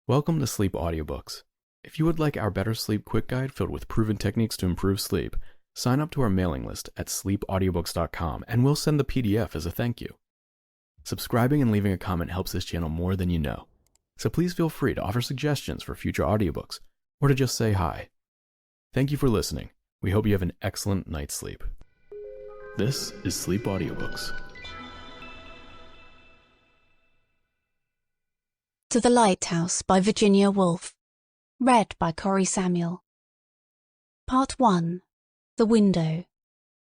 Welcome to Sleep Audiobooks. If you would like our Better Sleep Quick Guide filled with proven techniques to improve sleep, sign up to our mailing list at sleepaudiobooks.com and we'll send the PDF as a thank you. Subscribing and leaving a comment helps this channel more than you know, so please feel free to offer suggestions for future audiobooks or to just say hi. Thank you for listening. We hope you have an excellent night's sleep. This is Sleep Audiobooks. To the Lighthouse by Virginia Woolf. Read by Corrie Samuel. Part 1. The Window.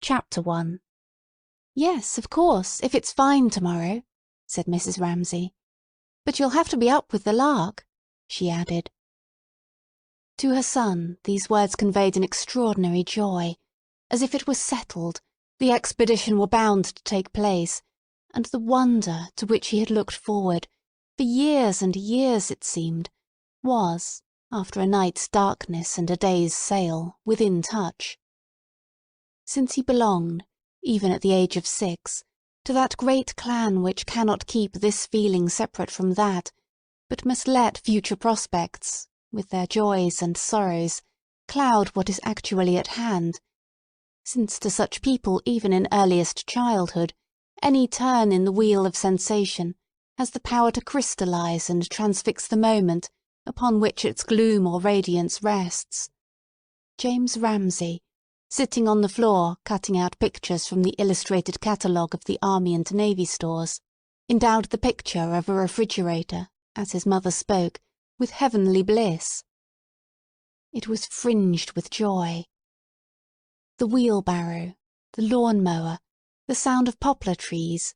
Chapter 1. "Yes, of course, if it's fine tomorrow," said Mrs. Ramsay. "But you'll have to be up with the lark," she added. To her son these words conveyed an extraordinary joy. As if it was settled, the expedition were bound to take place, and the wonder to which he had looked forward, for years and years it seemed, was, after a night's darkness and a day's sail, within touch. Since he belonged, even at the age of 6, to that great clan which cannot keep this feeling separate from that, but must let future prospects, with their joys and sorrows, cloud what is actually at hand, since to such people even in earliest childhood, any turn in the wheel of sensation has the power to crystallize and transfix the moment upon which its gloom or radiance rests. James Ramsay, sitting on the floor cutting out pictures from the illustrated catalogue of the Army and Navy Stores, endowed the picture of a refrigerator, as his mother spoke, with heavenly bliss. It was fringed with joy. The wheelbarrow, the lawn-mower, the sound of poplar trees,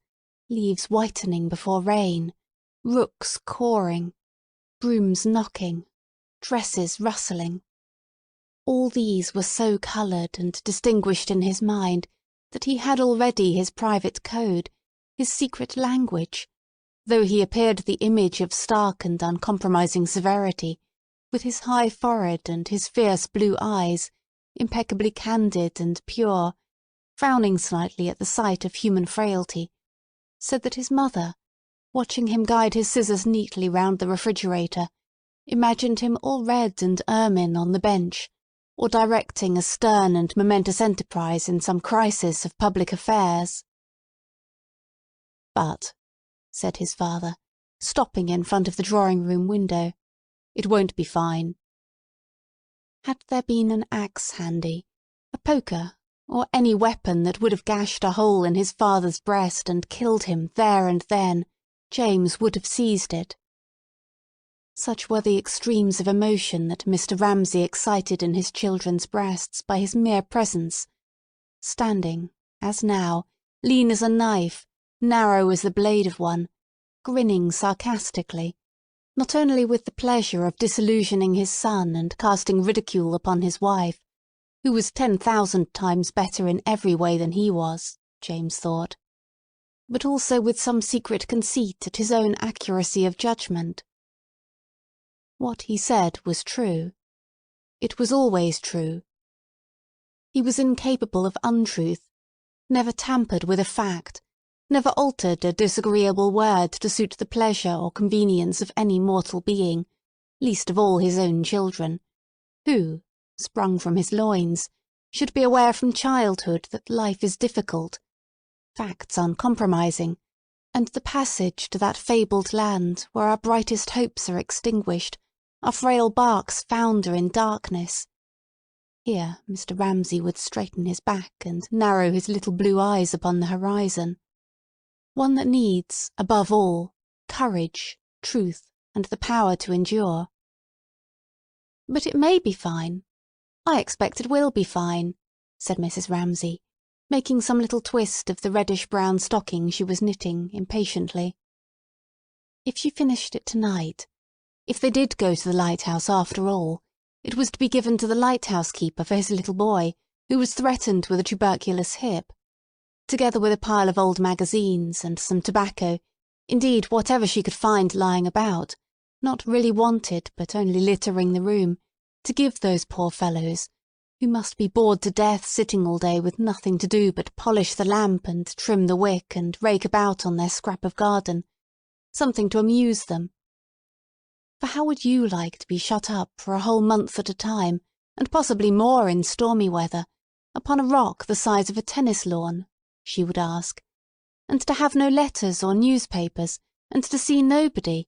leaves whitening before rain, rooks cawing, brooms knocking, dresses rustling. All these were so coloured and distinguished in his mind that he had already his private code, his secret language, though he appeared the image of stark and uncompromising severity, with his high forehead and his fierce blue eyes, impeccably candid and pure, frowning slightly at the sight of human frailty, said that his mother, watching him guide his scissors neatly round the refrigerator, imagined him all red and ermine on the bench, or directing a stern and momentous enterprise in some crisis of public affairs. "But," said his father, stopping in front of the drawing-room window, "it won't be fine." Had there been an axe handy, a poker, or any weapon that would have gashed a hole in his father's breast and killed him there and then, James would have seized it. Such were the extremes of emotion that Mr. Ramsay excited in his children's breasts by his mere presence, standing, as now, lean as a knife, narrow as the blade of one, grinning sarcastically, not only with the pleasure of disillusioning his son and casting ridicule upon his wife, who was 10,000 times better in every way than he was, James thought, but also with some secret conceit at his own accuracy of judgment. What he said was true. It was always true. He was incapable of untruth, never tampered with a fact, never altered a disagreeable word to suit the pleasure or convenience of any mortal being, least of all his own children, who, sprung from his loins, should be aware from childhood that life is difficult, facts uncompromising, and the passage to that fabled land where our brightest hopes are extinguished, our frail barks founder in darkness. Here Mr. Ramsay would straighten his back and narrow his little blue eyes upon the horizon. One that needs, above all, courage, truth, and the power to endure. "But it may be fine. I expect it will be fine," said Mrs. Ramsay, making some little twist of the reddish-brown stocking she was knitting impatiently. If she finished it tonight, if they did go to the lighthouse after all, it was to be given to the lighthouse keeper for his little boy, who was threatened with a tuberculous hip, together with a pile of old magazines and some tobacco, indeed whatever she could find lying about, not really wanted but only littering the room, to give those poor fellows, who must be bored to death sitting all day with nothing to do but polish the lamp and trim the wick and rake about on their scrap of garden, something to amuse them. For how would you like to be shut up for a whole month at a time, and possibly more in stormy weather, upon a rock the size of a tennis lawn, she would ask, and to have no letters or newspapers, and to see nobody?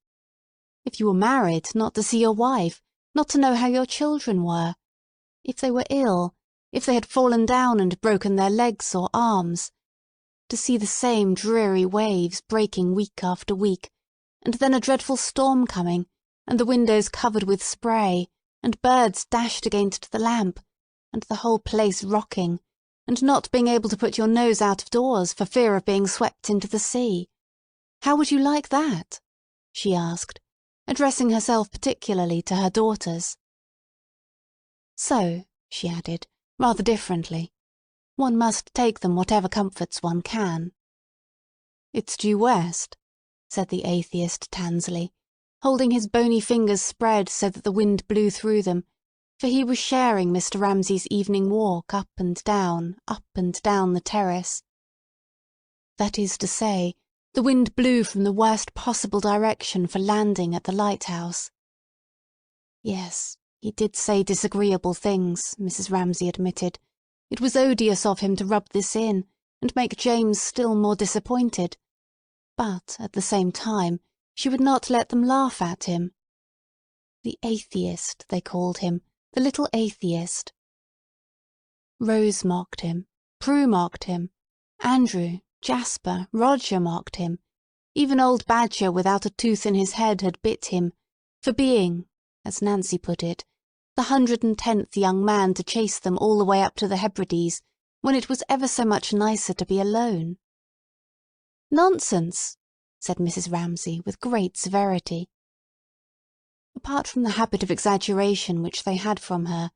If you were married, not to see your wife, not to know how your children were. If they were ill, if they had fallen down and broken their legs or arms. To see the same dreary waves breaking week after week, and then a dreadful storm coming, and the windows covered with spray, and birds dashed against the lamp, and the whole place rocking, and not being able to put your nose out of doors for fear of being swept into the sea. How would you like that? She asked, addressing herself particularly to her daughters. So, she added, rather differently, one must take them whatever comforts one can. It's due west, said the atheist Tansley, holding his bony fingers spread so that the wind blew through them, for he was sharing Mr. Ramsay's evening walk up and down the terrace. That is to say, the wind blew from the worst possible direction for landing at the Lighthouse. Yes, he did say disagreeable things, Mrs. Ramsay admitted. It was odious of him to rub this in, and make James still more disappointed. But, at the same time, she would not let them laugh at him. The atheist, they called him, the little atheist. Rose mocked him, Prue mocked him, Andrew, Jasper, Roger mocked him. Even old Badger without a tooth in his head had bit him, for being, as Nancy put it, the 110th young man to chase them all the way up to the Hebrides, when it was ever so much nicer to be alone. "Nonsense," said Mrs. Ramsay with great severity. Apart from the habit of exaggeration which they had from her,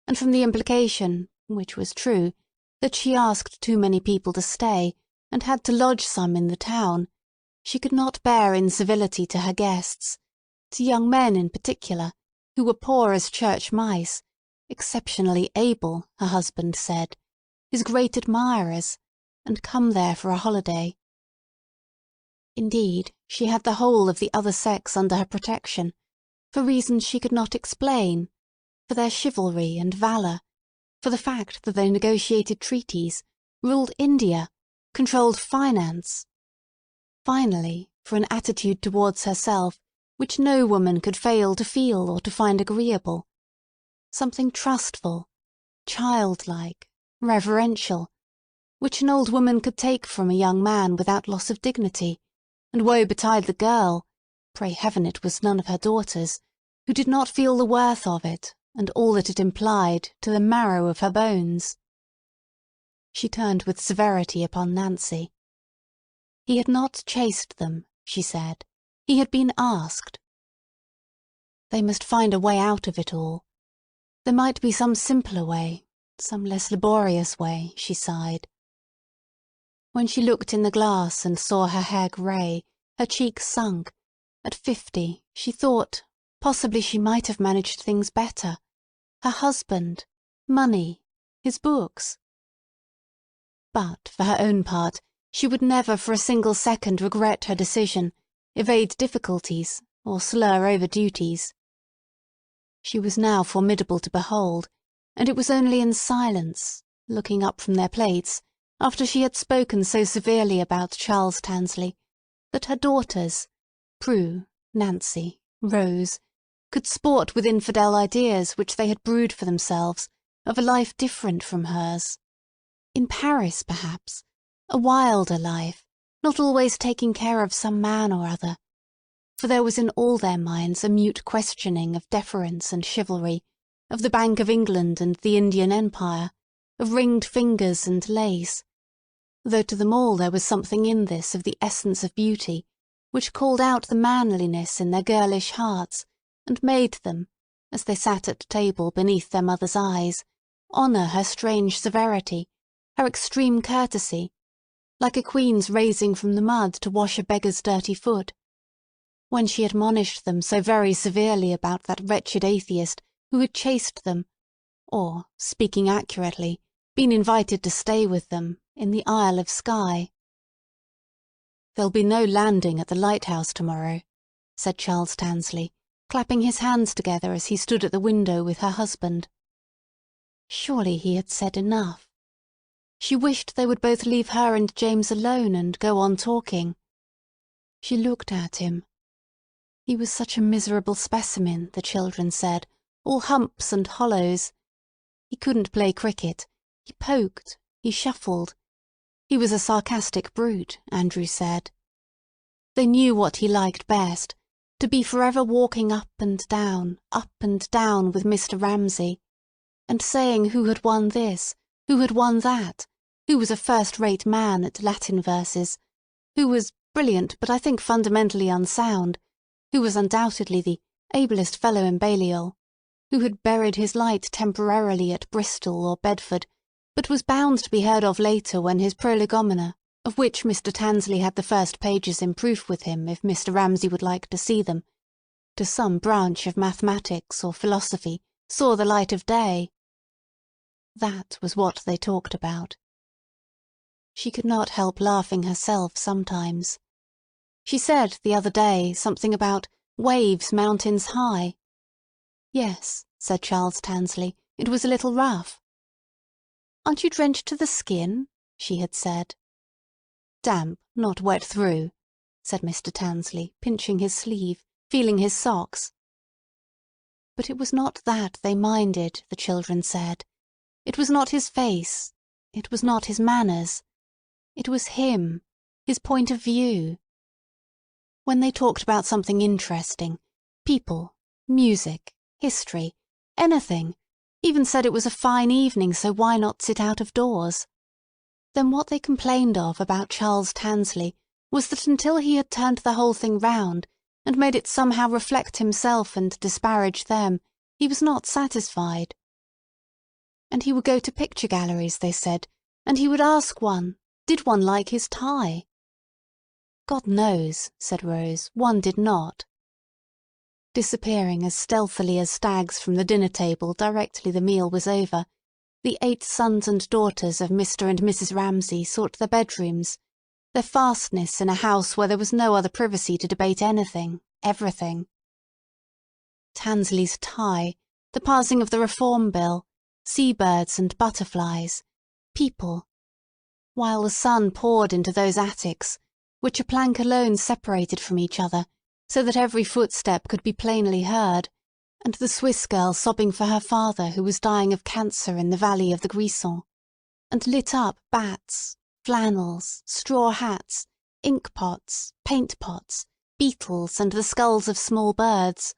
and from the implication, which was true, that she asked too many people to stay, and had to lodge some in the town, she could not bear incivility to her guests, to young men in particular, who were poor as church mice, exceptionally able, her husband said, his great admirers, and come there for a holiday. Indeed, she had the whole of the other sex under her protection, for reasons she could not explain, for their chivalry and valour, for the fact that they negotiated treaties, ruled India, controlled finance. Finally, for an attitude towards herself which no woman could fail to feel or to find agreeable. Something trustful, childlike, reverential, which an old woman could take from a young man without loss of dignity, and woe betide the girl, pray heaven it was none of her daughters, who did not feel the worth of it and all that it implied to the marrow of her bones. She turned with severity upon Nancy. He had not chased them, she said. He had been asked. They must find a way out of it all. There might be some simpler way, some less laborious way, she sighed. When she looked in the glass and saw her hair grey, her cheeks sunk, at 50, she thought, possibly she might have managed things better. Her husband, money, his books. But, for her own part, she would never for a single second regret her decision, evade difficulties, or slur over duties. She was now formidable to behold, and it was only in silence, looking up from their plates, after she had spoken so severely about Charles Tansley, that her daughters, Prue, Nancy, Rose, could sport with infidel ideas which they had brewed for themselves, of a life different from hers. In Paris, perhaps, a wilder life, not always taking care of some man or other, for there was in all their minds a mute questioning of deference and chivalry, of the Bank of England and the Indian Empire, of ringed fingers and lace, though to them all there was something in this of the essence of beauty, which called out the manliness in their girlish hearts, and made them, as they sat at table beneath their mother's eyes, honour her strange severity, her extreme courtesy, like a queen's raising from the mud to wash a beggar's dirty foot. When she admonished them so very severely about that wretched atheist who had chased them, or, speaking accurately, been invited to stay with them, in the Isle of Skye. "There'll be no landing at the Lighthouse tomorrow," said Charles Tansley, clapping his hands together as he stood at the window with her husband. Surely he had said enough. She wished they would both leave her and James alone and go on talking. She looked at him. He was such a miserable specimen, the children said, all humps and hollows. He couldn't play cricket. He poked. He shuffled. He was a sarcastic brute, Andrew said. They knew what he liked best, to be forever walking up and down with Mr. Ramsay, and saying who had won this, who had won that, who was a first-rate man at Latin verses, who was brilliant but I think fundamentally unsound, who was undoubtedly the ablest fellow in Balliol, who had buried his light temporarily at Bristol or Bedford, but was bound to be heard of later when his prolegomena, of which Mr. Tansley had the first pages in proof with him if Mr. Ramsay would like to see them, to some branch of mathematics or philosophy, saw the light of day. That was what they talked about. She could not help laughing herself sometimes. She said the other day something about waves mountains high. Yes, said Charles Tansley, it was a little rough. Aren't you drenched to the skin? She had said. Damp, not wet through, said Mr. Tansley, pinching his sleeve, feeling his socks. But it was not that they minded, the children said. It was not his face. It was not his manners. It was him, his point of view. When they talked about something interesting, people, music, history, anything, even said it was a fine evening, so why not sit out of doors? Then what they complained of about Charles Tansley was that until he had turned the whole thing round and made it somehow reflect himself and disparage them, he was not satisfied. And he would go to picture galleries, they said, and he would ask one, did one like his tie? God knows, said Rose, one did not. Disappearing as stealthily as stags from the dinner-table directly the meal was over, the 8 sons and daughters of Mr. and Mrs. Ramsay sought their bedrooms, their fastness in a house where there was no other privacy to debate anything, everything. Tansley's tie, the passing of the Reform Bill, seabirds and butterflies, people, while the sun poured into those attics, which a plank alone separated from each other, so that every footstep could be plainly heard, and the Swiss girl sobbing for her father who was dying of cancer in the valley of the Grison, and lit up bats, flannels, straw hats, ink pots, paint pots, beetles and the skulls of small birds,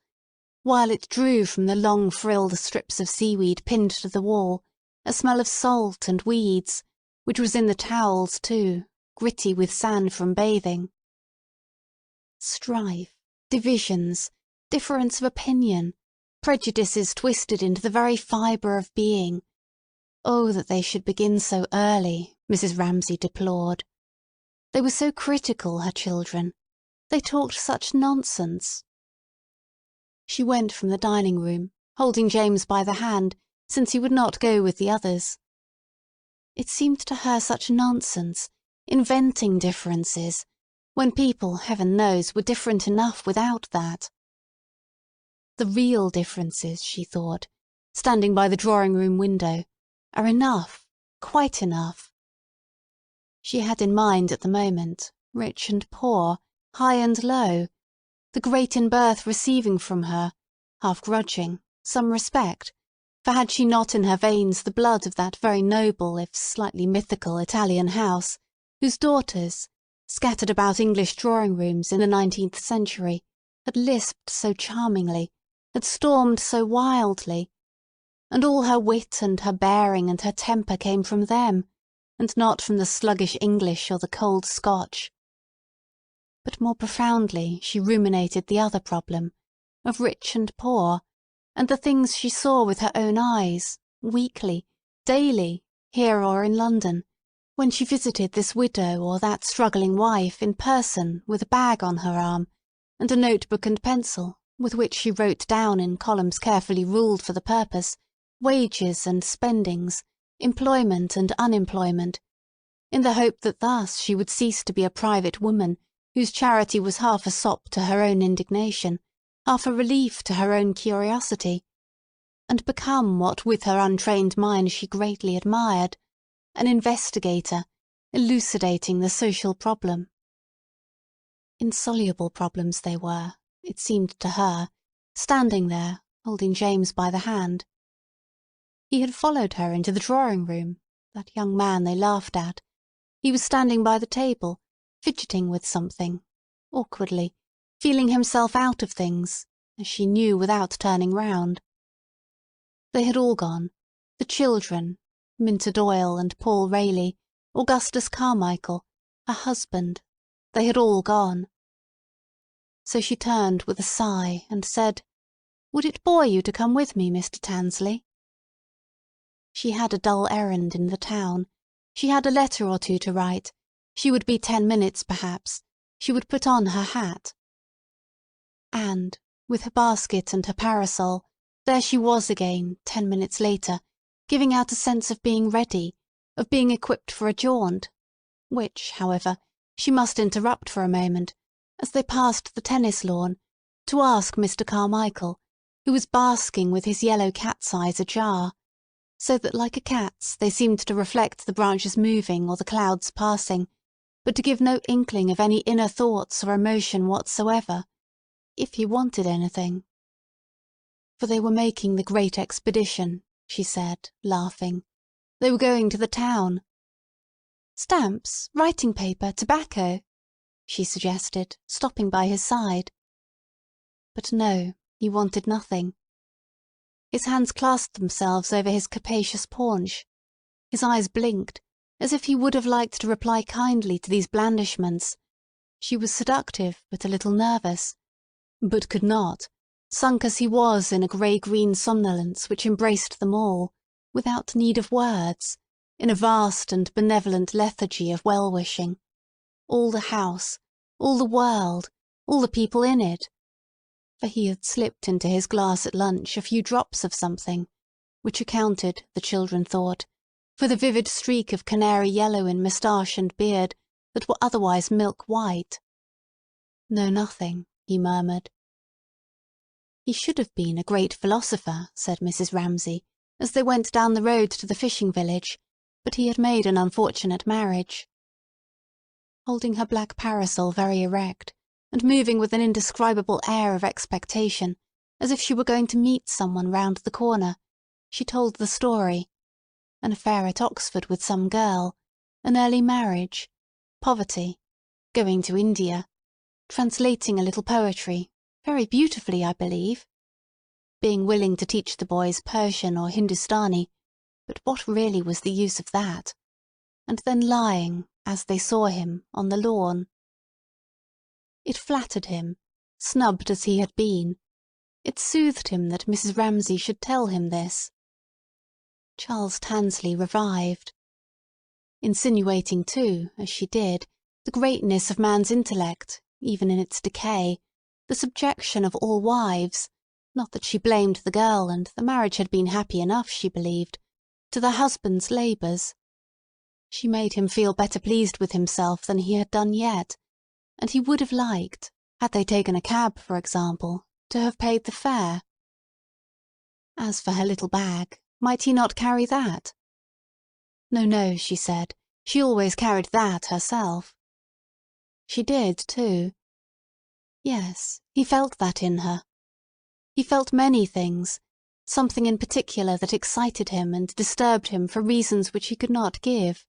while it drew from the long frilled strips of seaweed pinned to the wall a smell of salt and weeds, which was in the towels too, gritty with sand from bathing. Strife, divisions, difference of opinion, prejudices twisted into the very fibre of being. Oh, that they should begin so early, Mrs. Ramsay deplored. They were so critical, her children. They talked such nonsense. She went from the dining-room, holding James by the hand, since he would not go with the others. It seemed to her such nonsense, inventing differences, when people, heaven knows, were different enough without that. The real differences, she thought, standing by the drawing-room window, are enough, quite enough. She had in mind at the moment, rich and poor, high and low, the great in birth receiving from her, half grudging, some respect, for had she not in her veins the blood of that very noble if slightly mythical Italian house, whose daughters, scattered about English drawing-rooms in the 19th century, had lisped so charmingly, had stormed so wildly, and all her wit and her bearing and her temper came from them, and not from the sluggish English or the cold Scotch. But more profoundly she ruminated the other problem, of rich and poor, and the things she saw with her own eyes, weekly, daily, here or in London, when she visited this widow or that struggling wife in person with a bag on her arm, and a notebook and pencil, with which she wrote down in columns carefully ruled for the purpose, wages and spendings, employment and unemployment, in the hope that thus she would cease to be a private woman whose charity was half a sop to her own indignation, half a relief to her own curiosity, and become what with her untrained mind she greatly admired, an investigator, elucidating the social problem. Insoluble problems they were, it seemed to her, standing there, holding James by the hand. He had followed her into the drawing-room, that young man they laughed at. He was standing by the table, fidgeting with something, awkwardly, feeling himself out of things, as she knew without turning round. They had all gone, the children, Minta Doyle and Paul Rayleigh, Augustus Carmichael, her husband, they had all gone. So she turned with a sigh and said, "Would it bore you to come with me, Mr. Tansley?" She had a dull errand in the town. She had a letter or two to write. She would be 10 minutes, perhaps. She would put on her hat. And, with her basket and her parasol, there she was again, 10 minutes later, giving out a sense of being ready, of being equipped for a jaunt, which, however, she must interrupt for a moment, as they passed the tennis lawn, to ask Mr. Carmichael, who was basking with his yellow cat's eyes ajar, so that like a cat's they seemed to reflect the branches moving or the clouds passing, but to give no inkling of any inner thoughts or emotion whatsoever, if he wanted anything. For they were making the great expedition, she said, laughing. They were going to the town. "Stamps, writing paper, tobacco," she suggested, stopping by his side. But no, he wanted nothing. His hands clasped themselves over his capacious paunch. His eyes blinked, as if he would have liked to reply kindly to these blandishments. She was seductive, but a little nervous, but could not, sunk as he was in a grey-green somnolence which embraced them all, without need of words, in a vast and benevolent lethargy of well-wishing. All the house, all the world, all the people in it. For he had slipped into his glass at lunch a few drops of something, which accounted, the children thought, for the vivid streak of canary yellow in moustache and beard that were otherwise milk-white. "No, nothing," he murmured. He should have been a great philosopher, said Mrs. Ramsay, as they went down the road to the fishing village, but he had made an unfortunate marriage. Holding her black parasol very erect, and moving with an indescribable air of expectation, as if she were going to meet someone round the corner, she told the story. An affair at Oxford with some girl, an early marriage, poverty, going to India, translating a little poetry, very beautifully, I believe, being willing to teach the boys Persian or Hindustani, but what really was the use of that? And then lying, as they saw him, on the lawn. It flattered him, snubbed as he had been. It soothed him that Mrs. Ramsay should tell him this. Charles Tansley revived. Insinuating, too, as she did, the greatness of man's intellect, even in its decay, the subjection of all wives, not that she blamed the girl, and the marriage had been happy enough, she believed, to the husband's labours. She made him feel better pleased with himself than he had done yet, and he would have liked, had they taken a cab, for example, to have paid the fare. As for her little bag, might he not carry that? No, no, she said, she always carried that herself. She did, too. Yes, he felt that in her. He felt many things, something in particular that excited him and disturbed him for reasons which he could not give.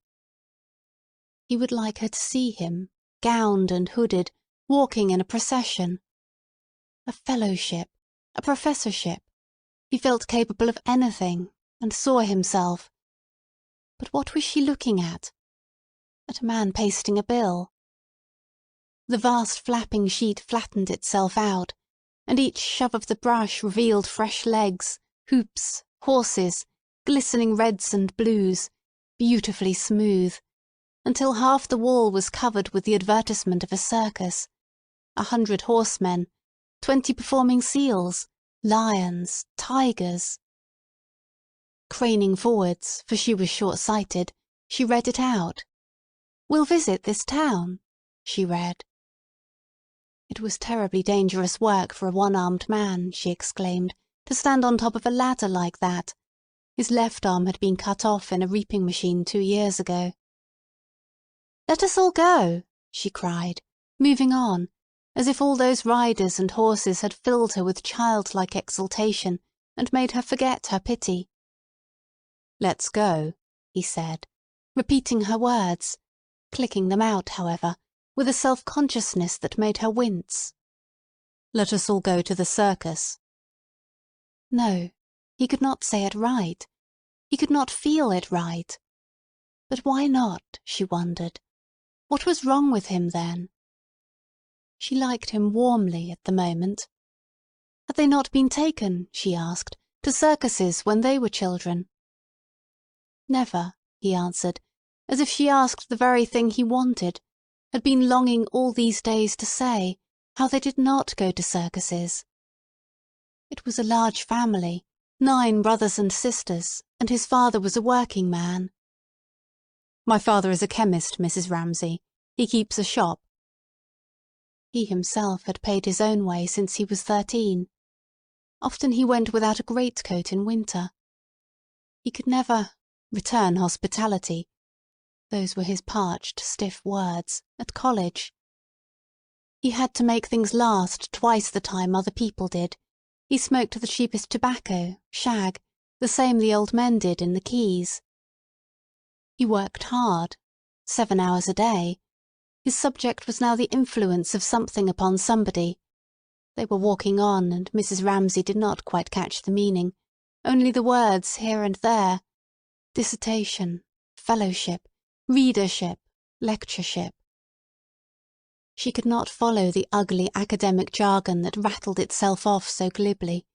He would like her to see him, gowned and hooded, walking in a procession. A fellowship, a professorship. He felt capable of anything, and saw himself. But what was she looking at? At a man pasting a bill. The vast flapping sheet flattened itself out, and each shove of the brush revealed fresh legs, hoops, horses, glistening reds and blues, beautifully smooth, until half the wall was covered with the advertisement of a circus, 100 horsemen, 20 performing seals, lions, tigers. Craning forwards, for she was short-sighted, she read it out. "We'll visit this town," she read. It was terribly dangerous work for a one-armed man, she exclaimed, to stand on top of a ladder like that. His left arm had been cut off in a reaping machine 2 years ago. "Let us all go," she cried, moving on, as if all those riders and horses had filled her with childlike exultation and made her forget her pity. "Let's go," he said, repeating her words, clicking them out, however, with a self-consciousness that made her wince. "Let us all go to the circus." No, he could not say it right. He could not feel it right. But why not, she wondered. What was wrong with him then? She liked him warmly at the moment. Had they not been taken, she asked, to circuses when they were children? Never, he answered, as if she asked the very thing he wanted, had been longing all these days to say, how they did not go to circuses. It was a large family, 9 brothers and sisters, and his father was a working man. "My father is a chemist, Mrs. Ramsay. He keeps a shop." He himself had paid his own way since he was 13. Often he went without a greatcoat in winter. He could never return hospitality. Those were his parched, stiff words, at college. He had to make things last twice the time other people did. He smoked the cheapest tobacco, shag, the same the old men did in the quays. He worked hard, 7 hours a day. His subject was now the influence of something upon somebody. They were walking on, and Mrs. Ramsay did not quite catch the meaning, only the words here and there: dissertation, fellowship, readership, lectureship. She could not follow the ugly academic jargon that rattled itself off so glibly,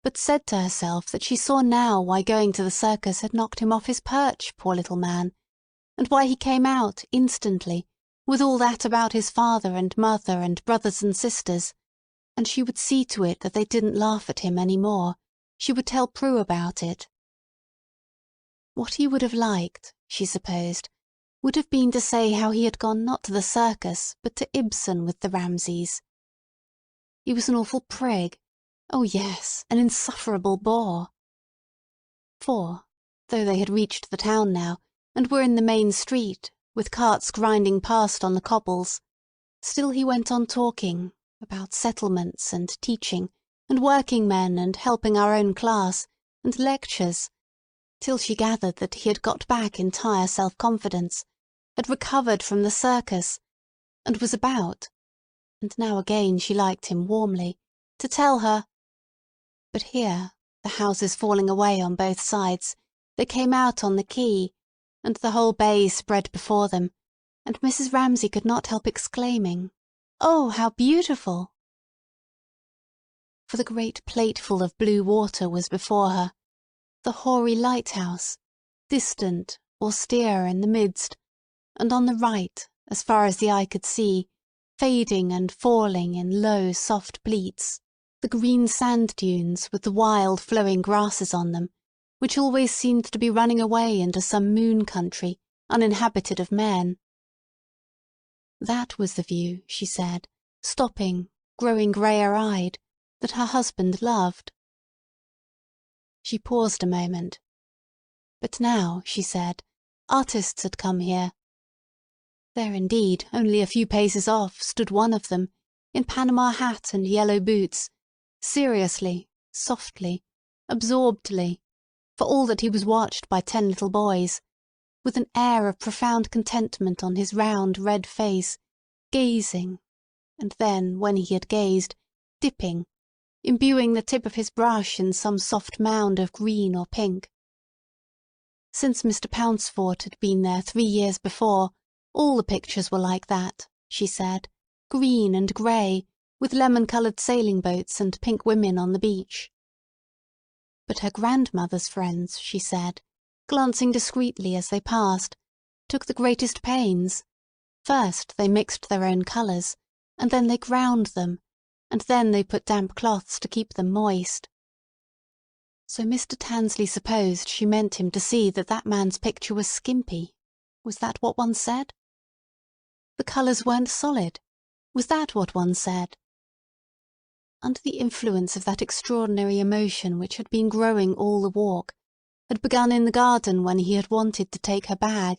but said to herself that she saw now why going to the circus had knocked him off his perch, poor little man, and why he came out, instantly, with all that about his father and mother and brothers and sisters, and she would see to it that they didn't laugh at him any more. She would tell Prue about it. What he would have liked, she supposed, would have been to say how he had gone not to the circus, but to Ibsen with the Ramsays. He was an awful prig. Oh yes, an insufferable bore. For, though they had reached the town now, and were in the main street, with carts grinding past on the cobbles, still he went on talking, about settlements and teaching, and working men and helping our own class, and lectures, till she gathered that he had got back entire self-confidence, had recovered from the circus, and was about, and now again she liked him warmly, to tell her. But here, the houses falling away on both sides, they came out on the quay, and the whole bay spread before them, and Mrs. Ramsay could not help exclaiming, "Oh, how beautiful!" For the great plateful of blue water was before her, the hoary lighthouse, distant, austere in the midst, and on the right, as far as the eye could see, fading and falling in low, soft bleats, the green sand dunes with the wild flowing grasses on them, which always seemed to be running away into some moon country, uninhabited of men. That was the view, she said, stopping, growing greyer-eyed, that her husband loved. She paused a moment. But now, she said, artists had come here. There indeed, only a few paces off, stood one of them, in Panama hat and yellow boots, seriously, softly, absorbedly, for all that he was watched by 10 little boys, with an air of profound contentment on his round, red face, gazing, and then, when he had gazed, dipping, imbuing the tip of his brush in some soft mound of green or pink. Since Mr. Pouncefort had been there 3 years before, all the pictures were like that, she said, green and grey, with lemon-coloured sailing boats and pink women on the beach. But her grandmother's friends, she said, glancing discreetly as they passed, took the greatest pains. First they mixed their own colours, and then they ground them, and then they put damp cloths to keep them moist. So Mr. Tansley supposed she meant him to see that that man's picture was skimpy. Was that what one said? The colours weren't solid. Was that what one said? Under the influence of that extraordinary emotion which had been growing all the walk, had begun in the garden when he had wanted to take her bag,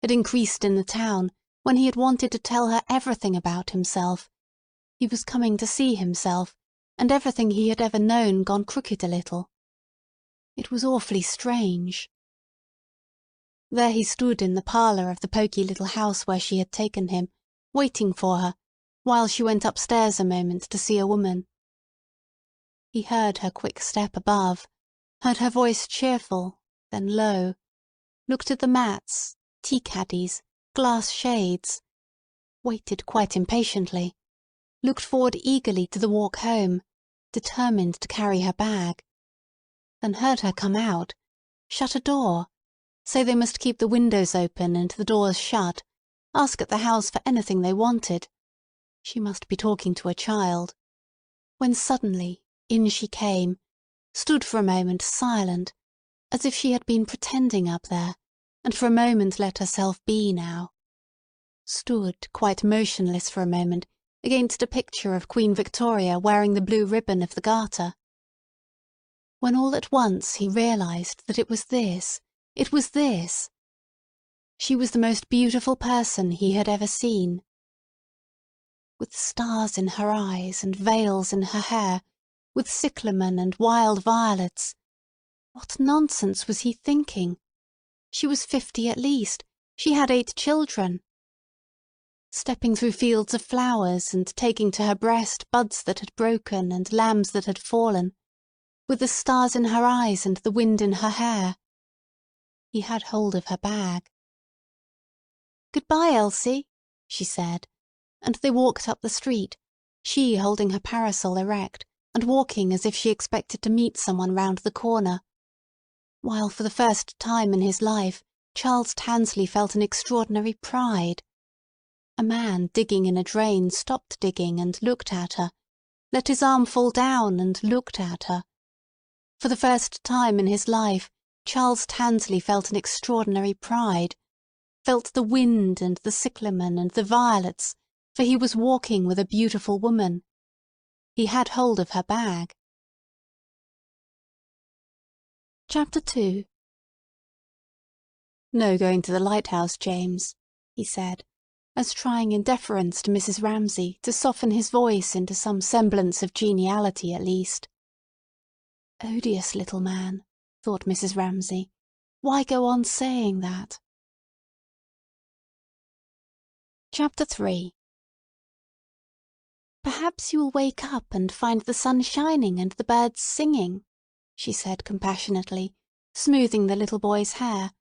had increased in the town when he had wanted to tell her everything about himself, he was coming to see himself, and everything he had ever known gone crooked a little. It was awfully strange. There he stood in the parlour of the poky little house where she had taken him, waiting for her, while she went upstairs a moment to see a woman. He heard her quick step above, heard her voice cheerful, then low, looked at the mats, tea-caddies, glass shades, waited quite impatiently, looked forward eagerly to the walk home, determined to carry her bag, then heard her come out, shut a door, say they must keep the windows open and the doors shut, ask at the house for anything they wanted. She must be talking to a child. When suddenly in she came, stood for a moment silent, as if she had been pretending up there, and for a moment let herself be now. Stood quite motionless for a moment against a picture of Queen Victoria wearing the blue ribbon of the Garter. When all at once he realized that it was this. She was the most beautiful person he had ever seen. With stars in her eyes and veils in her hair, with cyclamen and wild violets. What nonsense was he thinking? She was 50 at least. She had 8 children. Stepping through fields of flowers and taking to her breast buds that had broken and lambs that had fallen, with the stars in her eyes and the wind in her hair. He had hold of her bag. "Good-bye, Elsie," she said, and they walked up the street, she holding her parasol erect and walking as if she expected to meet someone round the corner, while for the first time in his life Charles Tansley felt an extraordinary pride. A man digging in a drain stopped digging and looked at her, let his arm fall down and looked at her. For the first time in his life Charles Tansley felt an extraordinary pride, felt the wind and the cyclamen and the violets, for he was walking with a beautiful woman. He had hold of her bag. Chapter 2. "No going to the Lighthouse, James," he said, as trying in deference to Mrs. Ramsay to soften his voice into some semblance of geniality at least. Odious little man, thought Mrs. Ramsay. Why go on saying that? Chapter 3. "Perhaps you will wake up and find the sun shining and the birds singing," she said compassionately, smoothing the little boy's hair,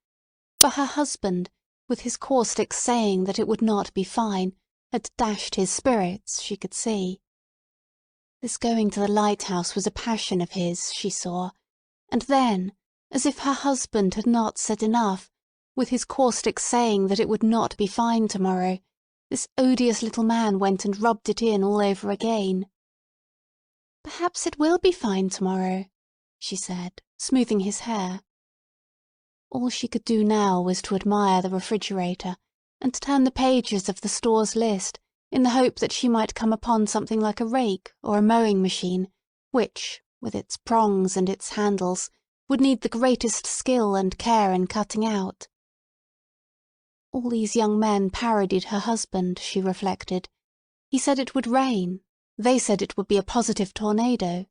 for her husband, with his caustic saying that it would not be fine, had dashed his spirits, she could see. This going to the lighthouse was a passion of his, she saw, and then, as if her husband had not said enough, with his caustic saying that it would not be fine tomorrow, this odious little man went and rubbed it in all over again. "Perhaps it will be fine tomorrow," she said, smoothing his hair. All she could do now was to admire the refrigerator, and turn the pages of the store's list, in the hope that she might come upon something like a rake or a mowing machine, which, with its prongs and its handles, would need the greatest skill and care in cutting out. All these young men parodied her husband, she reflected. He said it would rain. They said it would be a positive tornado.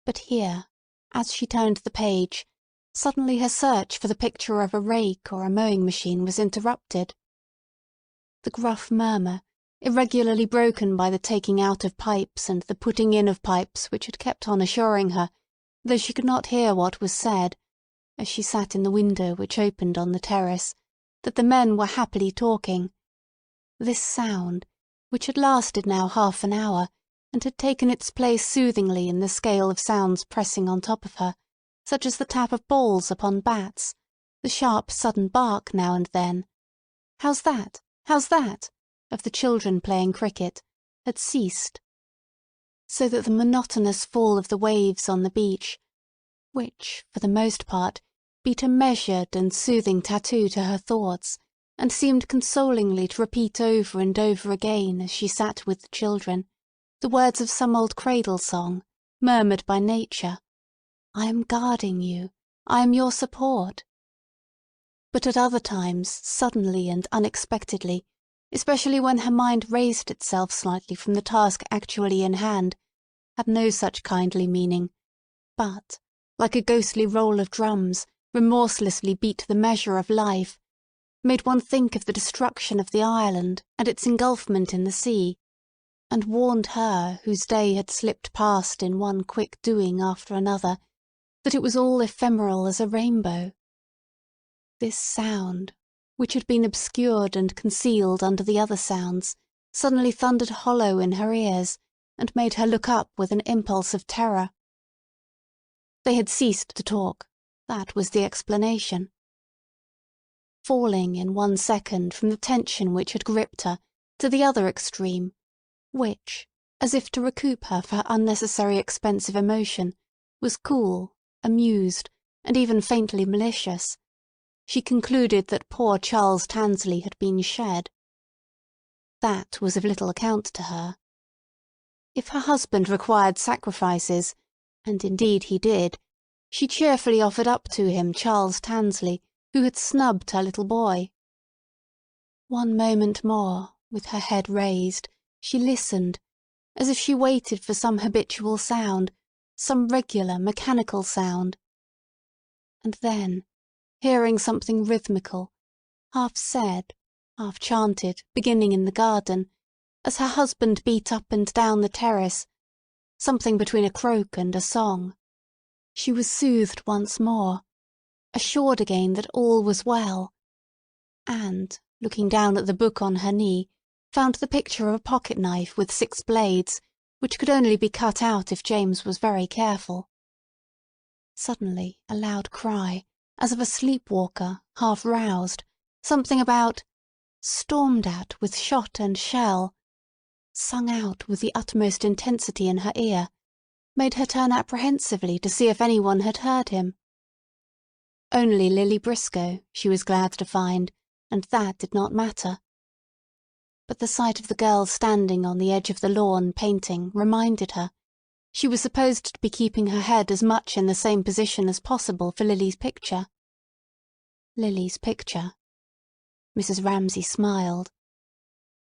But here, as she turned the page, suddenly her search for the picture of a rake or a mowing machine was interrupted. The gruff murmur, irregularly broken by the taking out of pipes and the putting in of pipes which had kept on assuring her, though she could not hear what was said, as she sat in the window which opened on the terrace, that the men were happily talking. This sound, which had lasted now half an hour, and had taken its place soothingly in the scale of sounds pressing on top of her, such as the tap of balls upon bats, the sharp sudden bark now and then, "How's that? How's that?" of the children playing cricket, had ceased, so that the monotonous fall of the waves on the beach, which, for the most part, beat a measured and soothing tattoo to her thoughts, and seemed consolingly to repeat over and over again as she sat with the children, the words of some old cradle song, murmured by nature. "I am guarding you. I am your support." But at other times, suddenly and unexpectedly, especially when her mind raised itself slightly from the task actually in hand, had no such kindly meaning, but, like a ghostly roll of drums, remorselessly beat the measure of life, made one think of the destruction of the island and its engulfment in the sea, and warned her whose day had slipped past in one quick doing after another, that it was all ephemeral as a rainbow. This sound, which had been obscured and concealed under the other sounds, suddenly thundered hollow in her ears, and made her look up with an impulse of terror. They had ceased to talk. That was the explanation. Falling in 1 second from the tension which had gripped her to the other extreme, which, as if to recoup her for her unnecessary expense of emotion, was cool, amused, and even faintly malicious, she concluded that poor Charles Tansley had been shed. That was of little account to her. If her husband required sacrifices, and indeed he did, she cheerfully offered up to him Charles Tansley, who had snubbed her little boy. One moment more, with her head raised, she listened, as if she waited for some habitual sound, some regular, mechanical sound. And then, hearing something rhythmical, half said, half chanted, beginning in the garden, as her husband beat up and down the terrace, something between a croak and a song, she was soothed once more, assured again that all was well, and, looking down at the book on her knee, found the picture of a pocket-knife with 6 blades, which could only be cut out if James was very careful. Suddenly a loud cry, as of a sleep-walker, half roused, something about "stormed at with shot and shell," sung out with the utmost intensity in her ear, made her turn apprehensively to see if anyone had heard him. Only Lily Briscoe, she was glad to find, and that did not matter. But the sight of the girl standing on the edge of the lawn painting reminded her. She was supposed to be keeping her head as much in the same position as possible for Lily's picture. Lily's picture. Mrs. Ramsay smiled.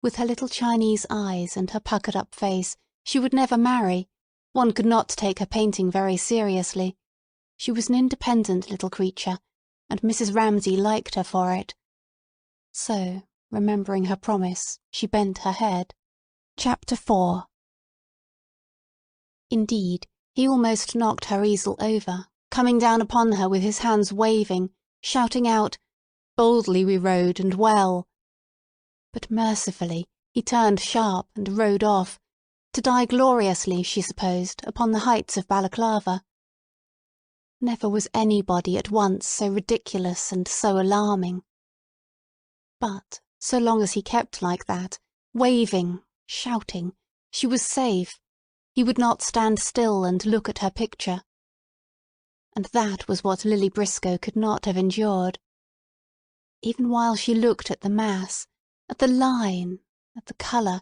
With her little Chinese eyes and her puckered-up face, she would never marry. One could not take her painting very seriously. She was an independent little creature, and Mrs. Ramsay liked her for it. So, remembering her promise, she bent her head. Chapter 4. Indeed, he almost knocked her easel over, coming down upon her with his hands waving, shouting out, "Boldly we rode, and well." But mercifully he turned sharp and rode off, to die gloriously, she supposed, upon the heights of Balaclava. Never was anybody at once so ridiculous and so alarming. But so long as he kept like that, waving, shouting, she was safe. He would not stand still and look at her picture. And that was what Lily Briscoe could not have endured. Even while she looked at the mass, at the line, at the colour,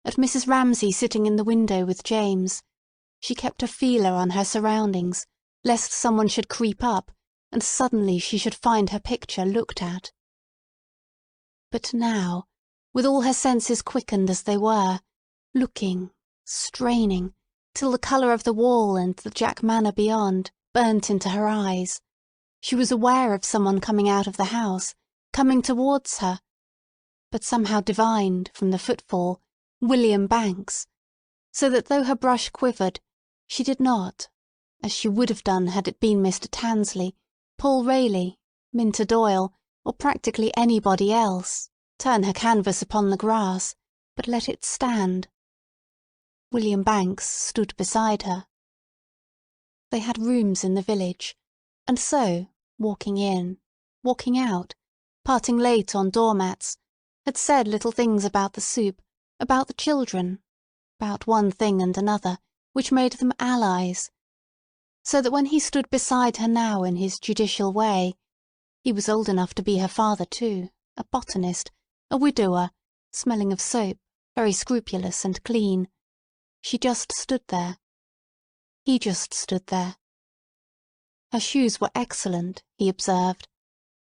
at Mrs. Ramsay sitting in the window with James, she kept a feeler on her surroundings, lest someone should creep up, and suddenly she should find her picture looked at. But now, with all her senses quickened as they were, looking, straining, till the colour of the wall and the Jack Manor beyond burnt into her eyes, she was aware of someone coming out of the house, coming towards her, but somehow divined, from the footfall, William Banks, so that though her brush quivered, she did not, as she would have done had it been Mr. Tansley, Paul Rayleigh, Minter Doyle, or practically anybody else, turn her canvas upon the grass, but let it stand. William Banks stood beside her. They had rooms in the village, and so, walking in, walking out, parting late on doormats, had said little things about the soup, about the children, about one thing and another, which made them allies, so that when he stood beside her now in his judicial way, he was old enough to be her father too, a botanist, a widower, smelling of soap, very scrupulous and clean. She just stood there. He just stood there. Her shoes were excellent, he observed.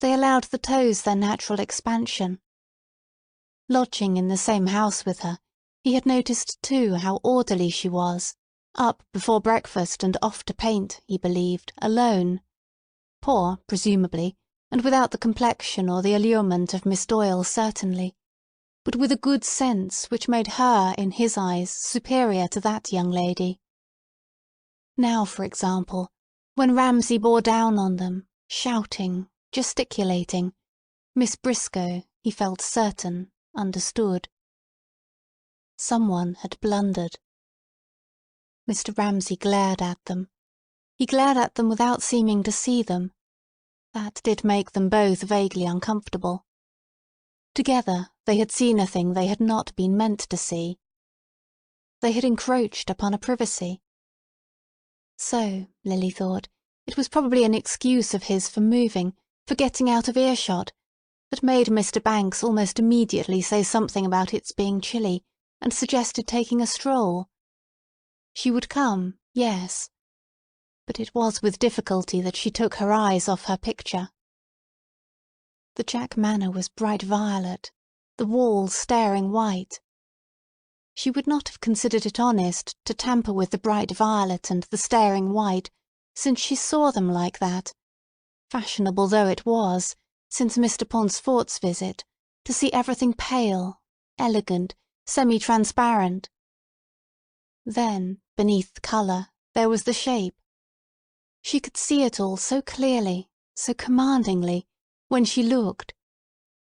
They allowed the toes their natural expansion. Lodging in the same house with her, he had noticed too how orderly she was, up before breakfast and off to paint, he believed, alone. Poor, presumably, and without the complexion or the allurement of Miss Doyle certainly, but with a good sense which made her, in his eyes, superior to that young lady. Now, for example, when Ramsay bore down on them, shouting, gesticulating, Miss Briscoe, he felt certain, understood. Someone had blundered. Mr. Ramsay glared at them. He glared at them without seeming to see them. That did make them both vaguely uncomfortable. Together they had seen a thing they had not been meant to see. They had encroached upon a privacy. So, Lily thought, it was probably an excuse of his for moving, for getting out of earshot, that made Mr. Banks almost immediately say something about its being chilly, and suggested taking a stroll. She would come, yes. But it was with difficulty that she took her eyes off her picture. The Jack Manor was bright violet, the wall staring white. She would not have considered it honest to tamper with the bright violet and the staring white, since she saw them like that, fashionable though it was, since Mr. Pauncefort's visit, to see everything pale, elegant, semi-transparent. Then, beneath the colour, there was the shape. She could see it all so clearly, so commandingly, when she looked.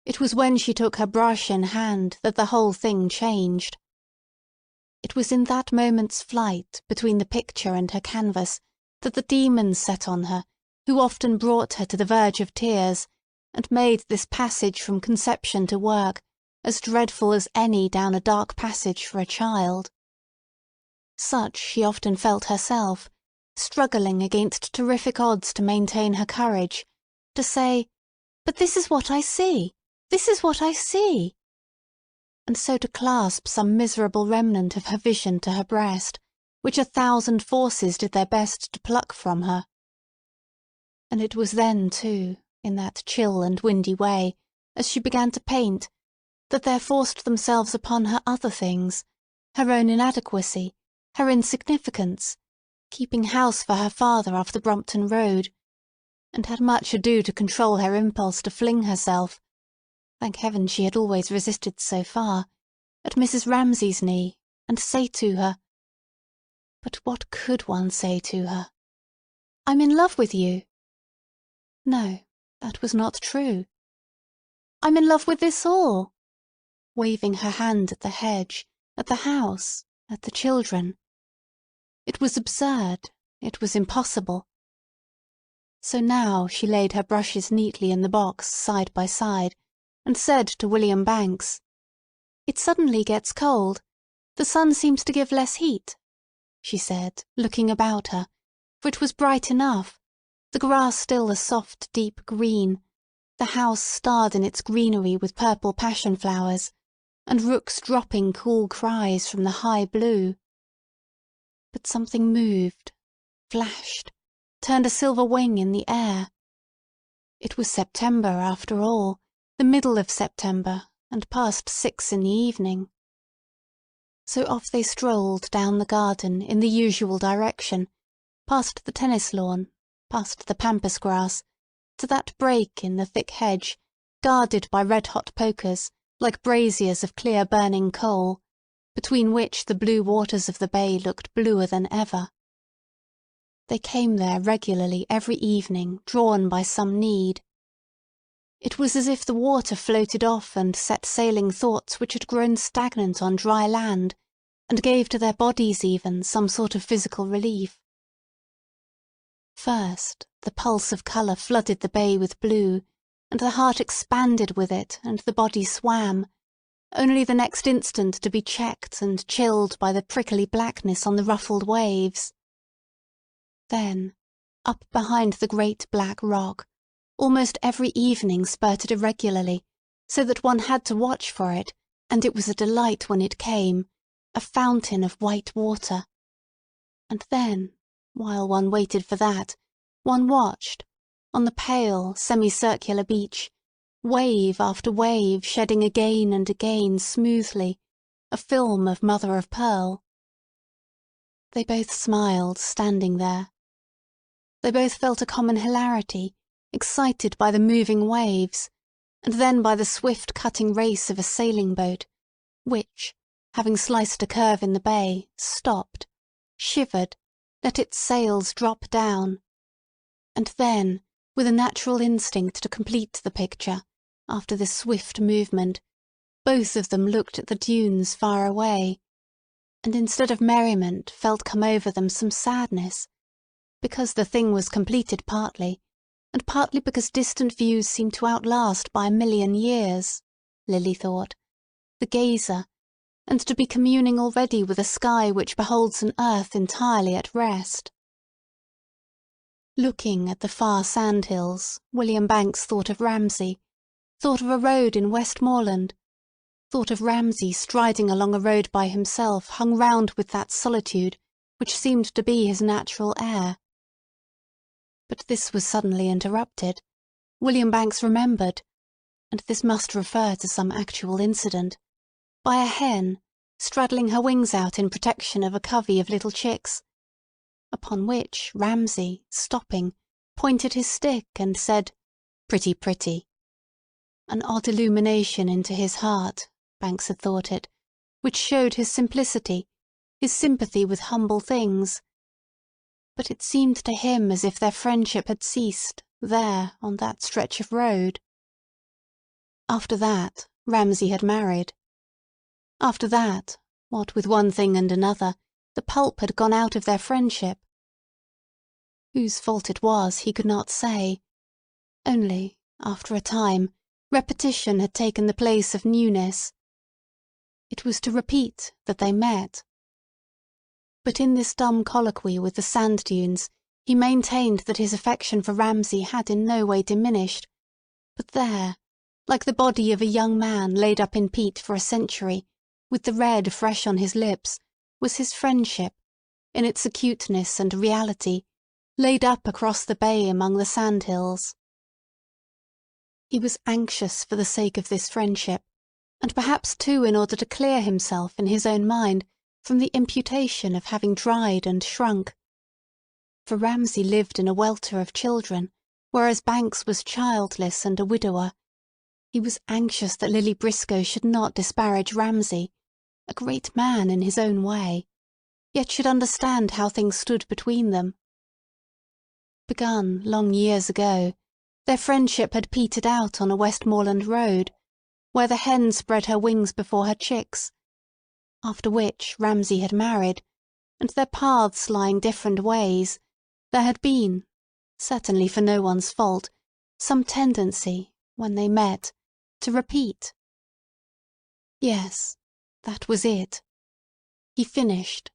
It was when she took her brush in hand that the whole thing changed. It was in that moment's flight between the picture and her canvas that the demons set on her, who often brought her to the verge of tears, and made this passage from conception to work as dreadful as any down a dark passage for a child. Such she often felt herself, struggling against terrific odds to maintain her courage, to say, "But this is what I see! This is what I see!" And so to clasp some miserable remnant of her vision to her breast, which 1,000 forces did their best to pluck from her. And it was then, too, in that chill and windy way, as she began to paint, that there forced themselves upon her other things, her own inadequacy, her insignificance, keeping house for her father off the Brompton Road, and had much ado to control her impulse to fling herself, thank heaven she had always resisted so far, at Mrs. Ramsay's knee, and say to her— But what could one say to her? "I'm in love with you." No, that was not true. "I'm in love with this all," waving her hand at the hedge, at the house, at the children. It was absurd, it was impossible. So now she laid her brushes neatly in the box side by side, and said to William Banks, "It suddenly gets cold. The sun seems to give less heat," she said, looking about her, for it was bright enough, the grass still a soft deep green, the house starred in its greenery with purple passion flowers, and rooks dropping cool cries from the high blue. But something moved, flashed, turned a silver wing in the air. It was September, after all, the middle of September, and past 6 in the evening. So off they strolled down the garden in the usual direction, past the tennis lawn, past the pampas grass, to that break in the thick hedge, guarded by red-hot pokers, like braziers of clear burning coal, between which the blue waters of the bay looked bluer than ever. They came there regularly every evening, drawn by some need. It was as if the water floated off and set sailing thoughts which had grown stagnant on dry land, and gave to their bodies even some sort of physical relief. First, the pulse of colour flooded the bay with blue, and the heart expanded with it, and the body swam, only the next instant to be checked and chilled by the prickly blackness on the ruffled waves. Then, up behind the great black rock, almost every evening spurted irregularly, so that one had to watch for it, and it was a delight when it came, a fountain of white water. And then, while one waited for that, one watched, on the pale, semicircular beach, wave after wave shedding again and again smoothly, a film of mother-of-pearl. They both smiled, standing there. They both felt a common hilarity, excited by the moving waves, and then by the swift cutting race of a sailing boat, which, having sliced a curve in the bay, stopped, shivered, let its sails drop down, and then, with a natural instinct to complete the picture, after this swift movement, both of them looked at the dunes far away, and instead of merriment felt come over them some sadness, because the thing was completed partly, and partly because distant views seemed to outlast by 1,000,000 years, Lily thought, the gazer, and to be communing already with a sky which beholds an earth entirely at rest. Looking at the far sandhills, William Banks thought of Ramsay, thought of a road in Westmoreland, thought of Ramsay striding along a road by himself hung round with that solitude which seemed to be his natural air. But this was suddenly interrupted. William Banks remembered, and this must refer to some actual incident, by a hen straddling her wings out in protection of a covey of little chicks, upon which Ramsay, stopping, pointed his stick and said, "Pretty, pretty." An odd illumination into his heart, Banks had thought it, which showed his simplicity, his sympathy with humble things. But it seemed to him as if their friendship had ceased, there, on that stretch of road. After that, Ramsay had married. After that, what with one thing and another, the pulp had gone out of their friendship. Whose fault it was, he could not say. Only, after a time, repetition had taken the place of newness. It was to repeat that they met. But in this dumb colloquy with the sand dunes, he maintained that his affection for Ramsay had in no way diminished, but there, like the body of a young man laid up in peat for a century, with the red fresh on his lips, was his friendship, in its acuteness and reality, laid up across the bay among the sandhills. He was anxious for the sake of this friendship, and perhaps too in order to clear himself in his own mind from the imputation of having dried and shrunk. For Ramsay lived in a welter of children, whereas Banks was childless and a widower. He was anxious that Lily Briscoe should not disparage Ramsay, a great man in his own way, yet should understand how things stood between them. Begun long years ago, their friendship had petered out on a Westmoreland road, where the hen spread her wings before her chicks, after which Ramsay had married, and their paths lying different ways, there had been, certainly for no one's fault, some tendency, when they met, to repeat. Yes, that was it. He finished.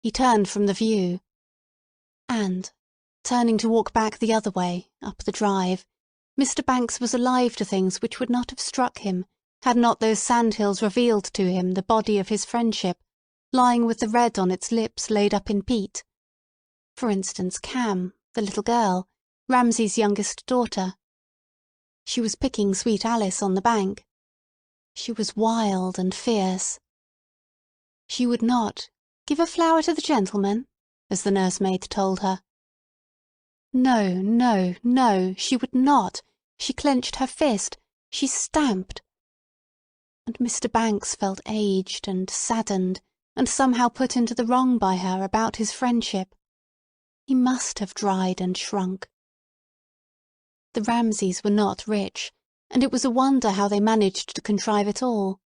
He turned from the view. And, turning to walk back the other way, up the drive, Mr. Banks was alive to things which would not have struck him had not those sandhills revealed to him the body of his friendship, lying with the red on its lips laid up in peat. For instance, Cam, the little girl, Ramsay's youngest daughter. She was picking Sweet Alice on the bank. She was wild and fierce. She would not "give a flower to the gentleman," as the nursemaid told her. No, no, no, she would not. She clenched her fist. She stamped. And Mr. Banks felt aged and saddened, and somehow put into the wrong by her about his friendship. He must have dried and shrunk. The Ramsays were not rich, and it was a wonder how they managed to contrive it all.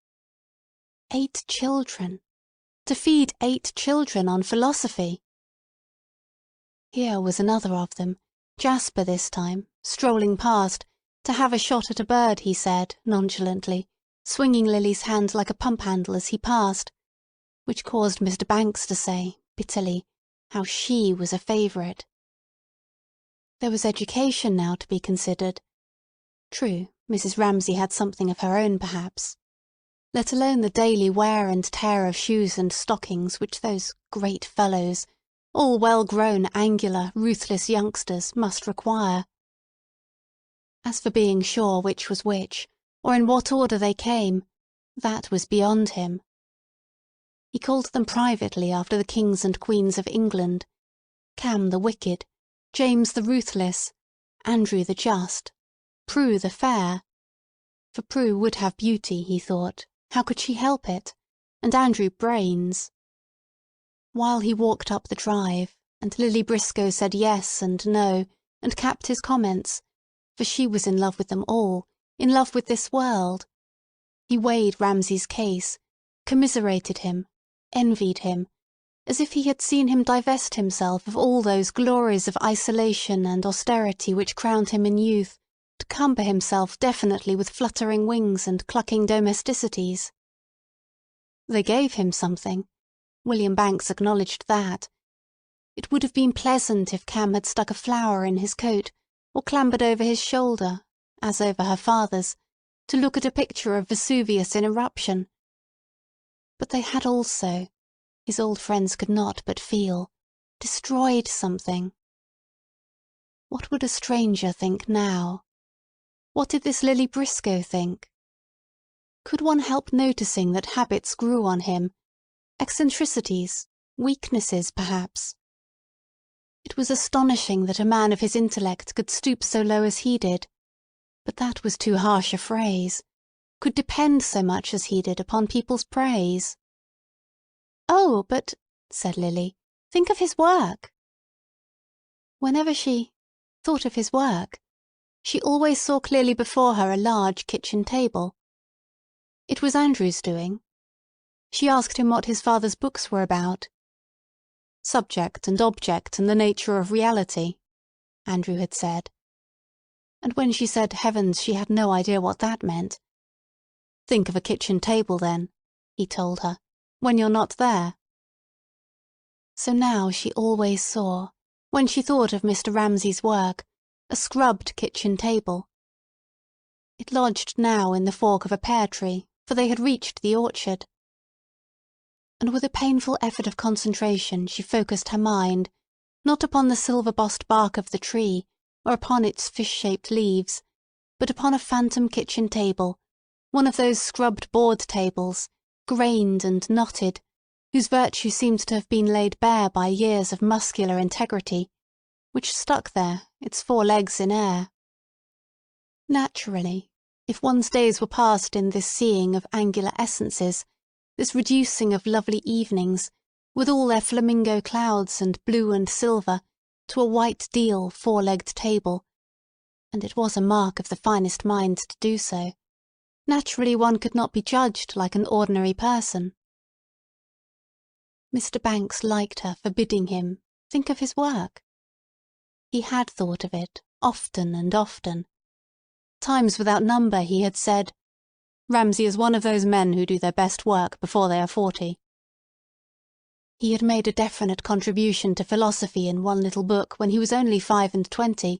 8 children. To feed 8 children on philosophy. Here was another of them, Jasper this time, strolling past, to have a shot at a bird, he said, nonchalantly, swinging Lily's hand like a pump handle as he passed, which caused Mr. Banks to say, bitterly, how she was a favourite. There was education now to be considered. True, Mrs. Ramsay had something of her own, perhaps. Let alone the daily wear and tear of shoes and stockings which those great fellows, all well-grown, angular, ruthless youngsters, must require. As for being sure which was which, or in what order they came, that was beyond him. He called them privately after the kings and queens of England: Cam the wicked, James the ruthless, Andrew the just, Prue the fair. For Prue would have beauty, he thought, how could she help it? And Andrew brains. While he walked up the drive, and Lily Briscoe said yes and no, and capped his comments, for she was in love with them all, in love with this world, he weighed Ramsay's case, commiserated him, envied him, as if he had seen him divest himself of all those glories of isolation and austerity which crowned him in youth, to cumber himself definitely with fluttering wings and clucking domesticities. They gave him something. William Banks acknowledged that. It would have been pleasant if Cam had stuck a flower in his coat, or clambered over his shoulder, as over her father's, to look at a picture of Vesuvius in eruption. But they had also, his old friends could not but feel, destroyed something. What would a stranger think now? What did this Lily Briscoe think? Could one help noticing that habits grew on him, eccentricities, weaknesses perhaps? It was astonishing that a man of his intellect could stoop so low as he did, but that was too harsh a phrase, could depend so much as he did upon people's praise. "Oh, but," said Lily, "think of his work." Whenever she thought of his work, she always saw clearly before her a large kitchen table. It was Andrew's doing. She asked him what his father's books were about. "Subject and object and the nature of reality," Andrew had said. And when she said heavens she had no idea what that meant. "Think of a kitchen table then," he told her, "when you're not there." So now she always saw, when she thought of Mr. Ramsay's work, a scrubbed kitchen table. It lodged now in the fork of a pear tree, for they had reached the orchard. And with a painful effort of concentration she focused her mind, not upon the silver-bossed bark of the tree, or upon its fish-shaped leaves, but upon a phantom kitchen table, one of those scrubbed board tables, grained and knotted, whose virtue seemed to have been laid bare by years of muscular integrity, which stuck there, its 4 legs in air. Naturally, if one's days were passed in this seeing of angular essences, this reducing of lovely evenings, with all their flamingo clouds and blue and silver, to a white deal 4-legged table, and it was a mark of the finest mind to do so, naturally one could not be judged like an ordinary person. Mr. Banks liked her for bidding him think of his work. He had thought of it, often and often. Times without number he had said, "Ramsay is one of those men who do their best work before they are 40. He had made a definite contribution to philosophy in one little book when he was only 25.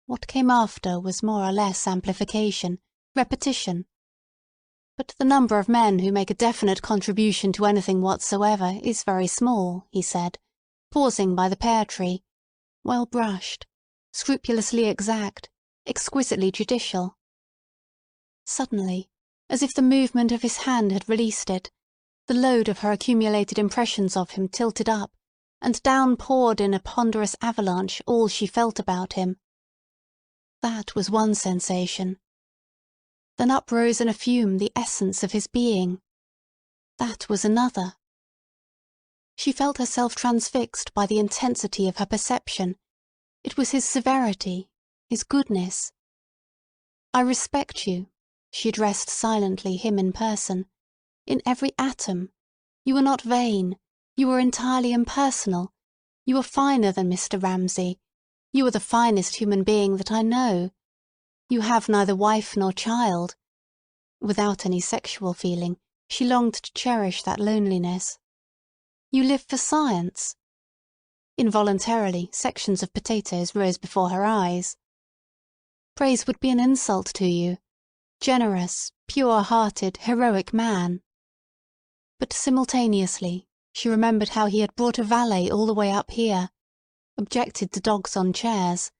What came after was more or less amplification, repetition. But the number of men who make a definite contribution to anything whatsoever is very small, he said, pausing by the pear tree, well brushed, scrupulously exact, exquisitely judicial. Suddenly, as if the movement of his hand had released it, the load of her accumulated impressions of him tilted up, and down poured in a ponderous avalanche all she felt about him. That was one sensation. Then uprose in a fume the essence of his being. That was another. She felt herself transfixed by the intensity of her perception. It was his severity, his goodness. "I respect you," she addressed silently him in person. "In every atom. You are not vain. You are entirely impersonal. You are finer than Mr. Ramsay. You are the finest human being that I know. You have neither wife nor child." Without any sexual feeling, she longed to cherish that loneliness. "You live for science." Involuntarily, sections of potatoes rose before her eyes. "Praise would be an insult to you," generous, pure-hearted, heroic man. But simultaneously she remembered how he had brought a valet all the way up here, objected to dogs on chairs,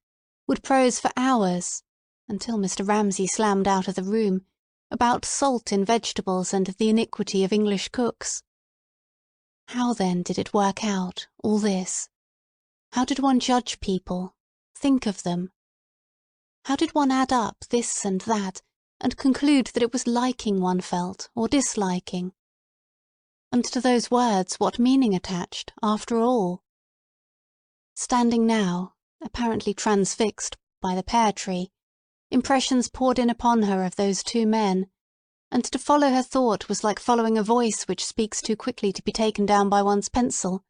would prose for hours, until Mr. Ramsay slammed out of the room, about salt in vegetables and the iniquity of English cooks. How then did it work out, all this? How did one judge people, think of them? How did one add up this and that, and conclude that it was liking one felt, or disliking? And to those words what meaning attached, after all? Standing now, apparently transfixed by the pear-tree, impressions poured in upon her of those two men, and to follow her thought was like following a voice which speaks too quickly to be taken down by one's pencil,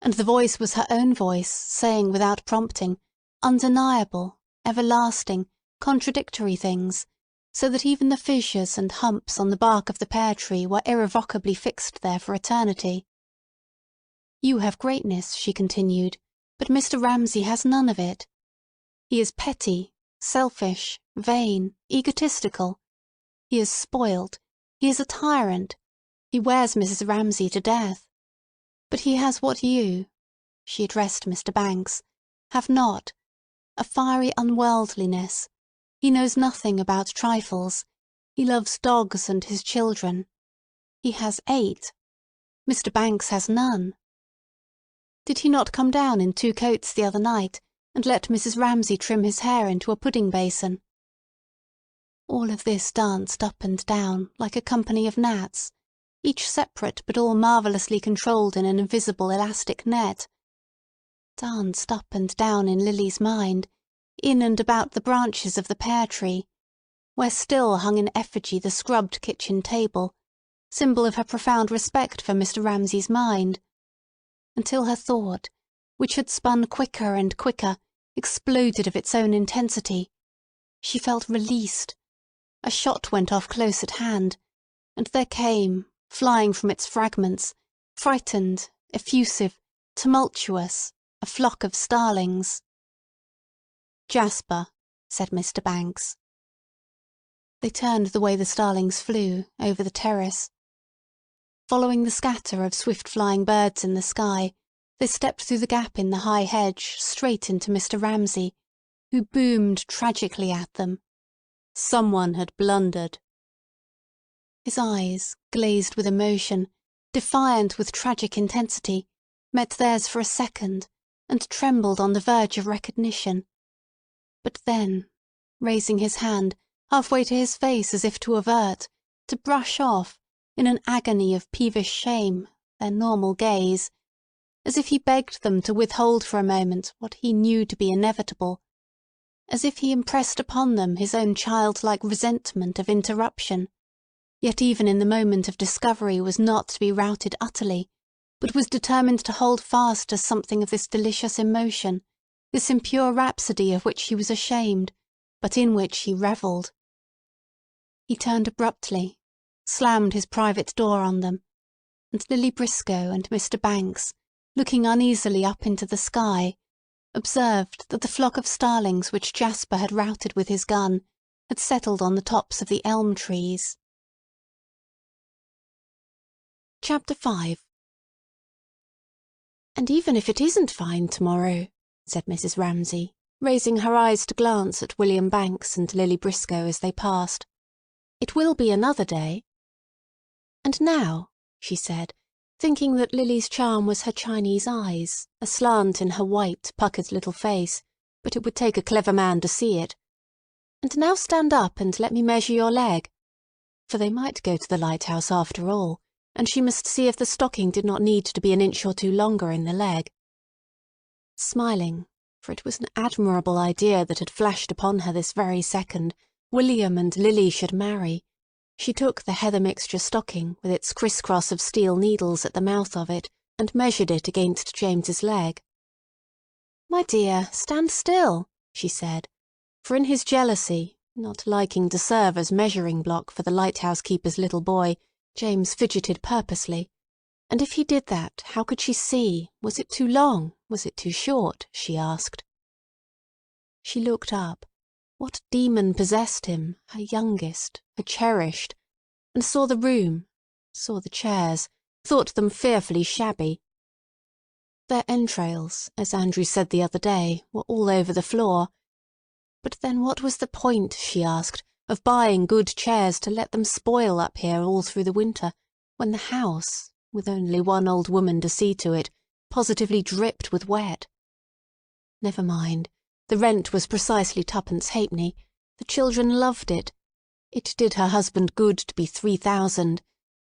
and the voice was her own voice, saying without prompting, undeniable, everlasting, contradictory things, so that even the fissures and humps on the bark of the pear-tree were irrevocably fixed there for eternity. "You have greatness," she continued, "but Mr. Ramsay has none of it. He is petty, selfish, vain, egotistical. He is spoilt. He is a tyrant. He wears Mrs. Ramsay to death. But he has what you"—she addressed Mr. Banks—"have not, a fiery unworldliness. He knows nothing about trifles. He loves dogs and his children. He has 8. Mr. Banks has none. Did he not come down in 2 coats the other night, and let Mrs. Ramsay trim his hair into a pudding basin? All of this danced up and down like a company of gnats, each separate but all marvellously controlled in an invisible elastic net. Danced up and down in Lily's mind, in and about the branches of the pear-tree, where still hung in effigy the scrubbed kitchen table, symbol of her profound respect for Mr. Ramsay's mind, until her thought, which had spun quicker and quicker, exploded of its own intensity. She felt released. A shot went off close at hand, and there came, flying from its fragments, frightened, effusive, tumultuous, a flock of starlings. "Jasper," said Mr. Banks. They turned the way the starlings flew, over the terrace. Following the scatter of swift-flying birds in the sky, they stepped through the gap in the high hedge straight into Mr. Ramsay, who boomed tragically at them. Someone had blundered. His eyes, glazed with emotion, defiant with tragic intensity, met theirs for a second, and trembled on the verge of recognition. But then, raising his hand, halfway to his face as if to avert, to brush off, in an agony of peevish shame, their normal gaze, as if he begged them to withhold for a moment what he knew to be inevitable, as if he impressed upon them his own childlike resentment of interruption, yet even in the moment of discovery was not to be routed utterly, but was determined to hold fast to something of this delicious emotion, this impure rhapsody of which he was ashamed, but in which he revelled. He turned abruptly, slammed his private door on them, and Lily Briscoe and Mr. Banks, looking uneasily up into the sky, observed that the flock of starlings which Jasper had routed with his gun had settled on the tops of the elm trees. Chapter 5. "And even if it isn't fine tomorrow," said Mrs. Ramsay, raising her eyes to glance at William Banks and Lily Briscoe as they passed, "it will be another day. And now," she said, thinking that Lily's charm was her Chinese eyes, aslant in her white, puckered little face, but it would take a clever man to see it, "and now stand up and let me measure your leg." For they might go to the lighthouse after all, and she must see if the stocking did not need to be an inch or 2 longer in the leg. Smiling, for it was an admirable idea that had flashed upon her this very second, William and Lily should marry, she took the heather mixture stocking with its criss-cross of steel needles at the mouth of it, and measured it against James's leg. "My dear, stand still," she said, for in his jealousy, not liking to serve as measuring-block for the lighthouse-keeper's little boy, James fidgeted purposely, and if he did that, how could she see? Was it too long? Was it too short? She asked. She looked up, What demon possessed him, her youngest, her cherished, and saw the room, saw the chairs, thought them fearfully shabby? Their entrails, as Andrew said the other day, were all over the floor. But then what was the point, she asked, of buying good chairs to let them spoil up here all through the winter, when the house, with only one old woman to see to it, positively dripped with wet? Never mind. The rent was precisely twopence halfpenny. The children loved it. It did her husband good to be 3,000,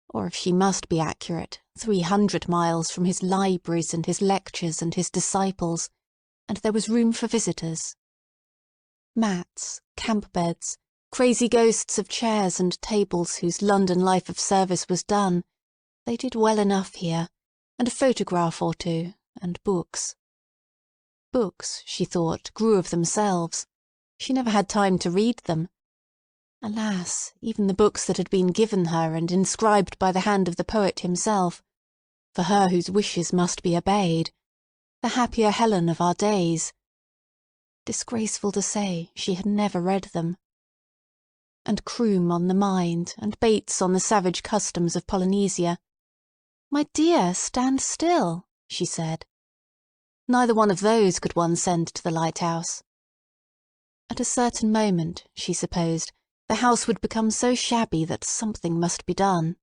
or if she must be accurate, 300 miles from his libraries and his lectures and his disciples, and there was room for visitors. Mats, camp beds, crazy ghosts of chairs and tables whose London life of service was done, they did well enough here, and a photograph or two, and books. Books, she thought, grew of themselves. She never had time to read them. Alas, even the books that had been given her and inscribed by the hand of the poet himself, for her whose wishes must be obeyed, the happier Helen of our days. Disgraceful to say, she had never read them. And Croom on the mind, and Bates on the savage customs of Polynesia. "My dear, stand still," she said. Neither one of those could one send to the Lighthouse. At a certain moment, she supposed, the house would become so shabby that something must be done.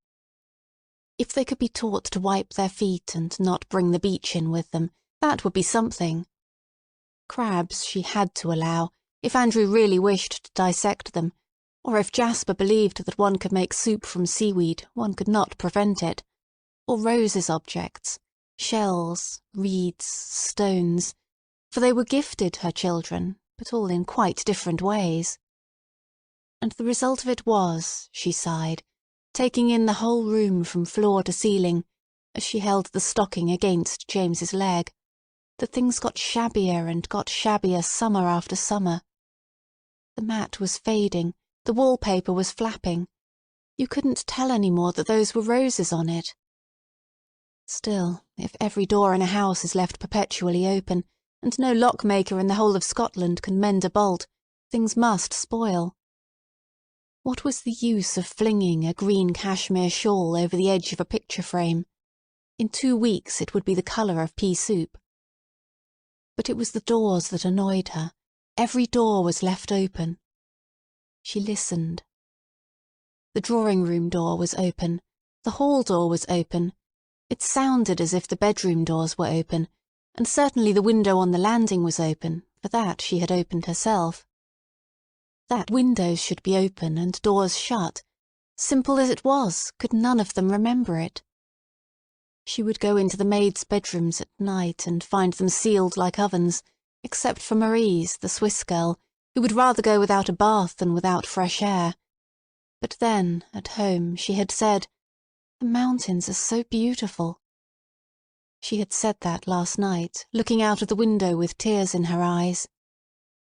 If they could be taught to wipe their feet and not bring the beach in with them, that would be something. Crabs she had to allow, if Andrew really wished to dissect them, or if Jasper believed that one could make soup from seaweed, one could not prevent it, or Rose's objects, shells, reeds, stones, for they were gifted, her children, but all in quite different ways. And the result of it was, she sighed, taking in the whole room from floor to ceiling, as she held the stocking against James's leg, that things got shabbier and got shabbier summer after summer. The mat was fading, the wallpaper was flapping. You couldn't tell any more that those were roses on it. Still, if every door in a house is left perpetually open, and no lockmaker in the whole of Scotland can mend a bolt, things must spoil. What was the use of flinging a green cashmere shawl over the edge of a picture frame? In 2 weeks it would be the colour of pea soup. But it was the doors that annoyed her. Every door was left open. She listened. The drawing-room door was open. The hall door was open. It sounded as if the bedroom doors were open, and certainly the window on the landing was open, for that she had opened herself. That windows should be open and doors shut, simple as it was, could none of them remember it? She would go into the maids' bedrooms at night and find them sealed like ovens, except for Marie's, the Swiss girl, who would rather go without a bath than without fresh air. But then, at home, she had said, "The mountains are so beautiful." She had said that last night, looking out of the window with tears in her eyes.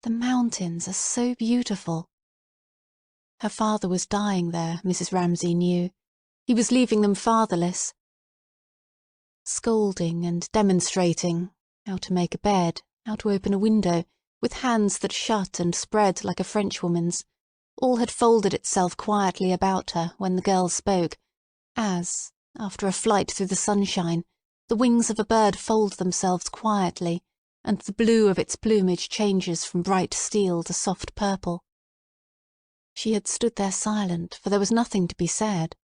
The mountains are so beautiful. Her father was dying there, Mrs. Ramsay knew. He was leaving them fatherless. Scolding and demonstrating, how to make a bed, how to open a window, with hands that shut and spread like a Frenchwoman's, all had folded itself quietly about her when the girl spoke, as, after a flight through the sunshine, the wings of a bird fold themselves quietly, and the blue of its plumage changes from bright steel to soft purple. She had stood there silent, for there was nothing to be said.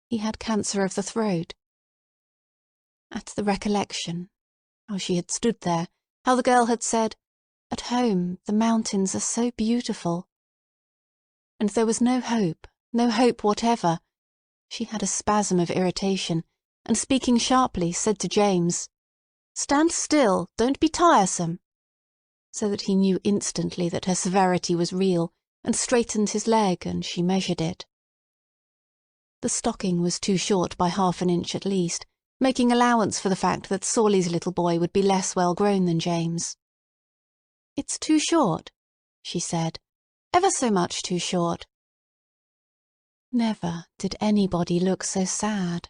He had cancer of the throat. At the recollection, how she had stood there, how the girl had said, "At home the mountains are so beautiful." And there was no hope whatever. She had a spasm of irritation, and speaking sharply, said to James, "Stand still, don't be tiresome," so that he knew instantly that her severity was real, and straightened his leg, and she measured it. The stocking was too short by half an inch at least, making allowance for the fact that Sawley's little boy would be less well grown than James. "It's too short," she said, "ever so much too short." Never did anybody look so sad.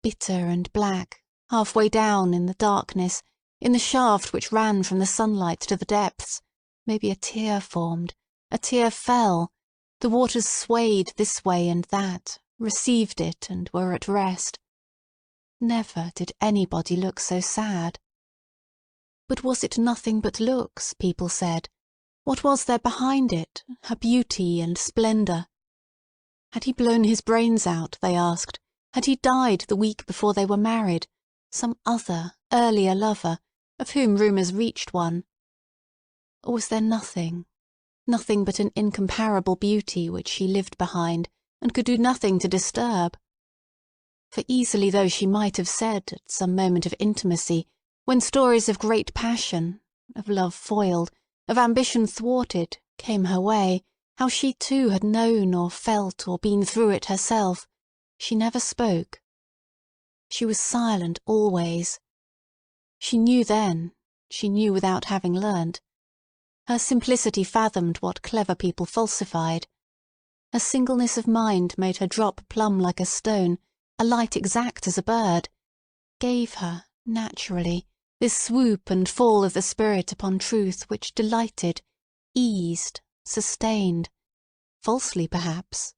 Bitter and black, halfway down in the darkness, in the shaft which ran from the sunlight to the depths, maybe a tear formed, a tear fell, the waters swayed this way and that, received it, and were at rest. Never did anybody look so sad. But was it nothing but looks, people said? What was there behind it, her beauty and splendour? Had he blown his brains out, they asked? Had he died the week before they were married? Some other, earlier lover, of whom rumours reached one? Or was there nothing, nothing but an incomparable beauty which she lived behind, and could do nothing to disturb? For easily though she might have said, at some moment of intimacy, when stories of great passion, of love foiled, of ambition thwarted, came her way, how she too had known or felt or been through it herself, she never spoke. She was silent always. She knew then, she knew without having learnt. Her simplicity fathomed what clever people falsified. Her singleness of mind made her drop plumb like a stone, alight exact as a bird, gave her, naturally, this swoop and fall of the spirit upon truth which delighted, eased, sustained, falsely perhaps.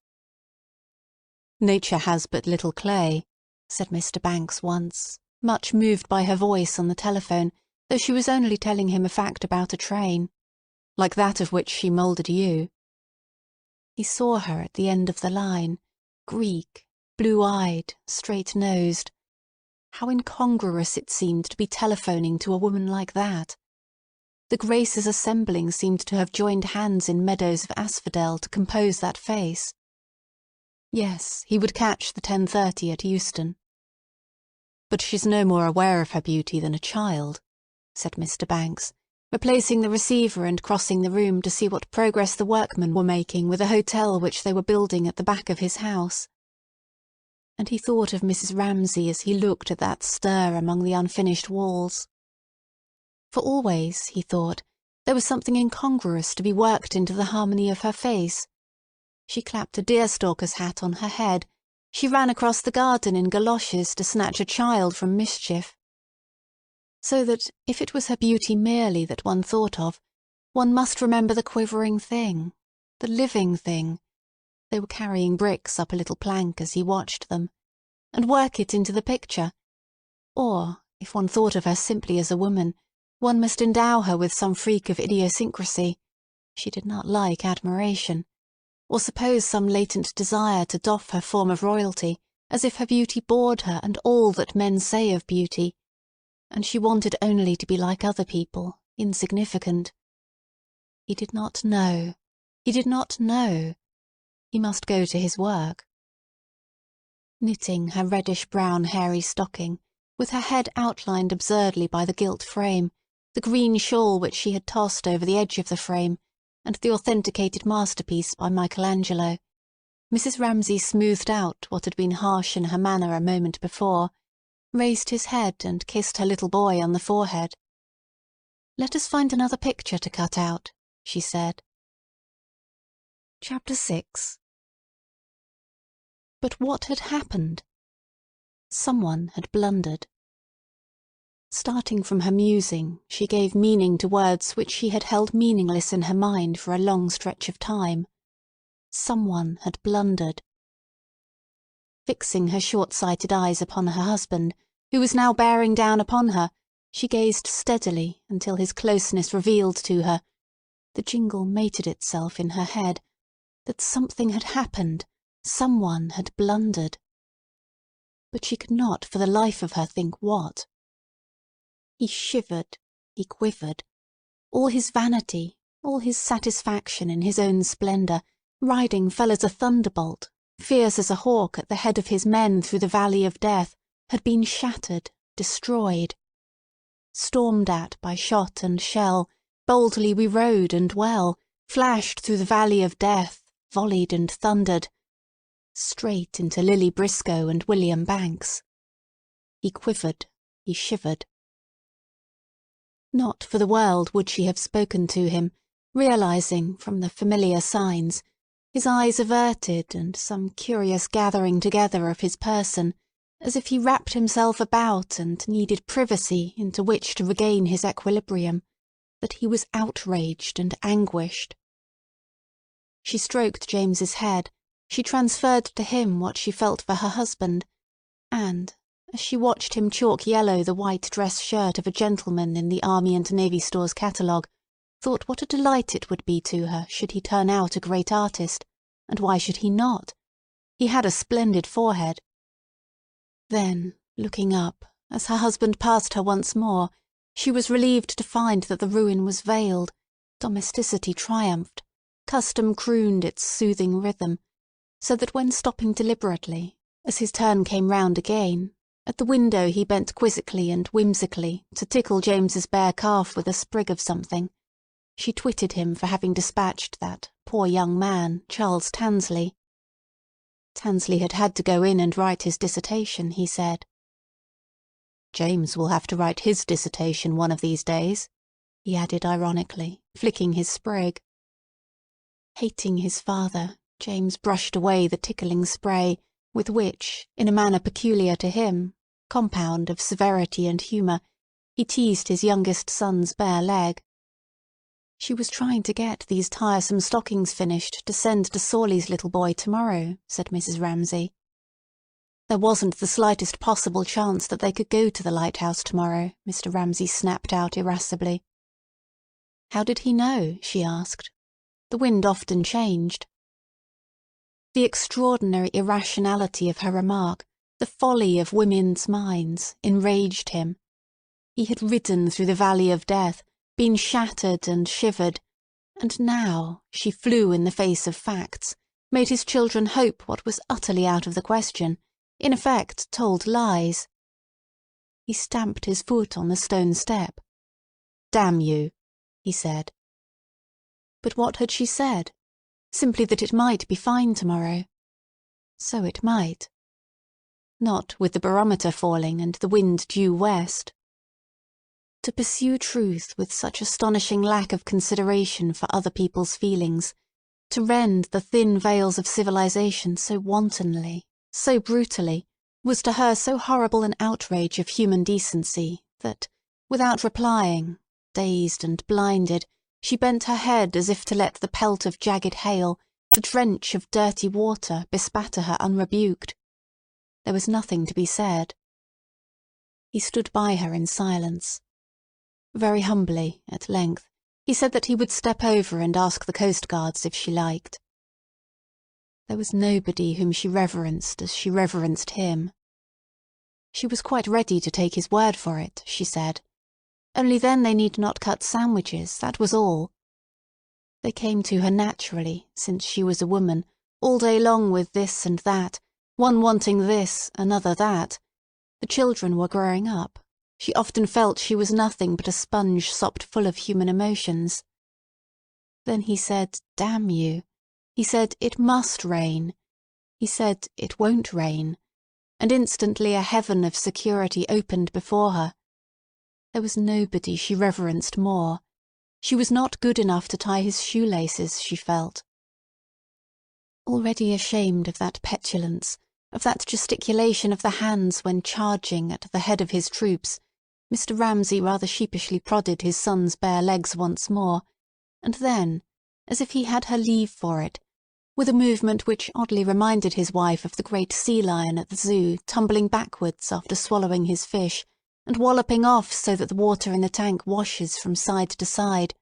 "Nature has but little clay," said Mr. Banks once, much moved by her voice on the telephone, though she was only telling him a fact about a train, "like that of which she moulded you." He saw her at the end of the line, Greek, blue-eyed, straight-nosed. How incongruous it seemed to be telephoning to a woman like that. The Graces assembling seemed to have joined hands in meadows of asphodel to compose that face. Yes, he would catch the 10:30 at Euston. "But she's no more aware of her beauty than a child," said Mr. Banks, replacing the receiver and crossing the room to see what progress the workmen were making with a hotel which they were building at the back of his house. And he thought of Mrs. Ramsay as he looked at that stir among the unfinished walls. For always, he thought, there was something incongruous to be worked into the harmony of her face. She clapped a deerstalker's hat on her head. She ran across the garden in galoshes to snatch a child from mischief. So that, if it was her beauty merely that one thought of, one must remember the quivering thing, the living thing. They were carrying bricks up a little plank as he watched them, and work it into the picture. Or, if one thought of her simply as a woman, one must endow her with some freak of idiosyncrasy. She did not like admiration, or suppose some latent desire to doff her form of royalty, as if her beauty bored her and all that men say of beauty, and she wanted only to be like other people, insignificant. He did not know. He did not know. He must go to his work. Knitting her reddish-brown hairy stocking, with her head outlined absurdly by the gilt frame, the green shawl which she had tossed over the edge of the frame, and the authenticated masterpiece by Michelangelo, Mrs. Ramsay smoothed out what had been harsh in her manner a moment before, raised his head and kissed her little boy on the forehead. "Let us find another picture to cut out," she said. Chapter 6. But what had happened? Someone had blundered. Starting from her musing, she gave meaning to words which she had held meaningless in her mind for a long stretch of time. Someone had blundered. Fixing her short-sighted eyes upon her husband, who was now bearing down upon her, she gazed steadily until his closeness revealed to her, the jingle mated itself in her head, that something had happened, someone had blundered. But she could not for the life of her think what. He shivered, he quivered. All his vanity, all his satisfaction in his own splendour, riding fell as a thunderbolt, fierce as a hawk at the head of his men through the valley of death, had been shattered, destroyed. Stormed at by shot and shell, boldly we rode and well, flashed through the valley of death, volleyed and thundered, straight into Lily Briscoe and William Banks. He quivered, he shivered. Not for the world would she have spoken to him, realizing, from the familiar signs, his eyes averted and some curious gathering together of his person, as if he wrapped himself about and needed privacy into which to regain his equilibrium, that he was outraged and anguished. She stroked James's head, she transferred to him what she felt for her husband, and, as she watched him chalk yellow the white dress shirt of a gentleman in the Army and Navy Store's catalogue, thought what a delight it would be to her should he turn out a great artist, and why should he not? He had a splendid forehead. Then, looking up, as her husband passed her once more, she was relieved to find that the ruin was veiled, domesticity triumphed, custom crooned its soothing rhythm, so that when stopping deliberately, as his turn came round again, at the window he bent quizzically and whimsically to tickle James's bare calf with a sprig of something, she twitted him for having dispatched that poor young man, Charles Tansley. Tansley had had to go in and write his dissertation, he said. "James will have to write his dissertation one of these days," he added ironically, flicking his sprig. Hating his father, James brushed away the tickling spray, with which, in a manner peculiar to him, compound of severity and humour, he teased his youngest son's bare leg. "She was trying to get these tiresome stockings finished to send to Sawley's little boy tomorrow," said Mrs. Ramsay. "There wasn't the slightest possible chance that they could go to the Lighthouse tomorrow," Mr. Ramsay snapped out irascibly. "How did he know?" she asked. "The wind often changed." The extraordinary irrationality of her remark, the folly of women's minds, enraged him. He had ridden through the valley of death, been shattered and shivered, and now she flew in the face of facts, made his children hope what was utterly out of the question, in effect told lies. He stamped his foot on the stone step. "Damn you," he said. But what had she said? Simply that it might be fine tomorrow. So it might. Not with the barometer falling and the wind due west. To pursue truth with such astonishing lack of consideration for other people's feelings, to rend the thin veils of civilization so wantonly, so brutally, was to her so horrible an outrage of human decency that, without replying, dazed and blinded, she bent her head as if to let the pelt of jagged hail, the drench of dirty water, bespatter her unrebuked. There was nothing to be said. He stood by her in silence. Very humbly, at length, he said that he would step over and ask the coastguards if she liked. There was nobody whom she reverenced as she reverenced him. She was quite ready to take his word for it, she said. Only then they need not cut sandwiches, that was all. They came to her naturally, since she was a woman, all day long with this and that, one wanting this, another that. The children were growing up. She often felt she was nothing but a sponge sopped full of human emotions. Then he said, "Damn you." He said, "It must rain." He said, "It won't rain." And instantly a heaven of security opened before her. There was nobody she reverenced more. She was not good enough to tie his shoelaces, she felt. Already ashamed of that petulance, of that gesticulation of the hands when charging at the head of his troops, Mr. Ramsay rather sheepishly prodded his son's bare legs once more, and then, as if he had her leave for it, with a movement which oddly reminded his wife of the great sea lion at the zoo tumbling backwards after swallowing his fish, and walloping off so that the water in the tank washes from side to side,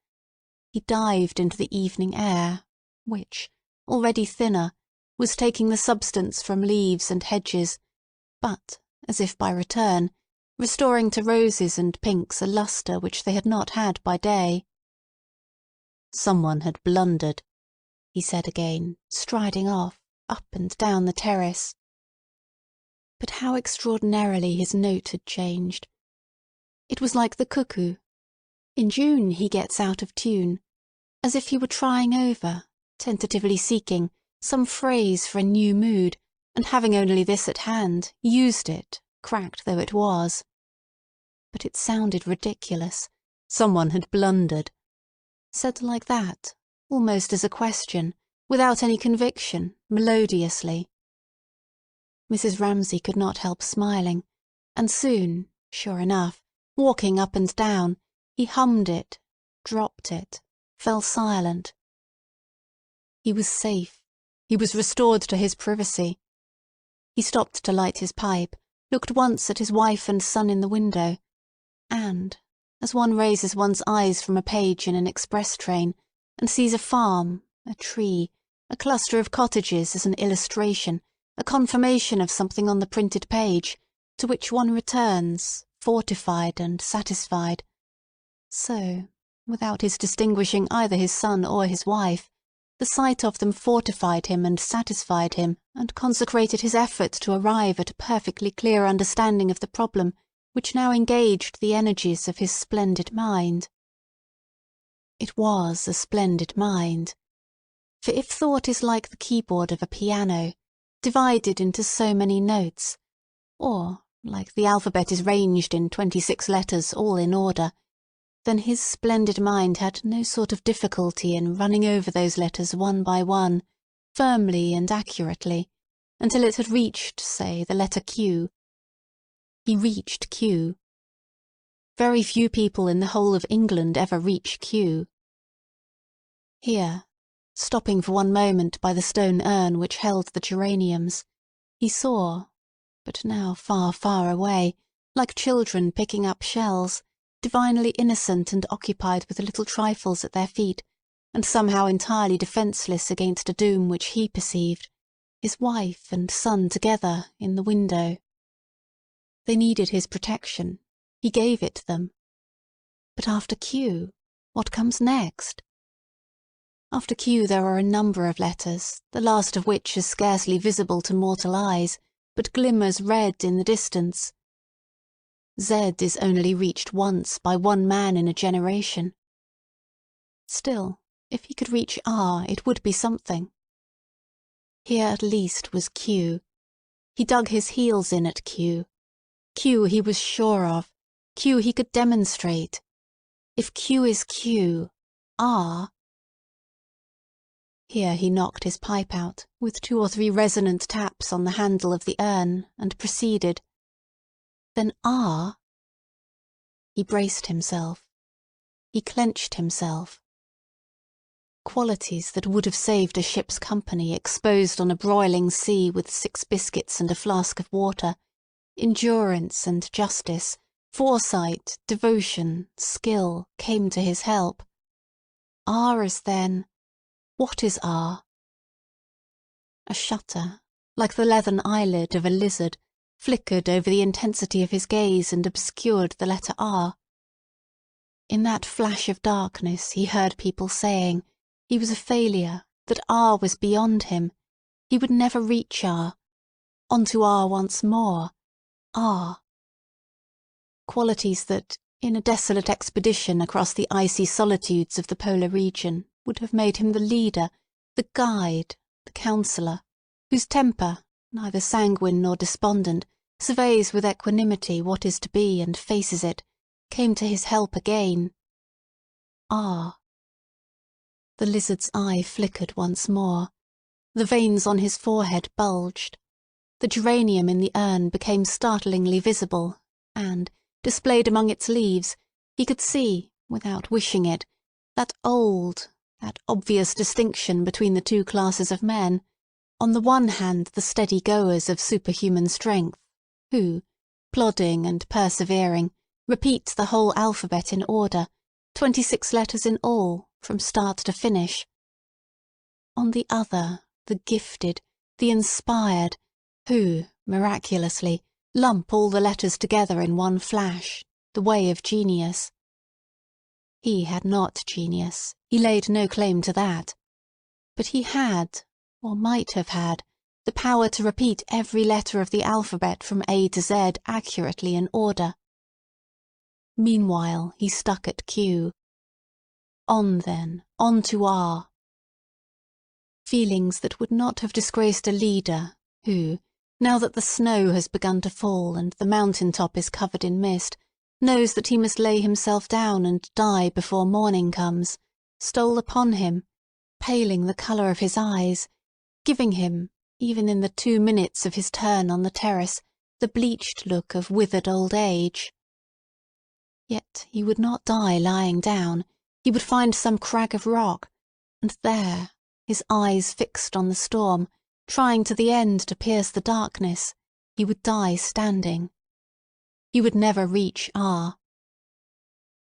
he dived into the evening air, which, already thinner, was taking the substance from leaves and hedges, but, as if by return, restoring to roses and pinks a lustre which they had not had by day. "Someone had blundered," he said again, striding off, up and down the terrace. But how extraordinarily his note had changed. It was like the cuckoo. In June he gets out of tune, as if he were trying over, tentatively seeking, some phrase for a new mood, and having only this at hand, used it, cracked though it was. But it sounded ridiculous. Someone had blundered. Said like that, almost as a question, without any conviction, melodiously. Mrs. Ramsay could not help smiling, and soon, sure enough, walking up and down, he hummed it, dropped it, fell silent. He was safe. He was restored to his privacy. He stopped to light his pipe, looked once at his wife and son in the window, and, as one raises one's eyes from a page in an express train and sees a farm, a tree, a cluster of cottages as an illustration, a confirmation of something on the printed page, to which one returns, fortified and satisfied, so, without his distinguishing either his son or his wife, the sight of them fortified him and satisfied him and consecrated his effort to arrive at a perfectly clear understanding of the problem which now engaged the energies of his splendid mind. It was a splendid mind. For if thought is like the keyboard of a piano, divided into so many notes, or, like the alphabet is ranged in 26 letters all in order, then his splendid mind had no sort of difficulty in running over those letters one by one, firmly and accurately, until it had reached, say, the letter Q. He reached Q. Very few people in the whole of England ever reach Q. Here, stopping for one moment by the stone urn which held the geraniums, he saw, but now far, far away, like children picking up shells, divinely innocent and occupied with the little trifles at their feet, and somehow entirely defenceless against a doom which he perceived, his wife and son together in the window. They needed his protection. He gave it them. But after Q, what comes next? After Q there are a number of letters, the last of which is scarcely visible to mortal eyes, but glimmers red in the distance. Z is only reached once by one man in a generation. Still, if he could reach R, it would be something. Here at least was Q. He dug his heels in at Q. Q he was sure of. Q he could demonstrate. If Q is Q, R... Here he knocked his pipe out, with 2 or 3 resonant taps on the handle of the urn, and proceeded. Then R... He braced himself. He clenched himself. Qualities that would have saved a ship's company exposed on a broiling sea with 6 biscuits and a flask of water, endurance and justice, foresight, devotion, skill, came to his help. R is then... What is R? A shutter, like the leathern eyelid of a lizard, flickered over the intensity of his gaze and obscured the letter R. In that flash of darkness he heard people saying he was a failure, that R was beyond him. He would never reach R. On to R once more. R. Qualities that, in a desolate expedition across the icy solitudes of the polar region, would have made him the leader, the guide, the counsellor, whose temper, neither sanguine nor despondent, surveys with equanimity what is to be and faces it, came to his help again. R. The lizard's eye flickered once more. The veins on his forehead bulged. The geranium in the urn became startlingly visible, and, displayed among its leaves, he could see, without wishing it, that obvious distinction between the 2 classes of men, on the one hand the steady goers of superhuman strength, who, plodding and persevering, repeat the whole alphabet in order, 26 letters in all, from start to finish. On the other, the gifted, the inspired, who, miraculously, lump all the letters together in one flash, the way of genius. He had not genius, he laid no claim to that. But he had, or might have had, the power to repeat every letter of the alphabet from A to Z accurately in order. Meanwhile he stuck at Q. On then, on to R. Feelings that would not have disgraced a leader who, now that the snow has begun to fall and the mountain top is covered in mist, knows that he must lay himself down and die before morning comes, stole upon him, paling the colour of his eyes, giving him, even in the 2 minutes of his turn on the terrace, the bleached look of withered old age. Yet he would not die lying down. He would find some crag of rock, and there, his eyes fixed on the storm, trying to the end to pierce the darkness, he would die standing. He would never reach R.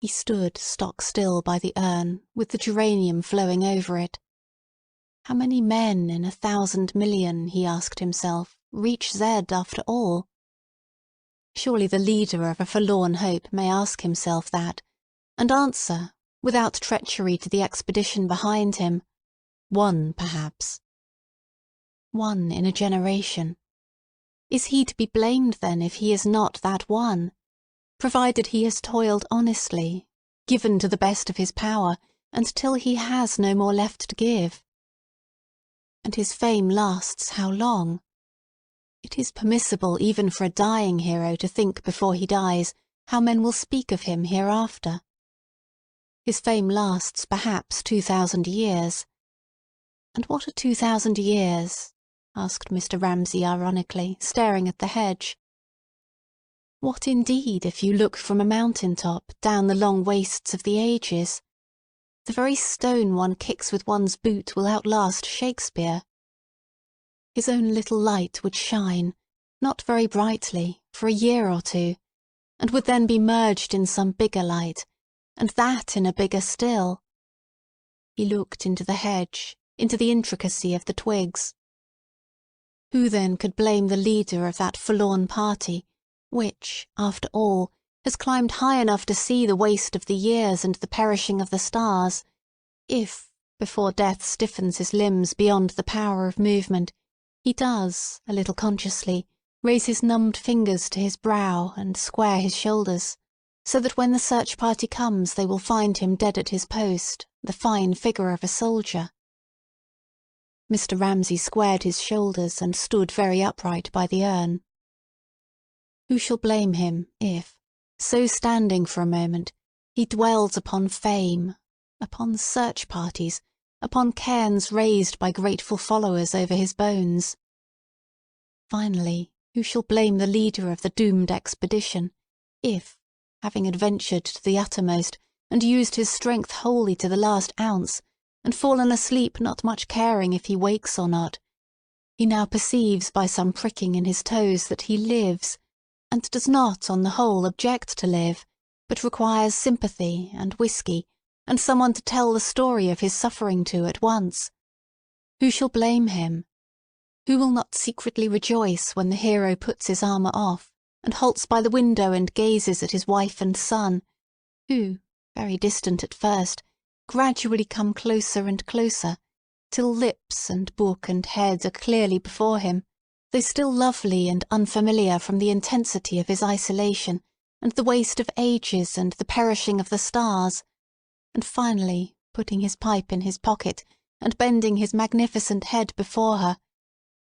He stood stock still by the urn, with the geranium flowing over it. How many men in 1,000 million, he asked himself, reach Z after all? Surely the leader of a forlorn hope may ask himself that, and answer, without treachery to the expedition behind him, one, perhaps. One in a generation. Is he to be blamed, then, if he is not that one, provided he has toiled honestly, given to the best of his power, until he has no more left to give? And his fame lasts how long? It is permissible even for a dying hero to think before he dies how men will speak of him hereafter. His fame lasts perhaps 2,000 years. And what are 2,000 years? Asked Mr. Ramsay ironically, staring at the hedge. What indeed if you look from a mountain-top down the long wastes of the ages? The very stone one kicks with one's boot will outlast Shakespeare. His own little light would shine, not very brightly, for a year or two, and would then be merged in some bigger light, and that in a bigger still. He looked into the hedge, into the intricacy of the twigs. Who then could blame the leader of that forlorn party, which, after all, has climbed high enough to see the waste of the years and the perishing of the stars, if, before death stiffens his limbs beyond the power of movement, he does, a little consciously, raise his numbed fingers to his brow and square his shoulders, so that when the search party comes they will find him dead at his post, the fine figure of a soldier. Mr. Ramsay squared his shoulders and stood very upright by the urn. Who shall blame him if, so standing for a moment, he dwells upon fame, upon search parties, upon cairns raised by grateful followers over his bones? Finally, who shall blame the leader of the doomed expedition, if, having adventured to the uttermost, and used his strength wholly to the last ounce, and fallen asleep not much caring if he wakes or not, he now perceives by some pricking in his toes that he lives, and does not, on the whole, object to live, but requires sympathy and whiskey, and someone to tell the story of his suffering to at once? Who shall blame him? Who will not secretly rejoice when the hero puts his armour off, and halts by the window and gazes at his wife and son, who, very distant at first, gradually come closer and closer, till lips and book and head are clearly before him, though still lovely and unfamiliar from the intensity of his isolation, and the waste of ages and the perishing of the stars, and finally, putting his pipe in his pocket, and bending his magnificent head before her,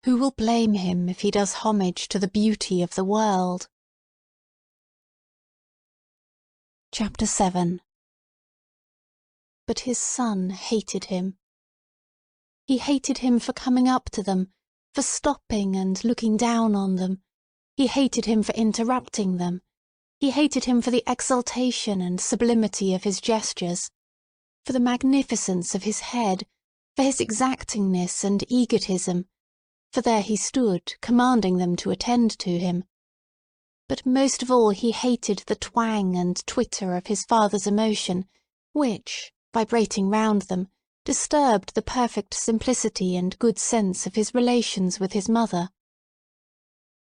who will blame him if he does homage to the beauty of the world? Chapter 7. But his son hated him. He hated him for coming up to them, for stopping and looking down on them. He hated him for interrupting them. He hated him for the exultation and sublimity of his gestures, for the magnificence of his head, for his exactingness and egotism, for there he stood, commanding them to attend to him. But most of all he hated the twang and twitter of his father's emotion, which, vibrating round them, disturbed the perfect simplicity and good sense of his relations with his mother.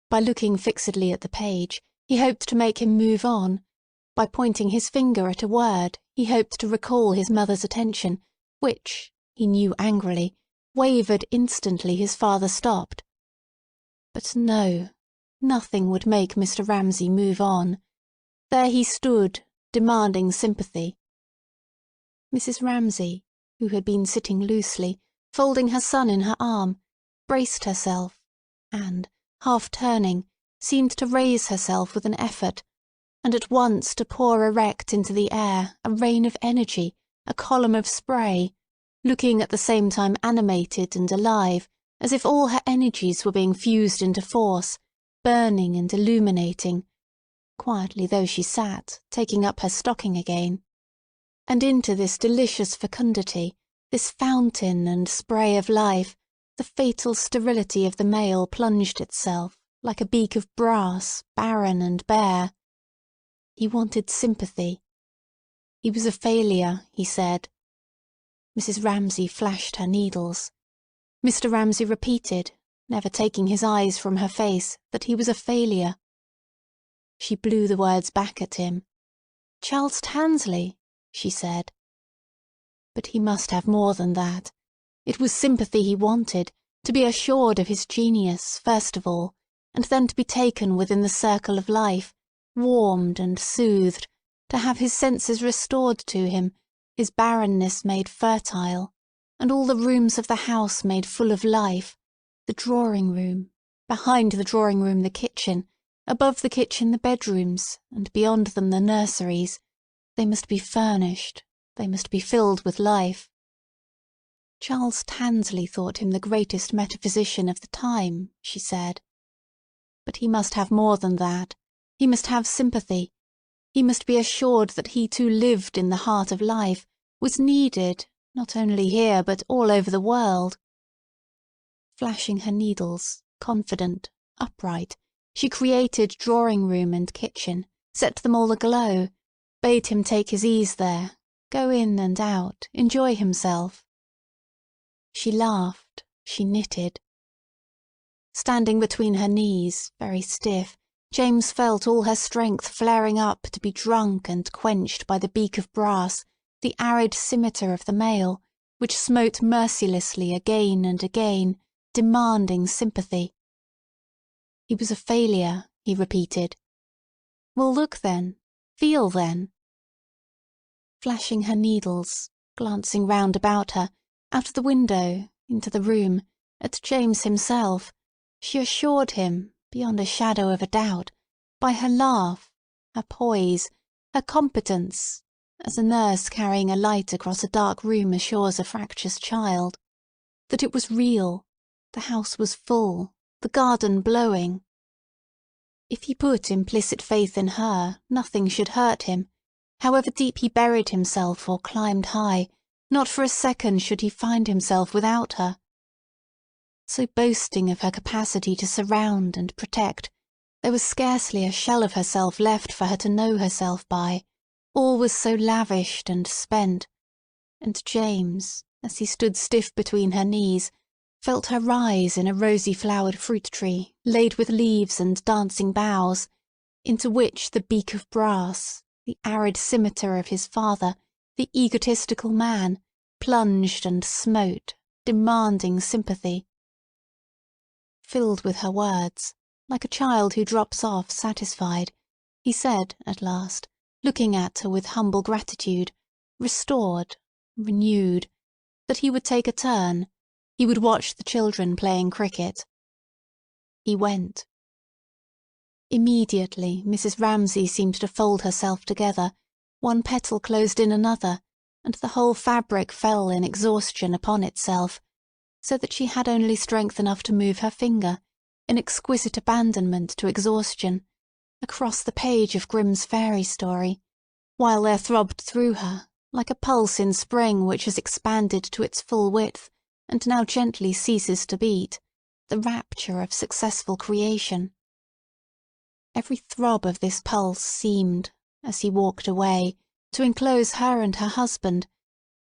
By looking fixedly at the page, he hoped to make him move on. By pointing his finger at a word, he hoped to recall his mother's attention, which, he knew angrily, wavered instantly his father stopped. But no, nothing would make Mr. Ramsay move on. There he stood, demanding sympathy. Mrs. Ramsay, who had been sitting loosely, folding her son in her arm, braced herself, and, half turning, seemed to raise herself with an effort, and at once to pour erect into the air a rain of energy, a column of spray, looking at the same time animated and alive, as if all her energies were being fused into force, burning and illuminating, quietly though she sat, taking up her stocking again. And into this delicious fecundity, this fountain and spray of life, the fatal sterility of the male plunged itself, like a beak of brass, barren and bare. He wanted sympathy. He was a failure, he said. Mrs. Ramsay flashed her needles. Mr. Ramsay repeated, never taking his eyes from her face, that he was a failure. She blew the words back at him. "Charles Tansley," she said. But he must have more than that. It was sympathy he wanted, to be assured of his genius, first of all, and then to be taken within the circle of life, warmed and soothed, to have his senses restored to him, his barrenness made fertile, and all the rooms of the house made full of life, the drawing-room, behind the drawing-room the kitchen, above the kitchen the bedrooms, and beyond them the nurseries. They must be furnished, they must be filled with life. Charles Tansley thought him the greatest metaphysician of the time, she said. But he must have more than that. He must have sympathy. He must be assured that he too lived in the heart of life, was needed, not only here but all over the world. Flashing her needles, confident, upright, she created drawing-room and kitchen, set them all aglow, bade him take his ease there, go in and out, enjoy himself. She laughed, she knitted. Standing between her knees, very stiff, James felt all her strength flaring up to be drunk and quenched by the beak of brass, the arid scimitar of the male, which smote mercilessly again and again, demanding sympathy. He was a failure, he repeated. Well, look then. Feel then. Flashing her needles, glancing round about her, out of the window, into the room, at James himself, she assured him, beyond a shadow of a doubt, by her laugh, her poise, her competence, as a nurse carrying a light across a dark room assures a fractious child, that it was real, the house was full, the garden blowing. If he put implicit faith in her, nothing should hurt him. However deep he buried himself or climbed high, not for a second should he find himself without her. So boasting of her capacity to surround and protect, there was scarcely a shell of herself left for her to know herself by. All was so lavished and spent, and James, as he stood stiff between her knees, felt her rise in a rosy-flowered fruit-tree laid with leaves and dancing boughs, into which the beak of brass, the arid scimitar of his father, the egotistical man, plunged and smote, demanding sympathy. Filled with her words, like a child who drops off satisfied, he said at last, looking at her with humble gratitude, restored, renewed, that he would take a turn, he would watch the children playing cricket. He went. Immediately Mrs. Ramsay seemed to fold herself together, one petal closed in another, and the whole fabric fell in exhaustion upon itself, so that she had only strength enough to move her finger, in exquisite abandonment to exhaustion, across the page of Grimm's fairy story, while there throbbed through her, like a pulse in spring which has expanded to its full width, and now gently ceases to beat, the rapture of successful creation. Every throb of this pulse seemed, as he walked away, to enclose her and her husband,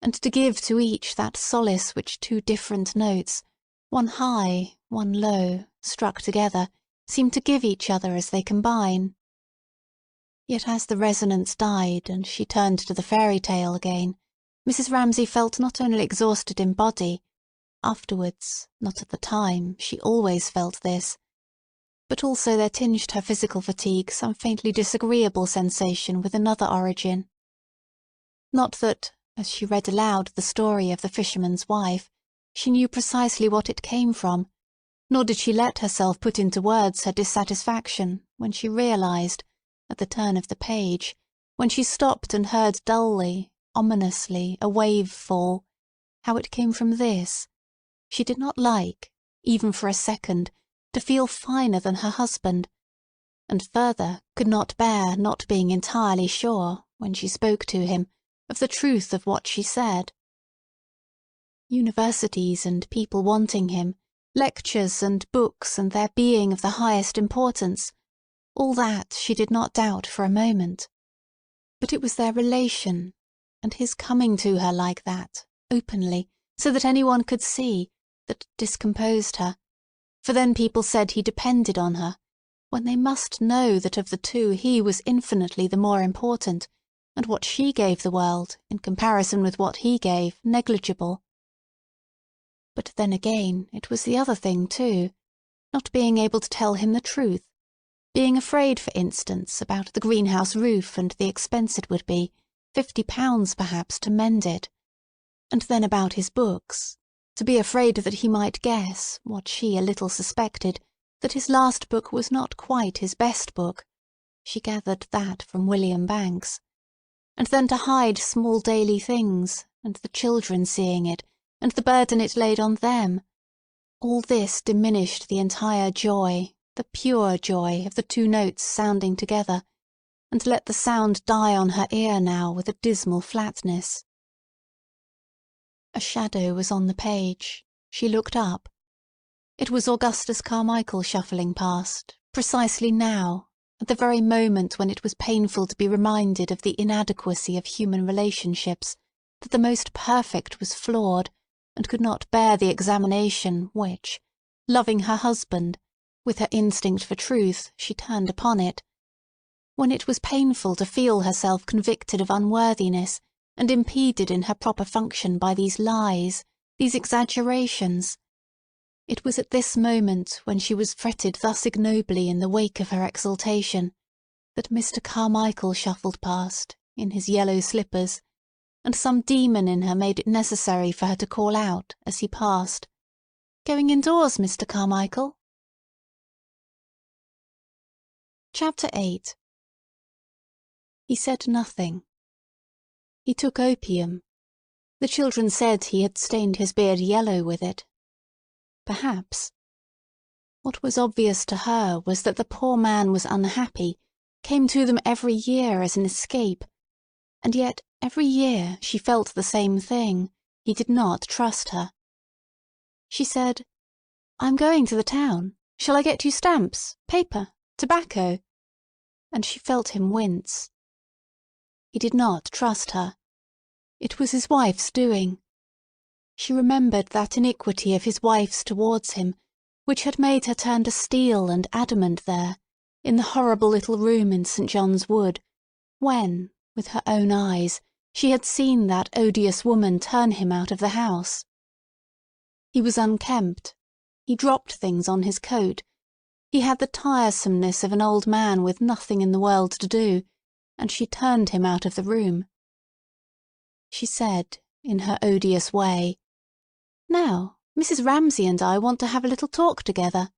and to give to each that solace which two different notes, one high, one low, struck together, seem to give each other as they combine. Yet as the resonance died and she turned to the fairy tale again, Mrs. Ramsay felt not only exhausted in body, afterwards, not at the time, she always felt this, but also there tinged her physical fatigue some faintly disagreeable sensation with another origin. Not that, as she read aloud the story of the fisherman's wife, she knew precisely what it came from, nor did she let herself put into words her dissatisfaction when she realized, at the turn of the page, when she stopped and heard dully, ominously, a wave fall, how it came from this. She did not like, even for a second, to feel finer than her husband, and further could not bear not being entirely sure, when she spoke to him, of the truth of what she said. Universities and people wanting him, lectures and books and their being of the highest importance, all that she did not doubt for a moment. But it was their relation, and his coming to her like that, openly, so that anyone could see, that discomposed her, for then people said he depended on her, when they must know that of the two he was infinitely the more important, and what she gave the world, in comparison with what he gave, negligible. But then again it was the other thing too, not being able to tell him the truth, being afraid, for instance, about the greenhouse roof and the expense it would be, £50 perhaps, to mend it, and then about his books, to be afraid that he might guess, what she a little suspected, that his last book was not quite his best book. She gathered that from William Banks. And then to hide small daily things, and the children seeing it, and the burden it laid on them. All this diminished the entire joy, the pure joy of the two notes sounding together, and let the sound die on her ear now with a dismal flatness. A shadow was on the page. She looked up. It was Augustus Carmichael shuffling past, precisely now, at the very moment when it was painful to be reminded of the inadequacy of human relationships, that the most perfect was flawed, and could not bear the examination which, loving her husband, with her instinct for truth, she turned upon it, when it was painful to feel herself convicted of unworthiness, and impeded in her proper function by these lies, these exaggerations. It was at this moment, when she was fretted thus ignobly in the wake of her exultation, that Mr. Carmichael shuffled past, in his yellow slippers, and some demon in her made it necessary for her to call out, as he passed, "Going indoors, Mr. Carmichael?" Chapter 8. He said nothing. He took opium. The children said he had stained his beard yellow with it. Perhaps. What was obvious to her was that the poor man was unhappy, came to them every year as an escape, and yet every year she felt the same thing. He did not trust her. She said, "I am going to the town. Shall I get you stamps, paper, tobacco?" And she felt him wince. He did not trust her. It was his wife's doing. She remembered that iniquity of his wife's towards him, which had made her turn to steel and adamant there, in the horrible little room in St. John's Wood, when, with her own eyes, she had seen that odious woman turn him out of the house. He was unkempt. He dropped things on his coat. He had the tiresomeness of an old man with nothing in the world to do, and she turned him out of the room. She said, in her odious way, "Now, Mrs. Ramsay and I want to have a little talk together."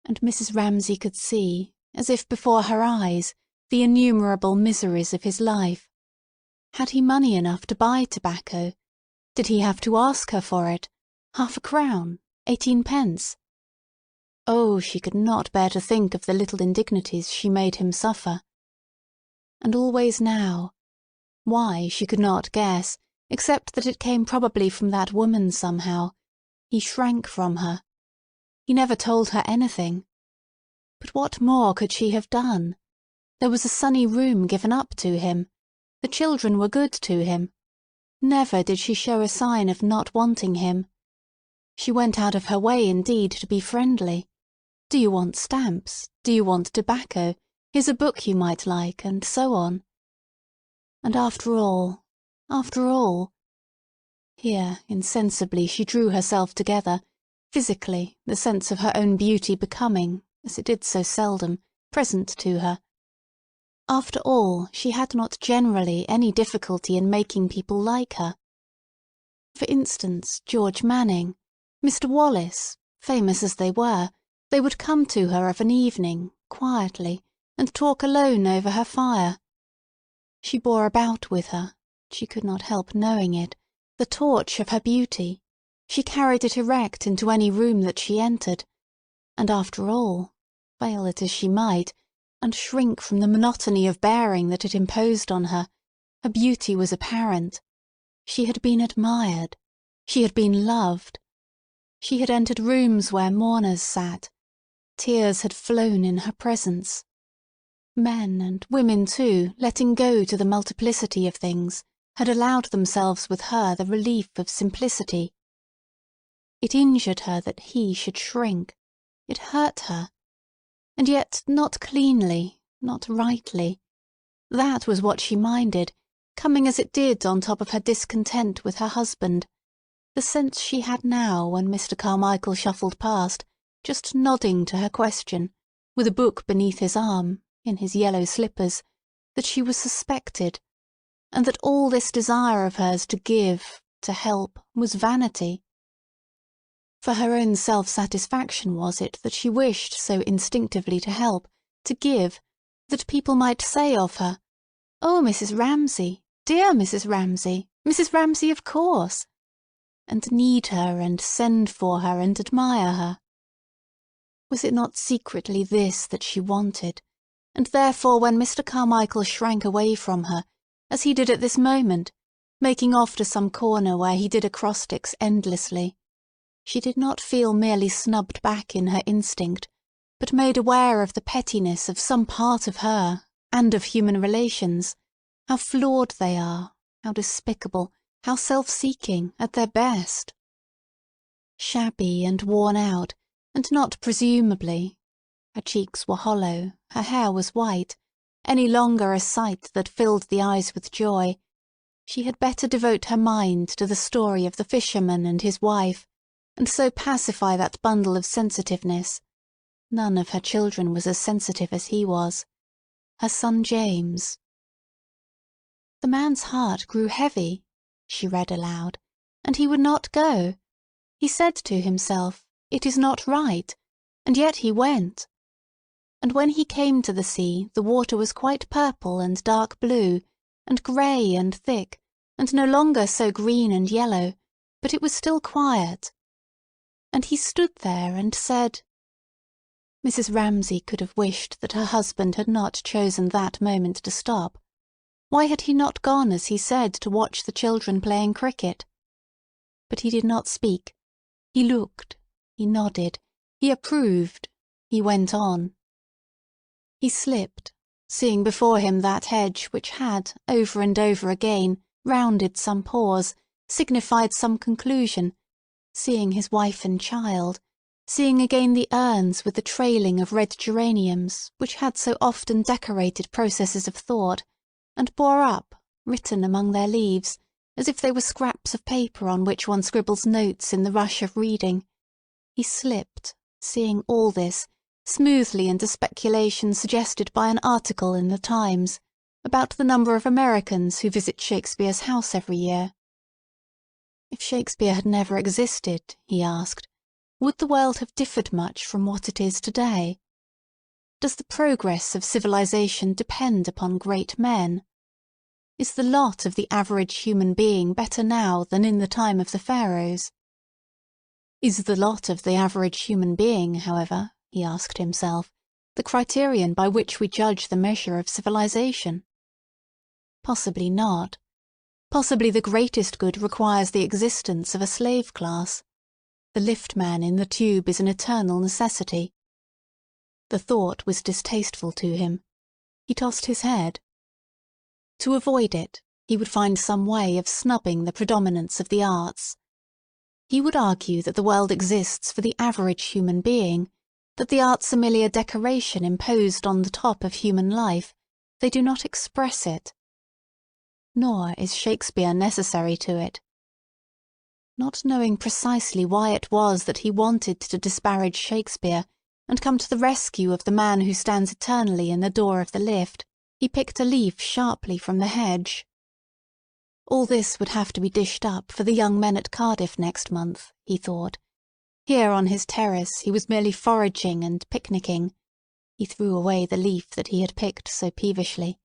And Mrs. Ramsay could see, as if before her eyes, the innumerable miseries of his life. Had he money enough to buy tobacco? Did he have to ask her for it? Half a crown? 18 pence? Oh, she could not bear to think of the little indignities she made him suffer. And always now, why she could not guess, except that it came probably from that woman somehow, he shrank from her. He never told her anything. But what more could she have done? There was a sunny room given up to him. The children were good to him. Never did she show a sign of not wanting him. She went out of her way, indeed, to be friendly. "Do you want stamps? Do you want tobacco? Here's a book you might like," and so on. And after all, here insensibly she drew herself together, physically, the sense of her own beauty becoming, as it did so seldom, present to her. After all, she had not generally any difficulty in making people like her. For instance, George Manning, Mr. Wallace, famous as they would come to her of an evening, quietly, and talk alone over her fire. She bore about with her, she could not help knowing it, the torch of her beauty. She carried it erect into any room that she entered, and after all, fail it as she might, and shrink from the monotony of bearing that it imposed on her, Her beauty was apparent. She had been admired. She had been loved. She had entered rooms where mourners sat. Tears had flown in her presence. Men and women, too, letting go to the multiplicity of things, had allowed themselves with her the relief of simplicity. It injured her that he should shrink. It hurt her. And yet not cleanly, not rightly. That was what she minded, coming as it did on top of her discontent with her husband, the sense she had now when Mr. Carmichael shuffled past, just nodding to her question, with a book beneath his arm, in his yellow slippers, that she was suspected, and that all this desire of hers to give, to help, was vanity. For her own self-satisfaction was it that she wished so instinctively to help, to give, that people might say of her, "Oh, Mrs. Ramsay, dear Mrs. Ramsay, Mrs. Ramsay of course," and need her and send for her and admire her. Was it not secretly this that she wanted, and therefore when Mr. Carmichael shrank away from her, as he did at this moment, making off to some corner where he did acrostics endlessly, she did not feel merely snubbed back in her instinct, but made aware of the pettiness of some part of her, and of human relations, how flawed they are, how despicable, how self-seeking, at their best. Shabby and worn out, and not presumably. Her cheeks were hollow, her hair was white, any longer a sight that filled the eyes with joy. She had better devote her mind to the story of the fisherman and his wife, and so pacify that bundle of sensitiveness. None of her children was as sensitive as he was. Her son James. "The man's heart grew heavy," she read aloud, "and he would not go. He said to himself, 'It is not right,' and yet he went. And when he came to the sea, the water was quite purple and dark blue, and grey and thick, and no longer so green and yellow, but it was still quiet. And he stood there and said—" Mrs. Ramsay could have wished that her husband had not chosen that moment to stop. Why had he not gone, as he said, to watch the children playing cricket? But he did not speak. He looked, he nodded, he approved, he went on. He slipped, seeing before him that hedge which had, over and over again, rounded some pause, signified some conclusion, seeing his wife and child, seeing again the urns with the trailing of red geraniums which had so often decorated processes of thought, and bore up, written among their leaves, as if they were scraps of paper on which one scribbles notes in the rush of reading. He slipped, seeing all this, smoothly into speculation suggested by an article in the Times, about the number of Americans who visit Shakespeare's house every year. If Shakespeare had never existed, he asked, would the world have differed much from what it is today? Does the progress of civilization depend upon great men? Is the lot of the average human being better now than in the time of the pharaohs? Is the lot of the average human being, however, he asked himself, the criterion by which we judge the measure of civilization? Possibly not. Possibly the greatest good requires the existence of a slave class. The liftman in the tube is an eternal necessity. The thought was distasteful to him. He tossed his head. To avoid it, he would find some way of snubbing the predominance of the arts. He would argue that the world exists for the average human being, that the arts are merely a decoration imposed on the top of human life, they do not express it. Nor is Shakespeare necessary to it. Not knowing precisely why it was that he wanted to disparage Shakespeare and come to the rescue of the man who stands eternally in the door of the lift, he picked a leaf sharply from the hedge. All this would have to be dished up for the young men at Cardiff next month, he thought. Here on his terrace he was merely foraging and picnicking. He threw away the leaf that he had picked so peevishly,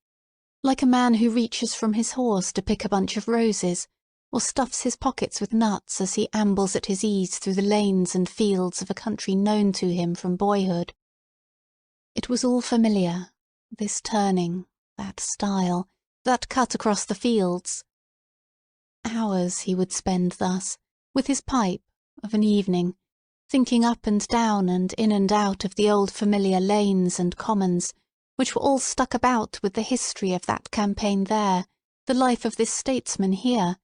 like a man who reaches from his horse to pick a bunch of roses, or stuffs his pockets with nuts as he ambles at his ease through the lanes and fields of a country known to him from boyhood. It was all familiar, this turning, that style, that cut across the fields. Hours he would spend thus, with his pipe, of an evening, thinking up and down and in and out of the old familiar lanes and commons, which were all stuck about with the history of that campaign there, the life of this statesman here,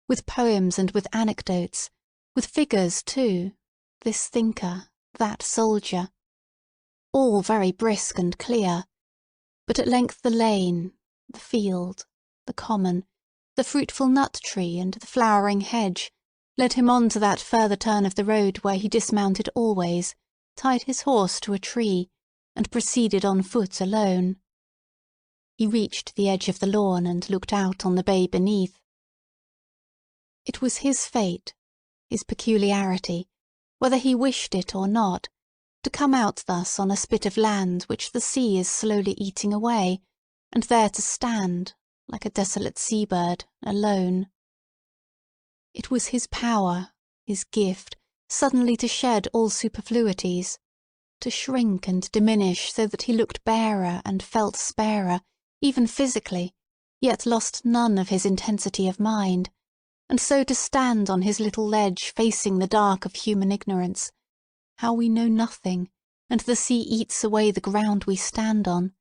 with poems and with anecdotes, with figures too, this thinker, that soldier. All very brisk and clear, but at length the lane, the field, the common, the fruitful nut-tree and the flowering hedge led him on to that further turn of the road where he dismounted always, tied his horse to a tree, and proceeded on foot alone. He reached the edge of the lawn and looked out on the bay beneath. It was his fate, his peculiarity, whether he wished it or not, to come out thus on a spit of land which the sea is slowly eating away, and there to stand, like a desolate sea-bird, alone. It was his power, his gift, suddenly to shed all superfluities, to shrink and diminish so that he looked barer and felt sparer, even physically, yet lost none of his intensity of mind, and so to stand on his little ledge facing the dark of human ignorance, how we know nothing, and the sea eats away the ground we stand on.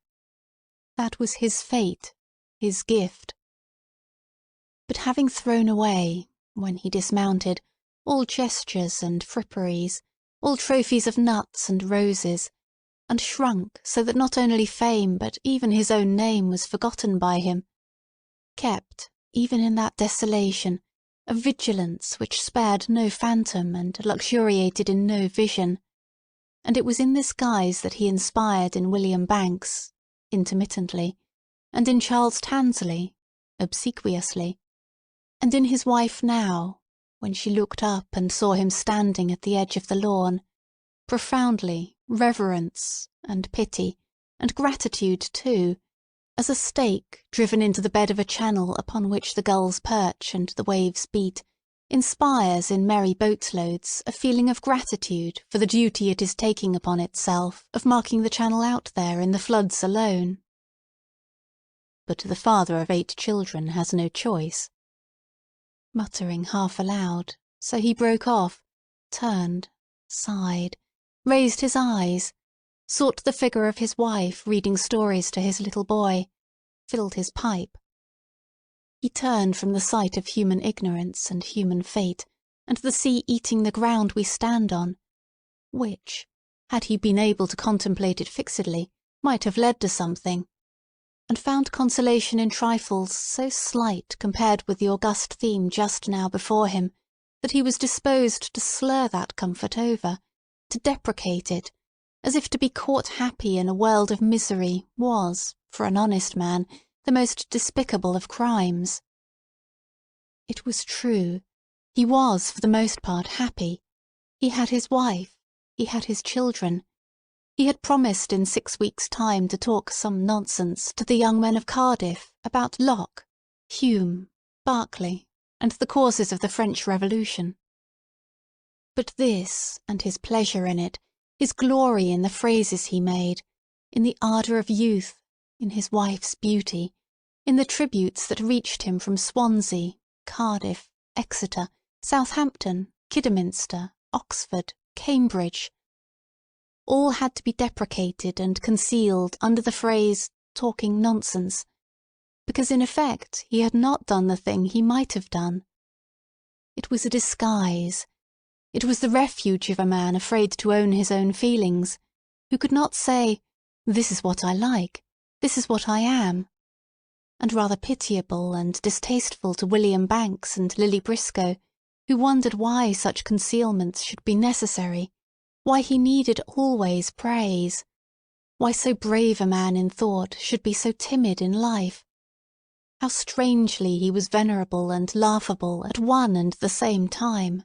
That was his fate, his gift. But having thrown away, when he dismounted, all gestures and fripperies, all trophies of nuts and roses, and shrunk so that not only fame but even his own name was forgotten by him, kept, even in that desolation, a vigilance which spared no phantom and luxuriated in no vision, and it was in this guise that he inspired in William Banks, intermittently, and in Charles Tansley, obsequiously, and in his wife now, when she looked up and saw him standing at the edge of the lawn, profoundly, reverence, and pity, and gratitude too, as a stake driven into the bed of a channel upon which the gulls perch and the waves beat, inspires in merry boatloads a feeling of gratitude for the duty it is taking upon itself of marking the channel out there in the floods alone. But the father of 8 children has no choice. Muttering half aloud, so he broke off, turned, sighed, raised his eyes, sought the figure of his wife reading stories to his little boy, filled his pipe. He turned from the sight of human ignorance and human fate, and the sea eating the ground we stand on, which, had he been able to contemplate it fixedly, might have led to something, and found consolation in trifles so slight compared with the august theme just now before him, that he was disposed to slur that comfort over, to deprecate it, as if to be caught happy in a world of misery was, for an honest man, the most despicable of crimes. It was true. He was, for the most part, happy. He had his wife. He had his children. He had promised in 6 weeks' time to talk some nonsense to the young men of Cardiff about Locke, Hume, Berkeley, and the causes of the French Revolution. But this, and his pleasure in it, his glory in the phrases he made, in the ardour of youth, in his wife's beauty, in the tributes that reached him from Swansea, Cardiff, Exeter, Southampton, Kidderminster, Oxford, Cambridge, all had to be deprecated and concealed under the phrase talking nonsense, because in effect he had not done the thing he might have done. It was a disguise. It was the refuge of a man afraid to own his own feelings, who could not say, "This is what I like, this is what I am," and rather pitiable and distasteful to William Banks and Lily Briscoe, who wondered why such concealments should be necessary, why he needed always praise, why so brave a man in thought should be so timid in life, how strangely he was venerable and laughable at one and the same time.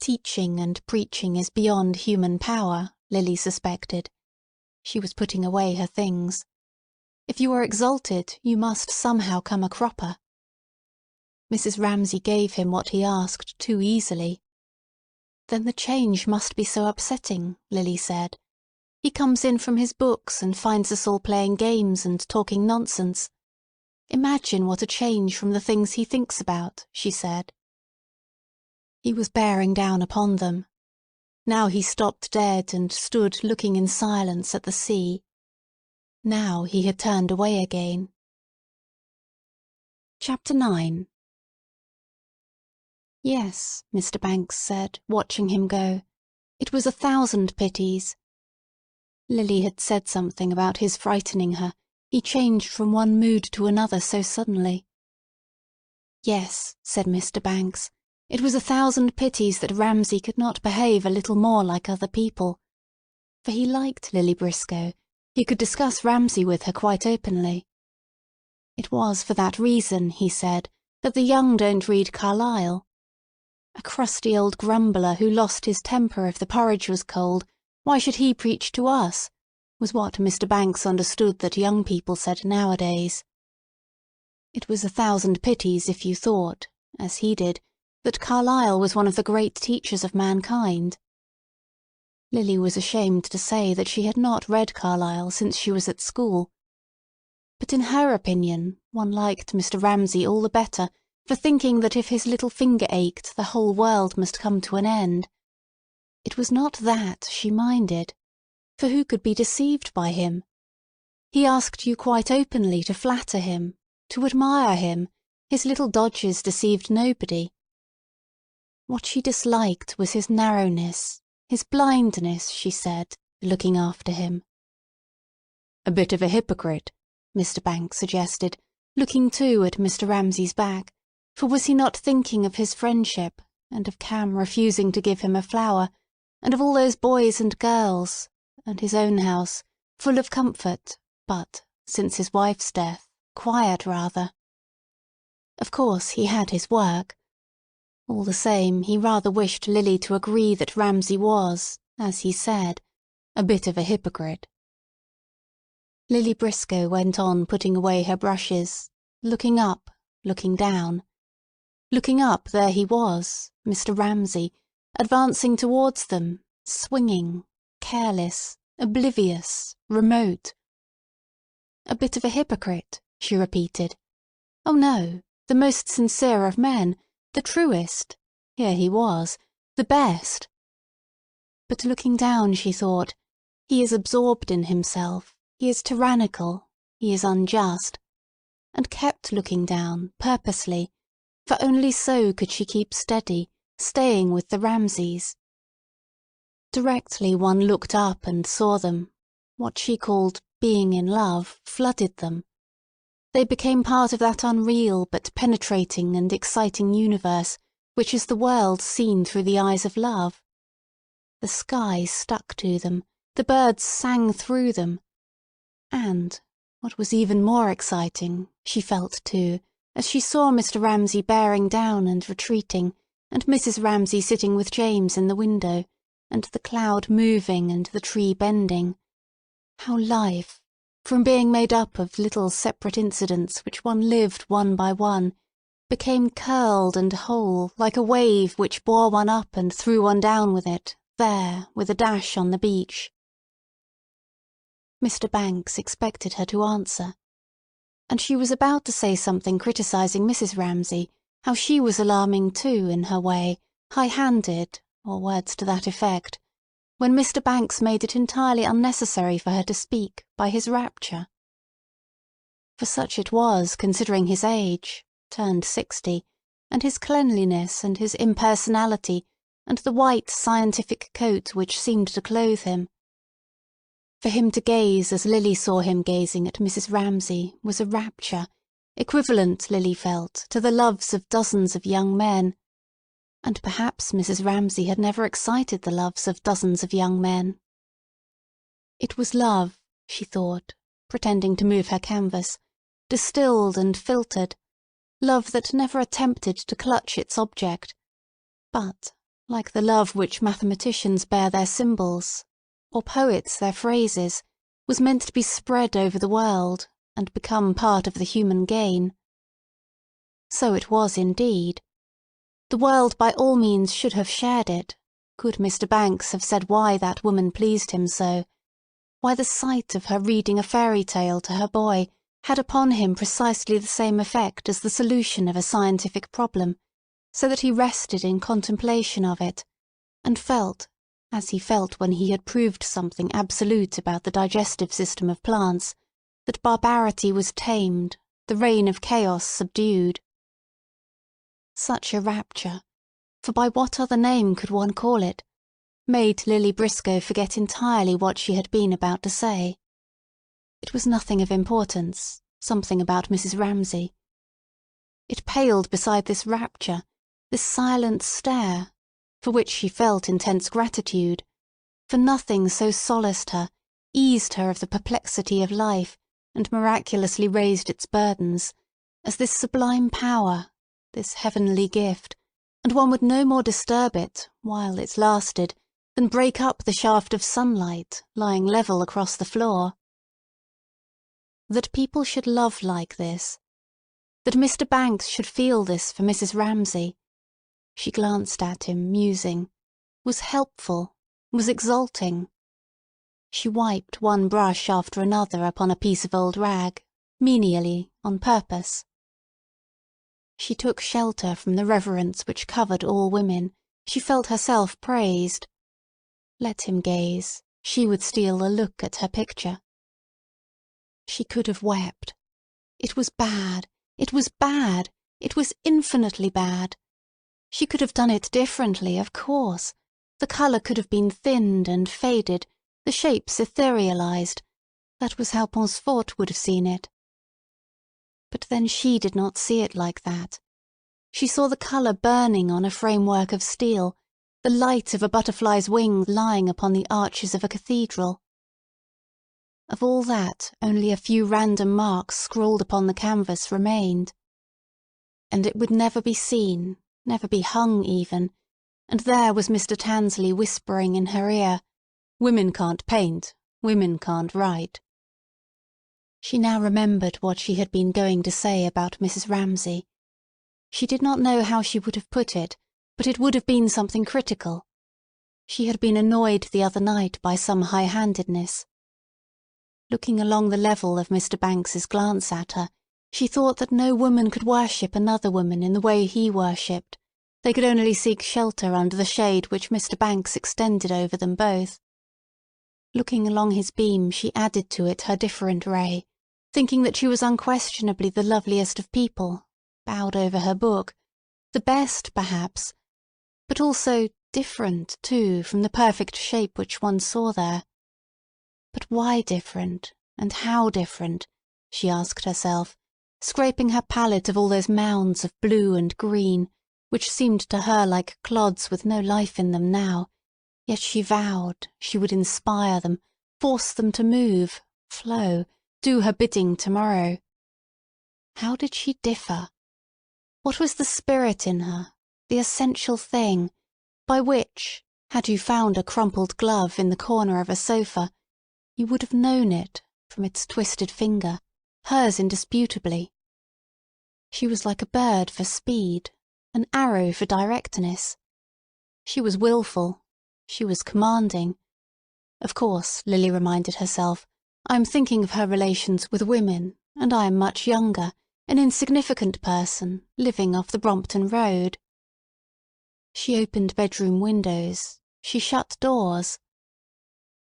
Teaching and preaching is beyond human power, Lily suspected. She was putting away her things. If you are exalted, you must somehow come a cropper. Mrs. Ramsay gave him what he asked too easily. Then the change must be so upsetting, Lily said. He comes in from his books and finds us all playing games and talking nonsense. Imagine what a change from the things he thinks about, she said. He was bearing down upon them. Now he stopped dead and stood looking in silence at the sea. Now he had turned away again. Chapter 9. Yes, Mr. Banks said, watching him go. It was 1,000 pities. Lily had said something about his frightening her. He changed from one mood to another so suddenly. Yes, said Mr. Banks, it was 1,000 pities that Ramsay could not behave a little more like other people. For he liked Lily Briscoe. He could discuss Ramsay with her quite openly. It was for that reason, he said, that the young don't read Carlyle. A crusty old grumbler who lost his temper if the porridge was cold, why should he preach to us, was what Mr. Banks understood that young people said nowadays. It was 1,000 pities if you thought, as he did, that Carlyle was one of the great teachers of mankind. Lily was ashamed to say that she had not read Carlyle since she was at school. But in her opinion, one liked Mr. Ramsay all the better for thinking that if his little finger ached, the whole world must come to an end. It was not that she minded, for who could be deceived by him? He asked you quite openly to flatter him, to admire him. His little dodges deceived nobody. What she disliked was his narrowness, his blindness, she said, looking after him. A bit of a hypocrite, Mr. Banks suggested, looking too at Mr. Ramsay's back, for was he not thinking of his friendship, and of Cam refusing to give him a flower, and of all those boys and girls, and his own house, full of comfort, but, since his wife's death, quiet rather. Of course he had his work. All the same, he rather wished Lily to agree that Ramsay was, as he said, a bit of a hypocrite. Lily Briscoe went on putting away her brushes, looking up, looking down. Looking up, there he was, Mr. Ramsay, advancing towards them, swinging, careless, oblivious, remote. A bit of a hypocrite, she repeated. Oh no, the most sincere of men, the truest. Here he was, the best. But looking down, she thought, he is absorbed in himself, he is tyrannical, he is unjust. And kept looking down, purposely, for only so could she keep steady, staying with the Ramsays. Directly one looked up and saw them, what she called being in love flooded them. They became part of that unreal but penetrating and exciting universe which is the world seen through the eyes of love. The sky stuck to them, the birds sang through them. And, what was even more exciting, she felt too, as she saw Mr. Ramsay bearing down and retreating, and Mrs. Ramsay sitting with James in the window, and the cloud moving and the tree bending, how life, from being made up of little separate incidents which one lived one by one, became curled and whole like a wave which bore one up and threw one down with it, there, with a dash on the beach. Mr. Banks expected her to answer, and she was about to say something criticising Mrs. Ramsay, how she was alarming too, in her way, high-handed, or words to that effect, when Mr. Banks made it entirely unnecessary for her to speak by his rapture. For such it was, considering his age, turned 60, and his cleanliness and his impersonality, and the white scientific coat which seemed to clothe him. For him to gaze as Lily saw him gazing at Mrs. Ramsay was a rapture, equivalent, Lily felt, to the loves of dozens of young men. And perhaps Mrs. Ramsay had never excited the loves of dozens of young men. It was love, she thought, pretending to move her canvas, distilled and filtered, love that never attempted to clutch its object, but, like the love which mathematicians bear their symbols, or poets their phrases, was meant to be spread over the world, and become part of the human gain. So it was indeed. The world by all means should have shared it, could Mr. Banks have said why that woman pleased him so, why the sight of her reading a fairy tale to her boy, had upon him precisely the same effect as the solution of a scientific problem, so that he rested in contemplation of it, and felt, as he felt when he had proved something absolute about the digestive system of plants, that barbarity was tamed, the reign of chaos subdued. Such a rapture, for by what other name could one call it, made Lily Briscoe forget entirely what she had been about to say. It was nothing of importance, something about Mrs. Ramsay. It paled beside this rapture, this silent stare, for which she felt intense gratitude, for nothing so solaced her, eased her of the perplexity of life, and miraculously raised its burdens, as this sublime power, this heavenly gift, and one would no more disturb it, while it lasted, than break up the shaft of sunlight lying level across the floor. That people should love like this, that Mr. Banks should feel this for Mrs. Ramsay, she glanced at him, musing, was helpful, was exalting. She wiped one brush after another upon a piece of old rag, menially, on purpose. She took shelter from the reverence which covered all women. She felt herself praised. Let him gaze, she would steal a look at her picture. She could have wept. It was bad, it was bad, it was infinitely bad. She could have done it differently, of course. The colour could have been thinned and faded, the shapes etherealized. That was how Pansfort would have seen it. But then she did not see it like that. She saw the colour burning on a framework of steel, the light of a butterfly's wing lying upon the arches of a cathedral. Of all that only a few random marks scrawled upon the canvas remained. And it would never be seen, never be hung even, and there was Mr. Tansley whispering in her ear, "Women can't paint, women can't write." She now remembered what she had been going to say about Mrs. Ramsay. She did not know how she would have put it, but it would have been something critical. She had been annoyed the other night by some high-handedness. Looking along the level of Mr. Banks's glance at her, she thought that no woman could worship another woman in the way he worshipped. They could only seek shelter under the shade which Mr. Banks extended over them both. Looking along his beam, she added to it her different ray, thinking that she was unquestionably the loveliest of people, bowed over her book, the best, perhaps, but also different, too, from the perfect shape which one saw there. But why different, and how different, she asked herself, scraping her palette of all those mounds of blue and green, which seemed to her like clods with no life in them now, yet she vowed she would inspire them, force them to move, flow, do her bidding tomorrow. How did she differ? What was the spirit in her, the essential thing, by which, had you found a crumpled glove in the corner of a sofa, you would have known it, from its twisted finger, hers indisputably? She was like a bird for speed, an arrow for directness. She was willful. She was commanding. Of course, Lily reminded herself, I am thinking of her relations with women, and I am much younger, an insignificant person, living off the Brompton Road. She opened bedroom windows. She shut doors.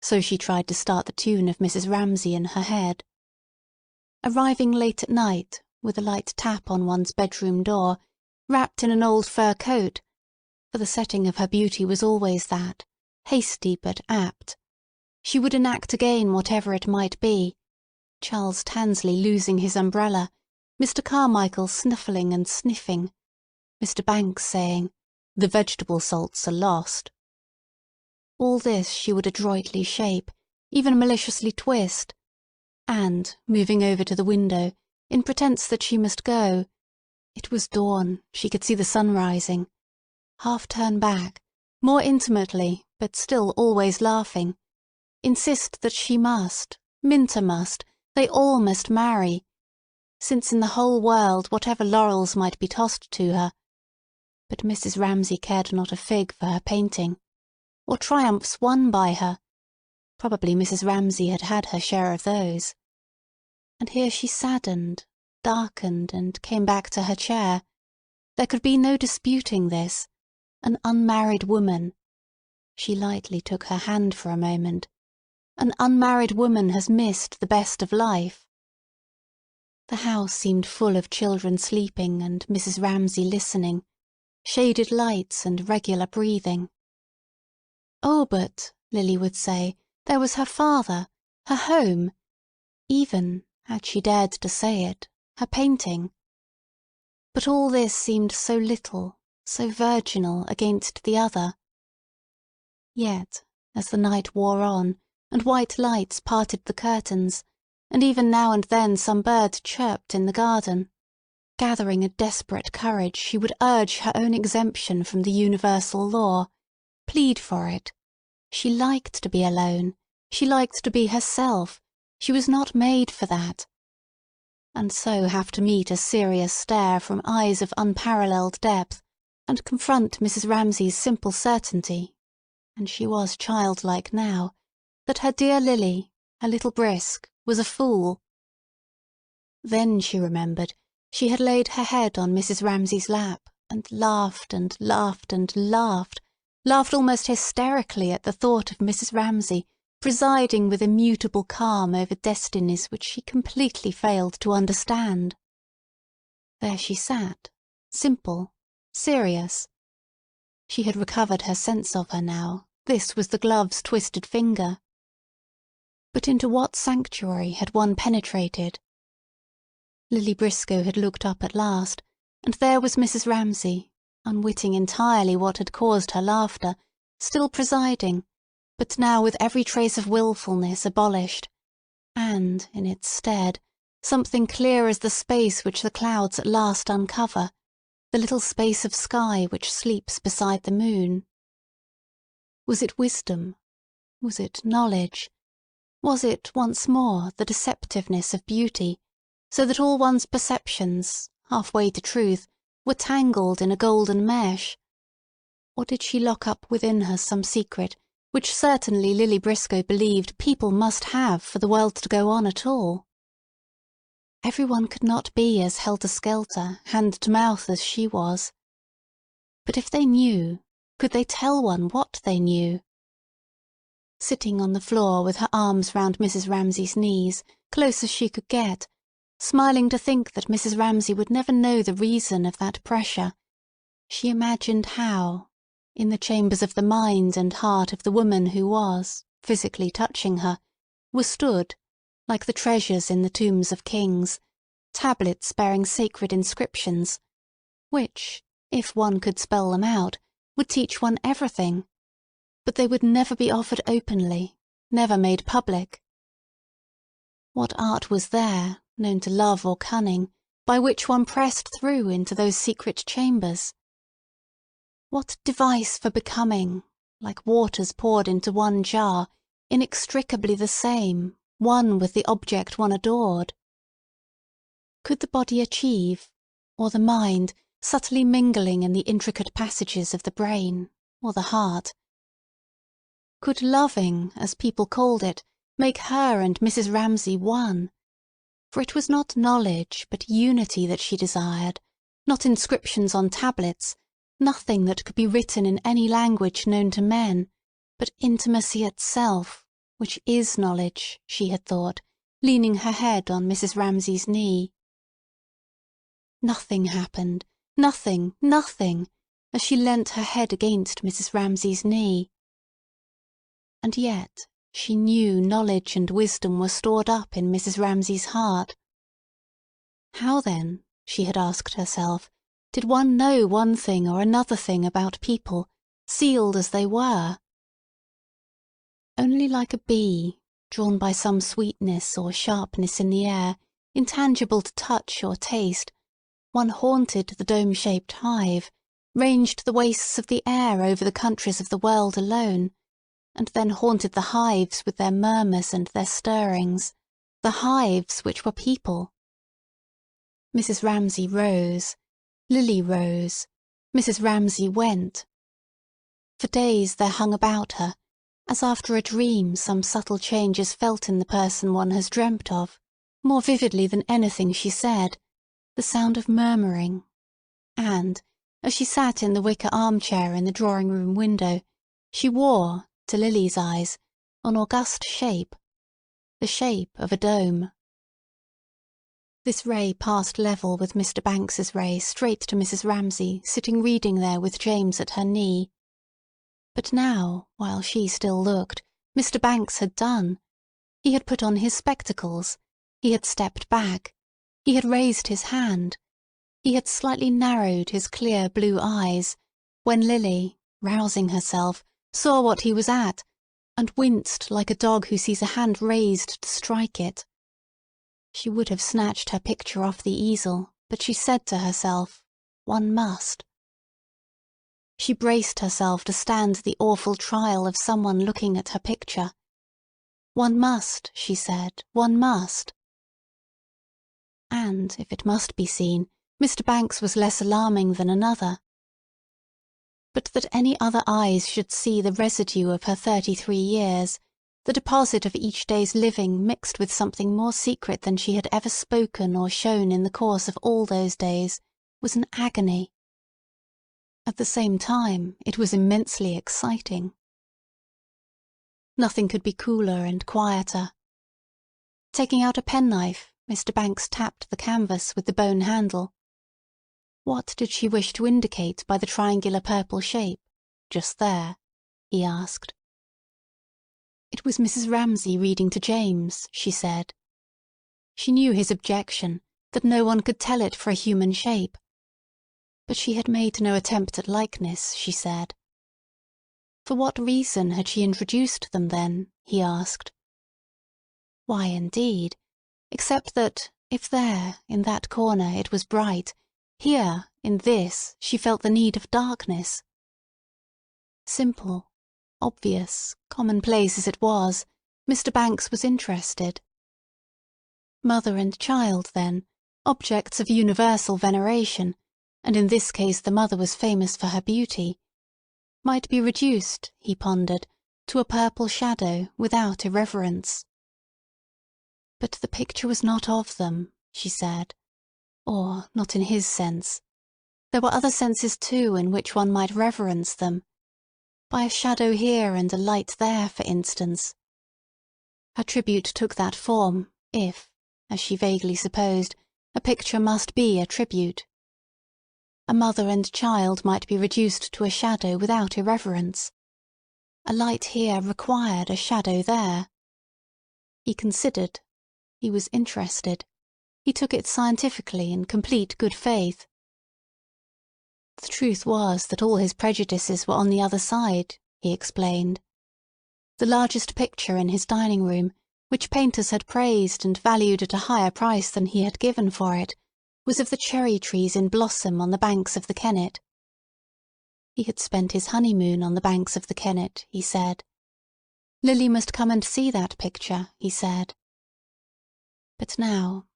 So she tried to start the tune of Mrs. Ramsay in her head. Arriving late at night, with a light tap on one's bedroom door, wrapped in an old fur coat, for the setting of her beauty was always that, hasty but apt, she would enact again whatever it might be, Charles Tansley losing his umbrella, Mr. Carmichael snuffling and sniffing, Mr. Banks saying, "The vegetable salts are lost." All this she would adroitly shape, even maliciously twist, and, moving over to the window, in pretence that she must go, it was dawn, she could see the sun rising, half turn back, more intimately, but still always laughing, insist that she must, Minta must, they all must marry, since in the whole world whatever laurels might be tossed to her. But Mrs. Ramsay cared not a fig for her painting, or triumphs won by her. Probably Mrs. Ramsay had had her share of those. And here she saddened, darkened, and came back to her chair. There could be no disputing this. An unmarried woman— she lightly took her hand for a moment— an unmarried woman has missed the best of life. The house seemed full of children sleeping and Mrs. Ramsay listening, shaded lights and regular breathing. Oh, but, Lily would say, there was her father, her home, even, had she dared to say it, her painting. But all this seemed so little, so virginal against the other. Yet, as the night wore on, and white lights parted the curtains, and even now and then some bird chirped in the garden, gathering a desperate courage, she would urge her own exemption from the universal law, plead for it. She liked to be alone. She liked to be herself. She was not made for that. And so have to meet a serious stare from eyes of unparalleled depth, and confront Mrs. Ramsay's simple certainty, and she was childlike now, that her dear Lily, her little brisk, was a fool. Then she remembered she had laid her head on Mrs. Ramsay's lap, and laughed and laughed and laughed almost hysterically at the thought of Mrs. Ramsay presiding with immutable calm over destinies which she completely failed to understand. There she sat, simple, serious. She had recovered her sense of her now. This was the glove's twisted finger. But into what sanctuary had one penetrated? Lily Briscoe had looked up at last, and there was Mrs. Ramsay, unwitting entirely what had caused her laughter, still presiding, but now with every trace of wilfulness abolished, and, in its stead, something clear as the space which the clouds at last uncover, the little space of sky which sleeps beside the moon. Was it wisdom? Was it knowledge? Was it, once more, the deceptiveness of beauty, so that all one's perceptions, half-way to truth, were tangled in a golden mesh? Or did she lock up within her some secret which certainly Lily Briscoe believed people must have for the world to go on at all? Everyone could not be as helter-skelter, hand-to-mouth as she was. But if they knew, could they tell one what they knew? Sitting on the floor with her arms round Mrs. Ramsay's knees, close as she could get, smiling to think that Mrs. Ramsay would never know the reason of that pressure, she imagined how, in the chambers of the mind and heart of the woman who was, physically touching her, were stood, like the treasures in the tombs of kings, tablets bearing sacred inscriptions, which, if one could spell them out, would teach one everything, but they would never be offered openly, never made public. What art was there, known to love or cunning, by which one pressed through into those secret chambers? What device for becoming, like waters poured into one jar, inextricably the same, one with the object one adored? Could the body achieve, or the mind, subtly mingling in the intricate passages of the brain, or the heart? Could loving, as people called it, make her and Mrs. Ramsay one? For it was not knowledge, but unity that she desired, not inscriptions on tablets, nothing that could be written in any language known to men, but intimacy itself, which is knowledge, she had thought, leaning her head on Mrs. Ramsay's knee. Nothing happened, nothing, nothing, as she leant her head against Mrs. Ramsay's knee. And yet she knew knowledge and wisdom were stored up in Mrs. Ramsay's heart. How then, she had asked herself, did one know one thing or another thing about people, sealed as they were? Only like a bee, drawn by some sweetness or sharpness in the air, intangible to touch or taste, one haunted the dome-shaped hive, ranged the wastes of the air over the countries of the world alone, and then haunted the hives with their murmurs and their stirrings, the hives which were people. Mrs. Ramsay rose, Lily rose, Mrs. Ramsay went. For days there hung about her, as after a dream some subtle change is felt in the person one has dreamt of, more vividly than anything she said, the sound of murmuring, and, as she sat in the wicker armchair in the drawing-room window, she wore, to Lily's eyes, an august shape, the shape of a dome. This ray passed level with Mr. Banks's ray straight to Mrs. Ramsay sitting reading there with James at her knee. But now, while she still looked, Mr. Banks had done. He had put on his spectacles, he had stepped back, he had raised his hand, he had slightly narrowed his clear blue eyes, when Lily, rousing herself, saw what he was at, and winced like a dog who sees a hand raised to strike it. She would have snatched her picture off the easel, but she said to herself, "One must." She braced herself to stand the awful trial of someone looking at her picture. "One must," she said, "one must." And, if it must be seen, Mr. Banks was less alarming than another. But that any other eyes should see the residue of her 33 years, the deposit of each day's living mixed with something more secret than she had ever spoken or shown in the course of all those days, was an agony. At the same time, it was immensely exciting. Nothing could be cooler and quieter. Taking out a penknife, Mr. Banks tapped the canvas with the bone handle. What did she wish to indicate by the triangular purple shape, just there? He asked. It was Mrs. Ramsay reading to James, she said. She knew his objection, that no one could tell it for a human shape. But she had made no attempt at likeness, she said. For what reason had she introduced them then? He asked. Why, indeed, except that, if there, in that corner, it was bright, here, in this, she felt the need of darkness. Simple, obvious, commonplace as it was, Mr. Banks was interested. Mother and child, then, objects of universal veneration, and in this case the mother was famous for her beauty, might be reduced, he pondered, to a purple shadow without irreverence. But the picture was not of them, she said, or not in his sense. There were other senses too in which one might reverence them. By a shadow here and a light there, for instance. Her tribute took that form, if, as she vaguely supposed, a picture must be a tribute. A mother and child might be reduced to a shadow without irreverence. A light here required a shadow there. He considered. He was interested. He took it scientifically in complete good faith. The truth was that all his prejudices were on the other side, he explained. The largest picture in his dining room, which painters had praised and valued at a higher price than he had given for it, was of the cherry trees in blossom on the banks of the Kennet. He had spent his honeymoon on the banks of the Kennet, he said. Lily must come and see that picture, he said. But now,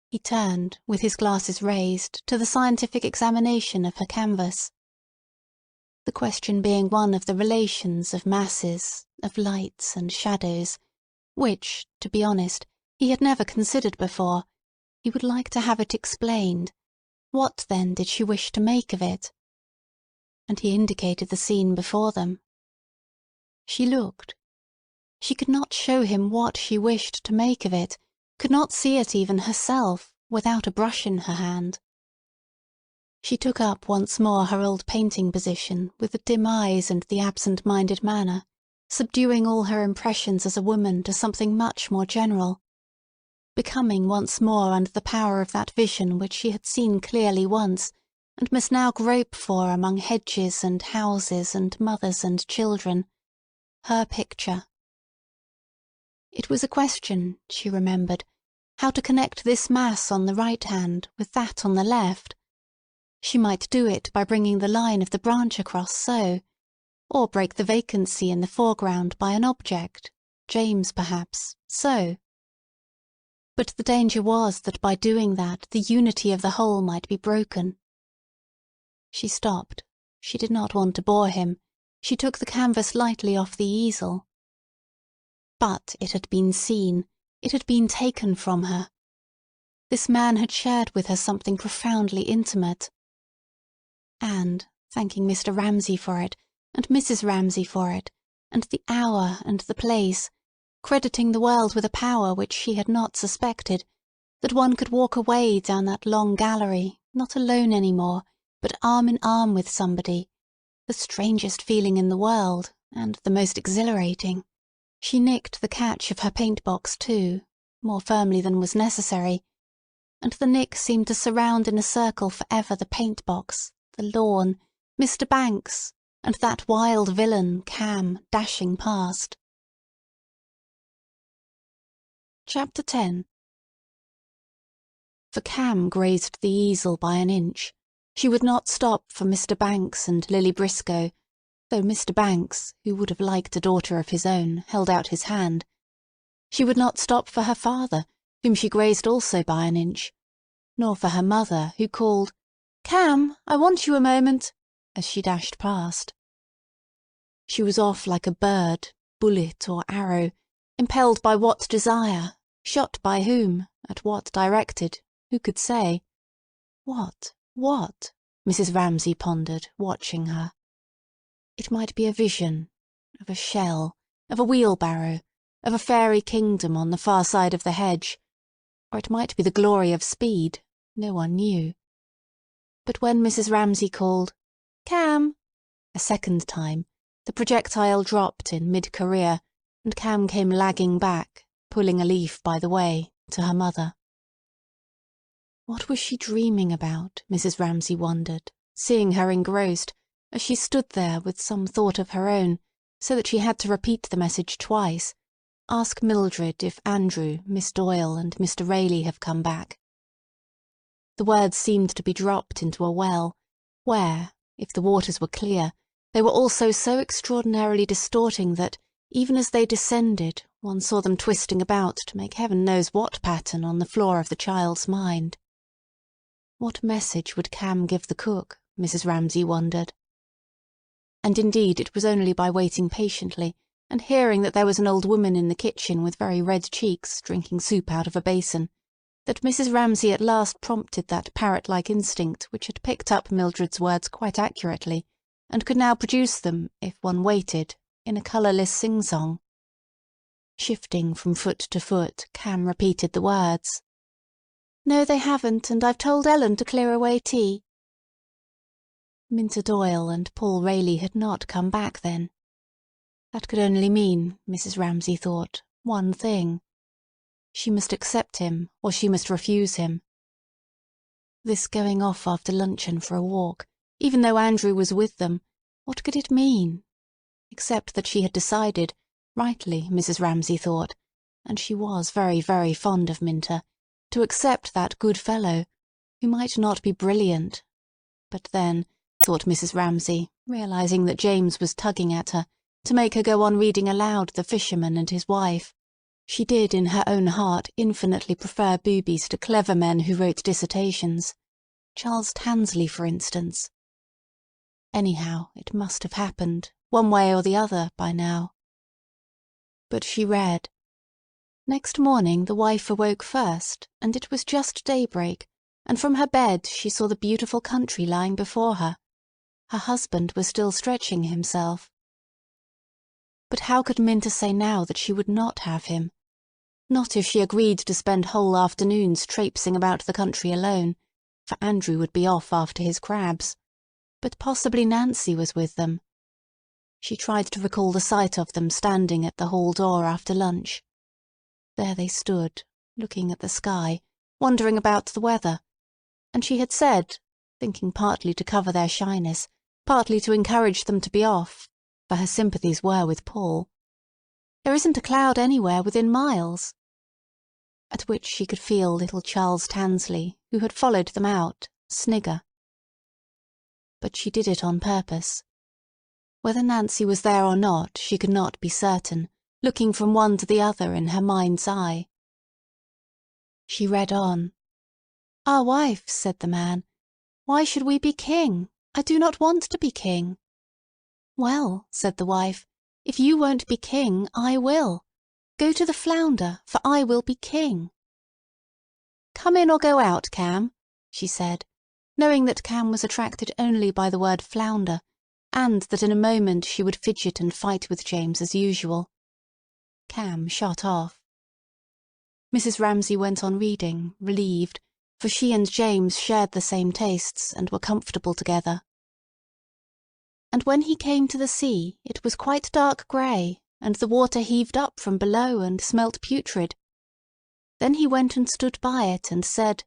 he turned, with his glasses raised, to the scientific examination of her canvas. The question being one of the relations of masses, of lights and shadows, which, to be honest, he had never considered before, he would like to have it explained. What, then, did she wish to make of it? And he indicated the scene before them. She looked. She could not show him what she wished to make of it, could not see it even herself, without a brush in her hand. She took up once more her old painting position with the dim eyes and the absent-minded manner, subduing all her impressions as a woman to something much more general, becoming once more under the power of that vision which she had seen clearly once, and must now grope for among hedges and houses and mothers and children, her picture. It was a question, she remembered, how to connect this mass on the right hand with that on the left. She might do it by bringing the line of the branch across so, or break the vacancy in the foreground by an object, James perhaps, so. But the danger was that by doing that the unity of the whole might be broken. She stopped. She did not want to bore him. She took the canvas lightly off the easel. But it had been seen. It had been taken from her. this man had shared with her something profoundly intimate. And, thanking Mr. Ramsay for it, and Mrs. Ramsay for it, and the hour and the place, crediting the world with a power which she had not suspected, that one could walk away down that long gallery, not alone any more, but arm in arm with somebody, the strangest feeling in the world, and the most exhilarating. She nicked the catch of her paint-box too, more firmly than was necessary, and the nick seemed to surround in a circle for ever the paint-box, the lawn, Mr. Banks, and that wild villain, Cam, dashing past. Chapter 10. For Cam grazed the easel by an inch. She would not stop for Mr. Banks and Lily Briscoe, though Mr. Banks, who would have liked a daughter of his own, held out his hand. She would not stop for her father, whom she grazed also by an inch, nor for her mother, who called, "Cam, I want you a moment," as she dashed past. She was off like a bird, bullet or arrow, impelled by what desire, shot by whom, at what directed, who could say? What? Mrs. Ramsay pondered, watching her. It might be a vision, of a shell, of a wheelbarrow, of a fairy kingdom on the far side of the hedge, or it might be the glory of speed, no one knew. But when Mrs. Ramsay called, "Cam," a second time, the projectile dropped in mid-career, and Cam came lagging back, pulling a leaf by the way, to her mother. What was she dreaming about, Mrs. Ramsay wondered, seeing her engrossed, as she stood there with some thought of her own, so that she had to repeat the message twice, ask Mildred if Andrew, Miss Doyle, and Mr. Rayleigh have come back. The words seemed to be dropped into a well, where, if the waters were clear, they were also so extraordinarily distorting that, even as they descended, one saw them twisting about to make heaven knows what pattern on the floor of the child's mind. What message would Cam give the cook, Mrs. Ramsay wondered. And indeed it was only by waiting patiently, and hearing that there was an old woman in the kitchen with very red cheeks drinking soup out of a basin, that Mrs. Ramsay at last prompted that parrot-like instinct which had picked up Mildred's words quite accurately, and could now produce them, if one waited, in a colourless sing-song. Shifting from foot to foot, Cam repeated the words. "No, they haven't, and I've told Ellen to clear away tea." Minter Doyle and Paul Rayleigh had not come back then. That could only mean, Mrs. Ramsay thought, one thing. She must accept him, or she must refuse him. This going off after luncheon for a walk, even though Andrew was with them, what could it mean? Except that she had decided, rightly, Mrs. Ramsay thought, and she was very, very fond of Minter, to accept that good fellow, who might not be brilliant. But then, thought Mrs. Ramsay, realizing that James was tugging at her, to make her go on reading aloud The Fisherman and His Wife, she did in her own heart infinitely prefer boobies to clever men who wrote dissertations. Charles Tansley, for instance. Anyhow, it must have happened, one way or the other, by now. But she read. Next morning the wife awoke first, and it was just daybreak, and from her bed she saw the beautiful country lying before her. Her husband was still stretching himself. But how could Minter say now that she would not have him? Not if she agreed to spend whole afternoons traipsing about the country alone, for Andrew would be off after his crabs. But possibly Nancy was with them. She tried to recall the sight of them standing at the hall door after lunch. There they stood, looking at the sky, wondering about the weather, and she had said, thinking partly to cover their shyness, partly to encourage them to be off, for her sympathies were with Paul, "There isn't a cloud anywhere within miles." At which she could feel little Charles Tansley, who had followed them out, snigger. But she did it on purpose. Whether Nancy was there or not, she could not be certain, looking from one to the other in her mind's eye. She read on. "Our wife," said the man, "why should we be king? I do not want to be king." "Well," said the wife, "if you won't be king, I will. Go to the flounder, for I will be king." "Come in or go out, Cam," she said, knowing that Cam was attracted only by the word flounder, and that in a moment she would fidget and fight with James as usual. Cam shot off. Mrs. Ramsay went on reading, relieved, for she and James shared the same tastes and were comfortable together. And when he came to the sea it was quite dark grey, and the water heaved up from below and smelt putrid. Then he went and stood by it and said,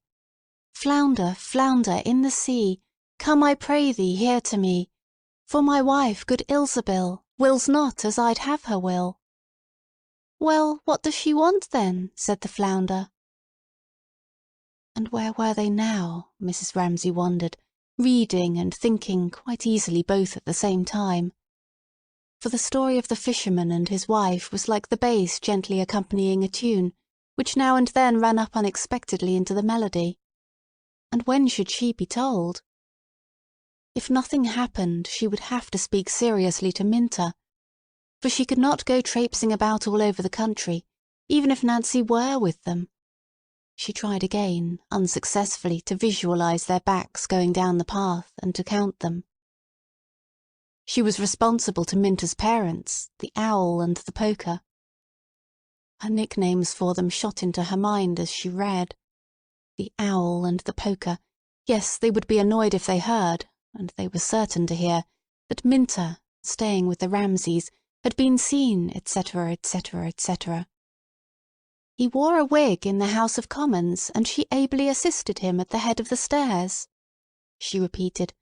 "Flounder, flounder in the sea, come I pray thee here to me, for my wife, good Ilsebil, wills not as I'd have her will." "Well, what does she want then?" said the flounder. And where were they now, Mrs. Ramsay wondered, reading and thinking quite easily both at the same time. For the story of the fisherman and his wife was like the bass gently accompanying a tune, which now and then ran up unexpectedly into the melody. And when should she be told? If nothing happened, she would have to speak seriously to Minta, for she could not go traipsing about all over the country, even if Nancy were with them. She tried again, unsuccessfully, to visualize their backs going down the path and to count them. She was responsible to Minta's parents, the owl and the poker. Her nicknames for them shot into her mind as she read. The owl and the poker, yes, they would be annoyed if they heard, and they were certain to hear, that Minta, staying with the Ramsays, had been seen, etc., etc., etc. He wore a wig in the House of Commons, and she ably assisted him at the head of the stairs, she repeated,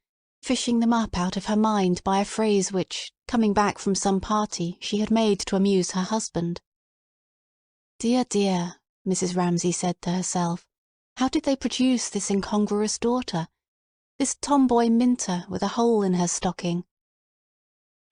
fishing them up out of her mind by a phrase which, coming back from some party, she had made to amuse her husband. Dear, dear, Mrs. Ramsay said to herself, how did they produce this incongruous daughter, this tomboy Minta with a hole in her stocking?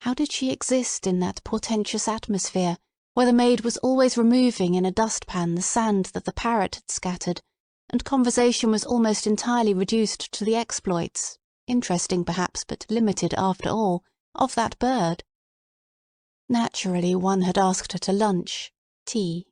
How did she exist in that portentous atmosphere, where the maid was always removing in a dustpan the sand that the parrot had scattered, and conversation was almost entirely reduced to the exploits, interesting perhaps but limited after all, of that bird? Naturally one had asked her to lunch, tea,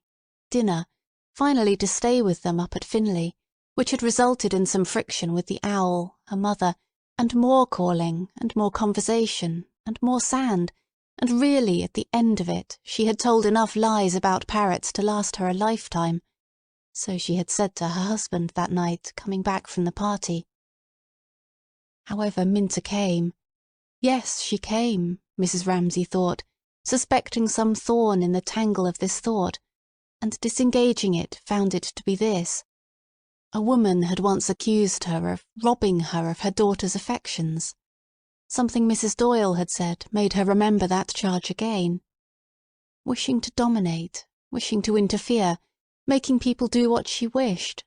dinner, finally to stay with them up at Finley, which had resulted in some friction with the owl, her mother, and more calling, and more conversation, and more sand, and really, at the end of it, she had told enough lies about parrots to last her a lifetime. So she had said to her husband that night, coming back from the party. However, Minta came. Yes, she came, Mrs. Ramsay thought, suspecting some thorn in the tangle of this thought, and disengaging it, found it to be this. A woman had once accused her of robbing her of her daughter's affections. Something Mrs. Doyle had said made her remember that charge again. Wishing to dominate, wishing to interfere, making people do what she wished,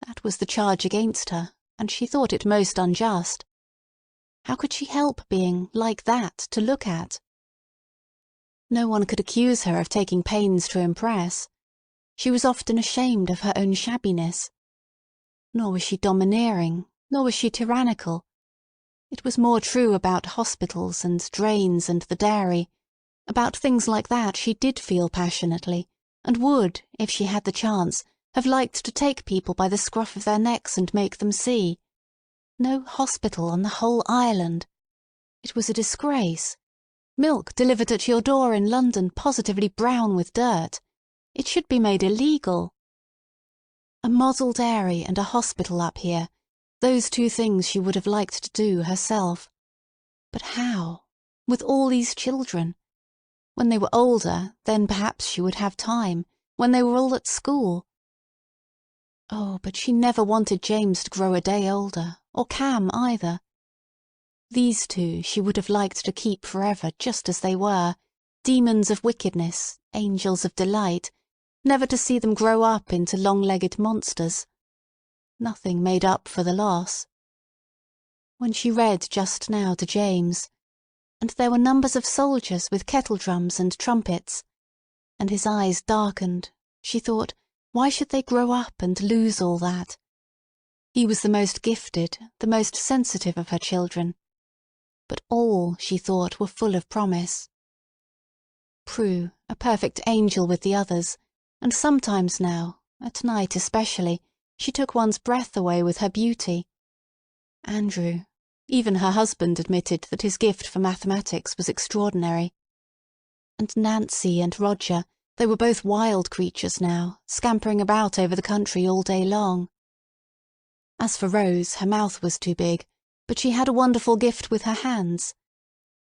that was the charge against her, and she thought it most unjust. How could she help being like that to look at? No one could accuse her of taking pains to impress. She was often ashamed of her own shabbiness. Nor was she domineering, nor was she tyrannical. It was more true about hospitals and drains and the dairy. About things like that she did feel passionately, and would, if she had the chance, have liked to take people by the scruff of their necks and make them see. No hospital on the whole island. It was a disgrace. Milk delivered at your door in London positively brown with dirt. It should be made illegal. A model dairy and a hospital up here. Those two things she would have liked to do herself. But how? With all these children? When they were older, then perhaps she would have time, when they were all at school. Oh, but she never wanted James to grow a day older, or Cam either. These two she would have liked to keep forever just as they were, demons of wickedness, angels of delight, never to see them grow up into long-legged monsters. Nothing made up for the loss. When she read just now to James, and there were numbers of soldiers with kettle-drums and trumpets, and his eyes darkened, she thought, why should they grow up and lose all that? He was the most gifted, the most sensitive of her children. But all, she thought, were full of promise. Prue, a perfect angel with the others, and sometimes now, at night especially, She took one's breath away with her beauty. Andrew, even her husband, admitted that his gift for mathematics was extraordinary. And Nancy and Roger, they were both wild creatures now, scampering about over the country all day long. As for Rose, her mouth was too big, but she had a wonderful gift with her hands.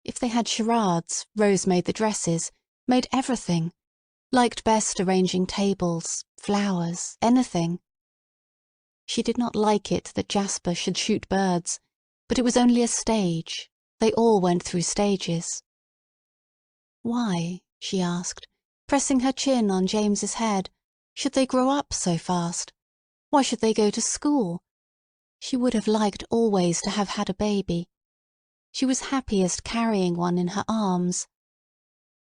If they had charades, Rose made the dresses, made everything, liked best arranging tables, flowers, anything. She did not like it that Jasper should shoot birds, but it was only a stage. They all went through stages. Why, she asked, pressing her chin on James's head, should they grow up so fast? Why should they go to school? She would have liked always to have had a baby. She was happiest carrying one in her arms.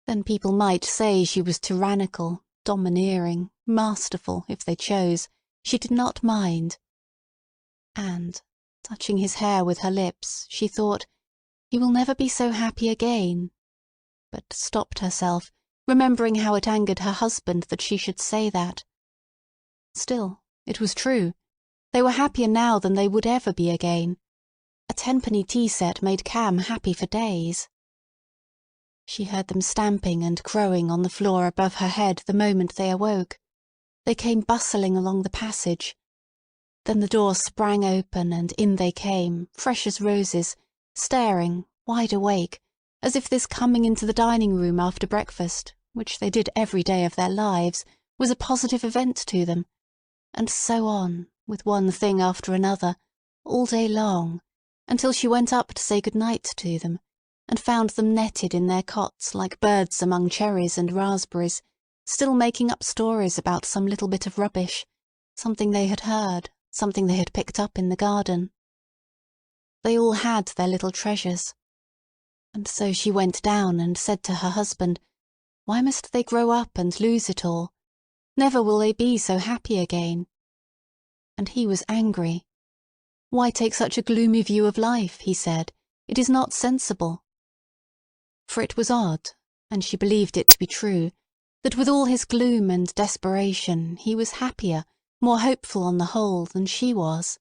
Then people might say she was tyrannical, domineering, masterful, if they chose. She did not mind. And, touching his hair with her lips, she thought, he will never be so happy again. But stopped herself, remembering how it angered her husband that she should say that. Still, it was true. They were happier now than they would ever be again. A tenpenny tea set made Cam happy for days. She heard them stamping and crowing on the floor above her head the moment they awoke. They came bustling along the passage. Then the door sprang open, and in they came, fresh as roses, staring, wide awake, as if this coming into the dining-room after breakfast, which they did every day of their lives, was a positive event to them, and so on, with one thing after another, all day long, until she went up to say good-night to them, and found them netted in their cots like birds among cherries and raspberries, still making up stories about some little bit of rubbish, something they had heard, something they had picked up in the garden. They all had their little treasures. And so she went down and said to her husband, why must they grow up and lose it all? Never will they be so happy again. And he was angry. Why take such a gloomy view of life, he said. It is not sensible. For it was odd, and she believed it to be true, that with all his gloom and desperation he was happier, more hopeful on the whole than she was.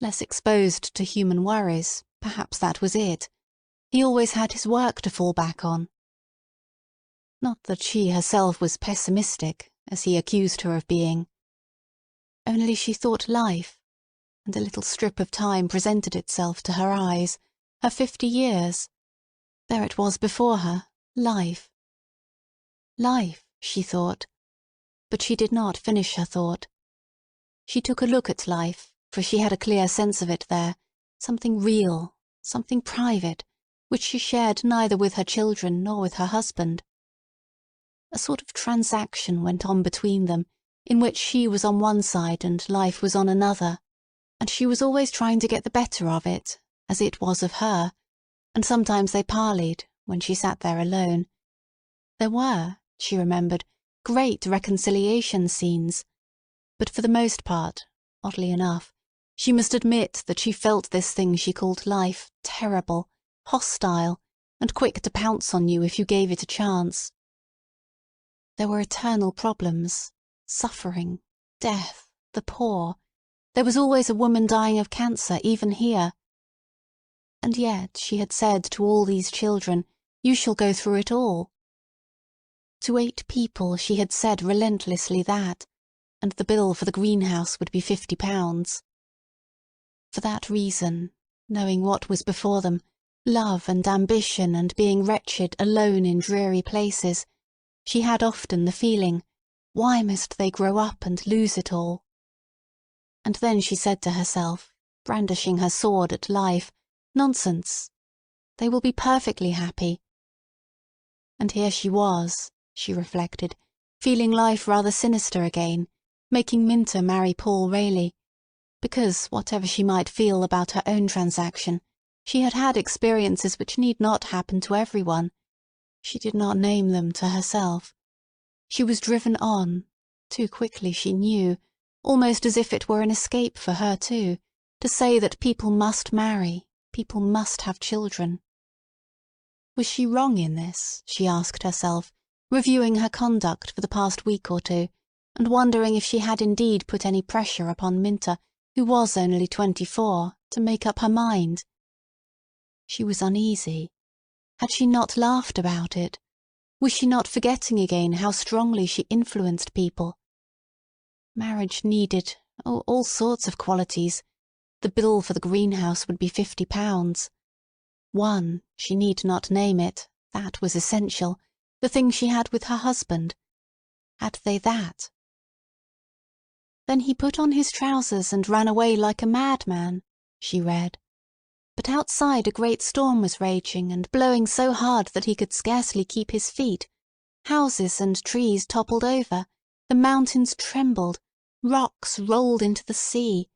Less exposed to human worries, perhaps that was it. He always had his work to fall back on. Not that she herself was pessimistic, as he accused her of being. Only she thought life, and a little strip of time presented itself to her eyes, her 50 years. There it was before her, life. Life, she thought. But she did not finish her thought. She took a look at life, for she had a clear sense of it there, something real, something private, which she shared neither with her children nor with her husband. A sort of transaction went on between them, in which she was on one side and life was on another, and she was always trying to get the better of it, as it was of her, and sometimes they parleyed, when she sat there alone. There were, she remembered, great reconciliation scenes, but for the most part, oddly enough, she must admit that she felt this thing she called life terrible, hostile, and quick to pounce on you if you gave it a chance. There were eternal problems, suffering, death, the poor. There was always a woman dying of cancer even here. And yet she had said to all these children, you shall go through it all. To 8 people she had said relentlessly that, and the bill for the greenhouse would be £50. For that reason, knowing what was before them, love and ambition and being wretched alone in dreary places, she had often the feeling, why must they grow up and lose it all? And then she said to herself, brandishing her sword at life, nonsense. They will be perfectly happy. And here she was, she reflected, feeling life rather sinister again, making Minta marry Paul Rayleigh, because, whatever she might feel about her own transaction, she had had experiences which need not happen to everyone. She did not name them to herself. She was driven on, too quickly she knew, almost as if it were an escape for her too, to say that people must marry, people must have children. Was she wrong in this, she asked herself, reviewing her conduct for the past week or two, and wondering if she had indeed put any pressure upon Minta, who was only 24, to make up her mind. She was uneasy. Had she not laughed about it? Was she not forgetting again how strongly she influenced people? Marriage needed, oh, all sorts of qualities. The bill for the greenhouse would be £50. One, she need not name it, that was essential, the thing she had with her husband. Had they that? Then he put on his trousers and ran away like a madman, she read. But outside a great storm was raging and blowing so hard that he could scarcely keep his feet. Houses and trees toppled over, the mountains trembled, rocks rolled into the sea,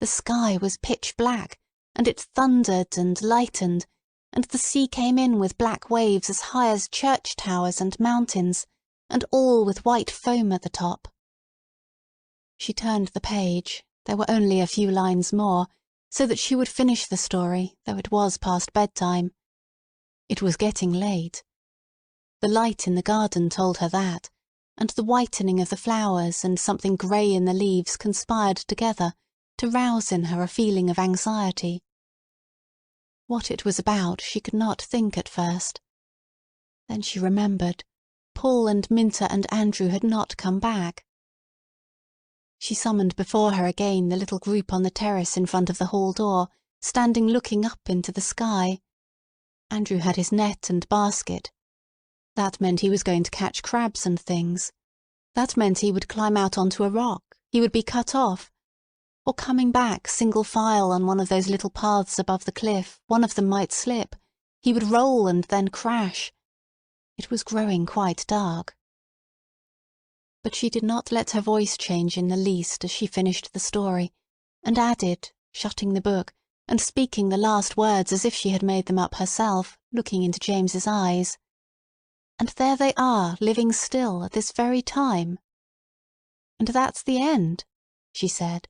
the sky was pitch black, and it thundered and lightened, and the sea came in with black waves as high as church towers and mountains, and all with white foam at the top. She turned the page, there were only a few lines more, so that she would finish the story, though it was past bedtime. It was getting late. The light in the garden told her that, and the whitening of the flowers and something grey in the leaves conspired together to rouse in her a feeling of anxiety. What it was about she could not think at first. Then she remembered. Paul and Minta and Andrew had not come back. She summoned before her again the little group on the terrace in front of the hall door, standing looking up into the sky. Andrew had his net and basket. That meant he was going to catch crabs and things. That meant he would climb out onto a rock, he would be cut off. Or coming back single file on one of those little paths above the cliff, one of them might slip. He would roll and then crash. It was growing quite dark. But she did not let her voice change in the least as she finished the story, and added, shutting the book, and speaking the last words as if she had made them up herself, looking into James's eyes, "And there they are, living still at this very time. And that's the end," she said,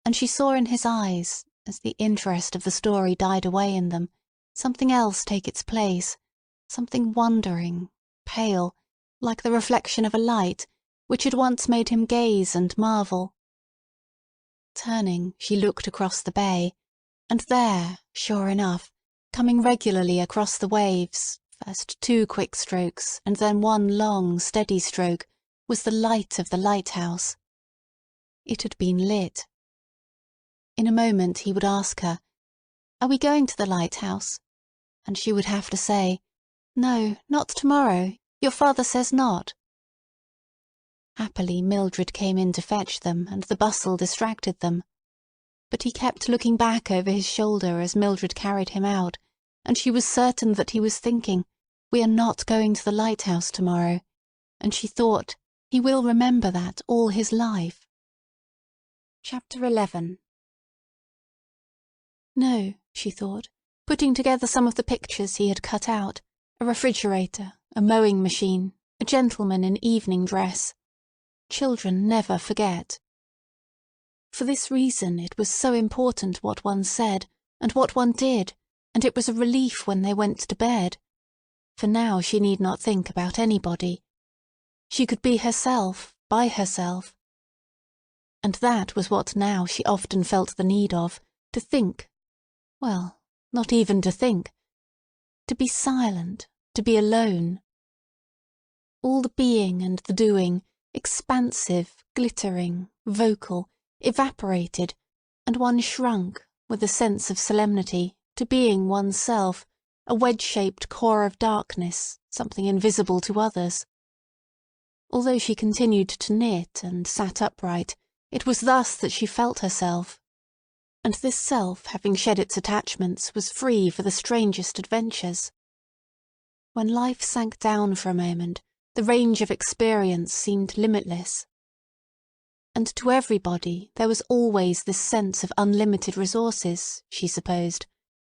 and she saw in his eyes, as the interest of the story died away in them, something else take its place, something wondering, pale, like the reflection of a light, which had once made him gaze and marvel. Turning, she looked across the bay, and there, sure enough, coming regularly across the waves, first 2 quick strokes and then 1 long, steady stroke, was the light of the lighthouse. It had been lit. In a moment he would ask her, "Are we going to the lighthouse?" And she would have to say, "No, not tomorrow. Your father says not." Happily Mildred came in to fetch them, and the bustle distracted them. But he kept looking back over his shoulder as Mildred carried him out, and she was certain that he was thinking, "We are not going to the lighthouse tomorrow," and she thought, "He will remember that all his life." Chapter 11. No, she thought, putting together some of the pictures he had cut out, a refrigerator, a mowing machine, a gentleman in evening dress. Children never forget. For this reason it was so important what one said, and what one did, and it was a relief when they went to bed. For now she need not think about anybody. She could be herself, by herself. And that was what now she often felt the need of, to think. Well, not even to think. To be silent, to be alone. All the being and the doing, expansive, glittering, vocal, evaporated, and one shrunk, with a sense of solemnity, to being oneself, a wedge-shaped core of darkness, something invisible to others. Although she continued to knit and sat upright, it was thus that she felt herself. And this self, having shed its attachments, was free for the strangest adventures. When life sank down for a moment, the range of experience seemed limitless. And to everybody there was always this sense of unlimited resources, she supposed,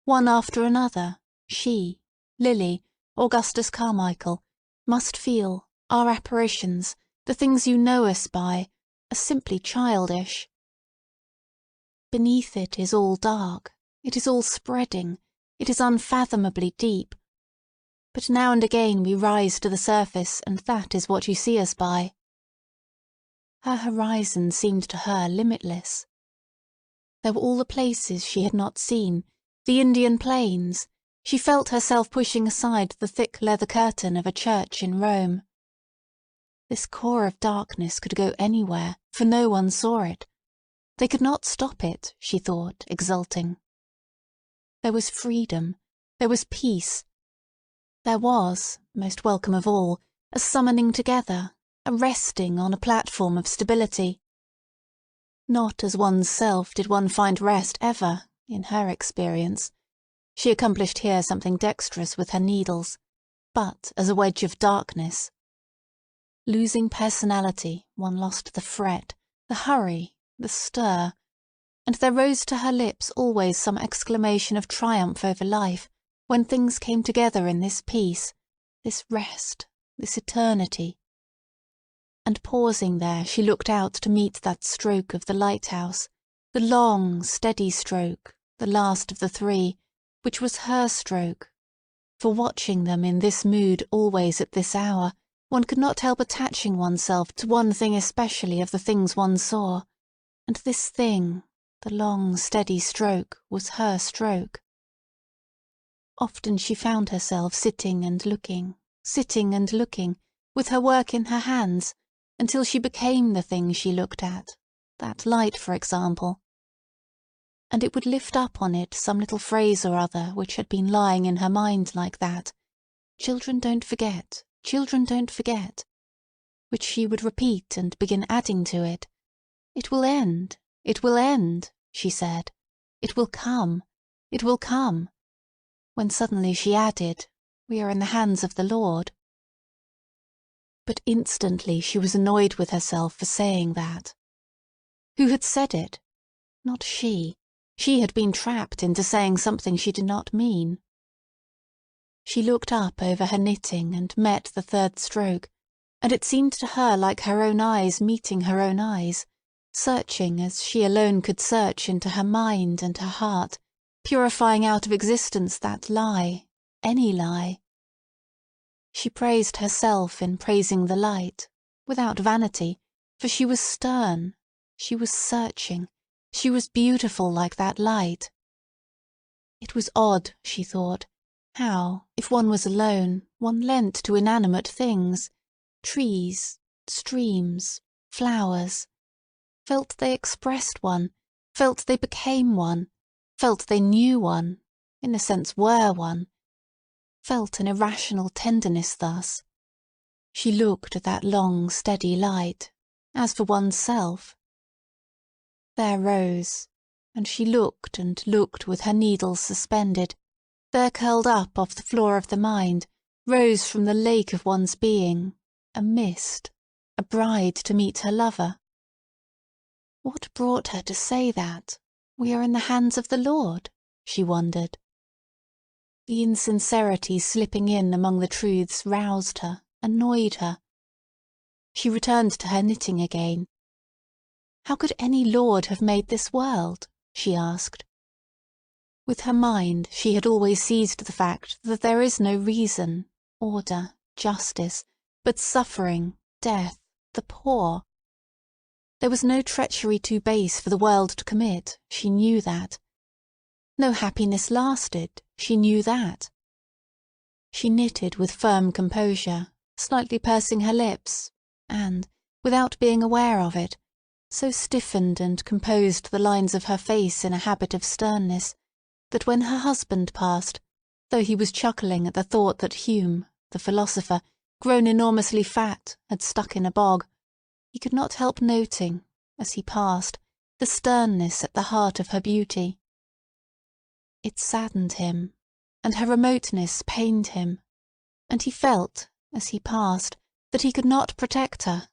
one after another. She, Lily, Augustus Carmichael, must feel, our apparitions, the things you know us by, are simply childish. Beneath it is all dark, it is all spreading, it is unfathomably deep. But now and again we rise to the surface, and that is what you see us by. Her horizon seemed to her limitless. There were all the places she had not seen, the Indian plains. She felt herself pushing aside the thick leather curtain of a church in Rome. This core of darkness could go anywhere, for no one saw it. They could not stop it, she thought, exulting. There was freedom. There was peace. There was, most welcome of all, a summoning together, a resting on a platform of stability. Not as one's self did one find rest ever, in her experience. She accomplished here something dexterous with her needles, but as a wedge of darkness. Losing personality, one lost the fret, the hurry, the stir, and there rose to her lips always some exclamation of triumph over life when things came together in this peace, this rest, this eternity. And pausing there, she looked out to meet that stroke of the lighthouse, the long, steady stroke, the last of the three, which was her stroke. For watching them in this mood always at this hour, one could not help attaching oneself to one thing especially of the things one saw, and this thing, the long, steady stroke, was her stroke. Often she found herself sitting and looking, with her work in her hands, until she became the thing she looked at, that light, for example. And it would lift up on it some little phrase or other which had been lying in her mind like that, "Children don't forget, children don't forget," which she would repeat and begin adding to it. "It will end, she said. "It will come, it will come," when suddenly she added, "We are in the hands of the Lord." But instantly she was annoyed with herself for saying that. Who had said it? Not she. She had been trapped into saying something she did not mean. She looked up over her knitting and met the third stroke, and it seemed to her like her own eyes meeting her own eyes, searching as she alone could search into her mind and her heart, purifying out of existence that lie, any lie. She praised herself in praising the light, without vanity, for she was stern, she was searching, she was beautiful like that light. It was odd, she thought, how, if one was alone, one leant to inanimate things, trees, streams, flowers, felt they expressed one, felt they became one, felt they knew one, in a sense were one, felt an irrational tenderness thus. She looked at that long, steady light, as for oneself. There rose, and she looked and looked with her needles suspended, there curled up off the floor of the mind, rose from the lake of one's being, a mist, a bride to meet her lover. What brought her to say that? "We are in the hands of the Lord," she wondered. The insincerity slipping in among the truths roused her, annoyed her. She returned to her knitting again. How could any Lord have made this world? She asked. With her mind she had always seized the fact that there is no reason, order, justice, but suffering, death, the poor. There was no treachery too base for the world to commit, she knew that. No happiness lasted, she knew that. She knitted with firm composure, slightly pursing her lips, and, without being aware of it, so stiffened and composed the lines of her face in a habit of sternness, that when her husband passed, though he was chuckling at the thought that Hume, the philosopher, grown enormously fat, had stuck in a bog, he could not help noting, as he passed, the sternness at the heart of her beauty. It saddened him, and her remoteness pained him, and he felt, as he passed, that he could not protect her,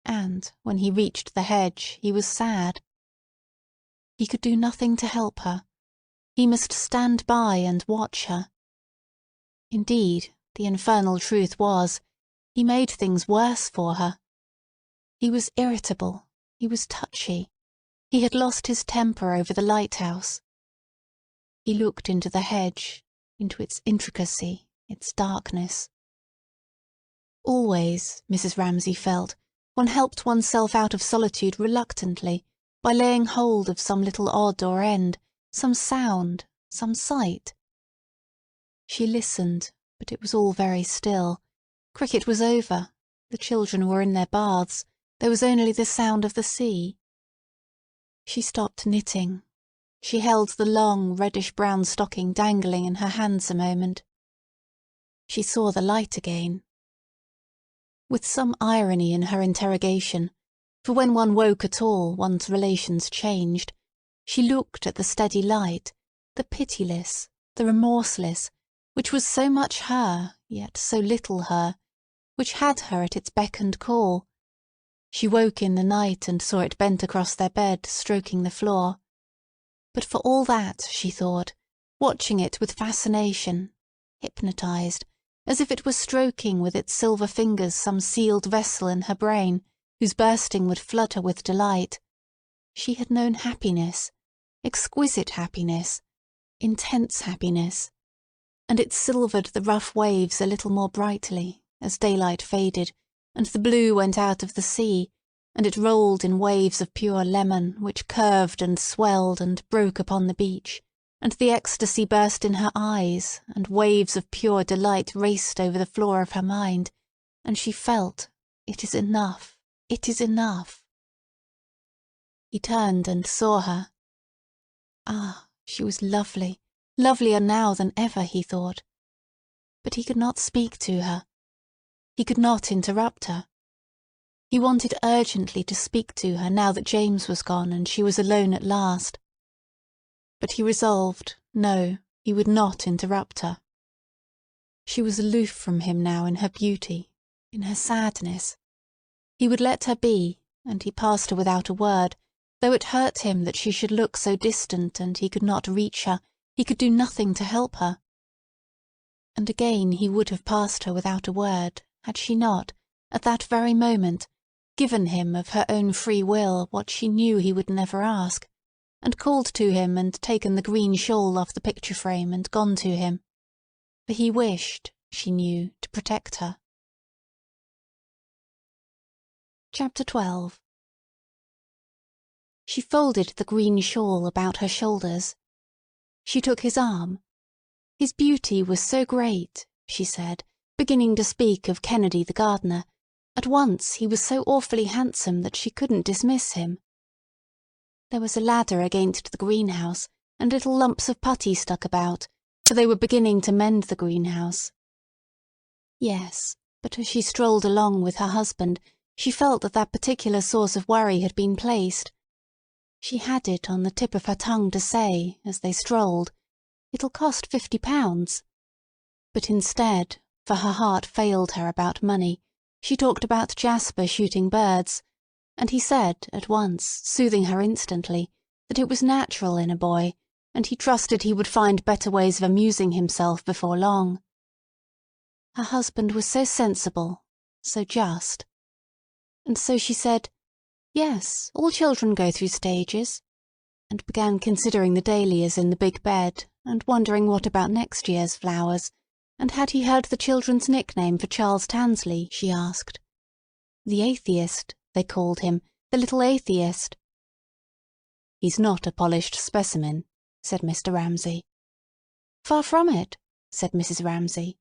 and, when he reached the hedge, he was sad. He could do nothing to help her. He must stand by and watch her. Indeed, the infernal truth was, he made things worse for her. He was irritable, he was touchy, he had lost his temper over the lighthouse. He looked into the hedge, into its intricacy, its darkness. Always, Mrs. Ramsay felt, One helped oneself out of solitude reluctantly, by laying hold of some little odd or end, some sound, some sight. She listened, but it was all very still. Cricket was over, the children were in their baths, there was only the sound of the sea. She stopped knitting. She held the long, reddish-brown stocking dangling in her hands a moment. She saw the light again. With some irony in her interrogation, for when one woke at all one's relations changed, she looked at the steady light, the pitiless, the remorseless, which was so much her, yet so little her, which had her at its beck and call. She woke in the night and saw it bent across their bed, stroking the floor. But for all that, she thought, watching it with fascination, hypnotized, as if it were stroking with its silver fingers some sealed vessel in her brain, whose bursting would flood her with delight. She had known happiness, exquisite happiness, intense happiness, and it silvered the rough waves a little more brightly, as daylight faded, and the blue went out of the sea, and it rolled in waves of pure lemon, which curved and swelled and broke upon the beach, and the ecstasy burst in her eyes, and waves of pure delight raced over the floor of her mind, and she felt, it is enough, it is enough. He turned and saw her. Ah, she was lovely, lovelier now than ever, he thought. But he could not speak to her. He could not interrupt her. He wanted urgently to speak to her now that James was gone and she was alone at last. But he resolved, no, he would not interrupt her. She was aloof from him now in her beauty, in her sadness. He would let her be, and he passed her without a word, though it hurt him that she should look so distant and he could not reach her, he could do nothing to help her. And again he would have passed her without a word, had she not, at that very moment, given him of her own free will what she knew he would never ask, and called to him and taken the green shawl off the picture frame and gone to him. For he wished, she knew, to protect her. Chapter 12. She folded the green shawl about her shoulders. She took his arm. His beauty was so great, she said, beginning to speak of Kennedy the gardener. At once he was so awfully handsome that she couldn't dismiss him. There was a ladder against the greenhouse, and little lumps of putty stuck about, for they were beginning to mend the greenhouse. Yes, but as she strolled along with her husband, she felt that that particular source of worry had been placed. She had it on the tip of her tongue to say, as they strolled, "It'll cost £50." But instead, for her heart failed her about money, she talked about Jasper shooting birds, and he said, at once, soothing her instantly, that it was natural in a boy, and he trusted he would find better ways of amusing himself before long. Her husband was so sensible, so just. And so she said, "Yes, all children go through stages," and began considering the dahlias in the big bed, and wondering what about next year's flowers, and had he heard the children's nickname for Charles Tansley, she asked. The atheist, they called him, the little atheist. "He's not a polished specimen," said Mr. Ramsay. "Far from it," said Mrs. Ramsay.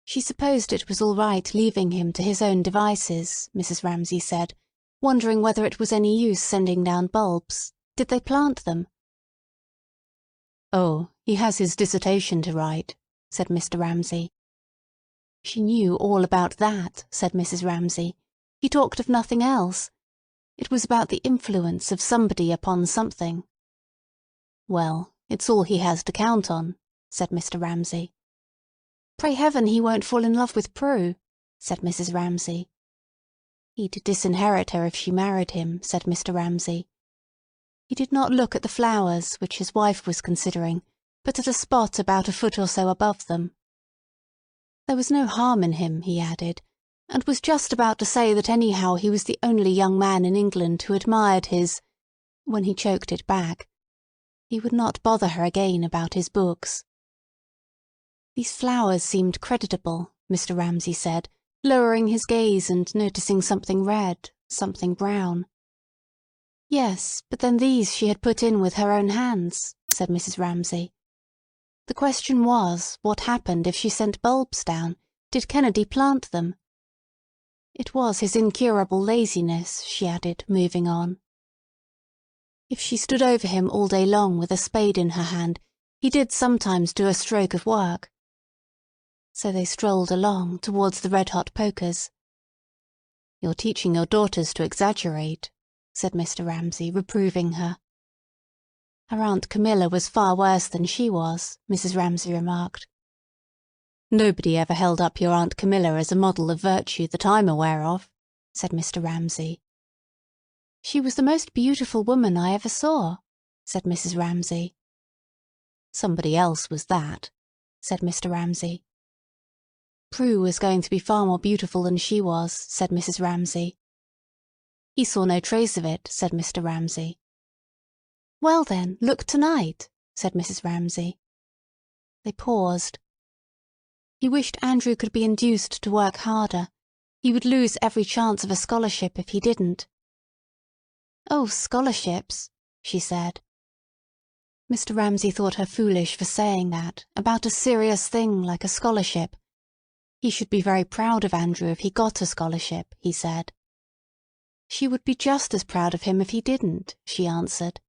She supposed it was all right leaving him to his own devices, Mrs. Ramsay said, wondering whether it was any use sending down bulbs. Did they plant them? "Oh, he has his dissertation to write," said Mr. Ramsay. She knew all about that, said Mrs. Ramsay. He talked of nothing else. It was about the influence of somebody upon something. "Well, it's all he has to count on," said Mr. Ramsay. "Pray heaven he won't fall in love with Prue," said Mrs. Ramsay. "He'd disinherit her if she married him," said Mr. Ramsay. He did not look at the flowers which his wife was considering, but at a spot about a foot or so above them. There was no harm in him, he added, and was just about to say that anyhow he was the only young man in England who admired his, when he choked it back. He would not bother her again about his books. These flowers seemed creditable, Mr. Ramsay said, lowering his gaze and noticing something red, something brown. Yes, but then these she had put in with her own hands, said Mrs. Ramsay. The question was, what happened if she sent bulbs down? Did Kennedy plant them? It was his incurable laziness, she added, moving on. If she stood over him all day long with a spade in her hand, he did sometimes do a stroke of work. So they strolled along towards the red-hot pokers. "You're teaching your daughters to exaggerate," said Mr. Ramsay, reproving her. Her Aunt Camilla was far worse than she was, Mrs. Ramsay remarked. "Nobody ever held up your Aunt Camilla as a model of virtue that I'm aware of," said Mr. Ramsay. "She was the most beautiful woman I ever saw," said Mrs. Ramsay. "Somebody else was that," said Mr. Ramsay. "Prue was going to be far more beautiful than she was," said Mrs. Ramsay. "He saw no trace of it," said Mr. Ramsay. "Well then, look tonight," said Mrs. Ramsay. They paused. He wished Andrew could be induced to work harder. He would lose every chance of a scholarship if he didn't. "Oh, scholarships," she said. Mr. Ramsay thought her foolish for saying that, about a serious thing like a scholarship. He should be very proud of Andrew if he got a scholarship, he said. She would be just as proud of him if he didn't, she answered.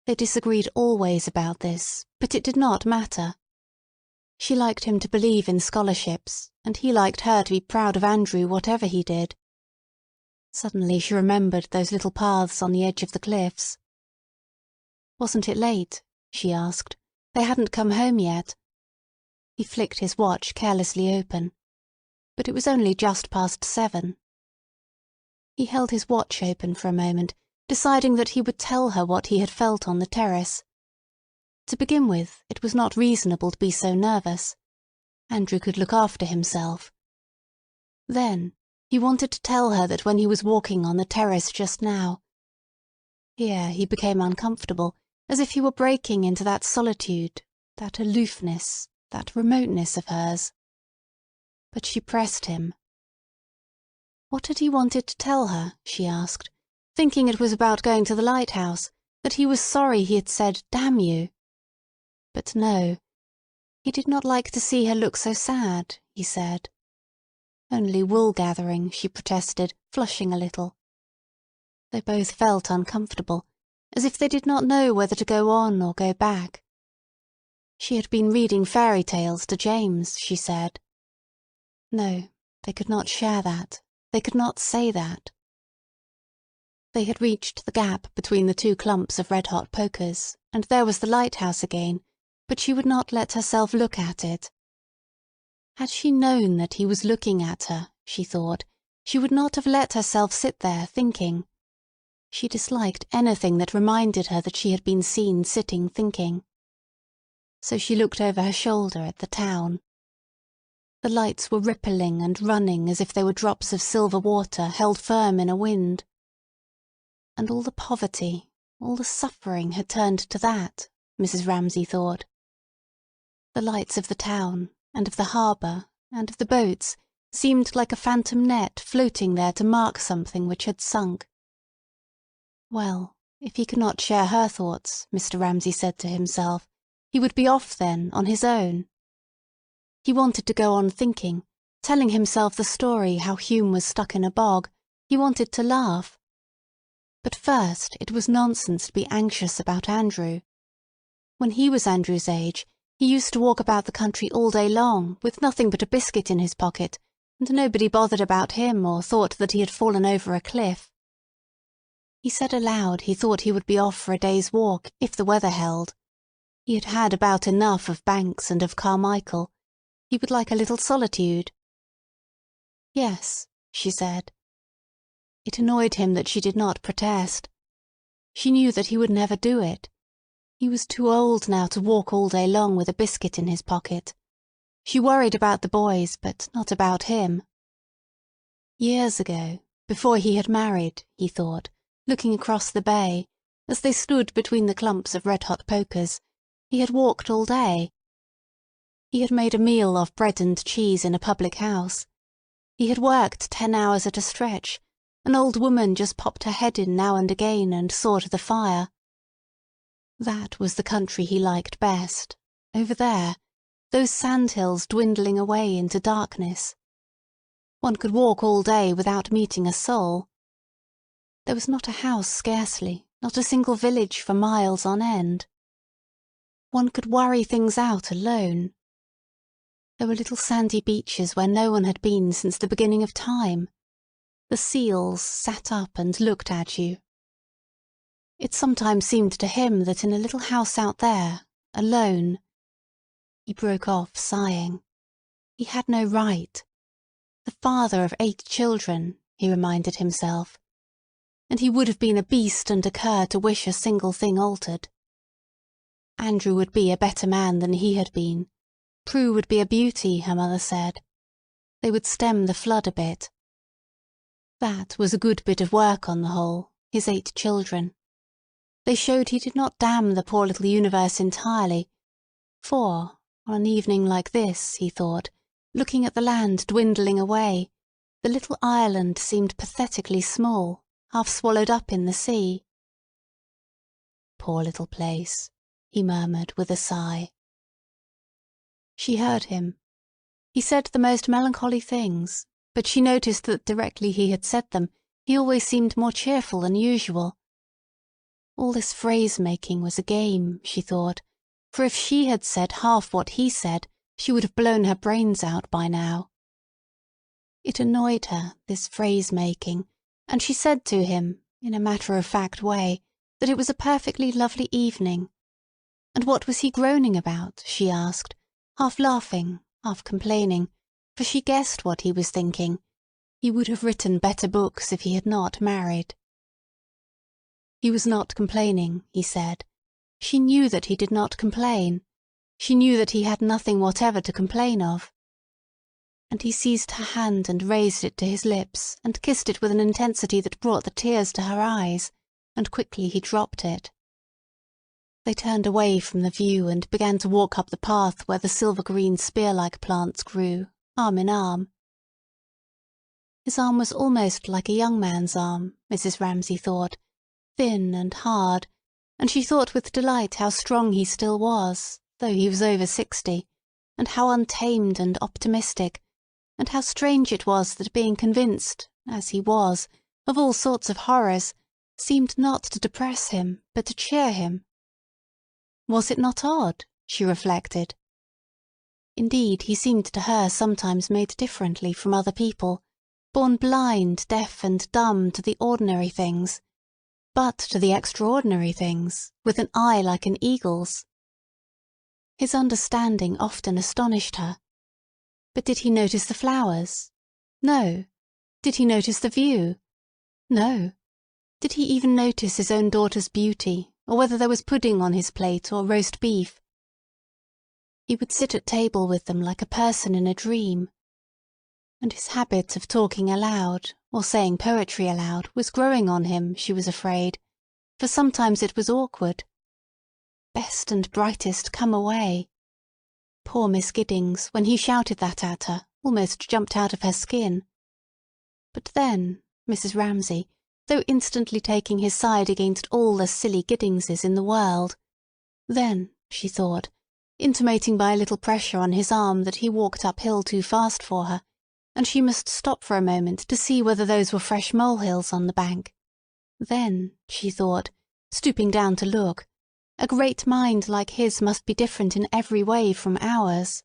They disagreed always about this, but it did not matter. She liked him to believe in scholarships, and he liked her to be proud of Andrew whatever he did. Suddenly she remembered those little paths on the edge of the cliffs. "Wasn't it late?" she asked. "They hadn't come home yet." He flicked his watch carelessly open. But it was only just past 7. He held his watch open for a moment, deciding that he would tell her what he had felt on the terrace. To begin with, it was not reasonable to be so nervous. Andrew could look after himself. Then, he wanted to tell her that when he was walking on the terrace just now. Here he became uncomfortable, as if he were breaking into that solitude, that aloofness, that remoteness of hers. But she pressed him. What had he wanted to tell her, she asked, thinking it was about going to the lighthouse, that he was sorry he had said, "Damn you." But no, he did not like to see her look so sad, he said. Only wool gathering, she protested, flushing a little. They both felt uncomfortable, as if they did not know whether to go on or go back. She had been reading fairy tales to James, she said. No, they could not share that. They could not say that. They had reached the gap between the two clumps of red-hot pokers, and there was the lighthouse again, but she would not let herself look at it. Had she known that he was looking at her, she thought, she would not have let herself sit there thinking. She disliked anything that reminded her that she had been seen sitting thinking. So she looked over her shoulder at the town. The lights were rippling and running as if they were drops of silver water held firm in a wind. And all the poverty, all the suffering had turned to that, Mrs. Ramsay thought. The lights of the town, and of the harbour, and of the boats, seemed like a phantom net floating there to mark something which had sunk. Well, if he could not share her thoughts, Mr. Ramsay said to himself, he would be off then, on his own. He wanted to go on thinking, telling himself the story how Hume was stuck in a bog. He wanted to laugh. But first it was nonsense to be anxious about Andrew. When he was Andrew's age, he used to walk about the country all day long, with nothing but a biscuit in his pocket, and nobody bothered about him or thought that he had fallen over a cliff. He said aloud he thought he would be off for a day's walk, if the weather held. He had had about enough of Banks and of Carmichael. He would like a little solitude. Yes, she said. It annoyed him that she did not protest. She knew that he would never do it. He was too old now to walk all day long with a biscuit in his pocket. She worried about the boys, but not about him. Years ago, before he had married, he thought, looking across the bay, as they stood between the clumps of red-hot pokers, he had walked all day. He had made a meal off bread and cheese in a public house. He had worked 10 hours at a stretch. An old woman just popped her head in now and again and saw to the fire. That was the country he liked best, over there, those sandhills dwindling away into darkness. One could walk all day without meeting a soul. There was not a house scarcely, not a single village for miles on end. One could worry things out alone. There were little sandy beaches where no one had been since the beginning of time. The seals sat up and looked at you. It sometimes seemed to him that in a little house out there, alone— He broke off, sighing. He had no right. The father of 8 children, he reminded himself. And he would have been a beast and a cur to wish a single thing altered. Andrew would be a better man than he had been. Prue would be a beauty, her mother said. They would stem the flood a bit. That was a good bit of work on the whole, his 8 children. They showed he did not damn the poor little universe entirely, for, on an evening like this, he thought, looking at the land dwindling away, the little island seemed pathetically small, half swallowed up in the sea. "Poor little place," he murmured with a sigh. She heard him. He said the most melancholy things, but she noticed that directly he had said them, he always seemed more cheerful than usual. All this phrase-making was a game, she thought, for if she had said half what he said, she would have blown her brains out by now. It annoyed her, this phrase-making, and she said to him, in a matter-of-fact way, that it was a perfectly lovely evening. And what was he groaning about, she asked, half laughing, half complaining, for she guessed what he was thinking. He would have written better books if he had not married. He was not complaining, he said. She knew that he did not complain. She knew that he had nothing whatever to complain of. And he seized her hand and raised it to his lips and kissed it with an intensity that brought the tears to her eyes, and quickly he dropped it. They turned away from the view and began to walk up the path where the silver-green spear-like plants grew, arm in arm. His arm was almost like a young man's arm, Mrs. Ramsay thought, thin and hard, and she thought with delight how strong he still was, though he was over 60, and how untamed and optimistic, and how strange it was that being convinced, as he was, of all sorts of horrors, seemed not to depress him, but to cheer him. Was it not odd, she reflected? Indeed, he seemed to her sometimes made differently from other people, born blind, deaf and dumb to the ordinary things, but to the extraordinary things, with an eye like an eagle's. His understanding often astonished her. But did he notice the flowers? No. Did he notice the view? No. Did he even notice his own daughter's beauty, or whether there was pudding on his plate or roast beef? He would sit at table with them like a person in a dream. And his habit of talking aloud, or saying poetry aloud, was growing on him, she was afraid, for sometimes it was awkward. Best and brightest, come away. Poor Miss Giddings, when he shouted that at her, almost jumped out of her skin. But then, Mrs. Ramsay, though instantly taking his side against all the silly Giddingses in the world, then, she thought, intimating by a little pressure on his arm that he walked uphill too fast for her, and she must stop for a moment to see whether those were fresh molehills on the bank. Then, she thought, stooping down to look, a great mind like his must be different in every way from ours.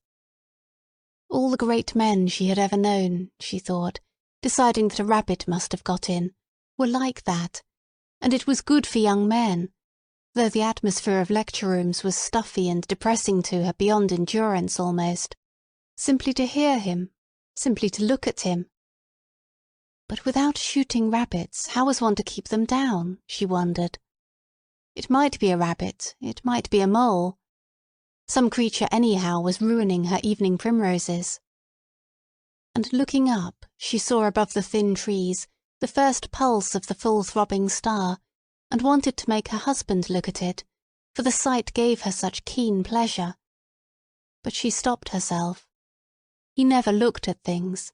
All the great men she had ever known, she thought, deciding that a rabbit must have got in, were like that, and it was good for young men, though the atmosphere of lecture rooms was stuffy and depressing to her beyond endurance almost, simply to hear him, simply to look at him. But without shooting rabbits, how was one to keep them down, she wondered. It might be a rabbit, it might be a mole. Some creature anyhow was ruining her evening primroses. And looking up, she saw above the thin trees the first pulse of the full-throbbing star, and wanted to make her husband look at it, for the sight gave her such keen pleasure. But she stopped herself. He never looked at things.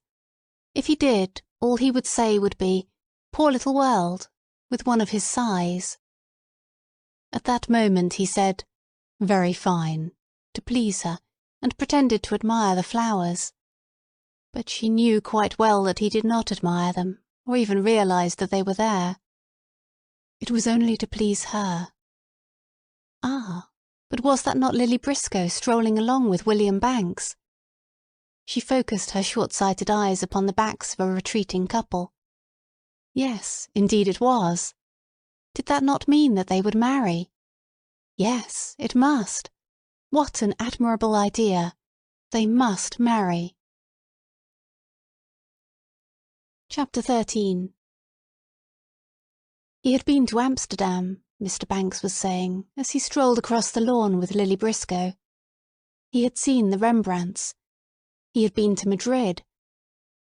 If he did, all he would say would be, "Poor little world," with one of his sighs. At that moment he said, "Very fine," to please her, and pretended to admire the flowers. But she knew quite well that he did not admire them, or even realize that they were there. It was only to please her. Ah, but was that not Lily Briscoe strolling along with William Banks? She focused her short-sighted eyes upon the backs of a retreating couple. Yes, indeed it was. Did that not mean that they would marry? Yes, it must. What an admirable idea. They must marry. Chapter 13. He had been to Amsterdam, Mr. Banks was saying, as he strolled across the lawn with Lily Briscoe. He had seen the Rembrandts. He had been to Madrid.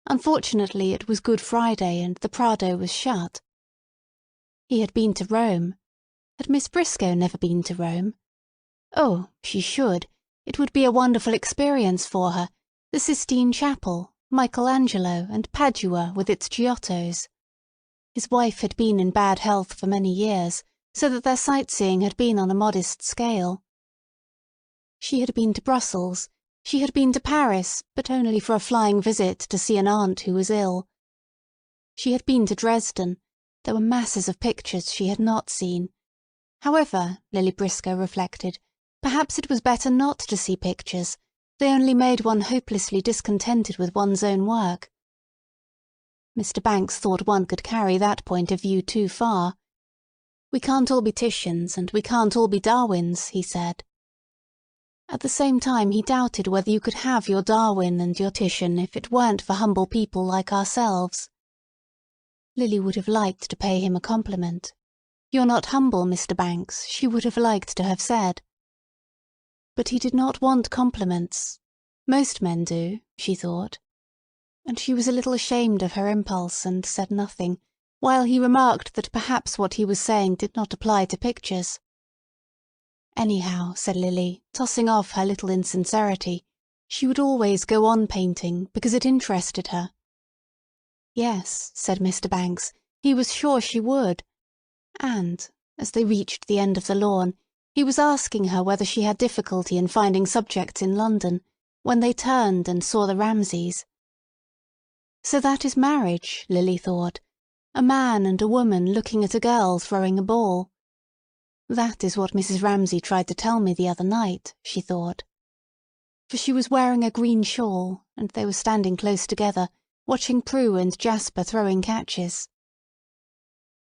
Unfortunately, it was Good Friday and the Prado was shut. He had been to Rome. Had Miss Briscoe never been to Rome? Oh, she should. It would be a wonderful experience for her, the Sistine Chapel, Michelangelo, and Padua with its Giottos. His wife had been in bad health for many years, so that their sightseeing had been on a modest scale. She had been to Brussels, she had been to Paris, but only for a flying visit to see an aunt who was ill. She had been to Dresden. There were masses of pictures she had not seen. However, Lily Briscoe reflected, perhaps it was better not to see pictures. They only made one hopelessly discontented with one's own work. Mr. Banks thought one could carry that point of view too far. We can't all be Titians and we can't all be Darwins, he said. At the same time he doubted whether you could have your Darwin and your Titian if it weren't for humble people like ourselves. Lily would have liked to pay him a compliment. "You're not humble, Mr. Banks," she would have liked to have said. But he did not want compliments. Most men do, she thought. And she was a little ashamed of her impulse and said nothing, while he remarked that perhaps what he was saying did not apply to pictures. Anyhow, said Lily, tossing off her little insincerity, she would always go on painting because it interested her. Yes, said Mr. Banks, he was sure she would. And, as they reached the end of the lawn, he was asking her whether she had difficulty in finding subjects in London, when they turned and saw the Ramsays. So that is marriage, Lily thought. A man and a woman looking at a girl throwing a ball. That is what Mrs. Ramsay tried to tell me the other night, she thought. For she was wearing a green shawl, and they were standing close together, watching Prue and Jasper throwing catches.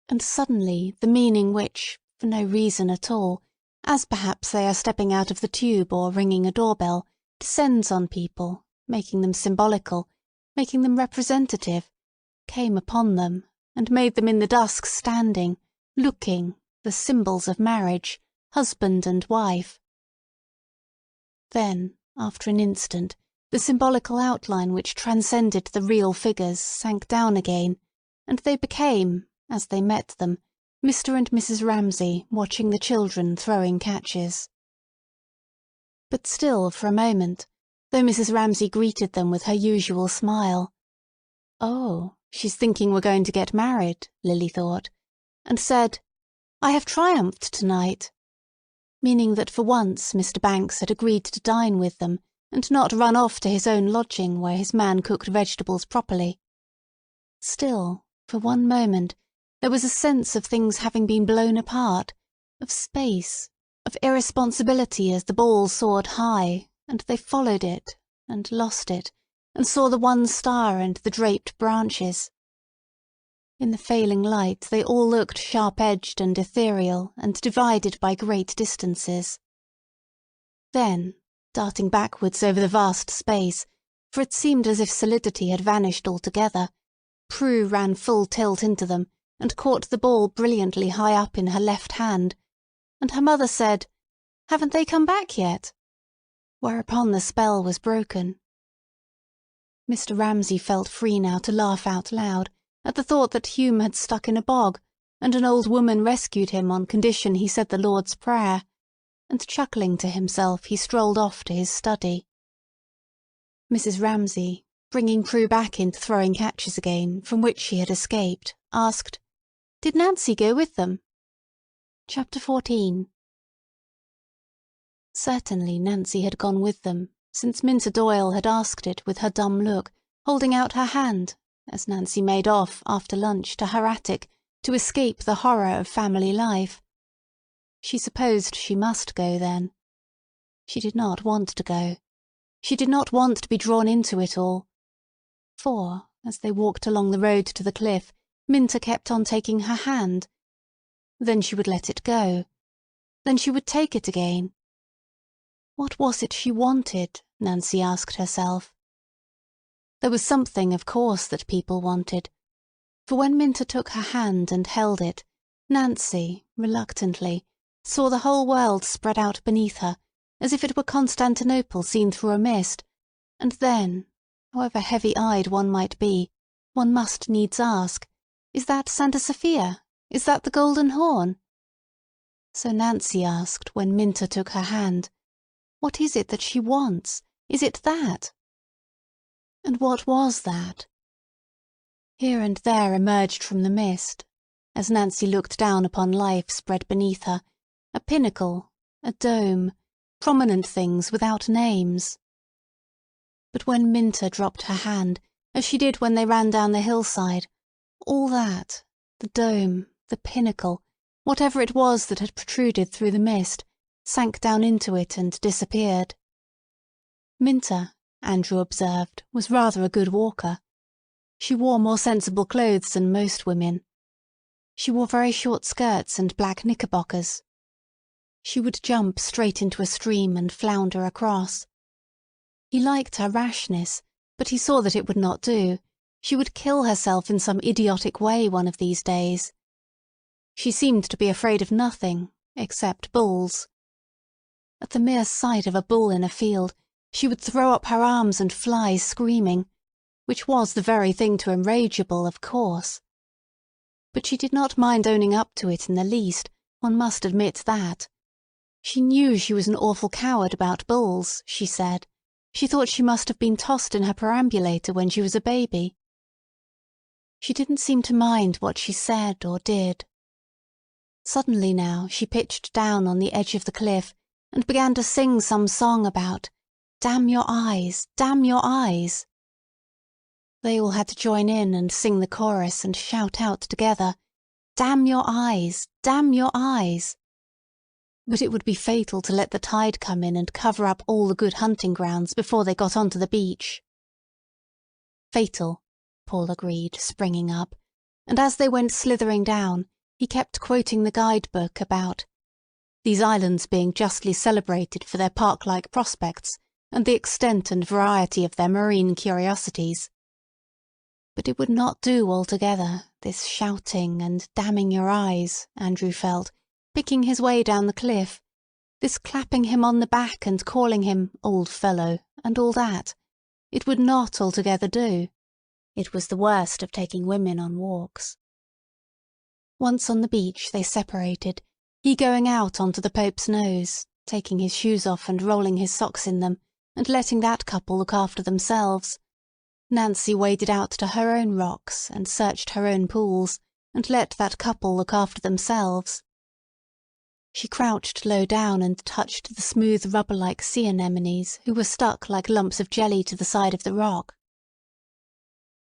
And suddenly the meaning which, for no reason at all, as perhaps they are stepping out of the tube or ringing a doorbell, descends on people, making them symbolical, making them representative, came upon them, and made them in the dusk standing, looking, the symbols of marriage, husband and wife. Then, after an instant, the symbolical outline which transcended the real figures sank down again, and they became, as they met them, Mr. and Mrs. Ramsay watching the children throwing catches. But still for a moment, though Mrs. Ramsay greeted them with her usual smile. "Oh, she's thinking we're going to get married," Lily thought, and said, "I have triumphed tonight," meaning that for once Mr. Banks had agreed to dine with them and not run off to his own lodging where his man cooked vegetables properly. Still, for one moment, there was a sense of things having been blown apart, of space, of irresponsibility as the ball soared high, and they followed it, and lost it, and saw the one star and the draped branches. In the failing light they all looked sharp-edged and ethereal and divided by great distances. Then, darting backwards over the vast space, for it seemed as if solidity had vanished altogether, Prue ran full tilt into them, and caught the ball brilliantly high up in her left hand, and her mother said, "Haven't they come back yet?" Whereupon the spell was broken. Mr. Ramsay felt free now to laugh out loud at the thought that Hume had stuck in a bog, and an old woman rescued him on condition he said the Lord's Prayer, and chuckling to himself he strolled off to his study. Mrs. Ramsay, bringing Prue back into throwing catches again, from which she had escaped, asked, "Did Nancy go with them?" Chapter 14. Certainly Nancy had gone with them, since Minta Doyle had asked it with her dumb look, holding out her hand, as Nancy made off, after lunch, to her attic, to escape the horror of family life. She supposed she must go then. She did not want to go. She did not want to be drawn into it all. For, as they walked along the road to the cliff, Minta kept on taking her hand. Then she would let it go. Then she would take it again. What was it she wanted? Nancy asked herself. There was something, of course, that people wanted. For when Minta took her hand and held it, Nancy, reluctantly, saw the whole world spread out beneath her, as if it were Constantinople seen through a mist, and then, however heavy-eyed one might be, one must needs ask, "Is that Santa Sophia? Is that the Golden Horn?" So Nancy asked when Minta took her hand, "What is it that she wants? Is it that?" And what was that? Here and there emerged from the mist, as Nancy looked down upon life spread beneath her, a pinnacle, a dome, prominent things without names. But when Minta dropped her hand, as she did when they ran down the hillside, all that, the dome, the pinnacle, whatever it was that had protruded through the mist, sank down into it and disappeared. Minta, Andrew observed, was rather a good walker. She wore more sensible clothes than most women. She wore very short skirts and black knickerbockers. She would jump straight into a stream and flounder across. He liked her rashness, but he saw that it would not do. She would kill herself in some idiotic way one of these days. She seemed to be afraid of nothing, except bulls. At the mere sight of a bull in a field, she would throw up her arms and fly screaming, which was the very thing to enrage a bull, of course. But she did not mind owning up to it in the least, one must admit that. She knew she was an awful coward about bulls, she said. She thought she must have been tossed in her perambulator when she was a baby. She didn't seem to mind what she said or did. Suddenly now she pitched down on the edge of the cliff and began to sing some song about "Damn your eyes, damn your eyes." They all had to join in and sing the chorus and shout out together, "Damn your eyes, damn your eyes." But it would be fatal to let the tide come in and cover up all the good hunting grounds before they got onto the beach. Fatal, Paul agreed, springing up, and as they went slithering down, he kept quoting the guide-book about these islands being justly celebrated for their park-like prospects and the extent and variety of their marine curiosities. But it would not do altogether, this shouting and damning your eyes, Andrew felt, picking his way down the cliff, this clapping him on the back and calling him "old fellow" and all that. It would not altogether do. It was the worst of taking women on walks. Once on the beach they separated, he going out onto the Pope's Nose, taking his shoes off and rolling his socks in them, and letting that couple look after themselves. Nancy waded out to her own rocks and searched her own pools, and let that couple look after themselves. She crouched low down and touched the smooth rubber-like sea anemones who were stuck like lumps of jelly to the side of the rock.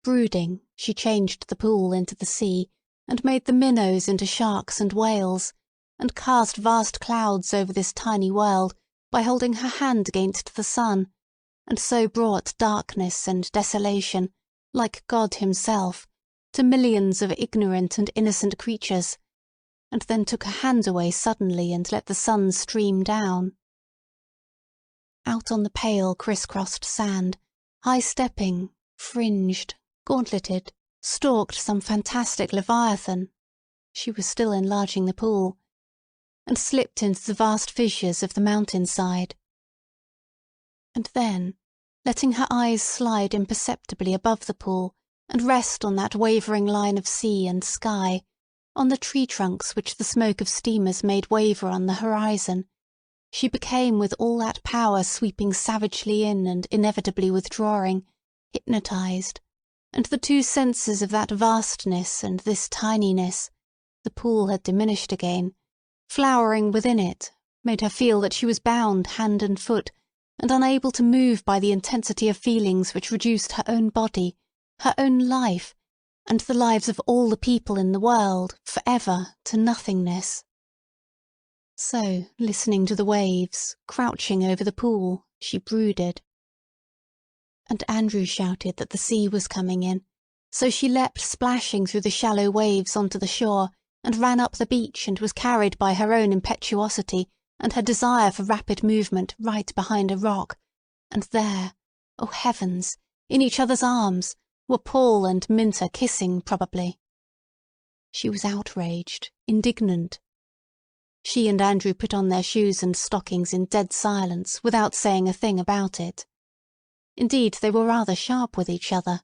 Brooding, she changed the pool into the sea, and made the minnows into sharks and whales, and cast vast clouds over this tiny world by holding her hand against the sun, and so brought darkness and desolation, like God himself, to millions of ignorant and innocent creatures, and then took her hand away suddenly and let the sun stream down. Out on the pale criss-crossed sand, high-stepping, fringed, gauntleted, stalked some fantastic leviathan. She was still enlarging the pool, and slipped into the vast fissures of the mountainside. And then, letting her eyes slide imperceptibly above the pool and rest on that wavering line of sea and sky, on the tree trunks which the smoke of steamers made waver on the horizon, she became with all that power sweeping savagely in and inevitably withdrawing, hypnotized, and the two senses of that vastness and this tininess, the pool had diminished again, flowering within it, made her feel that she was bound hand and foot, and unable to move by the intensity of feelings which reduced her own body, her own life, and the lives of all the people in the world, for ever, to nothingness. So, listening to the waves, crouching over the pool, she brooded. And Andrew shouted that the sea was coming in, so she leapt splashing through the shallow waves onto the shore, and ran up the beach and was carried by her own impetuosity and her desire for rapid movement right behind a rock, and there, oh heavens, in each other's arms, were Paul and Minter kissing probably. She was outraged, indignant. She and Andrew put on their shoes and stockings in dead silence without saying a thing about it. Indeed, they were rather sharp with each other.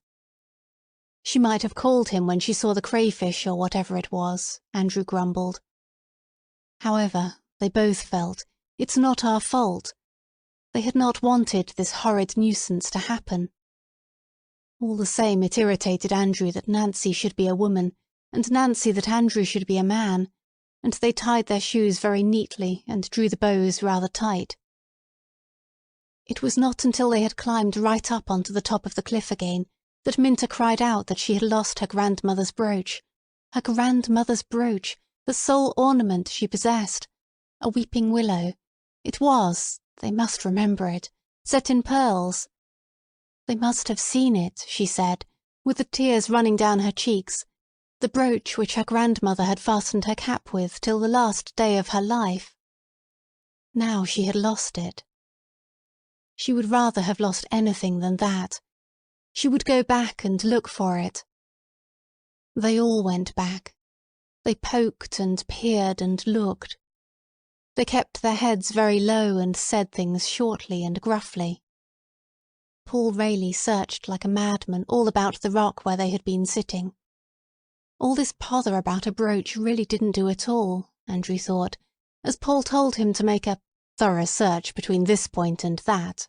She might have called him when she saw the crayfish or whatever it was, Andrew grumbled. However, they both felt, it's not our fault. They had not wanted this horrid nuisance to happen. All the same, it irritated Andrew that Nancy should be a woman, and Nancy that Andrew should be a man, and they tied their shoes very neatly and drew the bows rather tight. It was not until they had climbed right up onto the top of the cliff again that Minter cried out that she had lost her grandmother's brooch. Her grandmother's brooch, the sole ornament she possessed. A weeping willow. It was, they must remember it, set in pearls. They must have seen it, she said, with the tears running down her cheeks, the brooch which her grandmother had fastened her cap with till the last day of her life. Now she had lost it. She would rather have lost anything than that. She would go back and look for it. They all went back. They poked and peered and looked. They kept their heads very low and said things shortly and gruffly. Paul Rayleigh searched like a madman all about the rock where they had been sitting. All this pother about a brooch really didn't do at all, Andrew thought, as Paul told him to make a thorough search between this point and that.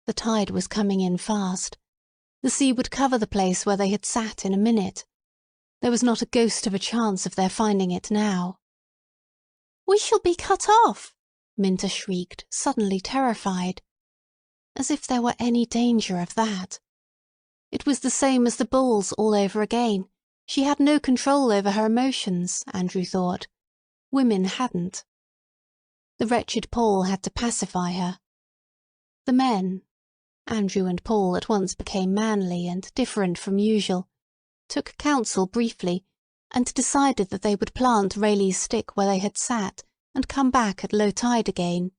The tide was coming in fast. The sea would cover the place where they had sat in a minute. There was not a ghost of a chance of their finding it now. "We shall be cut off!" Minter shrieked, suddenly terrified. As if there were any danger of that. It was the same as the bulls all over again. She had no control over her emotions, Andrew thought. Women hadn't. The wretched Paul had to pacify her. The men, Andrew and Paul at once became manly and different from usual, took counsel briefly, and decided that they would plant Rayleigh's stick where they had sat, and come back at low tide again.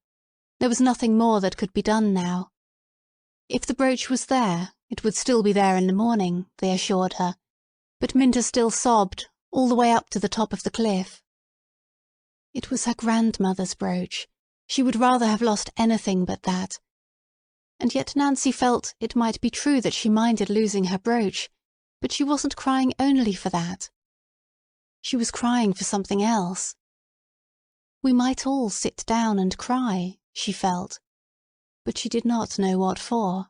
There was nothing more that could be done now. If the brooch was there, it would still be there in the morning, they assured her, but Minter still sobbed, all the way up to the top of the cliff. It was her grandmother's brooch. She would rather have lost anything but that. And yet Nancy felt it might be true that she minded losing her brooch, but she wasn't crying only for that. She was crying for something else. We might all sit down and cry, she felt, but she did not know what for.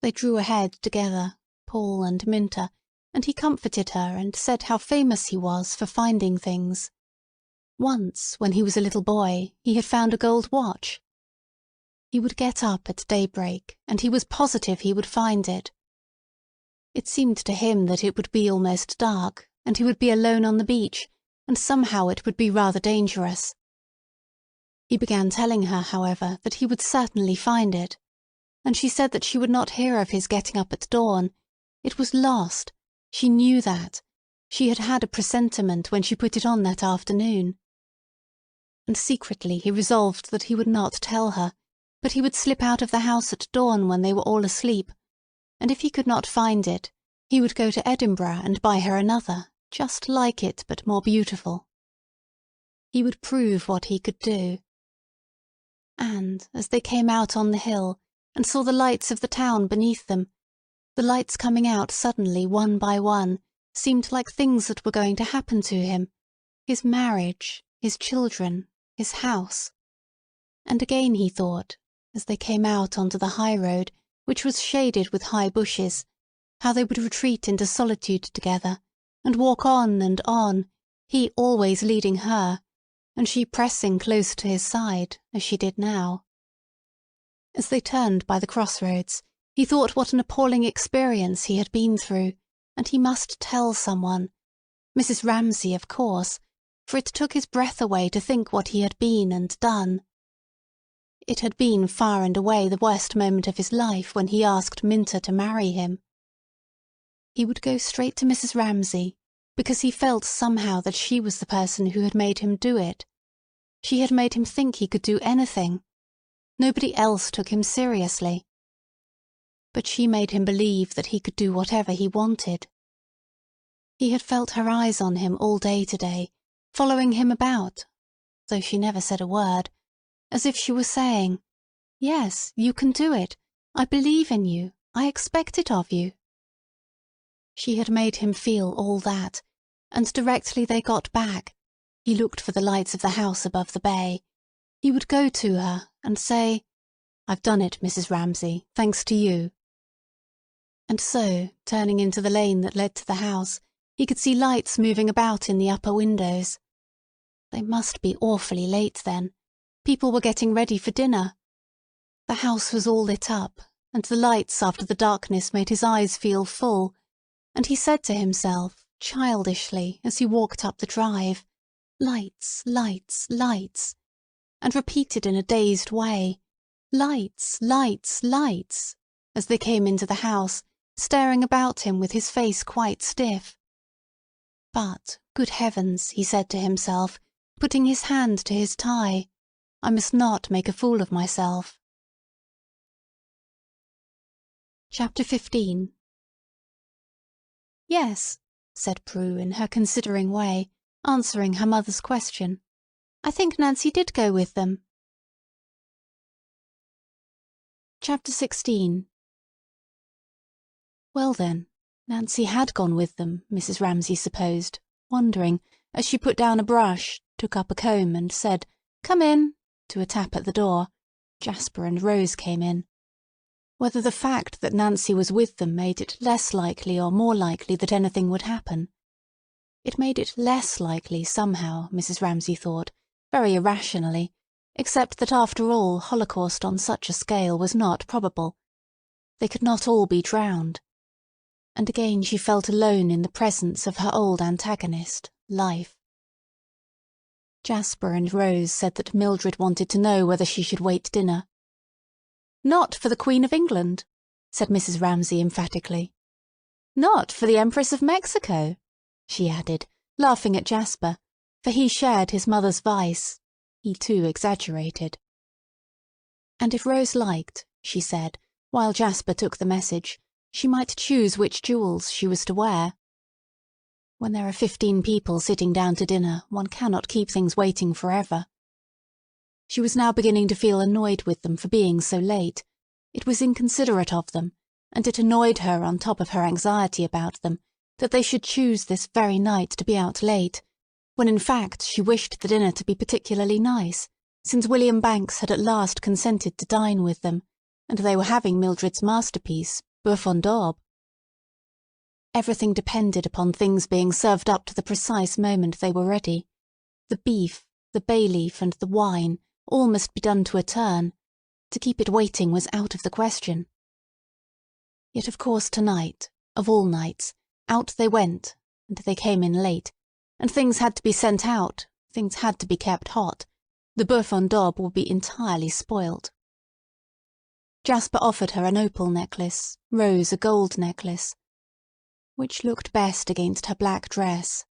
They drew ahead together, Paul and Minter, and he comforted her and said how famous he was for finding things. Once, when he was a little boy, he had found a gold watch. He would get up at daybreak, and he was positive he would find it. It seemed to him that it would be almost dark, and he would be alone on the beach, and somehow it would be rather dangerous. He began telling her, however, that he would certainly find it, and she said that she would not hear of his getting up at dawn. It was lost. She knew that. She had had a presentiment when she put it on that afternoon. And secretly he resolved that he would not tell her, but he would slip out of the house at dawn when they were all asleep, and if he could not find it, he would go to Edinburgh and buy her another, just like it but more beautiful. He would prove what he could do. And as they came out on the hill and saw the lights of the town beneath them, the lights coming out suddenly one by one seemed like things that were going to happen to him, his marriage, his children, his house. And again he thought, as they came out onto the high road, which was shaded with high bushes, how they would retreat into solitude together, and walk on and on, he always leading her, and she pressing close to his side, as she did now. As they turned by the crossroads, he thought what an appalling experience he had been through, and he must tell someone. Mrs. Ramsay, of course, for it took his breath away to think what he had been and done. It had been far and away the worst moment of his life when he asked Minta to marry him. He would go straight to Mrs. Ramsay, because he felt somehow that she was the person who had made him do it. She had made him think he could do anything. Nobody else took him seriously. But she made him believe that he could do whatever he wanted. He had felt her eyes on him all day today, following him about, though she never said a word, as if she were saying, "Yes, you can do it. I believe in you. I expect it of you." She had made him feel all that, and directly they got back, he looked for the lights of the house above the bay. He would go to her and say, "I've done it, Mrs. Ramsay, thanks to you." And so, turning into the lane that led to the house, he could see lights moving about in the upper windows. They must be awfully late then. People were getting ready for dinner. The house was all lit up, and the lights after the darkness made his eyes feel full, and he said to himself, childishly, as he walked up the drive, "Lights, lights, lights," and repeated in a dazed way, "Lights, lights, lights," as they came into the house, staring about him with his face quite stiff. But, good heavens, he said to himself, putting his hand to his tie, I must not make a fool of myself. Chapter 15. "Yes," said Prue in her considering way, answering her mother's question. "I think Nancy did go with them." Chapter 16. Well then, Nancy had gone with them, Mrs. Ramsay supposed, wondering, as she put down a brush, took up a comb, and said, "Come in," to a tap at the door. Jasper and Rose came in. Whether the fact that Nancy was with them made it less likely or more likely that anything would happen. It made it less likely somehow, Mrs. Ramsay thought, very irrationally, except that after all holocaust on such a scale was not probable. They could not all be drowned. And again she felt alone in the presence of her old antagonist, life. Jasper and Rose said that Mildred wanted to know whether she should wait dinner. "Not for the Queen of England," said Mrs. Ramsay emphatically. "Not for the Empress of Mexico," she added, laughing at Jasper, for he shared his mother's vice. He too exaggerated. And if Rose liked, she said, while Jasper took the message, she might choose which jewels she was to wear. When there are 15 people sitting down to dinner, one cannot keep things waiting forever. She was now beginning to feel annoyed with them for being so late. It was inconsiderate of them, and it annoyed her on top of her anxiety about them, that they should choose this very night to be out late, when in fact she wished the dinner to be particularly nice, since William Banks had at last consented to dine with them, and they were having Mildred's masterpiece, Boeuf en daube. Everything depended upon things being served up to the precise moment they were ready. The beef, the bay leaf, and the wine all must be done to a turn. To keep it waiting was out of the question. Yet of course tonight, of all nights, out they went, and they came in late, and things had to be sent out, things had to be kept hot. The Boeuf en daube would be entirely spoilt. Jasper offered her an opal necklace, Rose a gold necklace. Which looked best against her black dress?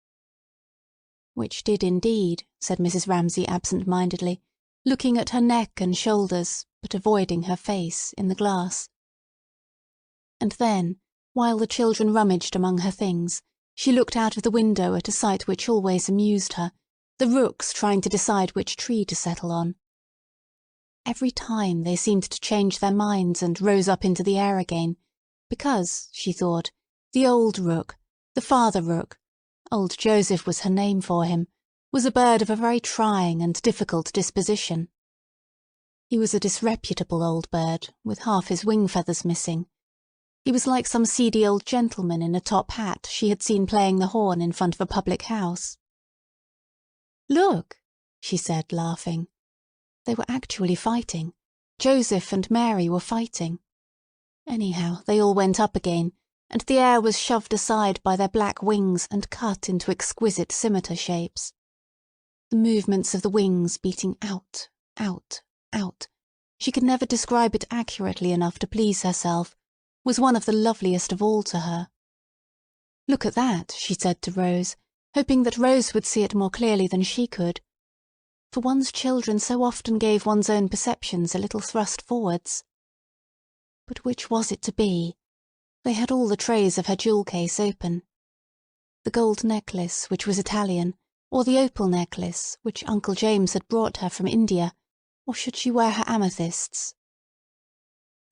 Which did indeed, said Mrs. Ramsay absent-mindedly, looking at her neck and shoulders, but avoiding her face, in the glass. And then, while the children rummaged among her things, she looked out of the window at a sight which always amused her, the rooks trying to decide which tree to settle on. Every time they seemed to change their minds and rose up into the air again, because, she thought, the old rook, the father rook, old Joseph was her name for him, was a bird of a very trying and difficult disposition. He was a disreputable old bird, with half his wing feathers missing. He was like some seedy old gentleman in a top hat she had seen playing the horn in front of a public house. "Look," she said, laughing. They were actually fighting. Joseph and Mary were fighting. Anyhow, they all went up again, and the air was shoved aside by their black wings and cut into exquisite scimitar shapes. The movements of the wings beating out, out, out, she could never describe it accurately enough to please herself, was one of the loveliest of all to her. "Look at that," she said to Rose, hoping that Rose would see it more clearly than she could. For one's children so often gave one's own perceptions a little thrust forwards. But which was it to be? They had all the trays of her jewel case open. The gold necklace, which was Italian, or the opal necklace, which Uncle James had brought her from India, or should she wear her amethysts?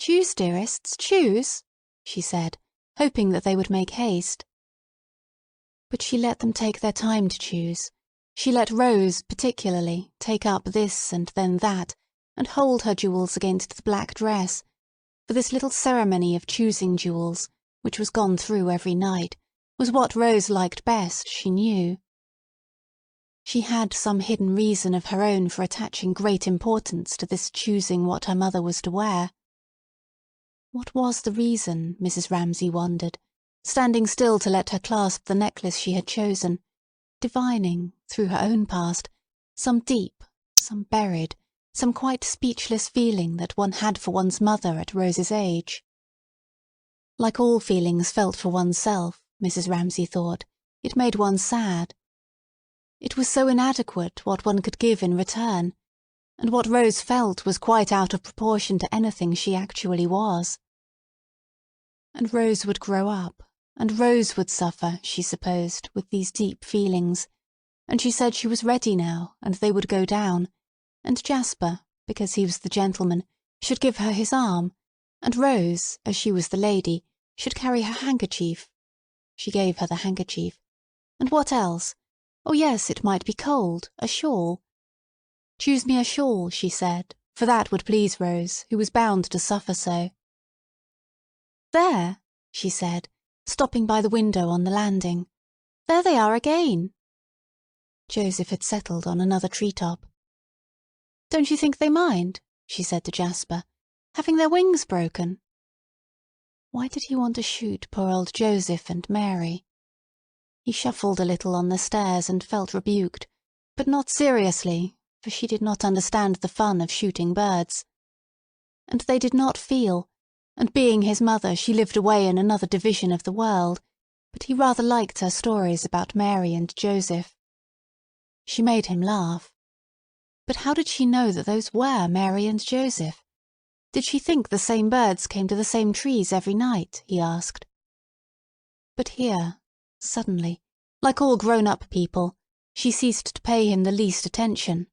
"Choose, dearests, choose," she said, hoping that they would make haste. But she let them take their time to choose. She let Rose, particularly, take up this and then that, and hold her jewels against the black dress, for this little ceremony of choosing jewels, which was gone through every night, was what Rose liked best, she knew. She had some hidden reason of her own for attaching great importance to this choosing what her mother was to wear. What was the reason, Mrs. Ramsay wondered, standing still to let her clasp the necklace she had chosen, divining, through her own past, some deep, some buried, some quite speechless feeling that one had for one's mother at Rose's age. Like all feelings felt for oneself, Mrs. Ramsay thought, it made one sad. It was so inadequate what one could give in return, and what Rose felt was quite out of proportion to anything she actually was. And Rose would grow up, and Rose would suffer, she supposed, with these deep feelings, and she said she was ready now, and they would go down, and Jasper, because he was the gentleman, should give her his arm, and Rose, as she was the lady, should carry her handkerchief. She gave her the handkerchief. And what else? Oh yes, it might be cold, a shawl. "Choose me a shawl," she said, for that would please Rose, who was bound to suffer so. "There," she said, stopping by the window on the landing. "There they are again." Joseph had settled on another tree-top. "Don't you think they mind," she said to Jasper, "having their wings broken?" Why did he want to shoot poor old Joseph and Mary? He shuffled a little on the stairs and felt rebuked, but not seriously, for she did not understand the fun of shooting birds. And they did not feel, and being his mother she lived away in another division of the world, but he rather liked her stories about Mary and Joseph. She made him laugh. But how did she know that those were Mary and Joseph? Did she think the same birds came to the same trees every night, he asked. But here, suddenly, like all grown-up people, she ceased to pay him the least attention.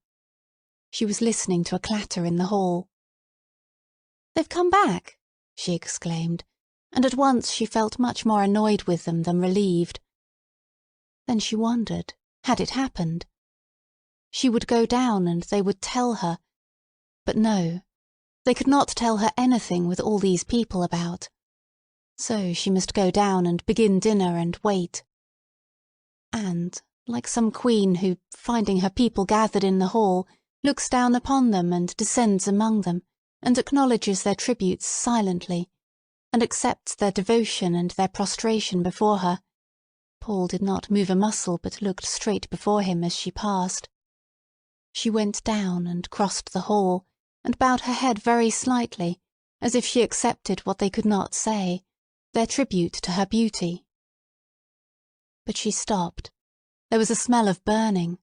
She was listening to a clatter in the hall. "They've come back!" she exclaimed, and at once she felt much more annoyed with them than relieved. Then she wondered, had it happened? She would go down and they would tell her. But no, they could not tell her anything with all these people about. So she must go down and begin dinner and wait. And, like some queen who, finding her people gathered in the hall, looks down upon them and descends among them, and acknowledges their tributes silently, and accepts their devotion and their prostration before her, Paul did not move a muscle but looked straight before him as she passed. She went down and crossed the hall, and bowed her head very slightly, as if she accepted what they could not say, their tribute to her beauty. But she stopped. There was a smell of burning.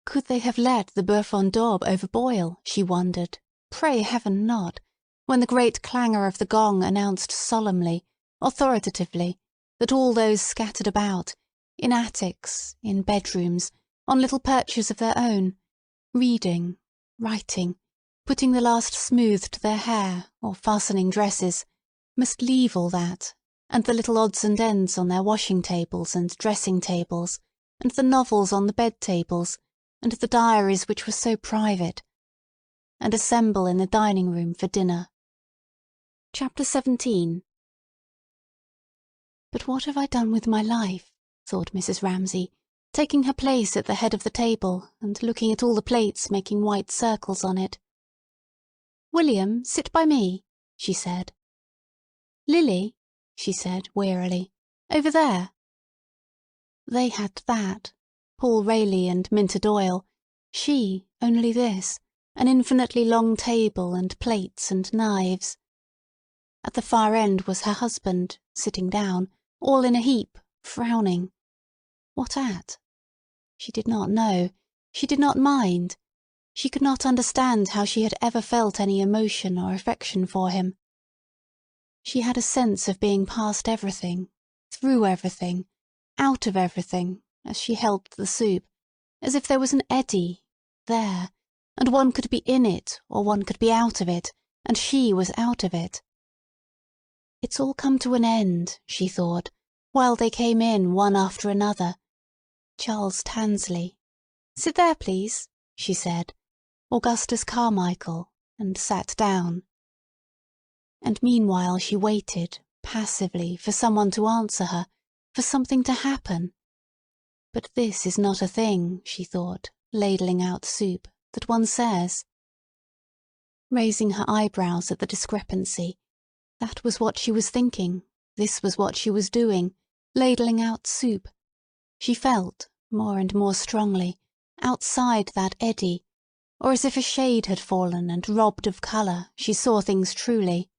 Could they have let the boeuf en daube overboil, she wondered, pray heaven not, when the great clangour of the gong announced solemnly, authoritatively, that all those scattered about, in attics, in bedrooms, on little perches of their own, reading, writing, putting the last smooth to their hair, or fastening dresses, must leave all that, and the little odds and ends on their washing-tables and dressing-tables, and the novels on the bed-tables, and the diaries which were so private, and assemble in the dining room for dinner. Chapter 17. "But what have I done with my life?" thought Mrs. Ramsay, taking her place at the head of the table and looking at all the plates making white circles on it. "William, sit by me," she said. "Lily," she said wearily, "over there." They had that, Paul Rayleigh and Minter Doyle, she only this, an infinitely long table and plates and knives. At the far end was her husband, sitting down, all in a heap, frowning. What at? She did not know. She did not mind. She could not understand how she had ever felt any emotion or affection for him. She had a sense of being past everything, through everything, out of everything, as she helped the soup, as if there was an eddy, there, and one could be in it or one could be out of it, and she was out of it. It's all come to an end, she thought, while they came in one after another. Charles Tansley. "Sit there, please," she said. Augustus Carmichael, and sat down. And meanwhile she waited, passively, for someone to answer her, for something to happen. But this is not a thing, she thought, ladling out soup, that one says. Raising her eyebrows at the discrepancy, that was what she was thinking, this was what she was doing, ladling out soup. She felt, more and more strongly, outside that eddy, or as if a shade had fallen and robbed of colour, she saw things truly.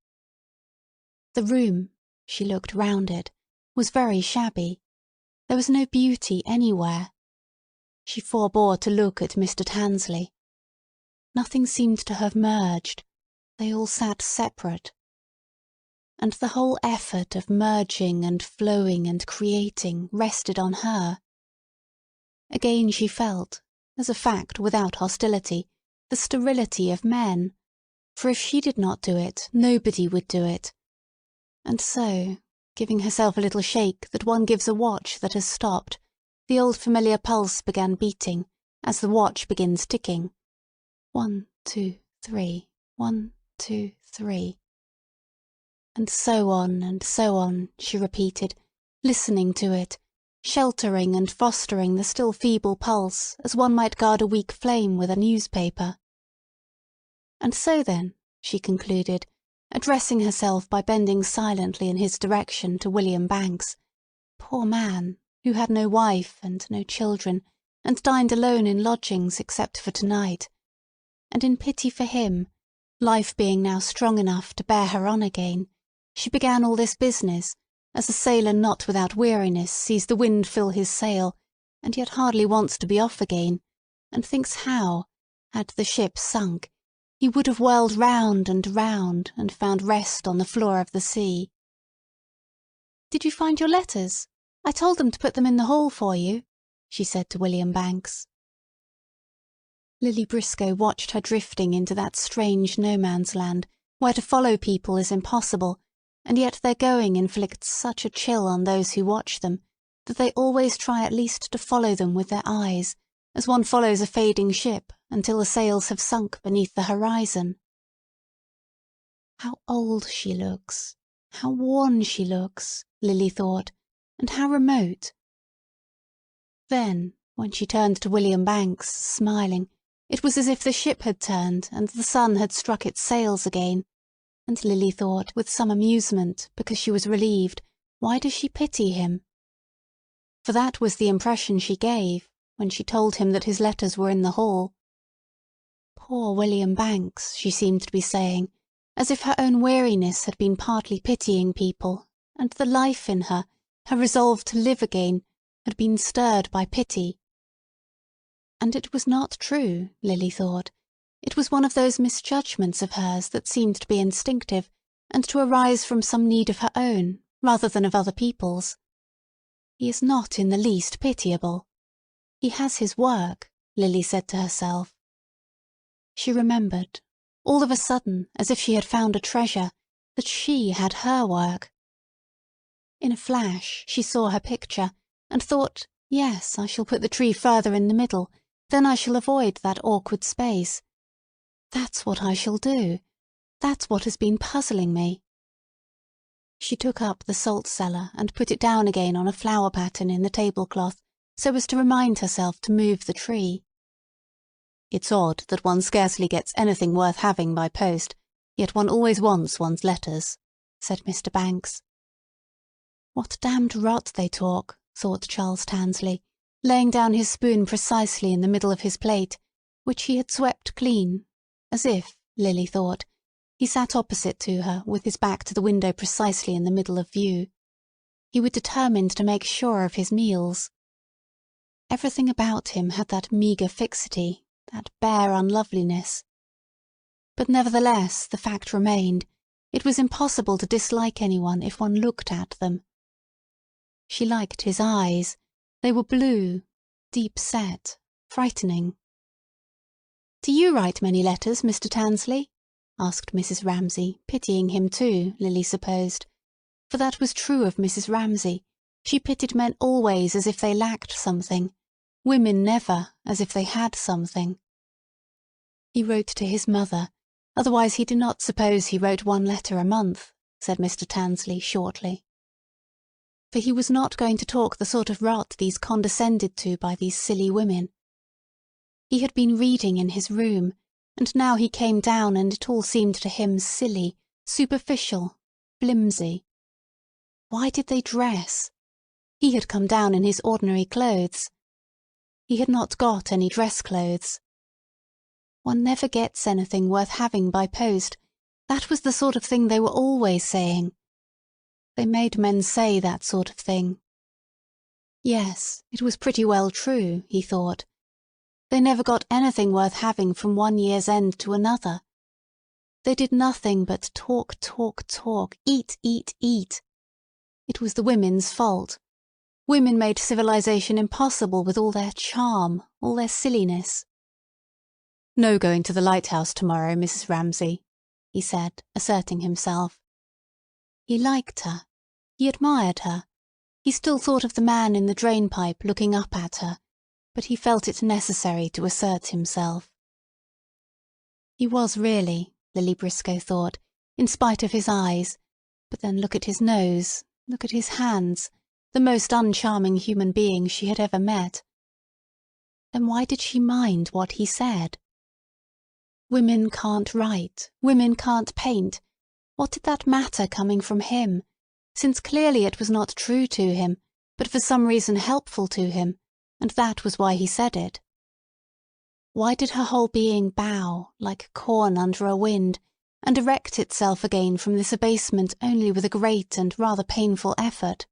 The room, she looked round it, was very shabby. There was no beauty anywhere. She forbore to look at Mr. Tansley. Nothing seemed to have merged. They all sat separate. And the whole effort of merging and flowing and creating rested on her. Again she felt, as a fact without hostility, the sterility of men, for if she did not do it, nobody would do it. And so, giving herself a little shake that one gives a watch that has stopped, the old familiar pulse began beating, as the watch begins ticking. 1, 2, 3, 1, 2, 3. And so on, she repeated, listening to it, sheltering and fostering the still feeble pulse as one might guard a weak flame with a newspaper. And so then, she concluded, addressing herself by bending silently in his direction to William Banks, poor man, who had no wife and no children, and dined alone in lodgings except for tonight, and in pity for him, life being now strong enough to bear her on again, she began all this business, as a sailor not without weariness sees the wind fill his sail, and yet hardly wants to be off again, and thinks how, had the ship sunk, he would have whirled round and found rest on the floor of the sea. "Did you find your letters? I told them to put them in the hall for you," she said to William Banks. Lily Briscoe watched her drifting into that strange no-man's land, where to follow people is impossible, and yet their going inflicts such a chill on those who watch them, that they always try at least to follow them with their eyes, as one follows a fading ship until the sails have sunk beneath the horizon. How old she looks, how worn she looks, Lily thought, and how remote. Then, when she turned to William Banks, smiling, it was as if the ship had turned and the sun had struck its sails again, and Lily thought with some amusement, because she was relieved, why does she pity him? For that was the impression she gave when she told him that his letters were in the hall. Poor William Banks, she seemed to be saying, as if her own weariness had been partly pitying people, and the life in her, her resolve to live again, had been stirred by pity. And it was not true, Lily thought. It was one of those misjudgments of hers that seemed to be instinctive, and to arise from some need of her own, rather than of other people's. He is not in the least pitiable. He has his work, Lily said to herself. She remembered, all of a sudden, as if she had found a treasure, that she had her work. In a flash she saw her picture, and thought, yes, I shall put the tree further in the middle, then I shall avoid that awkward space. That's what I shall do. That's what has been puzzling me. She took up the salt cellar and put it down again on a flower pattern in the tablecloth, so as to remind herself to move the tree. It's odd that one scarcely gets anything worth having by post, yet one always wants one's letters, said Mr. Banks. What damned rot they talk, thought Charles Tansley, laying down his spoon precisely in the middle of his plate, which he had swept clean, as if, Lily thought, he sat opposite to her with his back to the window precisely in the middle of view. He was determined to make sure of his meals. Everything about him had that meagre fixity, that bare unloveliness. But nevertheless the fact remained, it was impossible to dislike anyone if one looked at them. She liked his eyes. They were blue, deep-set, frightening. "Do you write many letters, Mr. Tansley?" asked Mrs. Ramsay, pitying him too, Lily supposed. For that was true of Mrs. Ramsay. She pitied men always as if they lacked something, women never as if they had something. He wrote to his mother, otherwise he did not suppose he wrote one letter a month, said Mr. Tansley shortly. For he was not going to talk the sort of rot these condescended to by these silly women. He had been reading in his room, and now he came down and it all seemed to him silly, superficial, flimsy. Why did they dress? He had come down in his ordinary clothes. He had not got any dress clothes. One never gets anything worth having by post. That was the sort of thing they were always saying. They made men say that sort of thing. Yes, it was pretty well true, he thought. They never got anything worth having from one year's end to another. They did nothing but talk, talk, talk, eat, eat, eat. It was the women's fault. Women made civilization impossible with all their charm, all their silliness. "No going to the Lighthouse tomorrow, Mrs. Ramsay," he said, asserting himself. He liked her. He admired her. He still thought of the man in the drain-pipe looking up at her, but he felt it necessary to assert himself. He was really, Lily Briscoe thought, in spite of his eyes, but then look at his nose, look at his hands, the most uncharming human being she had ever met. Then why did she mind what he said? Women can't write, women can't paint. What did that matter coming from him, since clearly it was not true to him, but for some reason helpful to him, and that was why he said it? Why did her whole being bow, like corn under a wind, and erect itself again from this abasement only with a great and rather painful effort?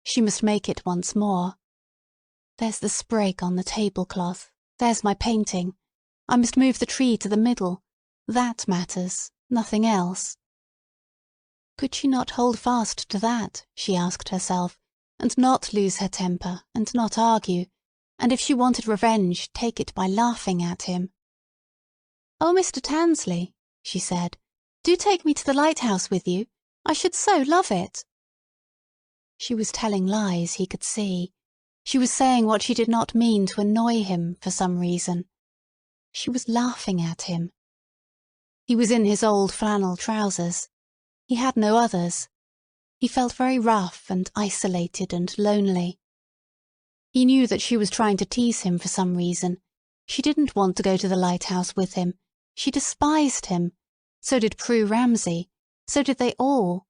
She must make it once more. There's the sprig on the tablecloth, there's my painting. I must move the tree to the middle. That matters, nothing else. Could she not hold fast to that, she asked herself, and not lose her temper, and not argue, and if she wanted revenge, take it by laughing at him? "Oh, Mr. Tansley," she said, "do take me to the Lighthouse with you. I should so love it." She was telling lies, he could see. She was saying what she did not mean to annoy him for some reason. She was laughing at him. He was in his old flannel trousers. He had no others. He felt very rough and isolated and lonely. He knew that she was trying to tease him for some reason. She didn't want to go to the Lighthouse with him. She despised him. So did Prue Ramsay. So did they all.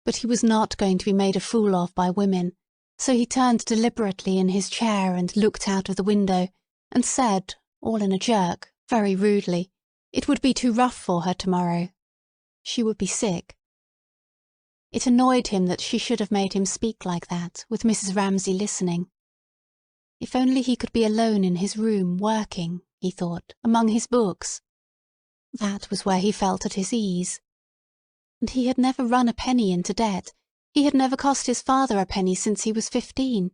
But he was not going to be made a fool of by women, so he turned deliberately in his chair and looked out of the window, and said, all in a jerk, very rudely, it would be too rough for her tomorrow. She would be sick. It annoyed him that she should have made him speak like that, with Mrs. Ramsay listening. If only he could be alone in his room, working, he thought, among his books. That was where he felt at his ease. And he had never run a penny into debt. He had never cost his father a penny since he was 15.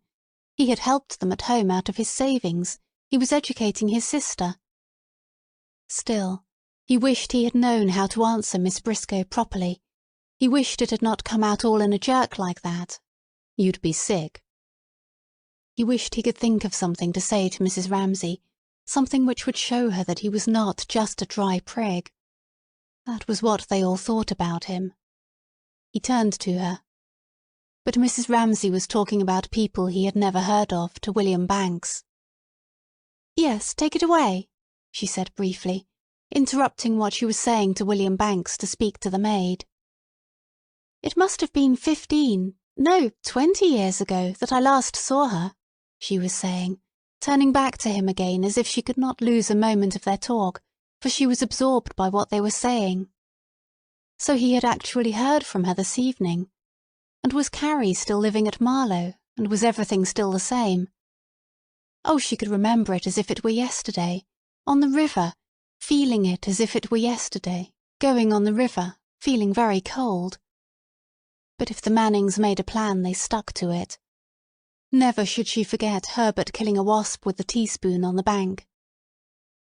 He had helped them at home out of his savings. He was educating his sister. Still, he wished he had known how to answer Miss Briscoe properly. He wished it had not come out all in a jerk like that. "You'd be sick." He wished he could think of something to say to Mrs. Ramsay, something which would show her that he was not just a dry prig. That was what they all thought about him. He turned to her. But Mrs. Ramsay was talking about people he had never heard of to William Banks. "Yes, take it away," she said briefly, interrupting what she was saying to William Banks to speak to the maid. "It must have been 15, no, 20 years ago that I last saw her," she was saying, turning back to him again as if she could not lose a moment of their talk, for she was absorbed by what they were saying. So he had actually heard from her this evening. And was Carrie still living at Marlow, and was everything still the same? Oh, she could remember it as if it were yesterday, on the river, feeling it as if it were yesterday, going on the river, feeling very cold. But if the Mannings made a plan, they stuck to it. Never should she forget Herbert killing a wasp with the teaspoon on the bank.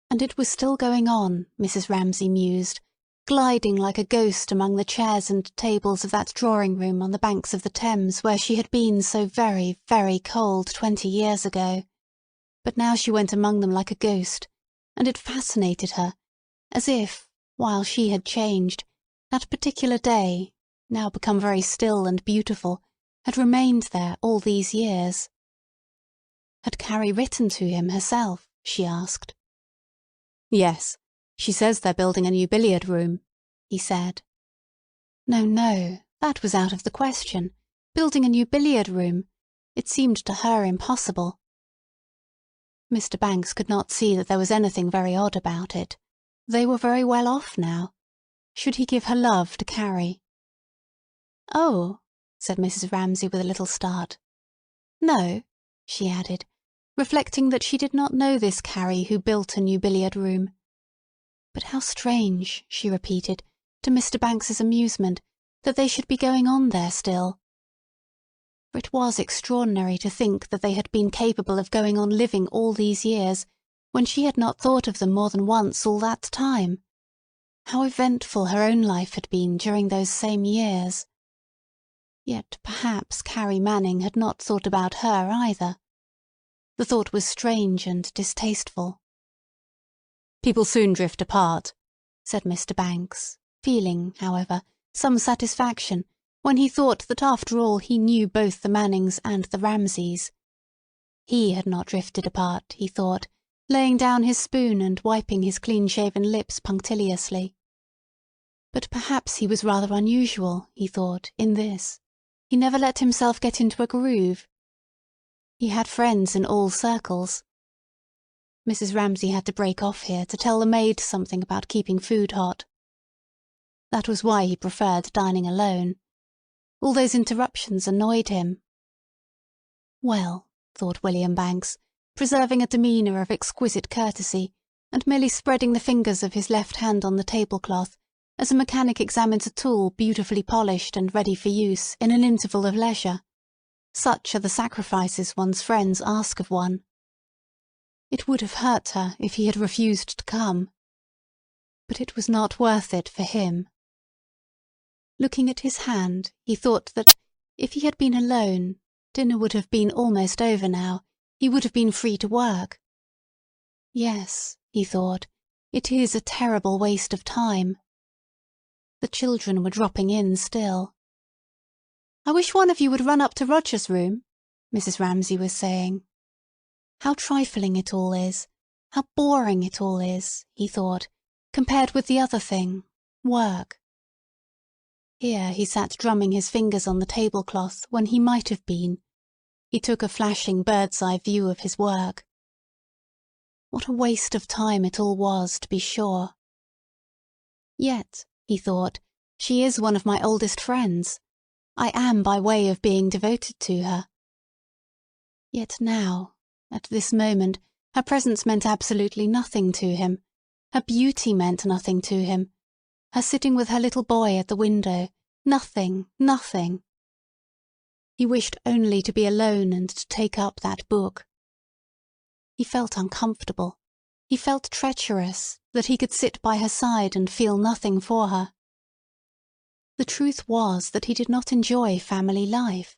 And it was still going on, Mrs. Ramsay mused, gliding like a ghost among the chairs and tables of that drawing-room on the banks of the Thames where she had been so very, very cold 20 years ago. But now she went among them like a ghost, and it fascinated her, as if, while she had changed, that particular day, now become very still and beautiful, had remained there all these years. Had Carrie written to him herself, she asked. "Yes. She says they're building a new billiard room," he said. No, no, that was out of the question. Building a new billiard room. It seemed to her impossible. Mr. Banks could not see that there was anything very odd about it. They were very well off now. Should he give her love to Carrie? "Oh," said Mrs. Ramsay with a little start. "No," she added, reflecting that she did not know this Carrie who built a new billiard room. But how strange, she repeated, to Mr. Banks's amusement, that they should be going on there still. For it was extraordinary to think that they had been capable of going on living all these years, when she had not thought of them more than once all that time. How eventful her own life had been during those same years. Yet perhaps Carrie Manning had not thought about her either. The thought was strange and distasteful. "People soon drift apart," said Mr. Banks, feeling, however, some satisfaction when he thought that after all he knew both the Mannings and the Ramsays. He had not drifted apart, he thought, laying down his spoon and wiping his clean-shaven lips punctiliously. But perhaps he was rather unusual, he thought, in this. He never let himself get into a groove. He had friends in all circles. Mrs. Ramsay had to break off here to tell the maid something about keeping food hot. That was why he preferred dining alone. All those interruptions annoyed him. Well, thought William Banks, preserving a demeanour of exquisite courtesy, and merely spreading the fingers of his left hand on the tablecloth, as a mechanic examines a tool beautifully polished and ready for use in an interval of leisure. Such are the sacrifices one's friends ask of one. It would have hurt her if he had refused to come. But it was not worth it for him. Looking at his hand, he thought that, if he had been alone, dinner would have been almost over now, he would have been free to work. Yes, he thought, it is a terrible waste of time. The children were dropping in still. "I wish one of you would run up to Roger's room," Mrs. Ramsay was saying. How trifling it all is, how boring it all is, he thought, compared with the other thing, work. Here he sat drumming his fingers on the tablecloth when he might have been. He took a flashing bird's-eye view of his work. What a waste of time it all was, to be sure. Yet, he thought, she is one of my oldest friends. I am by way of being devoted to her. Yet now, at this moment, her presence meant absolutely nothing to him. Her beauty meant nothing to him. Her sitting with her little boy at the window, nothing, nothing. He wished only to be alone and to take up that book. He felt uncomfortable. He felt treacherous, that he could sit by her side and feel nothing for her. The truth was that he did not enjoy family life.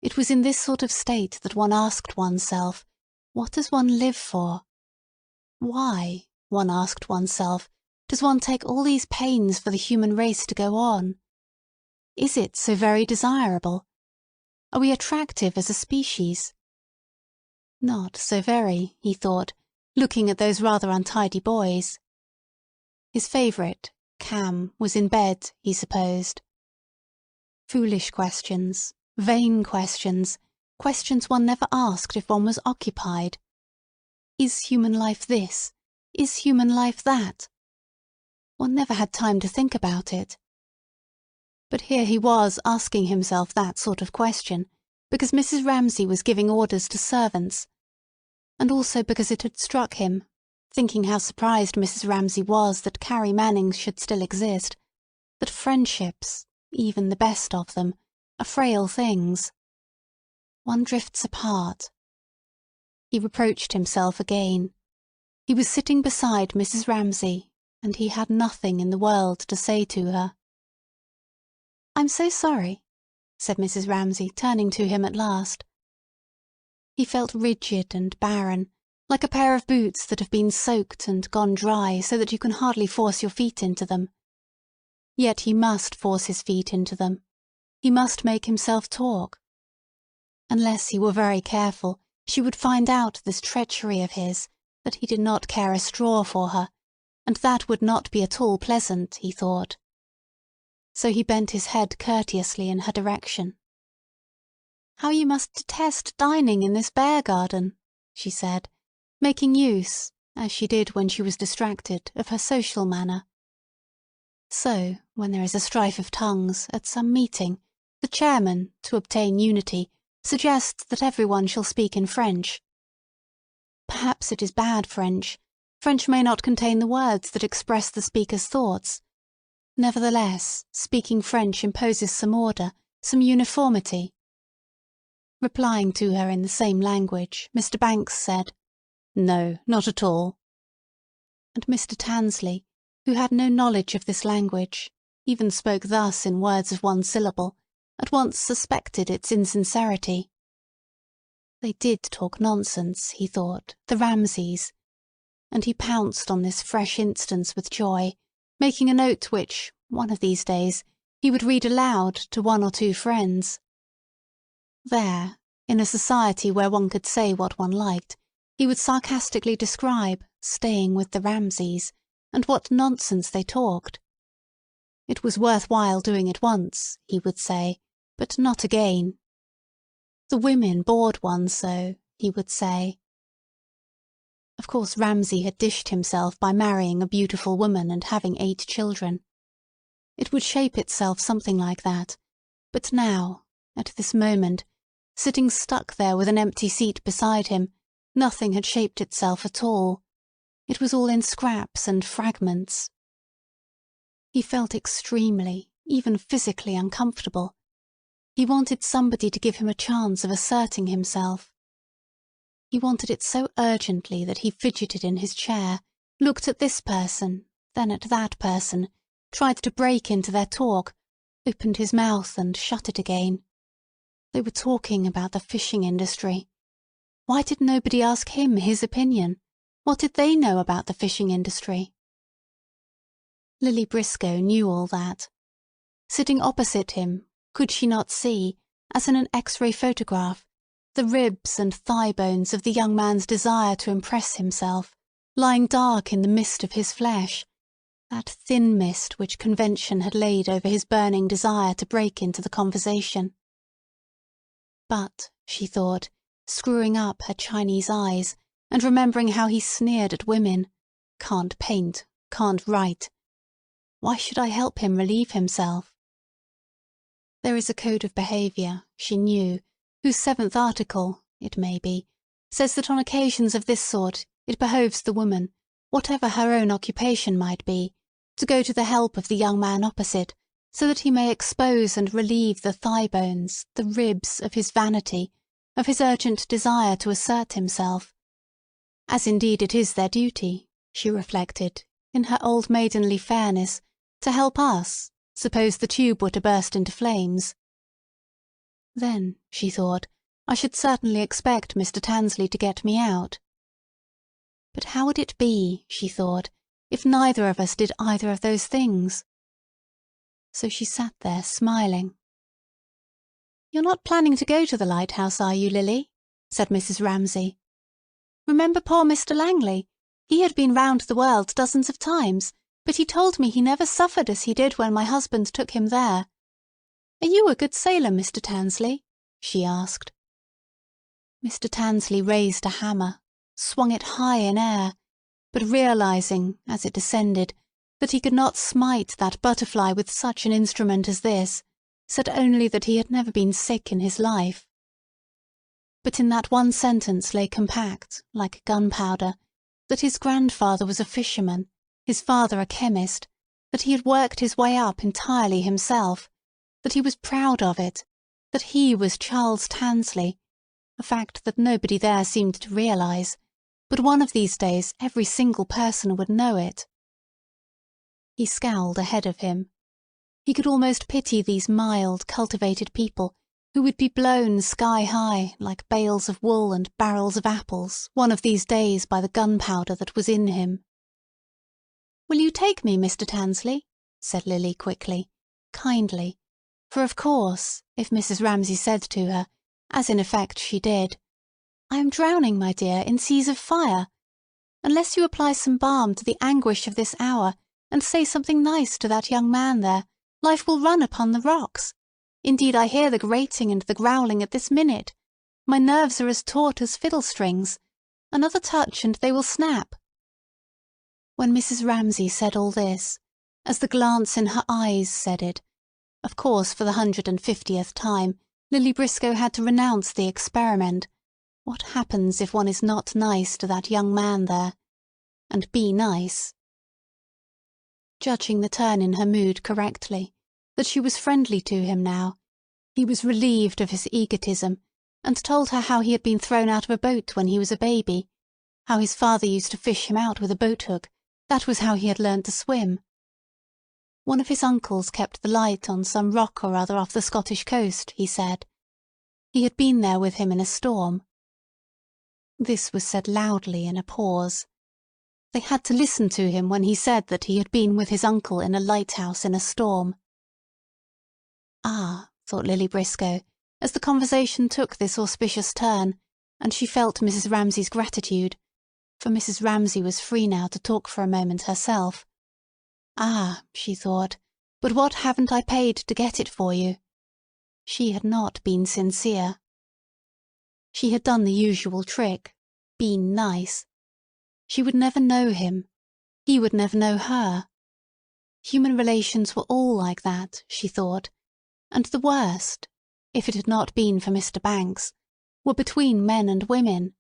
It was in this sort of state that one asked oneself, what does one live for? Why, one asked oneself, does one take all these pains for the human race to go on? Is it so very desirable? Are we attractive as a species? Not so very, he thought, looking at those rather untidy boys. His favourite, Cam, was in bed, he supposed. Foolish questions, vain questions, questions one never asked if one was occupied. Is human life this? Is human life that? One never had time to think about it. But here he was asking himself that sort of question, because Mrs. Ramsay was giving orders to servants, and also because it had struck him, thinking how surprised Mrs. Ramsay was that Carrie Mannings should still exist, that friendships, even the best of them, are frail things. One drifts apart. He reproached himself again. He was sitting beside Mrs. Ramsay, and he had nothing in the world to say to her. "I'm so sorry," said Mrs. Ramsay, turning to him at last. He felt rigid and barren, like a pair of boots that have been soaked and gone dry so that you can hardly force your feet into them. Yet he must force his feet into them. He must make himself talk. Unless he were very careful, she would find out this treachery of his, that he did not care a straw for her, and that would not be at all pleasant, he thought. So he bent his head courteously in her direction. "How you must detest dining in this bear garden," she said, making use, as she did when she was distracted, of her social manner. So, when there is a strife of tongues, at some meeting, the chairman, to obtain unity, suggests that everyone shall speak in French. Perhaps it is bad French. French may not contain the words that express the speaker's thoughts. Nevertheless, speaking French imposes some order, some uniformity. Replying to her in the same language, Mr. Banks said, "No, not at all." And Mr. Tansley, who had no knowledge of this language, even spoke thus in words of one syllable, at once suspected its insincerity. They did talk nonsense, he thought, the Ramsays, and he pounced on this fresh instance with joy, making a note which, one of these days, he would read aloud to one or two friends. There, in a society where one could say what one liked, he would sarcastically describe staying with the Ramsays, and what nonsense they talked. It was worth while doing it once, he would say, but not again. The women bored one so, he would say. Of course Ramsay had dished himself by marrying a beautiful woman and having 8 children. It would shape itself something like that, but now, at this moment, sitting stuck there with an empty seat beside him, nothing had shaped itself at all. It was all in scraps and fragments. He felt extremely, even physically uncomfortable. He wanted somebody to give him a chance of asserting himself. He wanted it so urgently that he fidgeted in his chair, looked at this person, then at that person, tried to break into their talk, opened his mouth and shut it again. They were talking about the fishing industry. Why did nobody ask him his opinion? What did they know about the fishing industry? Lily Briscoe knew all that. Sitting opposite him, could she not see, as in an X-ray photograph, the ribs and thigh bones of the young man's desire to impress himself, lying dark in the mist of his flesh, that thin mist which convention had laid over his burning desire to break into the conversation. But, she thought, screwing up her Chinese eyes, and remembering how he sneered at women, "Can't paint, can't write. Why should I help him relieve himself?" There is a code of behaviour, she knew, whose 7th article, it may be, says that on occasions of this sort it behoves the woman, whatever her own occupation might be, to go to the help of the young man opposite, so that he may expose and relieve the thigh bones, the ribs of his vanity, of his urgent desire to assert himself. As indeed it is their duty, she reflected, in her old maidenly fairness, to help us, suppose the tube were to burst into flames. Then, she thought, I should certainly expect Mr. Tansley to get me out. But how would it be, she thought, if neither of us did either of those things? So she sat there smiling. "You're not planning to go to the lighthouse, are you, Lily?" said Mrs. Ramsay. "Remember poor Mr. Langley? He had been round the world dozens of times, but he told me he never suffered as he did when my husband took him there. Are you a good sailor, Mr. Tansley?" she asked. Mr. Tansley raised a hammer, swung it high in air, but realizing, as it descended, that he could not smite that butterfly with such an instrument as this, said only that he had never been sick in his life. But in that one sentence lay compact, like gunpowder, that his grandfather was a fisherman, his father a chemist, that he had worked his way up entirely himself, that he was proud of it, that he was Charles Tansley, a fact that nobody there seemed to realize, but one of these days every single person would know it. He scowled ahead of him. He could almost pity these mild, cultivated people who would be blown sky-high like bales of wool and barrels of apples one of these days by the gunpowder that was in him. "Will you take me, Mr. Tansley?" said Lily quickly, kindly, for of course, if Mrs. Ramsay said to her, as in effect she did, "I am drowning, my dear, in seas of fire. Unless you apply some balm to the anguish of this hour, and say something nice to that young man there, life will run upon the rocks. Indeed, I hear the grating and the growling at this minute. My nerves are as taut as fiddle strings. Another touch and they will snap." When Mrs. Ramsay said all this, as the glance in her eyes said it, of course for the 150th time, Lily Briscoe had to renounce the experiment. What happens if one is not nice to that young man there? And be nice. Judging the turn in her mood correctly, that she was friendly to him now, he was relieved of his egotism, and told her how he had been thrown out of a boat when he was a baby, how his father used to fish him out with a boat-hook. That was how he had learned to swim. One of his uncles kept the light on some rock or other off the Scottish coast, he said. He had been there with him in a storm. This was said loudly in a pause. They had to listen to him when he said that he had been with his uncle in a lighthouse in a storm. Ah, thought Lily Briscoe, as the conversation took this auspicious turn, and she felt Mrs. Ramsay's gratitude, for Mrs. Ramsay was free now to talk for a moment herself. Ah, she thought, but what haven't I paid to get it for you? She had not been sincere. She had done the usual trick, been nice. She would never know him. He would never know her. Human relations were all like that, she thought, and the worst, if it had not been for Mr. Banks, were between men and women.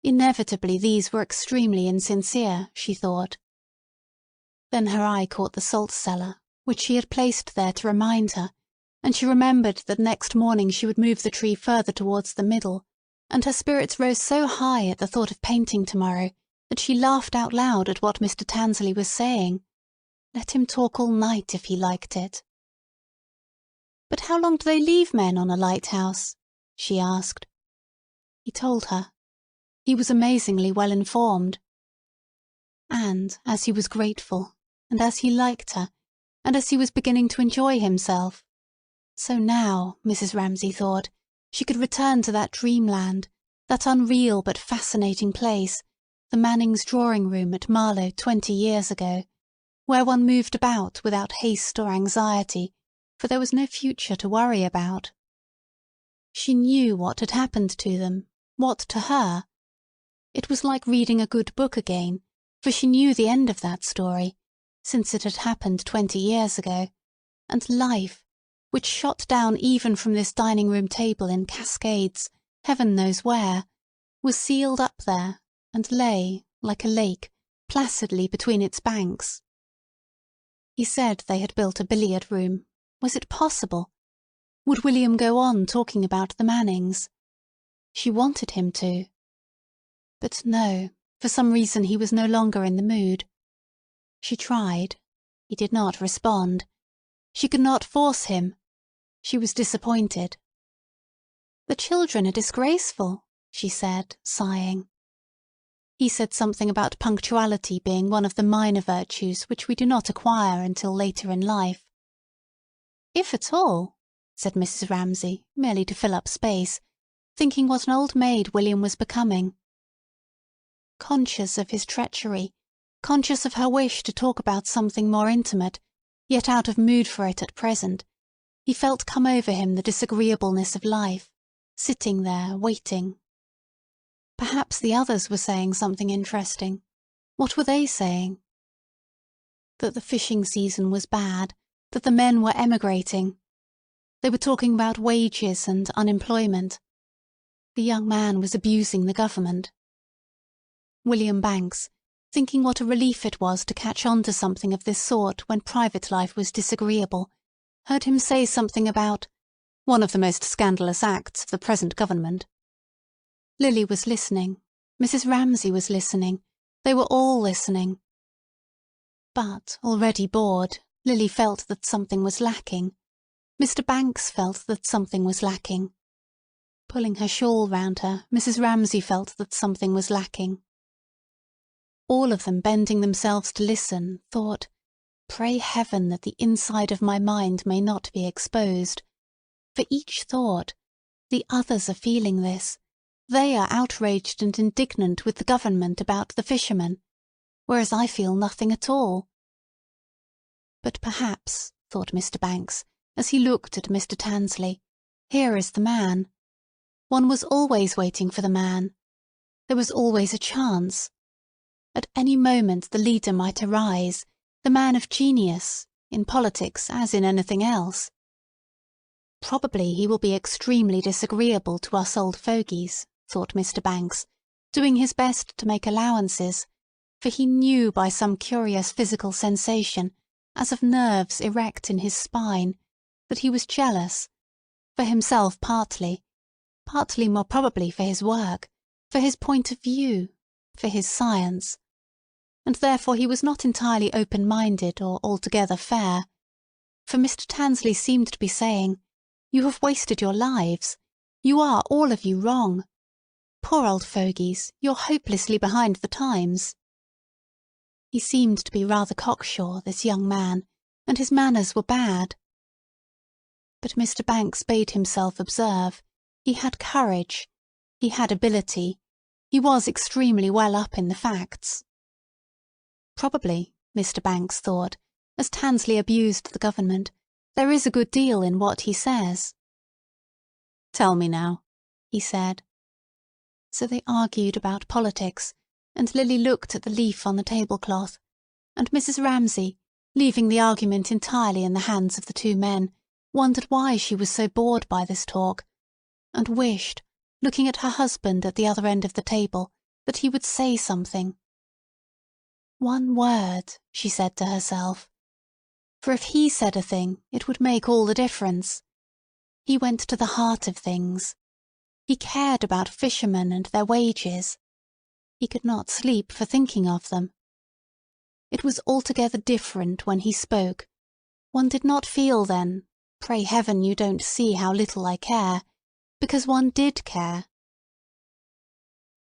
Inevitably these were extremely insincere, she thought. Then her eye caught the salt cellar, which she had placed there to remind her, and she remembered that next morning she would move the tree further towards the middle, and her spirits rose so high at the thought of painting tomorrow that she laughed out loud at what Mr. Tansley was saying. Let him talk all night if he liked it. "But how long do they leave men on a lighthouse?" she asked. He told her. He was amazingly well informed. And as he was grateful, and as he liked her, and as he was beginning to enjoy himself, so now, Mrs. Ramsay thought, she could return to that dreamland, that unreal but fascinating place, the Mannings' drawing-room at Marlow 20 years ago, where one moved about without haste or anxiety, for there was no future to worry about. She knew what had happened to them, what to her. It was like reading a good book again, for she knew the end of that story, since it had happened 20 years ago, and life, which shot down even from this dining-room table in cascades, heaven knows where, was sealed up there, and lay, like a lake, placidly between its banks. He said they had built a billiard-room. Was it possible? Would William go on talking about the Mannings? She wanted him to. But no, for some reason he was no longer in the mood. She tried. He did not respond. She could not force him. She was disappointed. "The children are disgraceful," she said, sighing. He said something about punctuality being one of the minor virtues which we do not acquire until later in life. "If at all," said Mrs. Ramsay, merely to fill up space, thinking what an old maid William was becoming. Conscious of his treachery, conscious of her wish to talk about something more intimate, yet out of mood for it at present, he felt come over him the disagreeableness of life, sitting there, waiting. Perhaps the others were saying something interesting. What were they saying? That the fishing season was bad, that the men were emigrating. They were talking about wages and unemployment. The young man was abusing the government. William Banks, thinking what a relief it was to catch on to something of this sort when private life was disagreeable, heard him say something about one of the most scandalous acts of the present government. Lily was listening. Mrs. Ramsay was listening. They were all listening. But, already bored, Lily felt that something was lacking. Mr. Banks felt that something was lacking. Pulling her shawl round her, Mrs. Ramsay felt that something was lacking. All of them, bending themselves to listen, thought, "Pray heaven that the inside of my mind may not be exposed." For each thought, "The others are feeling this. They are outraged and indignant with the government about the fishermen, whereas I feel nothing at all." But perhaps, thought Mr. Banks, as he looked at Mr. Tansley, here is the man. One was always waiting for the man. There was always a chance. At any moment the leader might arise, the man of genius, in politics as in anything else. Probably he will be extremely disagreeable to us old fogies, thought Mr. Banks, doing his best to make allowances, for he knew by some curious physical sensation, as of nerves erect in his spine, that he was jealous, for himself partly more probably for his work, for his point of view, for his science, and therefore he was not entirely open-minded or altogether fair, for Mr. Tansley seemed to be saying, "You have wasted your lives. You are all of you wrong. Poor old fogies, you're hopelessly behind the times." He seemed to be rather cocksure, this young man, and his manners were bad. But Mr. Banks bade himself observe, he had courage, he had ability, he was extremely well up in the facts. Probably, Mr. Banks thought, as Tansley abused the government, there is a good deal in what he says. "Tell me now," he said. So they argued about politics, and Lily looked at the leaf on the tablecloth, and Mrs. Ramsay, leaving the argument entirely in the hands of the two men, wondered why she was so bored by this talk, and wished, looking at her husband at the other end of the table, that he would say something. One word, she said to herself. For if he said a thing, it would make all the difference. He went to the heart of things. He cared about fishermen and their wages. He could not sleep for thinking of them. It was altogether different when he spoke. One did not feel then, "Pray heaven you don't see how little I care," because one did care.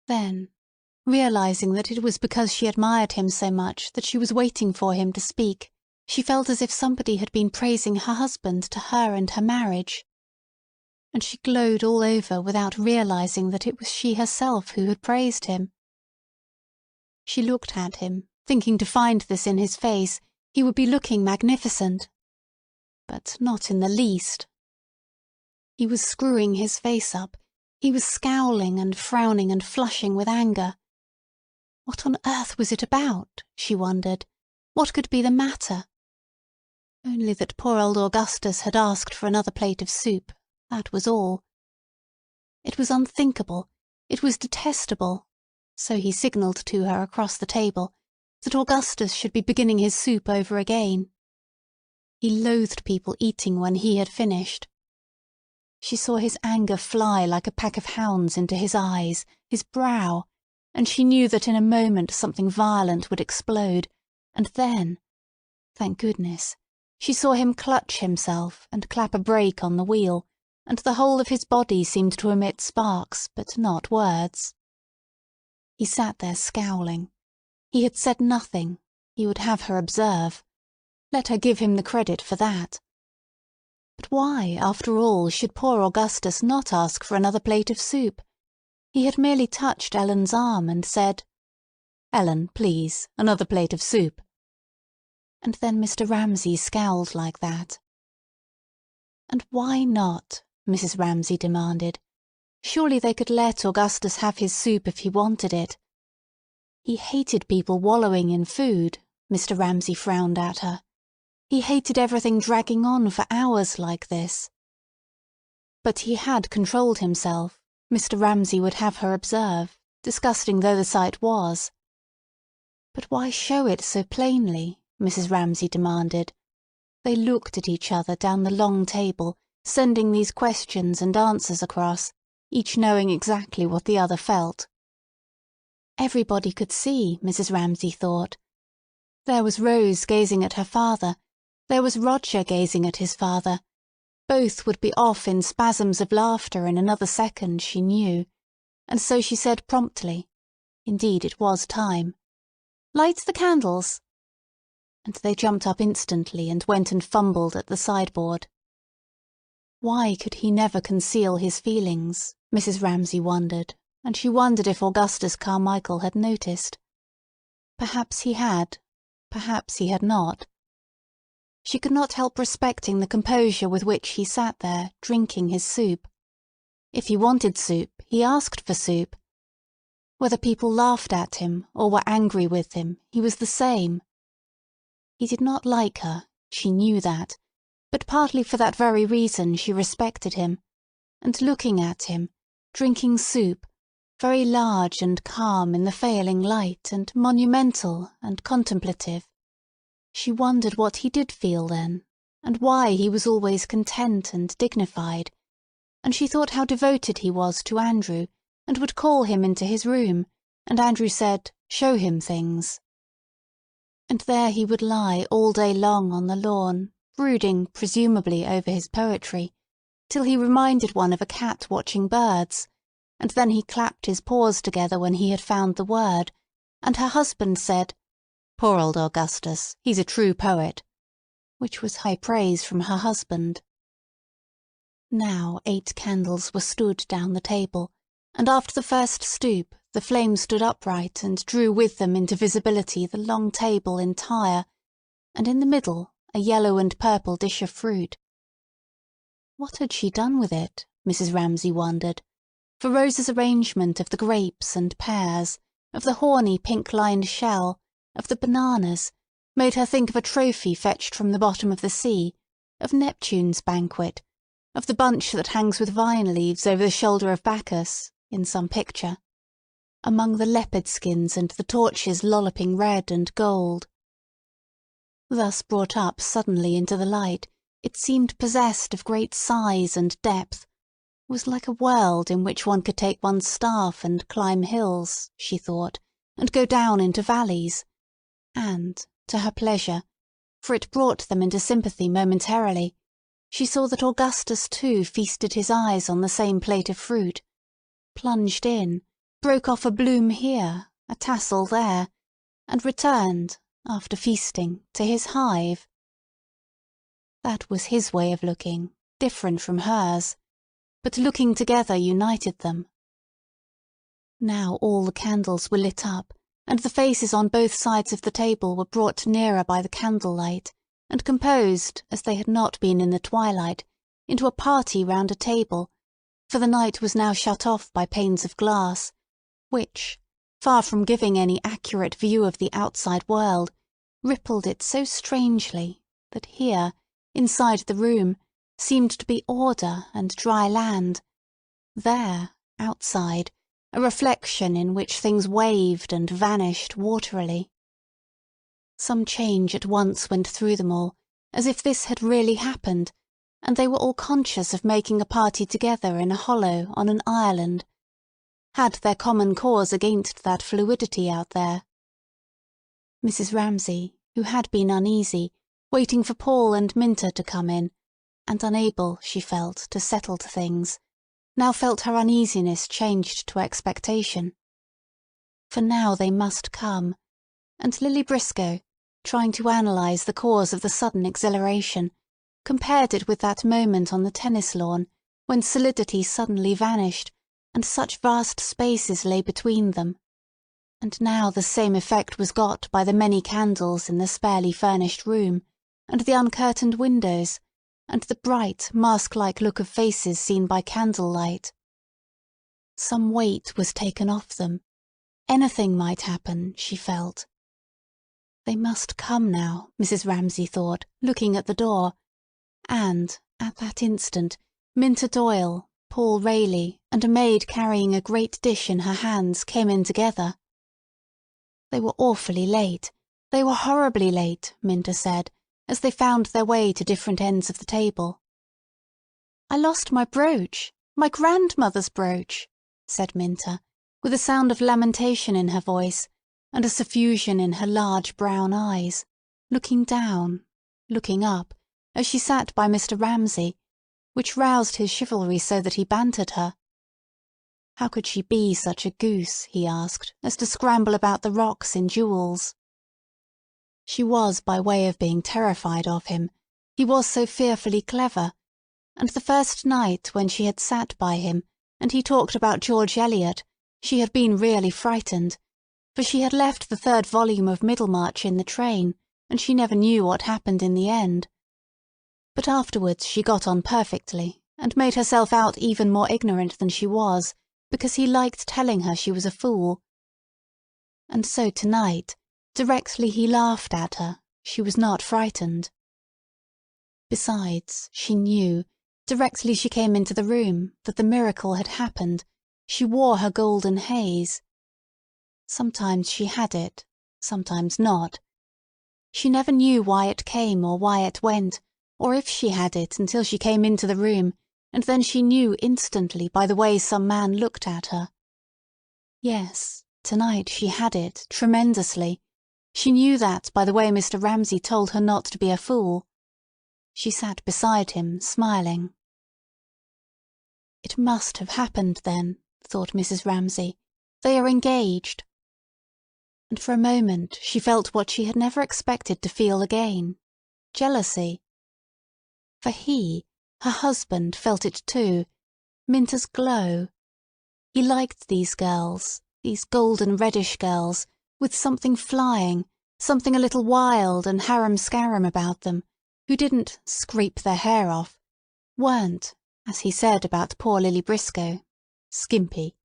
Then, realizing that it was because she admired him so much that she was waiting for him to speak, she felt as if somebody had been praising her husband to her and her marriage. And she glowed all over without realizing that it was she herself who had praised him. She looked at him, thinking to find this in his face, he would be looking magnificent. But not in the least. He was screwing his face up. He was scowling and frowning and flushing with anger. What on earth was it about, she wondered? What could be the matter? Only that poor old Augustus had asked for another plate of soup, that was all. It was unthinkable, it was detestable, so he signalled to her across the table, that Augustus should be beginning his soup over again. He loathed people eating when he had finished. She saw his anger fly like a pack of hounds into his eyes, his brow, and she knew that in a moment something violent would explode, and then, thank goodness, she saw him clutch himself and clap a brake on the wheel, and the whole of his body seemed to emit sparks, but not words. He sat there scowling. He had said nothing. He would have her observe. Let her give him the credit for that. But why, after all, should poor Augustus not ask for another plate of soup? He had merely touched Ellen's arm and said, "Ellen, please, another plate of soup." And then Mr. Ramsay scowled like that. And why not? Mrs. Ramsay demanded. Surely they could let Augustus have his soup if he wanted it. He hated people wallowing in food, Mr. Ramsay frowned at her. He hated everything dragging on for hours like this. But he had controlled himself, Mr. Ramsay would have her observe, disgusting though the sight was. But why show it so plainly? Mrs. Ramsay demanded. They looked at each other down the long table, sending these questions and answers across, each knowing exactly what the other felt. Everybody could see, Mrs. Ramsay thought. There was Rose gazing at her father. There was Roger gazing at his father. Both would be off in spasms of laughter in another second, she knew, and so she said promptly, indeed it was time, "Light the candles." And they jumped up instantly and went and fumbled at the sideboard. Why could he never conceal his feelings, Mrs. Ramsay wondered, and she wondered if Augustus Carmichael had noticed. Perhaps he had, perhaps he had not. She could not help respecting the composure with which he sat there, drinking his soup. If he wanted soup, he asked for soup. Whether people laughed at him or were angry with him, he was the same. He did not like her, she knew that, but partly for that very reason she respected him, and looking at him, drinking soup, very large and calm in the failing light, and monumental and contemplative, she wondered what he did feel then, and why he was always content and dignified, and she thought how devoted he was to Andrew, and would call him into his room, and Andrew said, "Show him things." And there he would lie all day long on the lawn, brooding presumably over his poetry, till he reminded one of a cat watching birds, and then he clapped his paws together when he had found the word, and her husband said, "Poor old Augustus, he's a true poet," which was high praise from her husband. Now 8 candles were stood down the table, and after the first stoop the flame stood upright and drew with them into visibility the long table entire, and in the middle a yellow and purple dish of fruit. What had she done with it, Mrs. Ramsay wondered, for Rose's arrangement of the grapes and pears, of the horny pink-lined shell, of the bananas, made her think of a trophy fetched from the bottom of the sea, of Neptune's banquet, of the bunch that hangs with vine leaves over the shoulder of Bacchus, in some picture, among the leopard skins and the torches lolloping red and gold. Thus brought up suddenly into the light, it seemed possessed of great size and depth, was like a world in which one could take one's staff and climb hills, she thought, and go down into valleys, and, to her pleasure, for it brought them into sympathy momentarily, she saw that Augustus too feasted his eyes on the same plate of fruit, plunged in, broke off a bloom here, a tassel there, and returned, after feasting, to his hive. That was his way of looking, different from hers, but looking together united them. Now all the candles were lit up, and the faces on both sides of the table were brought nearer by the candlelight, and composed, as they had not been in the twilight, into a party round a table, for the night was now shut off by panes of glass, which, far from giving any accurate view of the outside world, rippled it so strangely that here, inside the room, seemed to be order and dry land. There, outside, a reflection in which things waved and vanished waterily. Some change at once went through them all, as if this had really happened, and they were all conscious of making a party together in a hollow on an island, had their common cause against that fluidity out there. Mrs. Ramsay, who had been uneasy, waiting for Paul and Minter to come in, and unable, she felt, to settle to things, now felt her uneasiness changed to expectation. For now they must come, and Lily Briscoe, trying to analyse the cause of the sudden exhilaration, compared it with that moment on the tennis lawn when solidity suddenly vanished and such vast spaces lay between them. And now the same effect was got by the many candles in the sparely furnished room, and the uncurtained windows, and the bright, mask-like look of faces seen by candlelight. Some weight was taken off them. Anything might happen, she felt. They must come now, Mrs. Ramsay thought, looking at the door, and, at that instant, Minta Doyle, Paul Rayleigh, and a maid carrying a great dish in her hands came in together. They were awfully late. They were horribly late, Minta said, as they found their way to different ends of the table. "I lost my brooch, my grandmother's brooch," said Minta, with a sound of lamentation in her voice, and a suffusion in her large brown eyes, looking down, looking up, as she sat by Mr. Ramsay, which roused his chivalry so that he bantered her. How could she be such a goose, he asked, as to scramble about the rocks in jewels? She was by way of being terrified of him. He was so fearfully clever, and the first night when she had sat by him, and he talked about George Eliot, she had been really frightened, for she had left the 3rd volume of Middlemarch in the train, and she never knew what happened in the end. But afterwards she got on perfectly, and made herself out even more ignorant than she was, because he liked telling her she was a fool. And so tonight, directly he laughed at her, she was not frightened. Besides, she knew, directly she came into the room, that the miracle had happened. She wore her golden haze. Sometimes she had it, sometimes not. She never knew why it came or why it went, or if she had it until she came into the room, and then she knew instantly by the way some man looked at her. Yes, tonight she had it, tremendously. She knew that by the way Mr. Ramsay told her not to be a fool. She sat beside him, smiling. It must have happened then, thought Mrs. Ramsay. They are engaged. And for a moment she felt what she had never expected to feel again, jealousy. For he, her husband, felt it too, Minta's glow. He liked these girls, these golden reddish girls, with something flying, something a little wild and harum-scarum about them, who didn't scrape their hair off, weren't, as he said about poor Lily Briscoe, skimpy.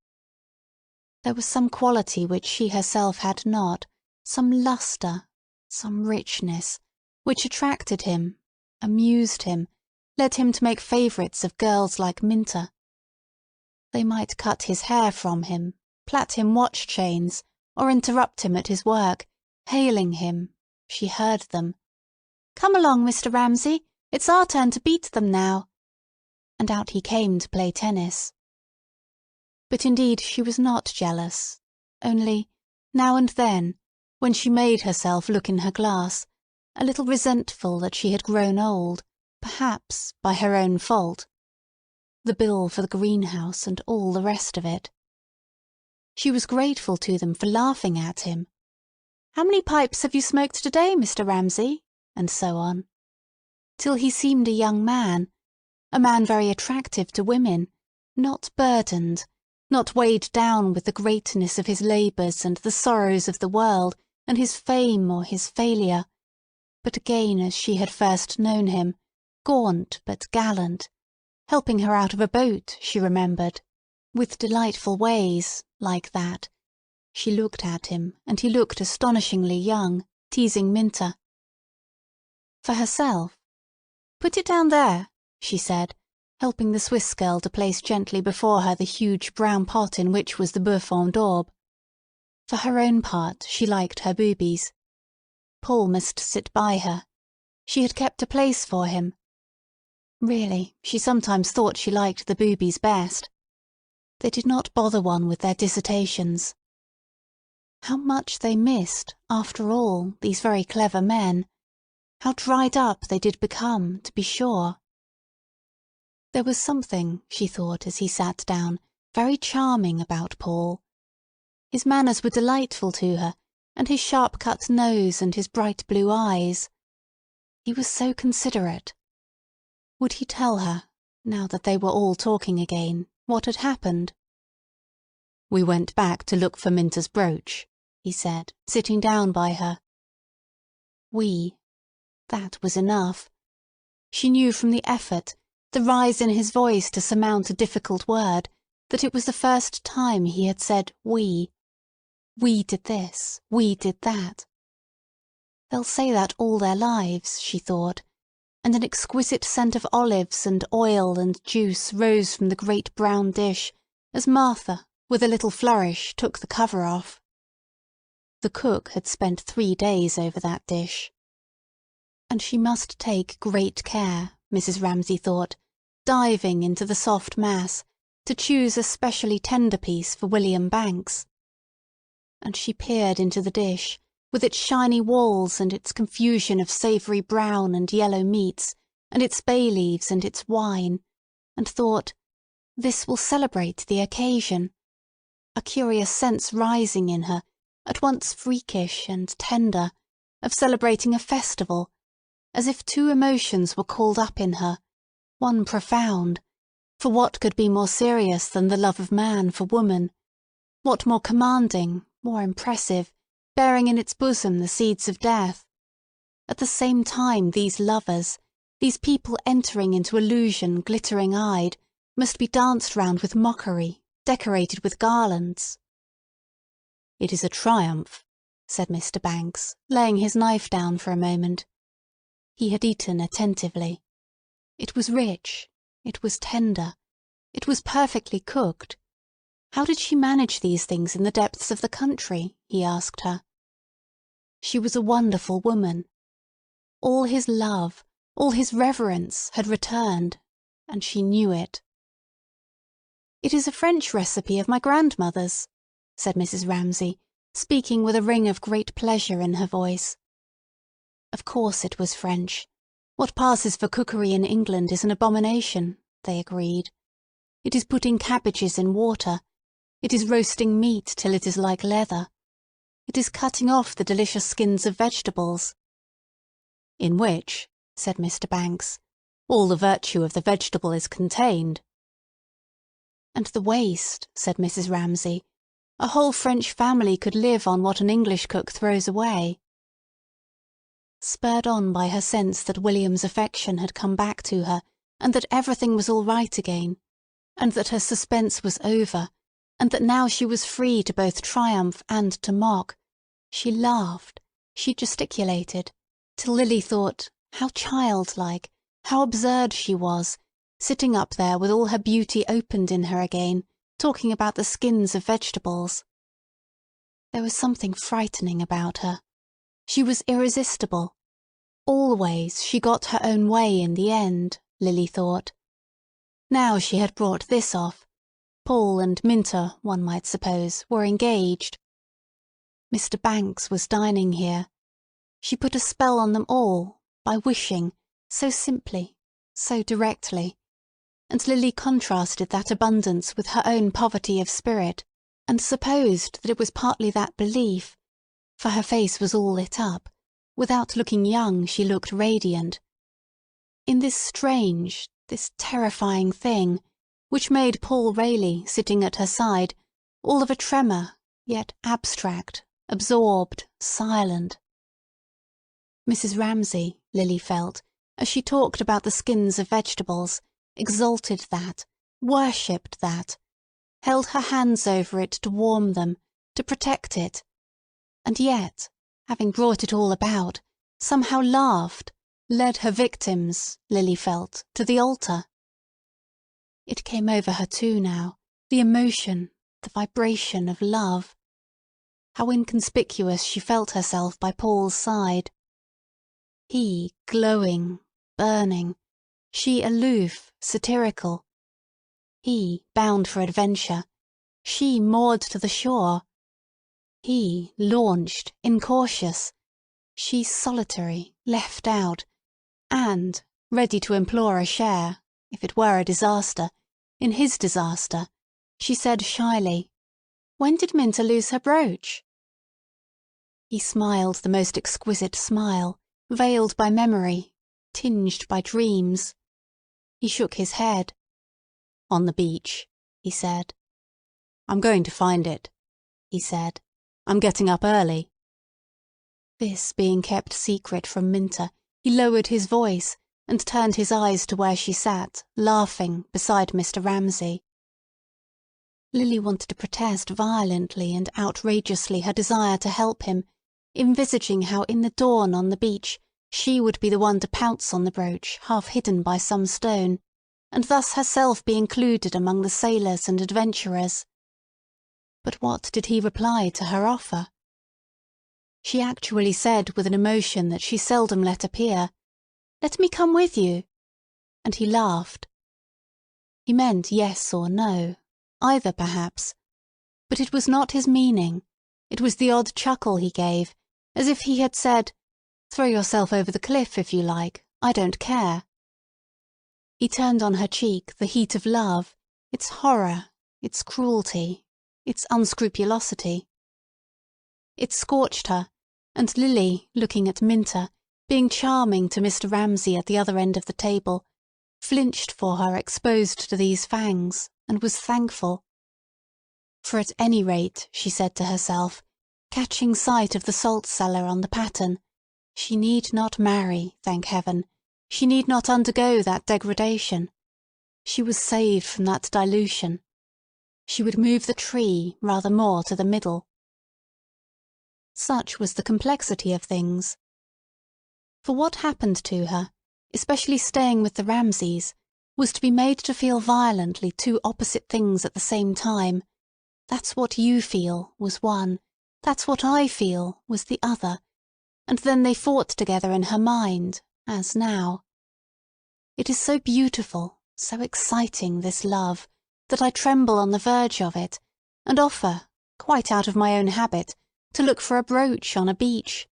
There was some quality which she herself had not, some lustre, some richness, which attracted him, amused him, led him to make favourites of girls like Minta. They might cut his hair from him, plait him watch chains, or interrupt him at his work, hailing him. She heard them. "Come along, Mr. Ramsay, it's our turn to beat them now." And out he came to play tennis. But indeed she was not jealous, only, now and then, when she made herself look in her glass, a little resentful that she had grown old, perhaps by her own fault. The bill for the greenhouse and all the rest of it. She was grateful to them for laughing at him. "How many pipes have you smoked today, Mr. Ramsay?" and so on. Till he seemed a young man, a man very attractive to women, not burdened, not weighed down with the greatness of his labours and the sorrows of the world and his fame or his failure, but again as she had first known him, gaunt but gallant, helping her out of a boat, she remembered, with delightful ways, like that. She looked at him, and he looked astonishingly young, teasing Minta. For herself, "Put it down there," she said, helping the Swiss girl to place gently before her the huge brown pot in which was the bœuf d'Orbe. For her own part, she liked her boobies. Paul must sit by her. She had kept a place for him. Really, she sometimes thought she liked the boobies best. They did not bother one with their dissertations. How much they missed, after all, these very clever men. How dried up they did become, to be sure. There was something, she thought as he sat down, very charming about Paul. His manners were delightful to her, and his sharp-cut nose and his bright blue eyes. He was so considerate. Would he tell her, now that they were all talking again, what had happened? "We went back to look for Minta's brooch," he said, sitting down by her. "We." That was enough. She knew from the effort, the rise in his voice to surmount a difficult word, that it was the first time he had said "we." We did this, we did that. They'll say that all their lives, she thought, and an exquisite scent of olives and oil and juice rose from the great brown dish as Martha, with a little flourish, took the cover off. The cook had spent 3 days over that dish. And she must take great care, Mrs. Ramsay thought, diving into the soft mass, to choose a specially tender piece for William Banks. And she peered into the dish, with its shiny walls and its confusion of savoury brown and yellow meats, and its bay leaves and its wine, and thought, this will celebrate the occasion. A curious sense rising in her, at once freakish and tender, of celebrating a festival, as if 2 emotions were called up in her, one profound, for what could be more serious than the love of man for woman? What more commanding, more impressive, bearing in its bosom the seeds of death? At the same time these lovers, these people entering into illusion glittering-eyed, must be danced round with mockery, decorated with garlands. "It is a triumph," said Mr. Banks, laying his knife down for a moment. He had eaten attentively. It was rich, it was tender, it was perfectly cooked. How did she manage these things in the depths of the country, he asked her. She was a wonderful woman. All his love, all his reverence had returned, and she knew it. "It is a French recipe of my grandmother's," said Mrs. Ramsay, speaking with a ring of great pleasure in her voice. Of course it was French. What passes for cookery in England is an abomination, they agreed. It is putting cabbages in water. It is roasting meat till it is like leather. It is cutting off the delicious skins of vegetables. "In which," said Mr. Banks, "all the virtue of the vegetable is contained." "And the waste," said Mrs. Ramsay. "A whole French family could live on what an English cook throws away." Spurred on by her sense that William's affection had come back to her, and that everything was all right again, and that her suspense was over, and that now she was free to both triumph and to mock, she laughed, she gesticulated, till Lily thought, how childlike, how absurd she was, sitting up there with all her beauty opened in her again, talking about the skins of vegetables. There was something frightening about her. She was irresistible. Always she got her own way in the end, Lily thought. Now she had brought this off. Paul and Minta, one might suppose, were engaged. Mr. Banks was dining here. She put a spell on them all, by wishing, so simply, so directly, and Lily contrasted that abundance with her own poverty of spirit, and supposed that it was partly that belief, for her face was all lit up. Without looking young, she looked radiant. In this strange, this terrifying thing, which made Paul Rayleigh, sitting at her side, all of a tremor, yet abstract, absorbed, silent. Mrs. Ramsay, Lily felt, as she talked about the skins of vegetables, exalted that, worshipped that, held her hands over it to warm them, to protect it, and yet, having brought it all about, somehow laughed, led her victims, Lily felt, to the altar. It came over her too now, the emotion, the vibration of love. How inconspicuous she felt herself by Paul's side. He glowing, burning, she aloof, satirical. He bound for adventure, she moored to the shore. He launched, incautious, she solitary, left out, and ready to implore a share, if it were a disaster, in his disaster, she said shyly, When did Minta lose her brooch? He smiled the most exquisite smile, veiled by memory, tinged by dreams. He shook his head. On the beach, he said. I'm going to find it, he said. I'm getting up early. This being kept secret from Minta, he lowered his voice and turned his eyes to where she sat, laughing, beside Mr. Ramsay. Lily wanted to protest violently and outrageously her desire to help him, envisaging how in the dawn on the beach she would be the one to pounce on the brooch half hidden by some stone, and thus herself be included among the sailors and adventurers. But what did he reply to her offer? She actually said with an emotion that she seldom let appear, "Let me come with you," and he laughed. He meant yes or no, either perhaps, but it was not his meaning. It was the odd chuckle he gave, as if he had said, "Throw yourself over the cliff if you like, I don't care." He turned on her cheek the heat of love, its horror, its cruelty, its unscrupulosity. It scorched her, and Lily, looking at Minta, being charming to Mr. Ramsay at the other end of the table, flinched for her exposed to these fangs, and was thankful. For at any rate, she said to herself, catching sight of the salt cellar on the pattern, she need not marry, thank heaven. She need not undergo that degradation. She was saved from that dilution. She would move the tree rather more to the middle. Such was the complexity of things. For what happened to her, especially staying with the Ramsays, was to be made to feel violently two opposite things at the same time. That's what you feel was one, that's what I feel was the other, and then they fought together in her mind, as now. It is so beautiful, so exciting, this love, that I tremble on the verge of it, and offer, quite out of my own habit, to look for a brooch on a beach.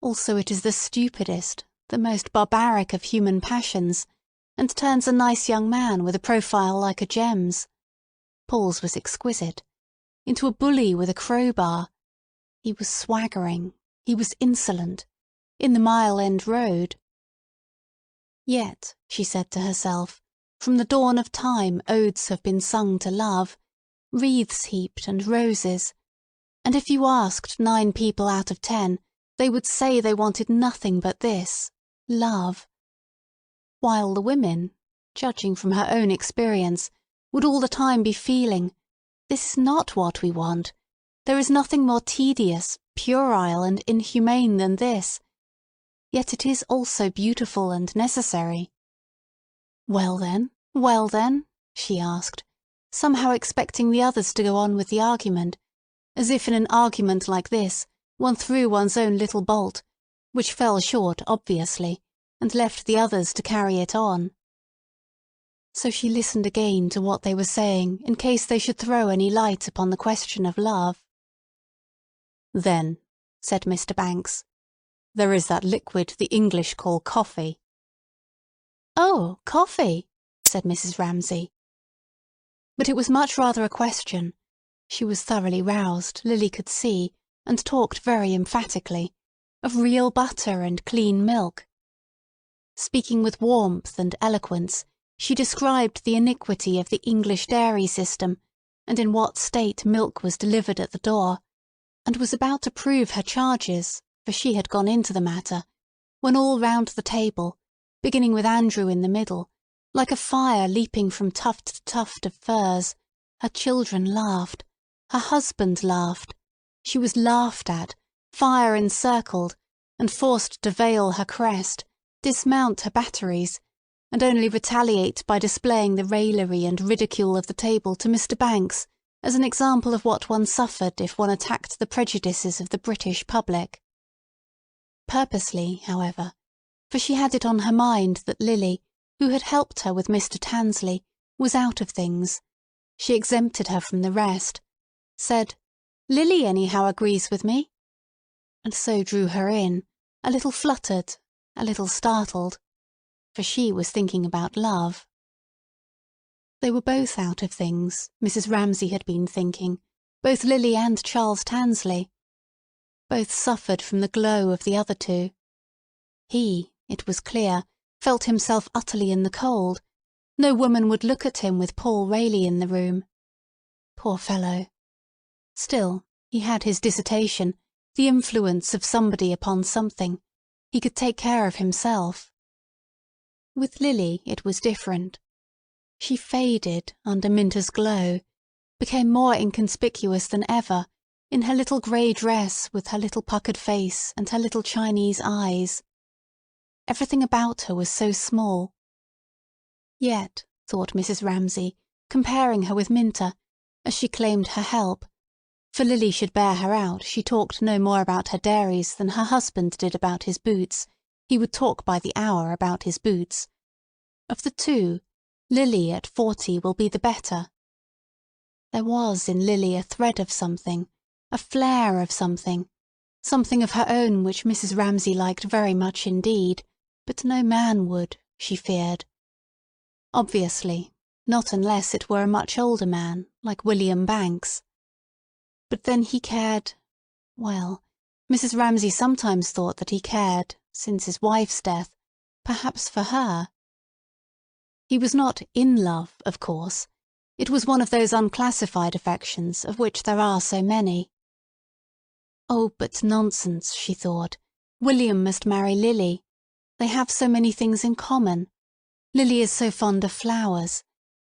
Also it is the stupidest, the most barbaric of human passions, and turns a nice young man with a profile like a gem's. Paul's was exquisite. Into a bully with a crowbar. He was swaggering, he was insolent, in the Mile End Road. Yet, she said to herself, from the dawn of time odes have been sung to love, wreaths heaped and roses, and if you asked 9 people out of 10, they would say they wanted nothing but this, love. While the women, judging from her own experience, would all the time be feeling, this is not what we want. There is nothing more tedious, puerile and inhumane than this. Yet it is also beautiful and necessary. Well then, she asked, somehow expecting the others to go on with the argument, as if in an argument like this one threw one's own little bolt, which fell short obviously, and left the others to carry it on. So she listened again to what they were saying in case they should throw any light upon the question of love. "Then," said Mr. Banks, "there is that liquid the English call coffee." "Oh, coffee," said Mrs. Ramsay. But it was much rather a question. She was thoroughly roused, Lily could see, and talked very emphatically, of real butter and clean milk. Speaking with warmth and eloquence, she described the iniquity of the English dairy system, and in what state milk was delivered at the door, and was about to prove her charges, for she had gone into the matter, when all round the table, beginning with Andrew in the middle, like a fire leaping from tuft to tuft of furze, her children laughed, her husband laughed, she was laughed at, fire encircled, and forced to veil her crest, dismount her batteries, and only retaliate by displaying the raillery and ridicule of the table to Mr. Banks as an example of what one suffered if one attacked the prejudices of the British public. Purposely, however, for she had it on her mind that Lily, who had helped her with Mr. Tansley, was out of things. She exempted her from the rest, said, "Lily anyhow agrees with me," and so drew her in, a little fluttered, a little startled, for she was thinking about love. They were both out of things, Mrs. Ramsay had been thinking, both Lily and Charles Tansley. Both suffered from the glow of the other two. He, it was clear, felt himself utterly in the cold. No woman would look at him with Paul Rayleigh in the room. Poor fellow. Still, he had his dissertation, the influence of somebody upon something. He could take care of himself. With Lily it was different. She faded under Minta's glow, became more inconspicuous than ever, in her little grey dress with her little puckered face and her little Chinese eyes. Everything about her was so small. Yet, thought Mrs. Ramsay, comparing her with Minta, as she claimed her help, for Lily should bear her out, she talked no more about her dairies than her husband did about his boots. He would talk by the hour about his boots. Of the two, Lily at 40 will be the better. There was in Lily a thread of something, a flare of something of her own which Mrs. Ramsay liked very much indeed, but no man would, she feared. Obviously, not unless it were a much older man, like William Banks. But then he cared. Well, Mrs. Ramsay sometimes thought that he cared, since his wife's death, perhaps for her. He was not in love, of course. It was one of those unclassified affections of which there are so many. Oh, but nonsense, she thought. William must marry Lily. They have so many things in common. Lily is so fond of flowers.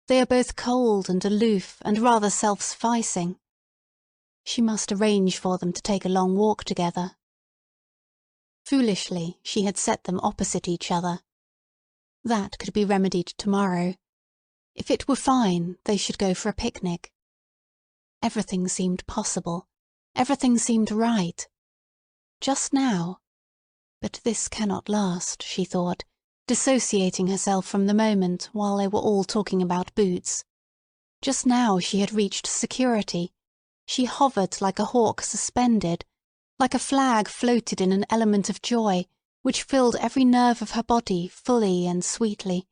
They are both cold and aloof and rather self-sufficing. She must arrange for them to take a long walk together. Foolishly, she had set them opposite each other. That could be remedied tomorrow. If it were fine, they should go for a picnic. Everything seemed possible. Everything seemed right. Just now. But this cannot last, she thought, dissociating herself from the moment while they were all talking about boots. Just now she had reached security. She hovered like a hawk suspended, like a flag floated in an element of joy which filled every nerve of her body fully and sweetly,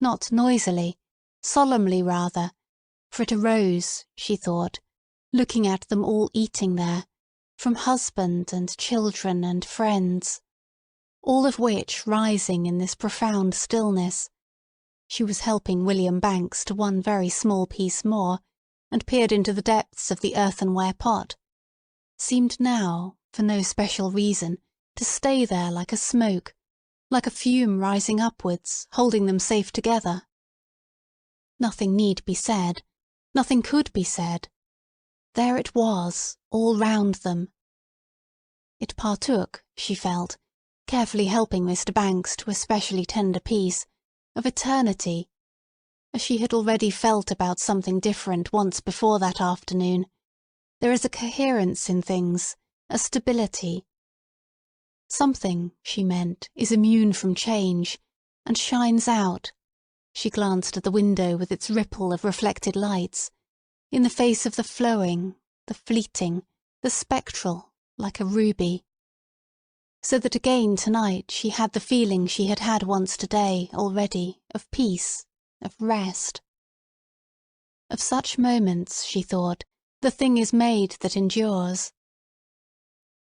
not noisily, solemnly rather, for it arose, she thought, looking at them all eating there, from husband and children and friends, all of which rising in this profound stillness. She was helping William Banks to one very small piece more, and peered into the depths of the earthenware pot, seemed now, for no special reason, to stay there like a smoke, like a fume rising upwards, holding them safe together. Nothing need be said. Nothing could be said. There it was, all round them. It partook, she felt, carefully helping Mr. Banks to a specially tender piece, of eternity, as she had already felt about something different once before that afternoon. There is a coherence in things, a stability. Something, she meant, is immune from change, and shines out. She glanced at the window with its ripple of reflected lights, in the face of the flowing, the fleeting, the spectral, like a ruby. So that again tonight she had the feeling she had had once today already, of peace, of rest. Of such moments, she thought, the thing is made that endures.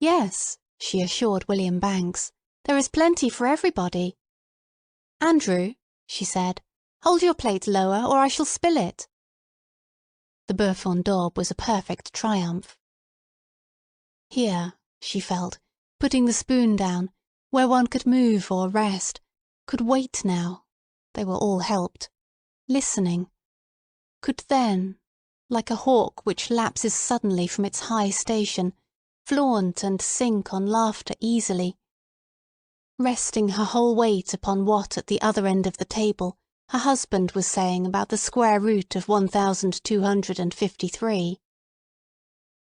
Yes, she assured William Banks, there is plenty for everybody. Andrew, she said, hold your plate lower or I shall spill it. The boeuf en daube was a perfect triumph. Here, she felt, putting the spoon down, where one could move or rest, could wait now. They were all helped. Listening. Could then, like a hawk which lapses suddenly from its high station, flaunt and sink on laughter easily. Resting her whole weight upon what at the other end of the table her husband was saying about the square root of 1253.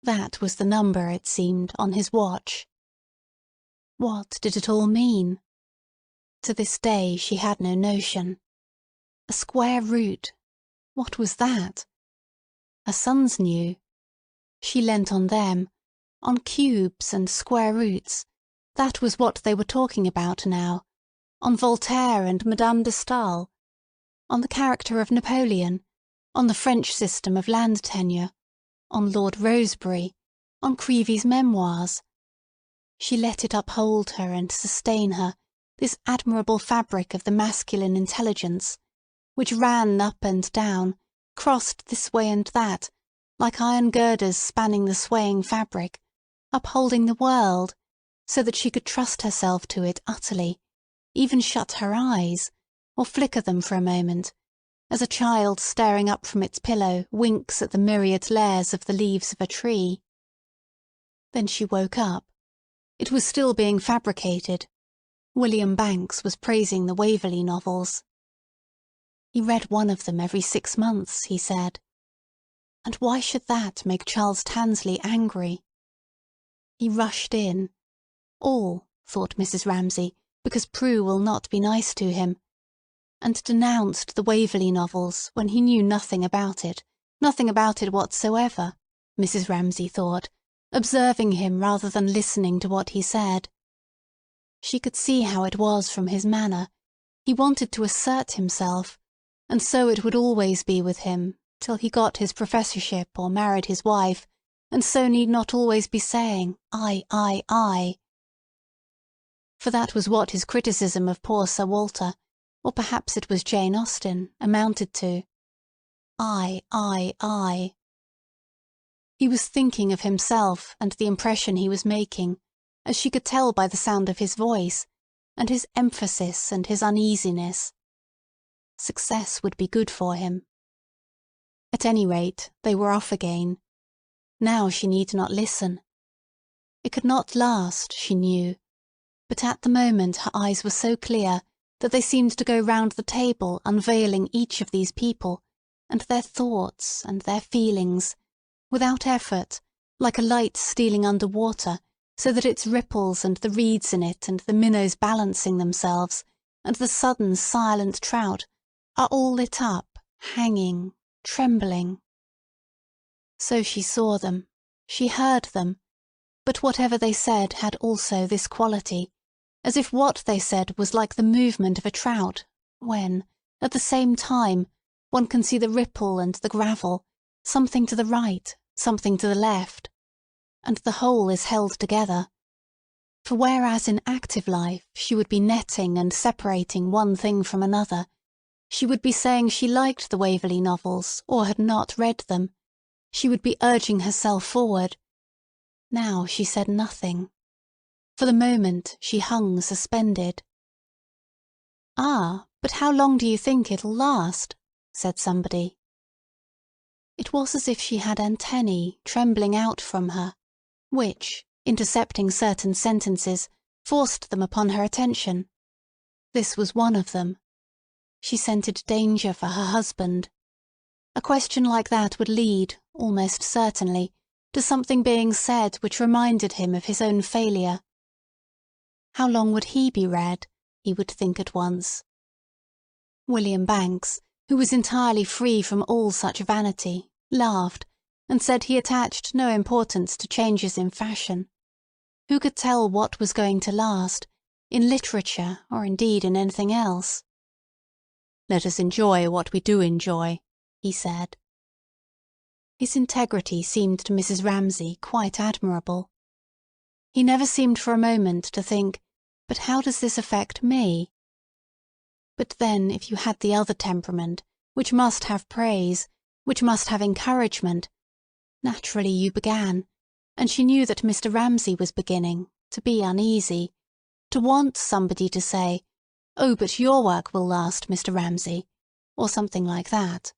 That was the number, it seemed, on his watch. What did it all mean? To this day she had no notion. A square root. What was that? Her sons knew. She leant on them, on cubes and square roots. That was what they were talking about now. On Voltaire and Madame de Staël. On the character of Napoleon. On the French system of land tenure. on Lord Rosebery, on Creevy's memoirs. She let it uphold her and sustain her, this admirable fabric of the masculine intelligence, which ran up and down, crossed this way and that, like iron girders spanning the swaying fabric, upholding the world, so that she could trust herself to it utterly, even shut her eyes, or flicker them for a moment, as a child staring up from its pillow winks at the myriad layers of the leaves of a tree. Then she woke up. It was still being fabricated. William Banks was praising the Waverley novels. He read one of them every 6 months, he said. And why should that make Charles Tansley angry? He rushed in. All, thought Mrs. Ramsay, because Prue will not be nice to him, and denounced the Waverley novels when he knew nothing about it whatsoever, Mrs. Ramsay thought, observing him rather than listening to what he said. She could see how it was from his manner. He wanted to assert himself, and so it would always be with him, till he got his professorship or married his wife, and so need not always be saying, I. For that was what his criticism of poor Sir Walter, or perhaps it was Jane Austen, amounted to. I. He was thinking of himself and the impression he was making, as she could tell by the sound of his voice, and his emphasis and his uneasiness. Success would be good for him. At any rate, they were off again. Now she need not listen. It could not last, she knew, but at the moment her eyes were so clear that they seemed to go round the table unveiling each of these people, and their thoughts and their feelings, without effort, like a light stealing under water, so that its ripples and the reeds in it and the minnows balancing themselves, and the sudden silent trout, are all lit up, hanging, trembling. So she saw them, she heard them, but whatever they said had also this quality, as if what they said was like the movement of a trout, when, at the same time, one can see the ripple and the gravel, something to the right, something to the left, and the whole is held together. For whereas in active life she would be netting and separating one thing from another, she would be saying she liked the Waverley novels or had not read them, she would be urging herself forward. Now she said nothing. For the moment she hung suspended. "Ah, but how long do you think it'll last?" said somebody. It was as if she had antennae trembling out from her, which, intercepting certain sentences, forced them upon her attention. This was one of them. She scented danger for her husband. A question like that would lead, almost certainly, to something being said which reminded him of his own failure. How long would he be read, he would think at once. William Banks, who was entirely free from all such vanity, laughed, and said he attached no importance to changes in fashion. Who could tell what was going to last, in literature or indeed in anything else? "Let us enjoy what we do enjoy," he said. His integrity seemed to Mrs. Ramsay quite admirable. He never seemed for a moment to think, but how does this affect me? But then if you had the other temperament, which must have praise, which must have encouragement, naturally you began, and she knew that Mr. Ramsay was beginning, to be uneasy, to want somebody to say, "Oh, but your work will last, Mr. Ramsay," or something like that.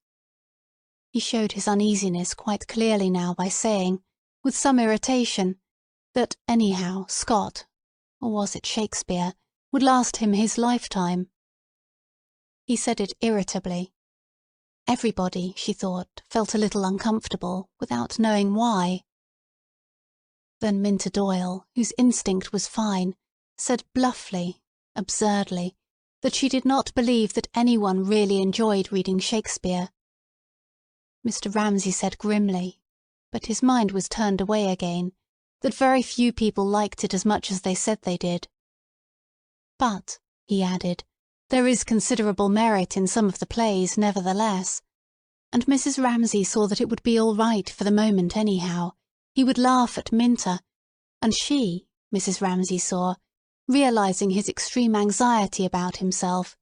He showed his uneasiness quite clearly now by saying, with some irritation, that anyhow Scott, or was it Shakespeare, would last him his lifetime. He said it irritably. Everybody, she thought, felt a little uncomfortable, without knowing why. Then Minter Doyle, whose instinct was fine, said bluffly, absurdly, that she did not believe that anyone really enjoyed reading Shakespeare. Mr. Ramsay said grimly, but his mind was turned away again, that very few people liked it as much as they said they did. But, he added, there is considerable merit in some of the plays, nevertheless. And Mrs. Ramsay saw that it would be all right for the moment anyhow. He would laugh at Minter, and she, Mrs. Ramsay saw, realizing his extreme anxiety about himself,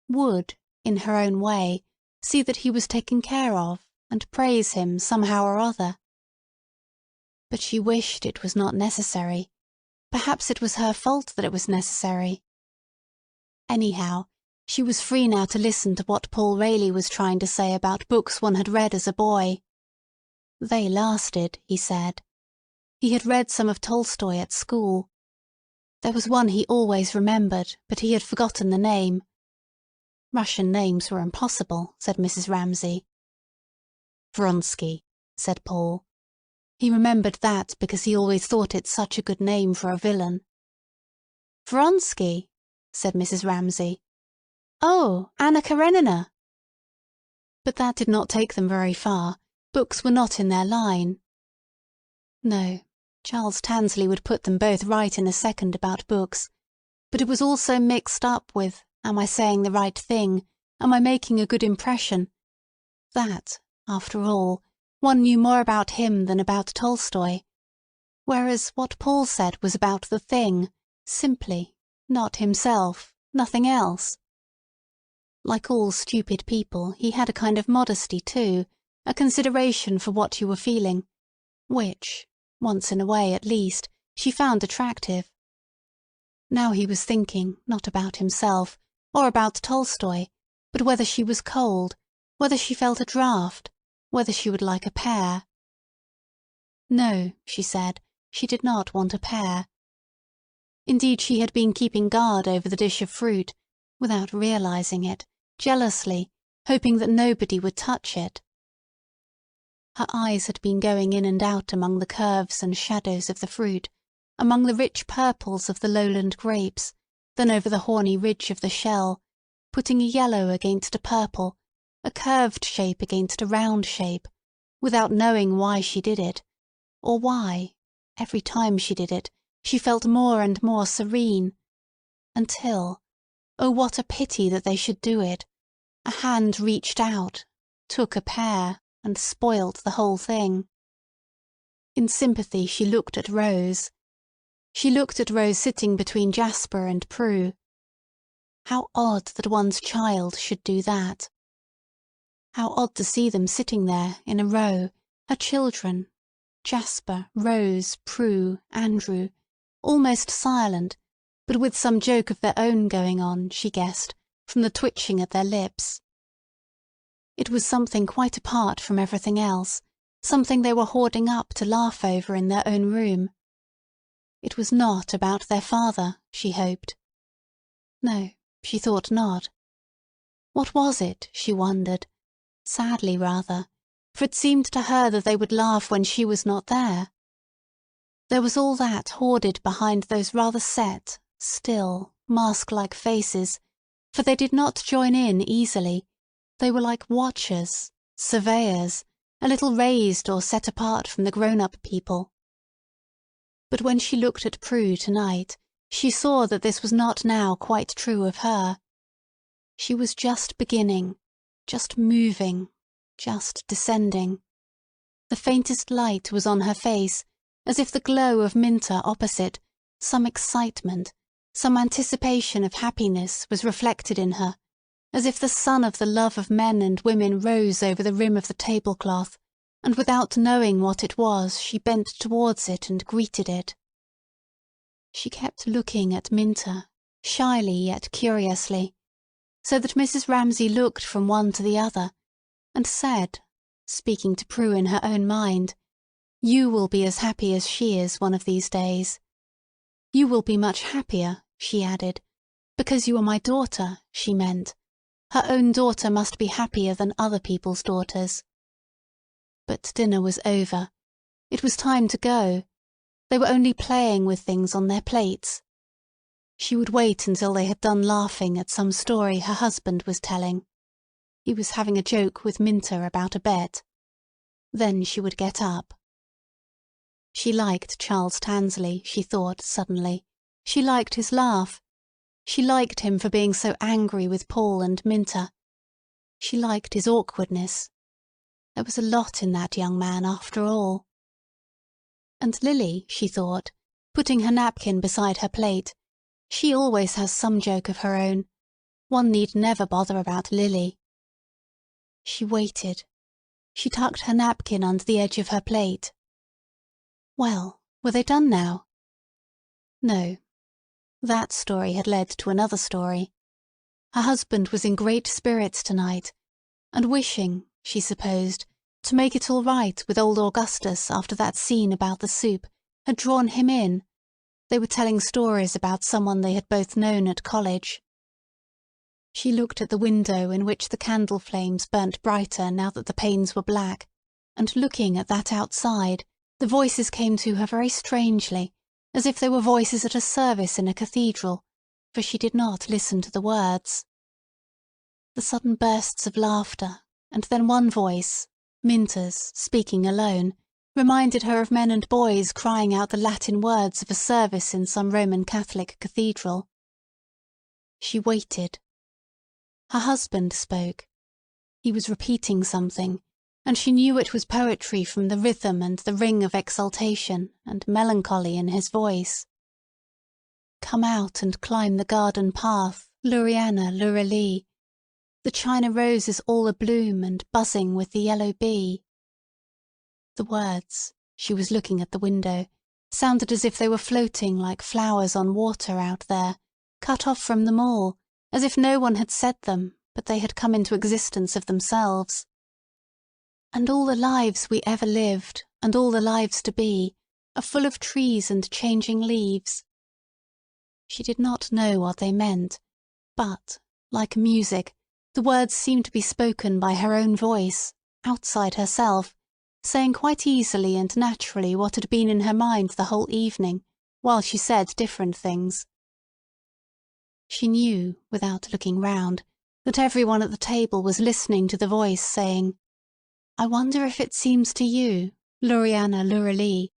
would, in her own way, see that he was taken care of and praise him somehow or other. But she wished it was not necessary. Perhaps it was her fault that it was necessary. Anyhow, she was free now to listen to what Paul Rayleigh was trying to say about books one had read as a boy. They lasted, he said. He had read some of Tolstoy at school. There was one he always remembered, but he had forgotten the name. Russian names were impossible, said Mrs. Ramsay. Vronsky, said Paul. He remembered that because he always thought it such a good name for a villain. Vronsky, said Mrs. Ramsay. Oh, Anna Karenina. But that did not take them very far. Books were not in their line. No, Charles Tansley would put them both right in a second about books, but it was all so mixed up with, am I saying the right thing, am I making a good impression, that, after all, one knew more about him than about Tolstoy, whereas what Paul said was about the thing, simply, not himself, nothing else. Like all stupid people, he had a kind of modesty too, a consideration for what you were feeling, which, once in a way at least, she found attractive. Now he was thinking, not about himself, or about Tolstoy, but whether she was cold, whether she felt a draught, whether she would like a pear. No, she said, she did not want a pear. Indeed, she had been keeping guard over the dish of fruit, without realizing it, jealously, hoping that nobody would touch it. Her eyes had been going in and out among the curves and shadows of the fruit, among the rich purples of the lowland grapes, then over the horny ridge of the shell, putting a yellow against a purple, a curved shape against a round shape, without knowing why she did it, or why, every time she did it, she felt more and more serene, until, oh what a pity that they should do it, a hand reached out, took a pear, and spoilt the whole thing. In sympathy she looked at Rose. She looked at Rose sitting between Jasper and Prue. How odd that one's child should do that. How odd to see them sitting there in a row, her children, Jasper, Rose, Prue, Andrew, almost silent, but with some joke of their own going on, she guessed, from the twitching at their lips. It was something quite apart from everything else, something they were hoarding up to laugh over in their own room. It was not about their father, she hoped. No, she thought not. What was it, she wondered, sadly rather, for it seemed to her that they would laugh when she was not there. There was all that hoarded behind those rather set, still, mask-like faces, for they did not join in easily. They were like watchers, surveyors, a little raised or set apart from the grown-up people. But when she looked at Prue tonight, she saw that this was not now quite true of her. She was just beginning, just moving, just descending. The faintest light was on her face, as if the glow of Minter opposite, some excitement, some anticipation of happiness was reflected in her, as if the sun of the love of men and women rose over the rim of the tablecloth, and without knowing what it was she bent towards it and greeted it. She kept looking at Minter, shyly yet curiously, so that Mrs. Ramsay looked from one to the other, and said, speaking to Prue in her own mind, "You will be as happy as she is one of these days. You will be much happier," she added, "because you are my daughter," she meant. Her own daughter must be happier than other people's daughters. But dinner was over. It was time to go. They were only playing with things on their plates. She would wait until they had done laughing at some story her husband was telling. He was having a joke with Minter about a bet. Then she would get up. She liked Charles Tansley, she thought suddenly. She liked his laugh. She liked him for being so angry with Paul and Minter. She liked his awkwardness. There was a lot in that young man after all. And Lily, she thought, putting her napkin beside her plate, she always has some joke of her own. One need never bother about Lily. She waited. She tucked her napkin under the edge of her plate. Well, were they done now? No. That story had led to another story. Her husband was in great spirits tonight, and wishing, she supposed, to make it all right with old Augustus after that scene about the soup, had drawn him in. They were telling stories about someone they had both known at college. She looked at the window in which the candle flames burnt brighter now that the panes were black, and looking at that outside, the voices came to her very strangely, as if they were voices at a service in a cathedral, for she did not listen to the words. The sudden bursts of laughter, and then one voice, Minta's, speaking alone, reminded her of men and boys crying out the Latin words of a service in some Roman Catholic cathedral. She waited. Her husband spoke. He was repeating something, and she knew it was poetry from the rhythm and the ring of exultation and melancholy in his voice. Come out and climb the garden path, Luriana, Lurali. The China rose is all abloom and buzzing with the yellow bee. The words, she was looking at the window, sounded as if they were floating like flowers on water out there, cut off from them all, as if no one had said them, but they had come into existence of themselves. And all the lives we ever lived, and all the lives to be, are full of trees and changing leaves. She did not know what they meant, but, like music, the words seemed to be spoken by her own voice, outside herself, saying quite easily and naturally what had been in her mind the whole evening, while she said different things. She knew, without looking round, that everyone at the table was listening to the voice saying, I wonder if it seems to you, Luriana Lurali,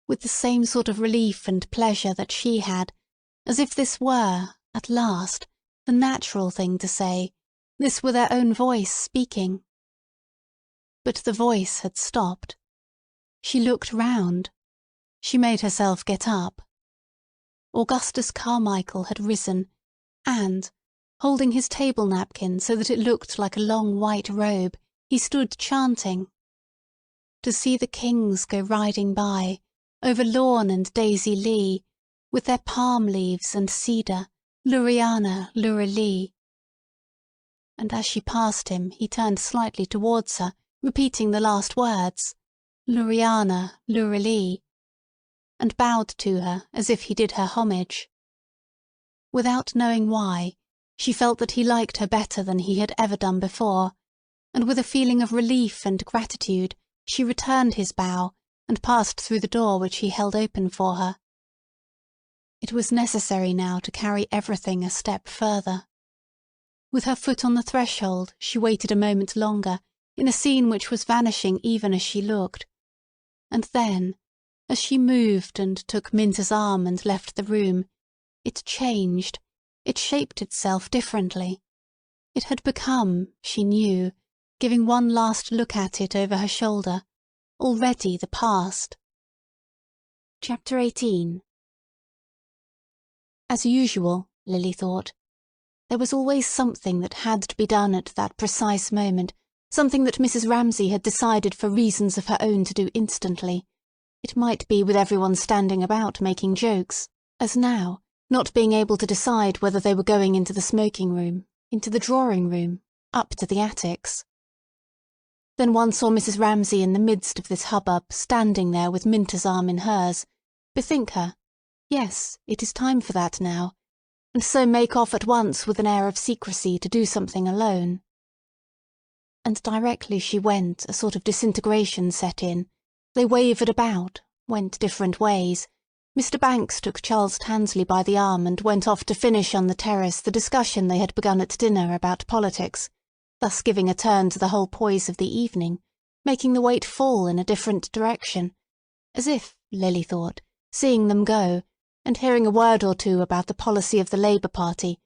with the same sort of relief and pleasure that she had, as if this were, at last, the natural thing to say, this were their own voice speaking. But the voice had stopped. She looked round. She made herself get up. Augustus Carmichael had risen, and, holding his table napkin so that it looked like a long white robe, he stood chanting. To see the kings go riding by, over lawn and daisy lea, with their palm leaves and cedar, Luriana, Lurali. And as she passed him, he turned slightly towards her, repeating the last words, Luriana, Lurali, and bowed to her as if he did her homage. Without knowing why, she felt that he liked her better than he had ever done before, and with a feeling of relief and gratitude, she returned his bow and passed through the door which he held open for her. It was necessary now to carry everything a step further. With her foot on the threshold, she waited a moment longer, in a scene which was vanishing even as she looked. And then, as she moved and took Minta's arm and left the room, it changed, it shaped itself differently. It had become, she knew, giving one last look at it over her shoulder, already the past. Chapter 18. As usual, Lily thought, there was always something that had to be done at that precise moment, something that Mrs. Ramsay had decided for reasons of her own to do instantly. It might be with everyone standing about making jokes, as now, not being able to decide whether they were going into the smoking room, into the drawing room, up to the attics. Then one saw Mrs. Ramsay in the midst of this hubbub, standing there with Minta's arm in hers, bethink her, yes, it is time for that now, and so make off at once with an air of secrecy to do something alone. And directly she went, a sort of disintegration set in. They wavered about, went different ways. Mr. Banks took Charles Tansley by the arm and went off to finish on the terrace the discussion they had begun at dinner about politics, thus giving a turn to the whole poise of the evening, making the weight fall in a different direction, as if, Lily thought, seeing them go, and hearing a word or two about the policy of the Labour Party,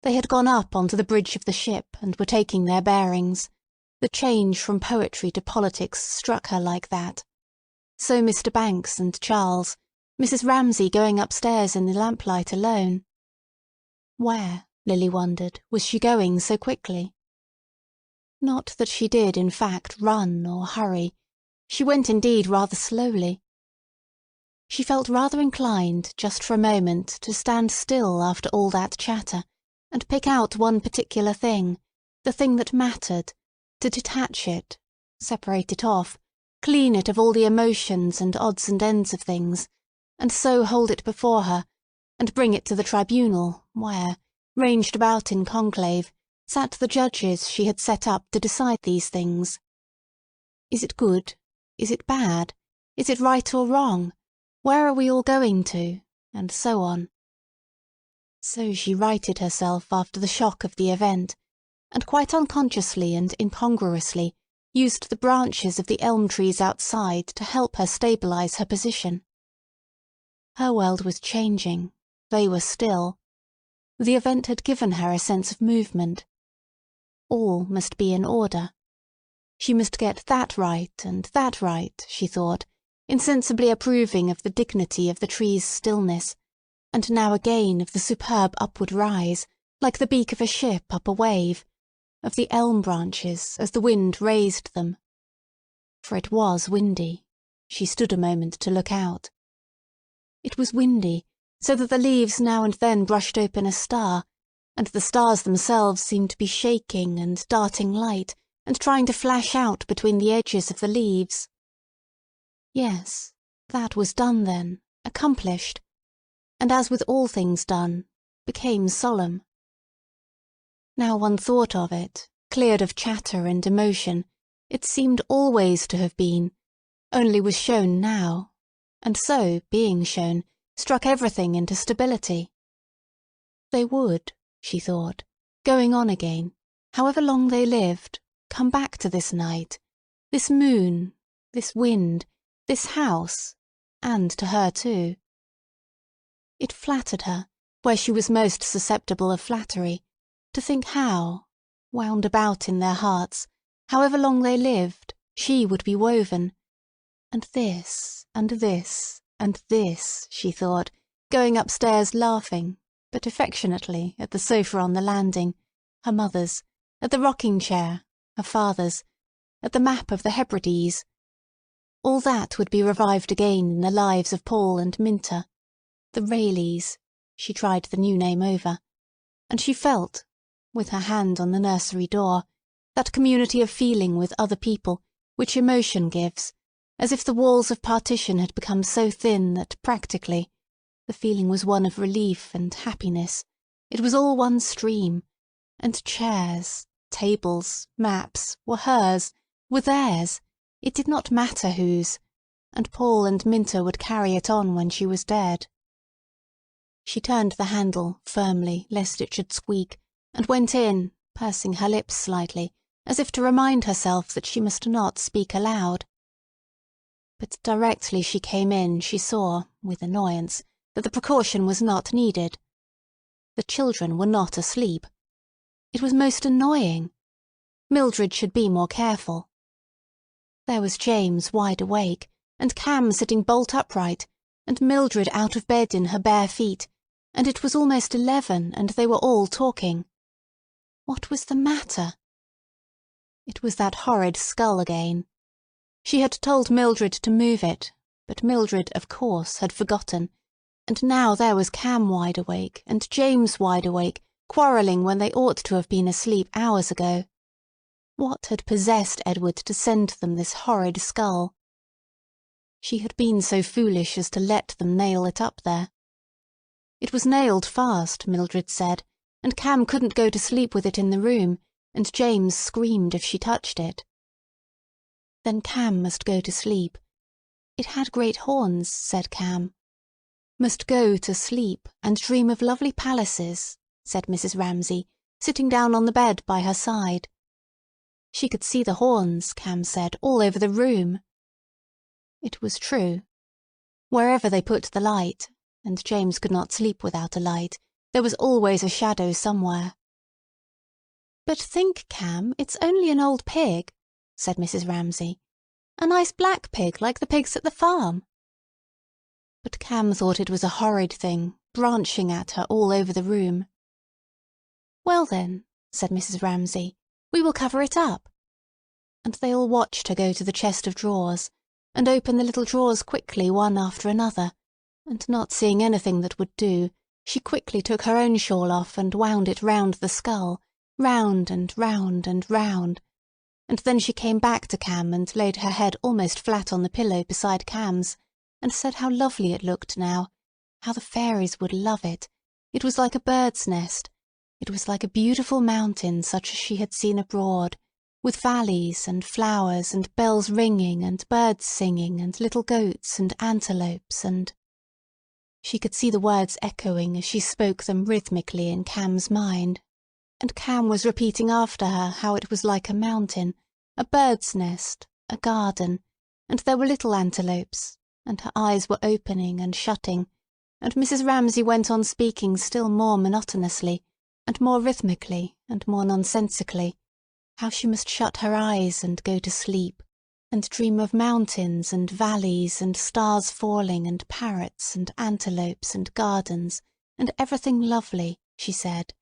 they had gone up onto the bridge of the ship and were taking their bearings, The change from poetry to politics struck her like that. So Mr. Banks and Charles, Mrs. Ramsay going upstairs in the lamplight alone. Where, Lily wondered, was she going so quickly? Not that she did, in fact, run or hurry. She went indeed rather slowly. She felt rather inclined, just for a moment, to stand still after all that chatter, and pick out one particular thing, the thing that mattered, to detach it, separate it off, clean it of all the emotions and odds and ends of things, and so hold it before her, and bring it to the tribunal, where, ranged about in conclave, sat the judges she had set up to decide these things. Is it good? Is it bad? Is it right or wrong? Where are we all going to? And so on. So she righted herself after the shock of the event, and quite unconsciously and incongruously used the branches of the elm trees outside to help her stabilize her position. Her world was changing. They were still. The event had given her a sense of movement. All must be in order. She must get that right and that right, she thought, insensibly approving of the dignity of the tree's stillness, and now again of the superb upward rise, like the beak of a ship up a wave, of the elm branches as the wind raised them. For it was windy. She stood a moment to look out. It was windy, so that the leaves now and then brushed open a star, and the stars themselves seemed to be shaking and darting light, and trying to flash out between the edges of the leaves. Yes, that was done then, accomplished, and as with all things done, became solemn. Now one thought of it, cleared of chatter and emotion, it seemed always to have been, only was shown now, and so, being shown, struck everything into stability. They would, she thought, going on again, however long they lived, come back to this night, this moon, this wind, this house, and to her too. It flattered her, where she was most susceptible of flattery, to think how, wound about in their hearts, however long they lived, she would be woven. And this, and this, and this, she thought, going upstairs laughing, but affectionately, at the sofa on the landing, her mother's, at the rocking-chair, her father's, at the map of the Hebrides. All that would be revived again in the lives of Paul and Minta, the Rayleys, she tried the new name over, and she felt, with her hand on the nursery door, that community of feeling with other people which emotion gives, as if the walls of partition had become so thin that practically the feeling was one of relief and happiness. It was all one stream, and chairs, tables, maps, were hers, were theirs. It did not matter whose, and Paul and Minta would carry it on when she was dead. She turned the handle firmly, lest it should squeak, and went in, pursing her lips slightly, as if to remind herself that she must not speak aloud. But directly she came in she saw, with annoyance, that the precaution was not needed. The children were not asleep. It was most annoying. Mildred should be more careful. There was James wide awake, and Cam sitting bolt upright, and Mildred out of bed in her bare feet, and it was almost 11, and they were all talking. What was the matter? It was that horrid skull again. She had told Mildred to move it, but Mildred, of course, had forgotten, and now there was Cam wide awake, and James wide awake, quarrelling when they ought to have been asleep hours ago. What had possessed Edward to send them this horrid skull? She had been so foolish as to let them nail it up there. It was nailed fast, Mildred said, and Cam couldn't go to sleep with it in the room, and James screamed if she touched it. Then Cam must go to sleep. It had great horns, said Cam. Must go to sleep and dream of lovely palaces, said Mrs. Ramsay, sitting down on the bed by her side. She could see the horns, Cam said, all over the room. It was true. Wherever they put the light, and James could not sleep without a light, there was always a shadow somewhere. "But think, Cam, it's only an old pig," said Mrs. Ramsay. "A nice black pig like the pigs at the farm." But Cam thought it was a horrid thing, branching at her all over the room. "Well then," said Mrs. Ramsay, "we will cover it up." And they all watched her go to the chest of drawers, and open the little drawers quickly one after another, and not seeing anything that would do, she quickly took her own shawl off and wound it round the skull, round and round and round, and then she came back to Cam and laid her head almost flat on the pillow beside Cam's, and said how lovely it looked now, how the fairies would love it. It was like a bird's nest. It was like a beautiful mountain such as she had seen abroad, with valleys and flowers and bells ringing and birds singing and little goats and antelopes and— She could see the words echoing as she spoke them rhythmically in Cam's mind, and Cam was repeating after her how it was like a mountain, a bird's nest, a garden, and there were little antelopes, and her eyes were opening and shutting, and Mrs. Ramsay went on speaking still more monotonously, and more rhythmically, and more nonsensically, how she must shut her eyes and go to sleep, and dream of mountains and valleys and stars falling and parrots and antelopes and gardens and everything lovely, she said,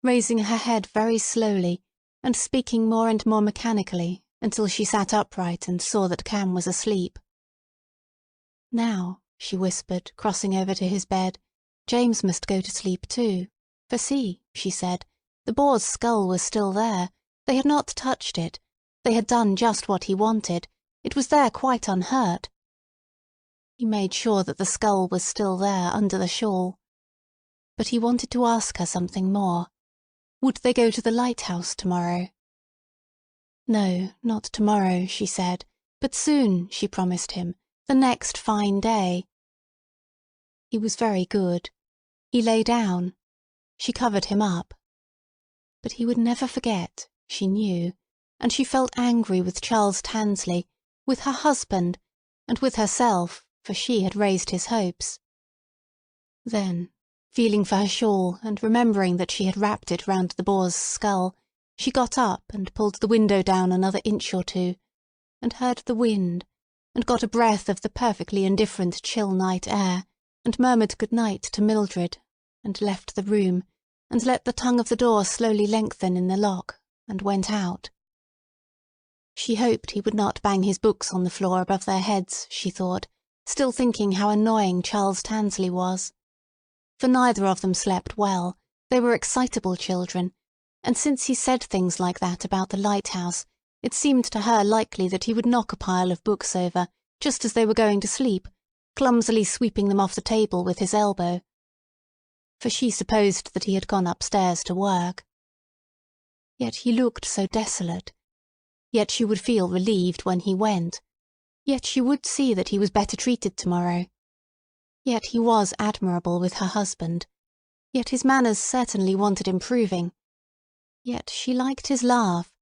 raising her head very slowly and speaking more and more mechanically until she sat upright and saw that Cam was asleep. "Now," she whispered, crossing over to his bed, "James must go to sleep too. For see," she said, "the boar's skull was still there. They had not touched it. They had done just what he wanted. It was there quite unhurt." He made sure that the skull was still there under the shawl. But he wanted to ask her something more. Would they go to the Lighthouse tomorrow? No, not tomorrow, she said, but soon, she promised him, the next fine day. He was very good. He lay down. She covered him up. But he would never forget, she knew, and she felt angry with Charles Tansley, with her husband, and with herself, for she had raised his hopes. Then, feeling for her shawl and remembering that she had wrapped it round the boar's skull, she got up and pulled the window down another inch or two, and heard the wind, and got a breath of the perfectly indifferent chill night air, and murmured good night to Mildred, and left the room, and let the tongue of the door slowly lengthen in the lock, and went out. She hoped he would not bang his books on the floor above their heads, she thought, still thinking how annoying Charles Tansley was. For neither of them slept well, they were excitable children, and since he said things like that about the Lighthouse, it seemed to her likely that he would knock a pile of books over, just as they were going to sleep, clumsily sweeping them off the table with his elbow. For she supposed that he had gone upstairs to work. Yet he looked so desolate. Yet she would feel relieved when he went. Yet she would see that he was better treated tomorrow. Yet he was admirable with her husband. Yet his manners certainly wanted improving. Yet she liked his laugh.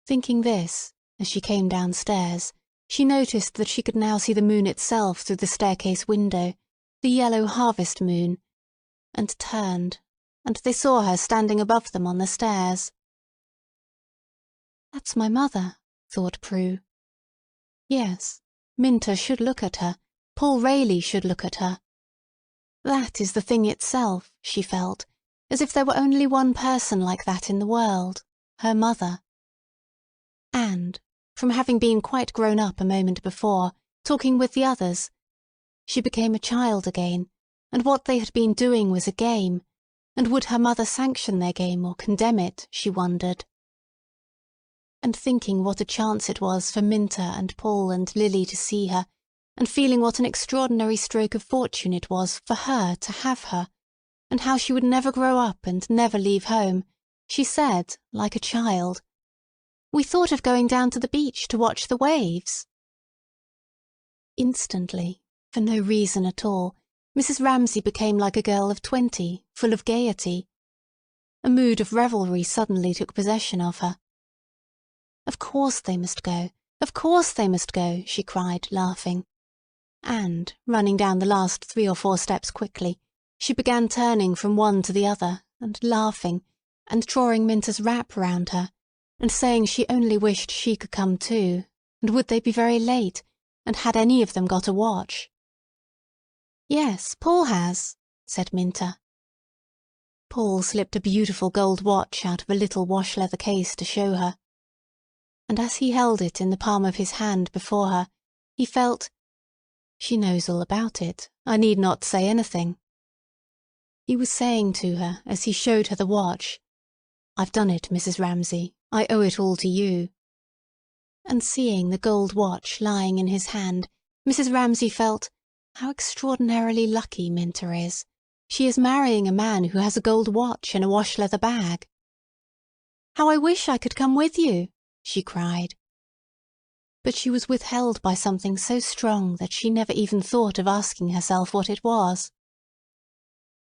Thinking this, as she came downstairs, she noticed that she could now see the moon itself through the staircase window, the yellow harvest moon, and turned, and they saw her standing above them on the stairs. "That's my mother," thought Prue. Yes, Minta should look at her, Paul Rayleigh should look at her. That is the thing itself, she felt, as if there were only one person like that in the world, her mother. And, from having been quite grown up a moment before, talking with the others, she became a child again, and what they had been doing was a game, and would her mother sanction their game or condemn it, she wondered. And thinking what a chance it was for Minta and Paul and Lily to see her, and feeling what an extraordinary stroke of fortune it was for her to have her, and how she would never grow up and never leave home, she said, like a child, "We thought of going down to the beach to watch the waves." Instantly, for no reason at all, Mrs. Ramsay became like a girl of 20, full of gaiety. A mood of revelry suddenly took possession of her. Of course they must go, of course they must go, she cried, laughing. And, running down the last 3 or 4 steps quickly, she began turning from one to the other, and laughing, and drawing Minta's wrap round her, and saying she only wished she could come too, and would they be very late, and had any of them got a watch? "Yes, Paul has," said Minta. Paul slipped a beautiful gold watch out of a little wash-leather case to show her. And as he held it in the palm of his hand before her, he felt, "She knows all about it, I need not say anything." He was saying to her, as he showed her the watch, "I've done it, Mrs. Ramsay, I owe it all to you." And seeing the gold watch lying in his hand, Mrs. Ramsay felt, how extraordinarily lucky Minta is. She is marrying a man who has a gold watch in a wash-leather bag. "How I wish I could come with you," she cried. But she was withheld by something so strong that she never even thought of asking herself what it was.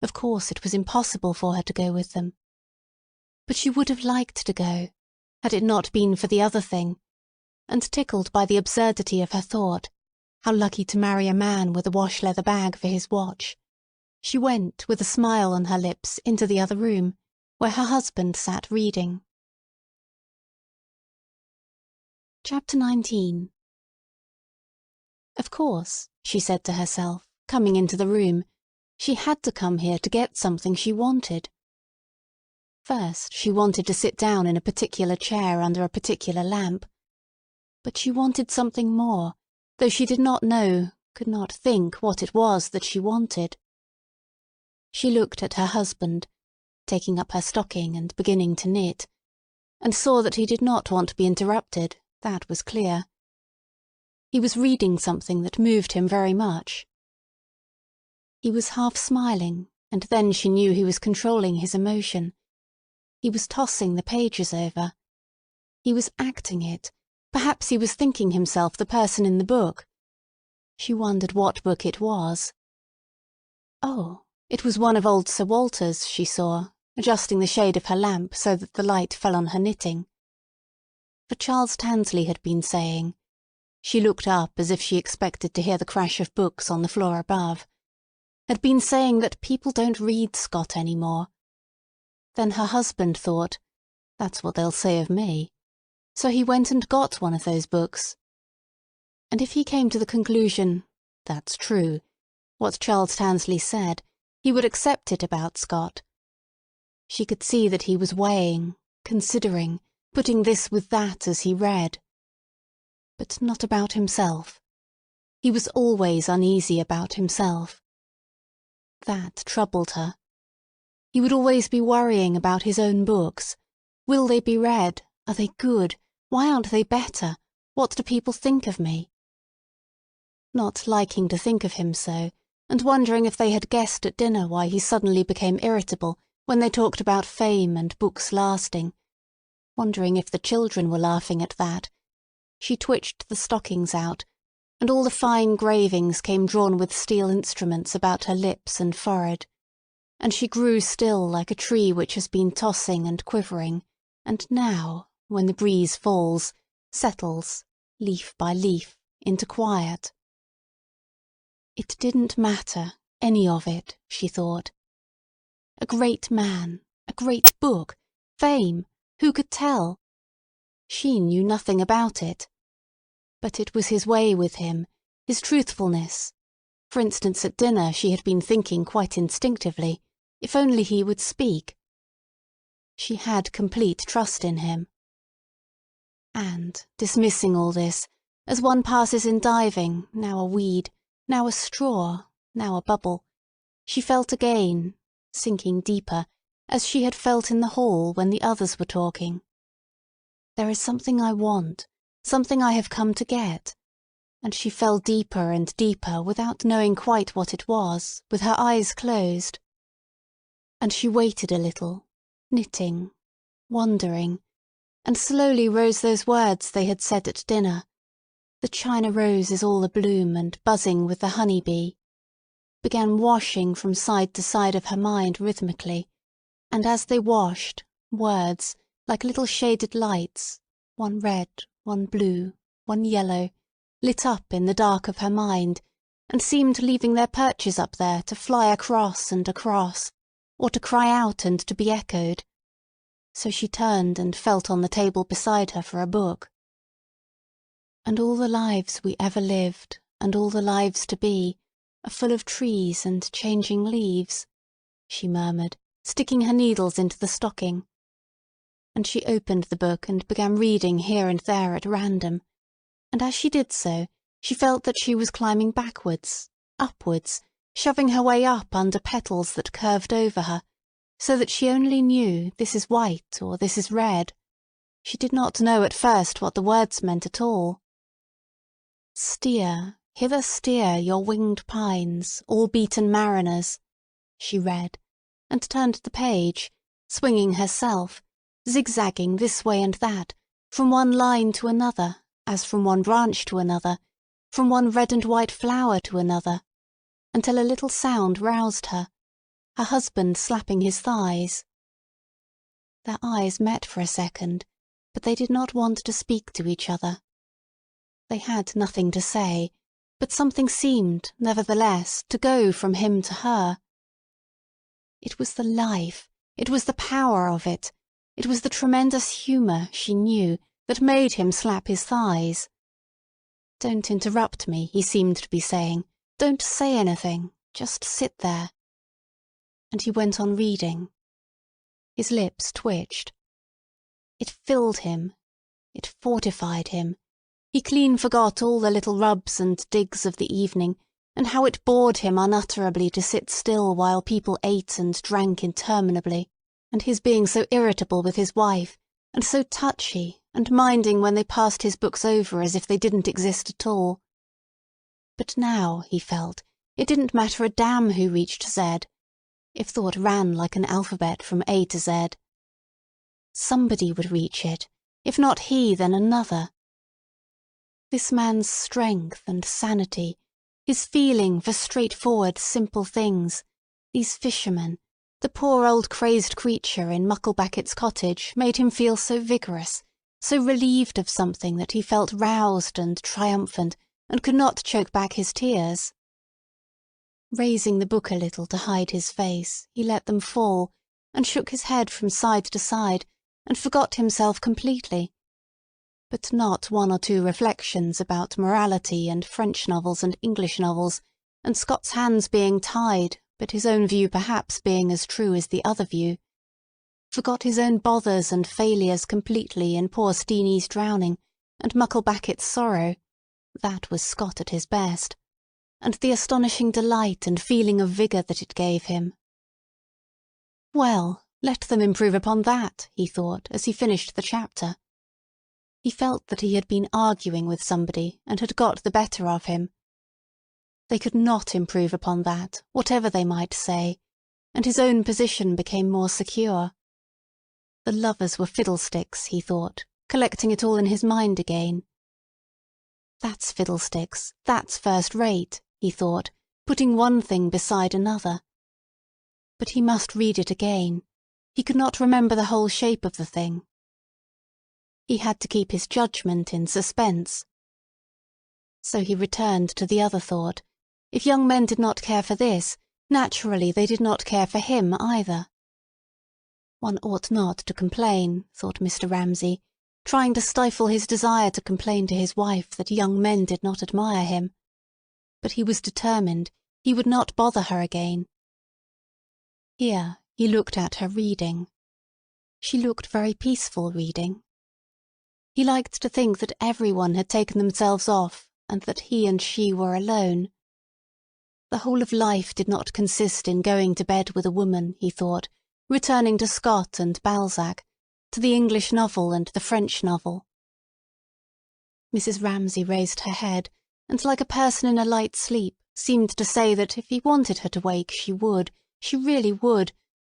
Of course it was impossible for her to go with them. But she would have liked to go, had it not been for the other thing, and tickled by the absurdity of her thought, how lucky to marry a man with a wash-leather bag for his watch, she went with a smile on her lips into the other room, where her husband sat reading. Chapter 19. Of course, she said to herself, coming into the room, she had to come here to get something she wanted. First, she wanted to sit down in a particular chair under a particular lamp. But she wanted something more, though she did not know, could not think what it was that she wanted. She looked at her husband, taking up her stocking and beginning to knit, and saw that he did not want to be interrupted, that was clear. He was reading something that moved him very much. He was half smiling, and then she knew he was controlling his emotion. He was tossing the pages over. He was acting it. Perhaps he was thinking himself the person in the book. She wondered what book it was. Oh, it was one of old Sir Walter's, she saw, adjusting the shade of her lamp so that the light fell on her knitting. For Charles Tansley had been saying— she looked up as if she expected to hear the crash of books on the floor above— had been saying that people don't read Scott any more. Then her husband thought, that's what they'll say of me. So he went and got one of those books. And if he came to the conclusion, that's true, what Charles Tansley said, he would accept it about Scott. She could see that he was weighing, considering, putting this with that as he read. But not about himself. He was always uneasy about himself. That troubled her. He would always be worrying about his own books. Will they be read? Are they good? Why aren't they better? What do people think of me? Not liking to think of him so, and wondering if they had guessed at dinner why he suddenly became irritable when they talked about fame and books lasting, wondering if the children were laughing at that, she twitched the stockings out, and all the fine gravings came drawn with steel instruments about her lips and forehead, and she grew still like a tree which has been tossing and quivering, and now, when the breeze falls, settles, leaf by leaf, into quiet. It didn't matter, any of it, she thought. A great man, a great book, fame, who could tell? She knew nothing about it. But it was his way with him, his truthfulness. For instance, at dinner she had been thinking quite instinctively, if only he would speak. She had complete trust in him. And, dismissing all this, as one passes in diving, now a weed, now a straw, now a bubble, she felt again, sinking deeper, as she had felt in the hall when the others were talking. There is something I want, something I have come to get, and she fell deeper and deeper without knowing quite what it was, with her eyes closed. And she waited a little, knitting, wondering, and slowly rose those words they had said at dinner. The China rose is all abloom and buzzing with the honey bee, began washing from side to side of her mind rhythmically, and as they washed, words, like little shaded lights, one red, one blue, one yellow, lit up in the dark of her mind, and seemed leaving their perches up there to fly across and across, or to cry out and to be echoed. so she turned and felt on the table beside her for a book. And all the lives we ever lived, and all the lives to be, are full of trees and changing leaves, she murmured, sticking her needles into the stocking. And she opened the book and began reading here and there at random, and as she did so, she felt that she was climbing backwards, upwards, shoving her way up under petals that curved over her, so that she only knew this is white or this is red. She did not know at first what the words meant at all. "Steer, hither steer your winged pines, all beaten mariners," she read, and turned the page, swinging herself, zigzagging this way and that, from one line to another, as from one branch to another, from one red and white flower to another, until a little sound roused her, her husband slapping his thighs. Their eyes met for a second, but they did not want to speak to each other. They had nothing to say, but something seemed, nevertheless, to go from him to her. It was the life, it was the power of it, it was the tremendous humour, she knew, that made him slap his thighs. "Don't interrupt me," he seemed to be saying. "Don't say anything. Just sit there." And he went on reading. His lips twitched. It filled him. It fortified him. He clean forgot all the little rubs and digs of the evening, and how it bored him unutterably to sit still while people ate and drank interminably, and his being so irritable with his wife, and so touchy, and minding when they passed his books over as if they didn't exist at all. But now, he felt, it didn't matter a damn who reached Z, if thought ran like an alphabet from A to Z. Somebody would reach it, if not he, then another. This man's strength and sanity, his feeling for straightforward, simple things, these fishermen, the poor old crazed creature in Mucklebacket's cottage made him feel so vigorous, so relieved of something that he felt roused and triumphant and could not choke back his tears. Raising the book a little to hide his face, he let them fall, and shook his head from side to side, and forgot himself completely. But not one or two reflections about morality and French novels and English novels, and Scott's hands being tied, but his own view perhaps being as true as the other view. Forgot his own bothers and failures completely in poor Steenie's drowning, and Mucklebacket's sorrow. That was Scott at his best. And the astonishing delight and feeling of vigour that it gave him. Well, let them improve upon that, he thought, as he finished the chapter. He felt that he had been arguing with somebody and had got the better of him. They could not improve upon that, whatever they might say, and his own position became more secure. The lovers were fiddlesticks, he thought, collecting it all in his mind again. That's fiddlesticks, that's first rate, he thought, putting one thing beside another. But he must read it again. He could not remember the whole shape of the thing. He had to keep his judgment in suspense. So he returned to the other thought. If young men did not care for this, naturally they did not care for him either. One ought not to complain, thought Mr. Ramsay, trying to stifle his desire to complain to his wife that young men did not admire him. But he was determined he would not bother her again. Here he looked at her reading. She looked very peaceful reading. He liked to think that everyone had taken themselves off and that he and she were alone. The whole of life did not consist in going to bed with a woman, he thought, returning to Scott and Balzac, to the English novel and the French novel. Mrs. Ramsay raised her head, and like a person in a light sleep, seemed to say that if he wanted her to wake she would, she really would,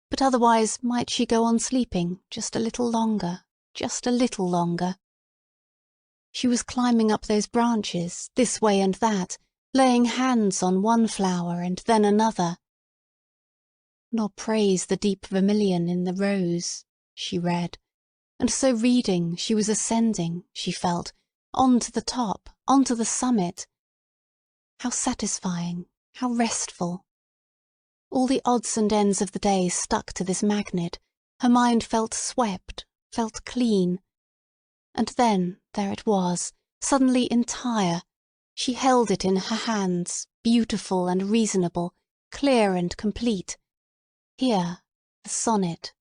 but otherwise might she go on sleeping just a little longer, just a little longer. She was climbing up those branches, this way and that, laying hands on one flower and then another. Nor praise the deep vermilion in the rose, she read, and so reading she was ascending, she felt, on to the top, on to the summit. How satisfying, how restful. All the odds and ends of the day stuck to this magnet, Her mind felt swept, felt clean. And then there it was, suddenly entire. She held it in her hands, beautiful and reasonable, clear and complete. Here, the sonnet.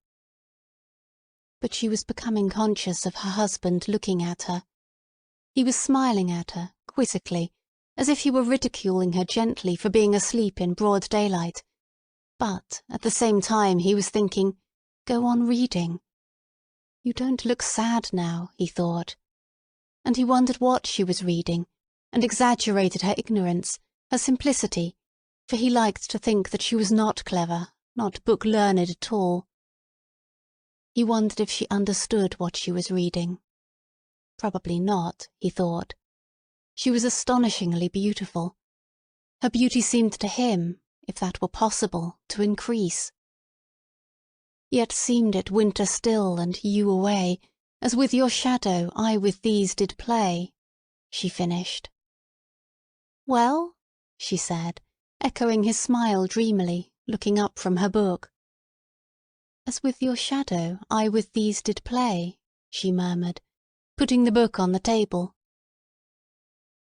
But she was becoming conscious of her husband looking at her. He was smiling at her, quizzically, as if he were ridiculing her gently for being asleep in broad daylight. But at the same time he was thinking, "Go on reading. You don't look sad now," he thought. And he wondered what she was reading, and exaggerated her ignorance, her simplicity, for he liked to think that she was not clever, not book-learned at all. He wondered if she understood what she was reading. Probably not, he thought. She was astonishingly beautiful. Her beauty seemed to him, if that were possible, to increase. Yet seemed it winter still and you away, as with your shadow I with these did play, she finished. Well? She said, echoing his smile dreamily, looking up from her book. As with your shadow I with these did play, she murmured, putting the book on the table.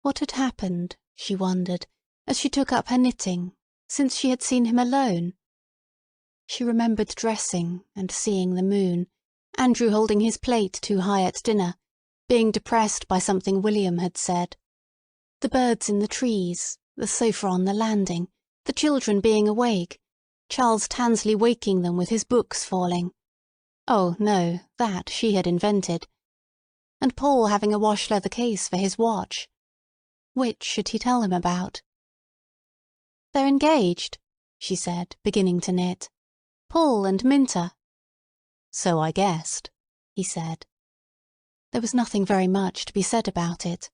What had happened, she wondered, as she took up her knitting, since she had seen him alone? She remembered dressing and seeing the moon, Andrew holding his plate too high at dinner, being depressed by something William had said. The birds in the trees, the sofa on the landing, the children being awake, Charles Tansley waking them with his books falling. Oh, no, that she had invented. And Paul having a wash-leather case for his watch. Which should he tell him about? "They're engaged," she said, beginning to knit. "Paul and Minta." "So I guessed," he said. There was nothing very much to be said about it.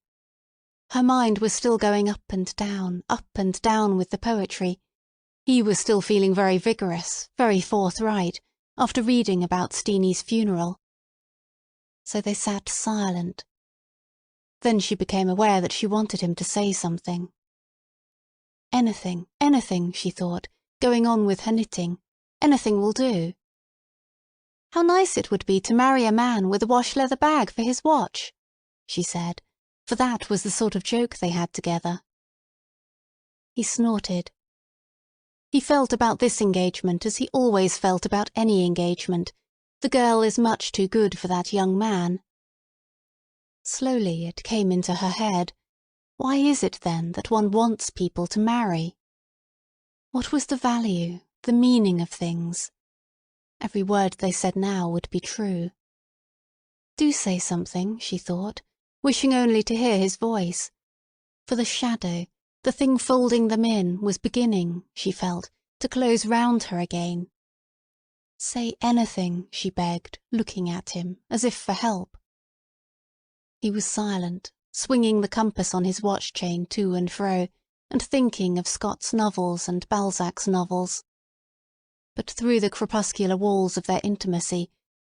Her mind was still going up and down with the poetry. He was still feeling very vigorous, very forthright, after reading about Steenie's funeral. So they sat silent. Then she became aware that she wanted him to say something. Anything, she thought, going on with her knitting. Anything will do. "How nice it would be to marry a man with a wash-leather bag for his watch," she said, for that was the sort of joke they had together. He snorted. He felt about this engagement as he always felt about any engagement. The girl is much too good for that young man. Slowly it came into her head. Why is it then that one wants people to marry? What was the value, the meaning of things? Every word they said now would be true. Do say something, she thought, wishing only to hear his voice. For the shadow, the thing folding them in, was beginning, she felt, to close round her again. Say anything, she begged, looking at him, as if for help. He was silent, swinging the compass on his watch-chain to and fro, and thinking of Scott's novels and Balzac's novels. But through the crepuscular walls of their intimacy,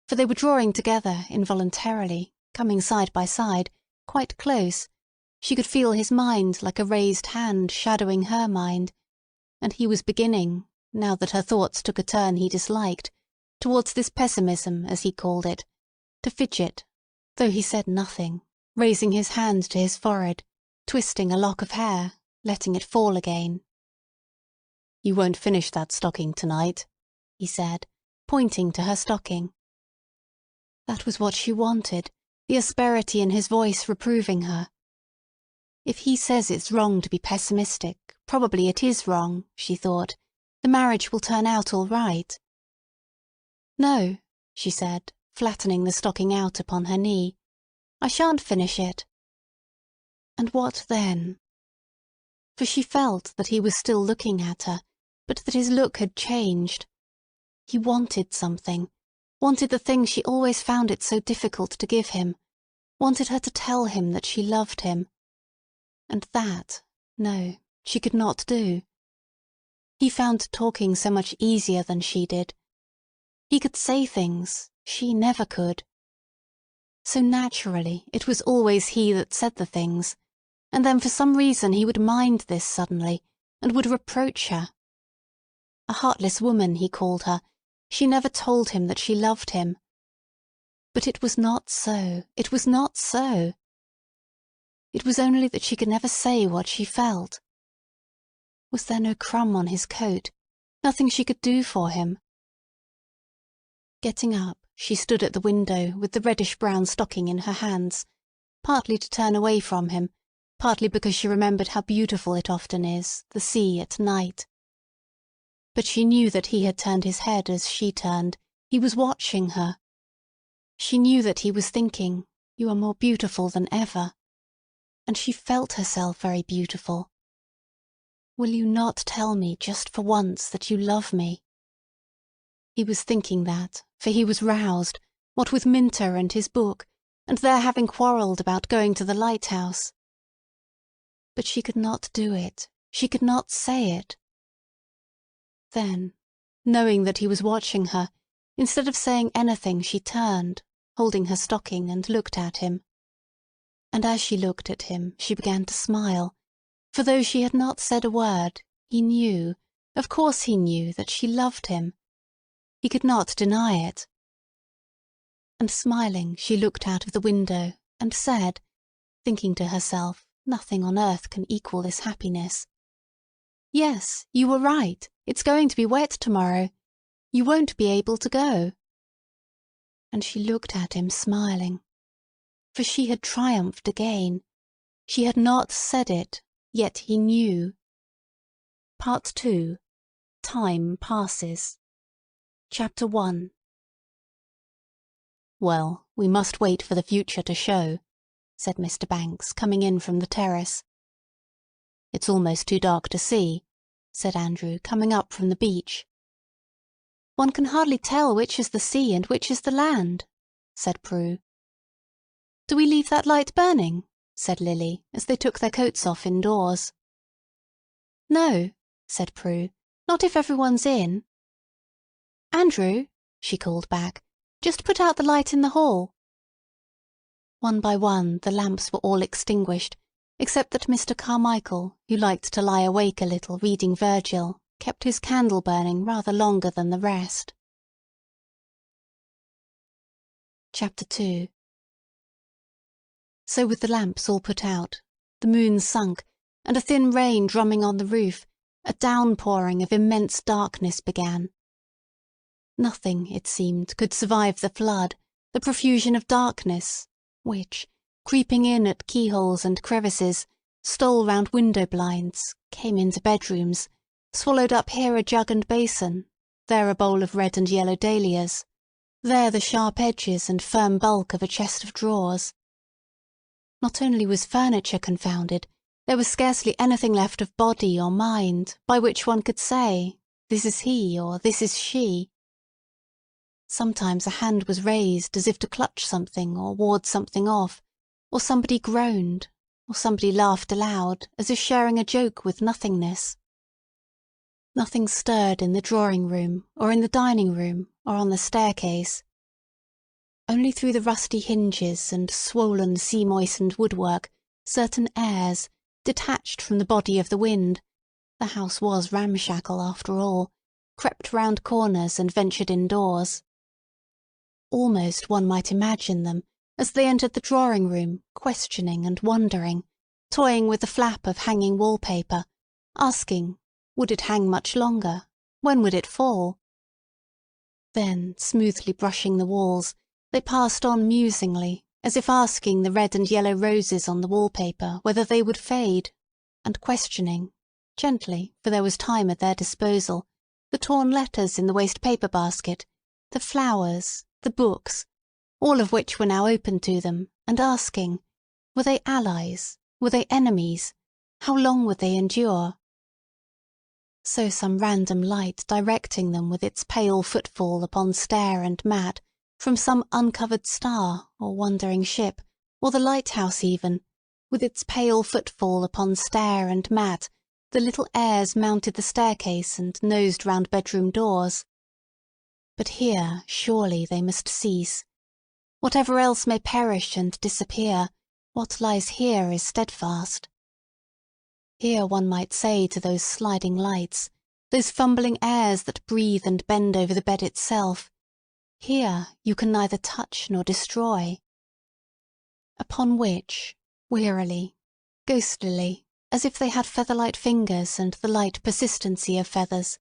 for they were drawing together involuntarily, coming side by side, quite close, she could feel his mind like a raised hand shadowing her mind, and he was beginning, now that her thoughts took a turn he disliked, towards this pessimism, as he called it, to fidget, though he said nothing, raising his hand to his forehead, twisting a lock of hair, letting it fall again. "You won't finish that stocking tonight," he said, pointing to her stocking. That was what she wanted, the asperity in his voice reproving her. If he says it's wrong to be pessimistic, probably it is wrong, she thought. The marriage will turn out all right. "No," she said, flattening the stocking out upon her knee. "I shan't finish it." And what then? For she felt that he was still looking at her, but that his look had changed. He wanted something, wanted the thing she always found it so difficult to give him, wanted her to tell him that she loved him. And that, no, she could not do. He found talking so much easier than she did. He could say things, she never could. So naturally it was always he that said the things, and then for some reason he would mind this suddenly, and would reproach her. A heartless woman, he called her. She never told him that she loved him. But it was not so. It was not so. It was only that she could never say what she felt. Was there no crumb on his coat? Nothing she could do for him? Getting up, she stood at the window with the reddish-brown stocking in her hands, partly to turn away from him, partly because she remembered how beautiful it often is, the sea at night. But she knew that he had turned his head as she turned. He was watching her. She knew that he was thinking, "You are more beautiful than ever." And she felt herself very beautiful. "Will you not tell me just for once that you love me?" He was thinking that, for he was roused, what with Minter and his book, and their having quarrelled about going to the Lighthouse. But she could not do it. She could not say it. Then, knowing that he was watching her, instead of saying anything, she turned, holding her stocking, and looked at him. And as she looked at him, she began to smile, for though she had not said a word, he knew, of course he knew, that she loved him. He could not deny it. And smiling, she looked out of the window, and said, thinking to herself, nothing on earth can equal this happiness, "Yes, you were right. It's going to be wet tomorrow. You won't be able to go." And she looked at him smiling. For she had triumphed again. She had not said it, yet he knew. Part 2. Time Passes. Chapter 1. "Well, we must wait for the future to show," said Mr. Banks, coming in from the terrace. "It's almost too dark to see," said Andrew, coming up from the beach. "One can hardly tell which is the sea and which is the land," said Prue. "Do we leave that light burning?" said Lily, as they took their coats off indoors. "No," said Prue, "not if everyone's in." "Andrew," she called back, "just put out the light in the hall." One by one the lamps were all extinguished, except that Mr. Carmichael, who liked to lie awake a little reading Virgil, kept his candle burning rather longer than the rest. Chapter 2. So with the lamps all put out, the moon sunk, and a thin rain drumming on the roof, a downpouring of immense darkness began. Nothing, it seemed, could survive the flood, the profusion of darkness, which, creeping in at keyholes and crevices, stole round window blinds, came into bedrooms, swallowed up here a jug and basin, there a bowl of red and yellow dahlias, there the sharp edges and firm bulk of a chest of drawers. Not only was furniture confounded, there was scarcely anything left of body or mind by which one could say, "This is he," or "This is she." Sometimes a hand was raised as if to clutch something or ward something off, or somebody groaned, or somebody laughed aloud as if sharing a joke with nothingness. Nothing stirred in the drawing-room, or in the dining-room, or on the staircase. Only through the rusty hinges and swollen sea-moistened woodwork certain airs, detached from the body of the wind—the house was ramshackle after all—crept round corners and ventured indoors. Almost one might imagine them, as they entered the drawing-room, questioning and wondering, toying with the flap of hanging wallpaper, asking, would it hang much longer? When would it fall? Then, smoothly brushing the walls, they passed on musingly, as if asking the red and yellow roses on the wallpaper whether they would fade, and questioning, gently, for there was time at their disposal, the torn letters in the waste-paper basket, the flowers, the books, all of which were now open to them, and asking, were they allies? Were they enemies? How long would they endure? So some random light directing them with its pale footfall upon stair and mat, from some uncovered star, or wandering ship, or the lighthouse even, with its pale footfall upon stair and mat, the little heirs mounted the staircase and nosed round bedroom doors. But here, surely, they must cease. Whatever else may perish and disappear, what lies here is steadfast. Here one might say to those sliding lights, those fumbling airs that breathe and bend over the bed itself. Here you can neither touch nor destroy. Upon which, wearily, ghostlily, as if they had feather-light fingers and the light persistency of feathers,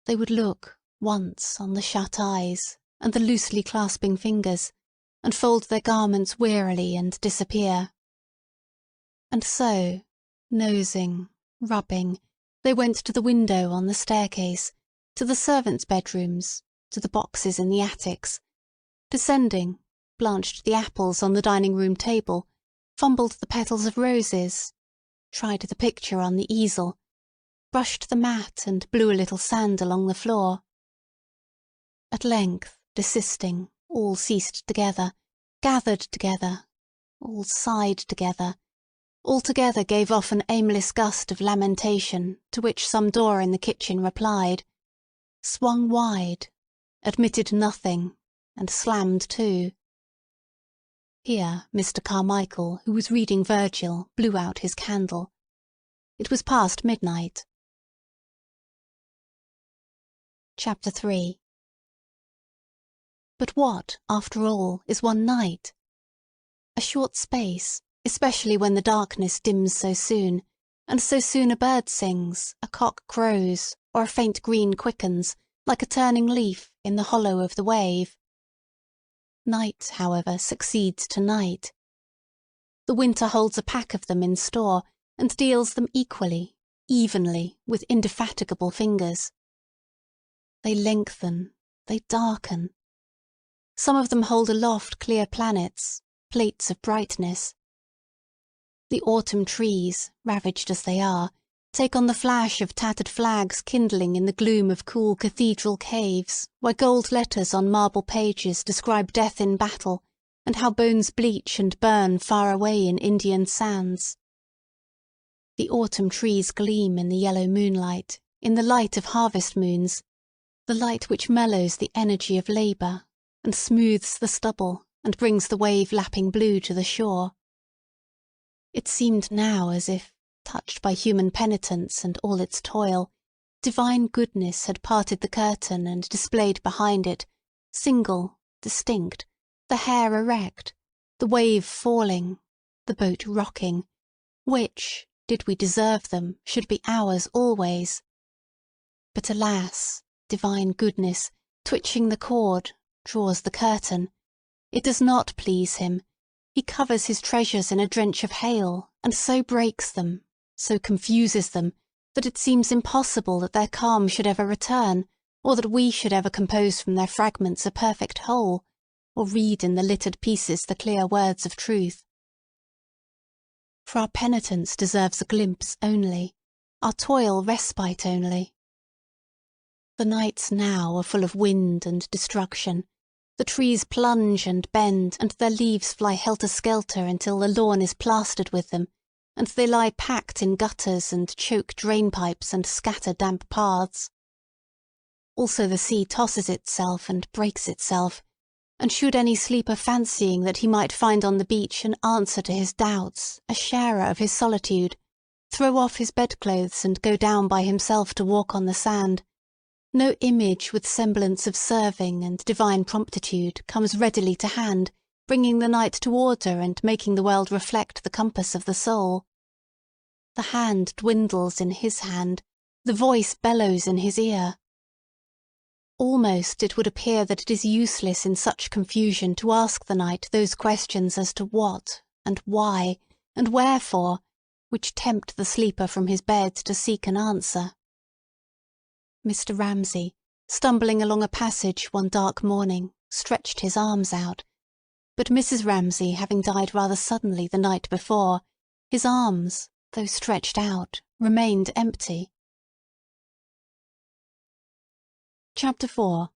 they would look, once, on the shut eyes, and the loosely clasping fingers, and fold their garments wearily and disappear. And so, nosing, rubbing, they went to the window on the staircase, to the servants' bedrooms, to the boxes in the attics, descending, blanched the apples on the dining-room table, fumbled the petals of roses, tried the picture on the easel, brushed the mat and blew a little sand along the floor. At length, desisting, all ceased together, gathered together, all sighed together, all together gave off an aimless gust of lamentation to which some door in the kitchen replied, swung wide, admitted nothing, and slammed to. Here Mr. Carmichael, who was reading Virgil, blew out his candle. It was past midnight. Chapter 3. But what, after all, is one night? A short space, especially when the darkness dims so soon, and so soon a bird sings, a cock crows, or a faint green quickens, like a turning leaf, in the hollow of the wave. Night, however, succeeds to night. The winter holds a pack of them in store, and deals them equally, evenly, with indefatigable fingers. They lengthen, they darken. Some of them hold aloft clear planets, plates of brightness. The autumn trees, ravaged as they are, take on the flash of tattered flags kindling in the gloom of cool cathedral caves, where gold letters on marble pages describe death in battle, and how bones bleach and burn far away in Indian sands. The autumn trees gleam in the yellow moonlight, in the light of harvest moons, the light which mellows the energy of labour, and smooths the stubble, and brings the wave-lapping blue to the shore. It seemed now as if, touched by human penitence and all its toil, divine goodness had parted the curtain and displayed behind it, single, distinct, the hair erect, the wave falling, the boat rocking, which, did we deserve them, should be ours always. But alas, divine goodness, twitching the cord, draws the curtain. It does not please him. He covers his treasures in a drench of hail, and so breaks them, so confuses them, that it seems impossible that their calm should ever return, or that we should ever compose from their fragments a perfect whole, or read in the littered pieces the clear words of truth. For our penitence deserves a glimpse only, our toil respite only. The nights now are full of wind and destruction. The trees plunge and bend, and their leaves fly helter-skelter until the lawn is plastered with them, and they lie packed in gutters and choke drain-pipes and scatter damp paths. Also the sea tosses itself and breaks itself, and should any sleeper fancying that he might find on the beach an answer to his doubts, a sharer of his solitude, throw off his bedclothes and go down by himself to walk on the sand, no image with semblance of serving and divine promptitude comes readily to hand, bringing the night to order and making the world reflect the compass of the soul. The hand dwindles in his hand, the voice bellows in his ear. Almost it would appear that it is useless in such confusion to ask the night those questions as to what, and why, and wherefore, which tempt the sleeper from his bed to seek an answer. Mr. Ramsay, stumbling along a passage one dark morning, stretched his arms out, but Mrs. Ramsay having died rather suddenly the night before, his arms, though stretched out, remained empty. Chapter 4.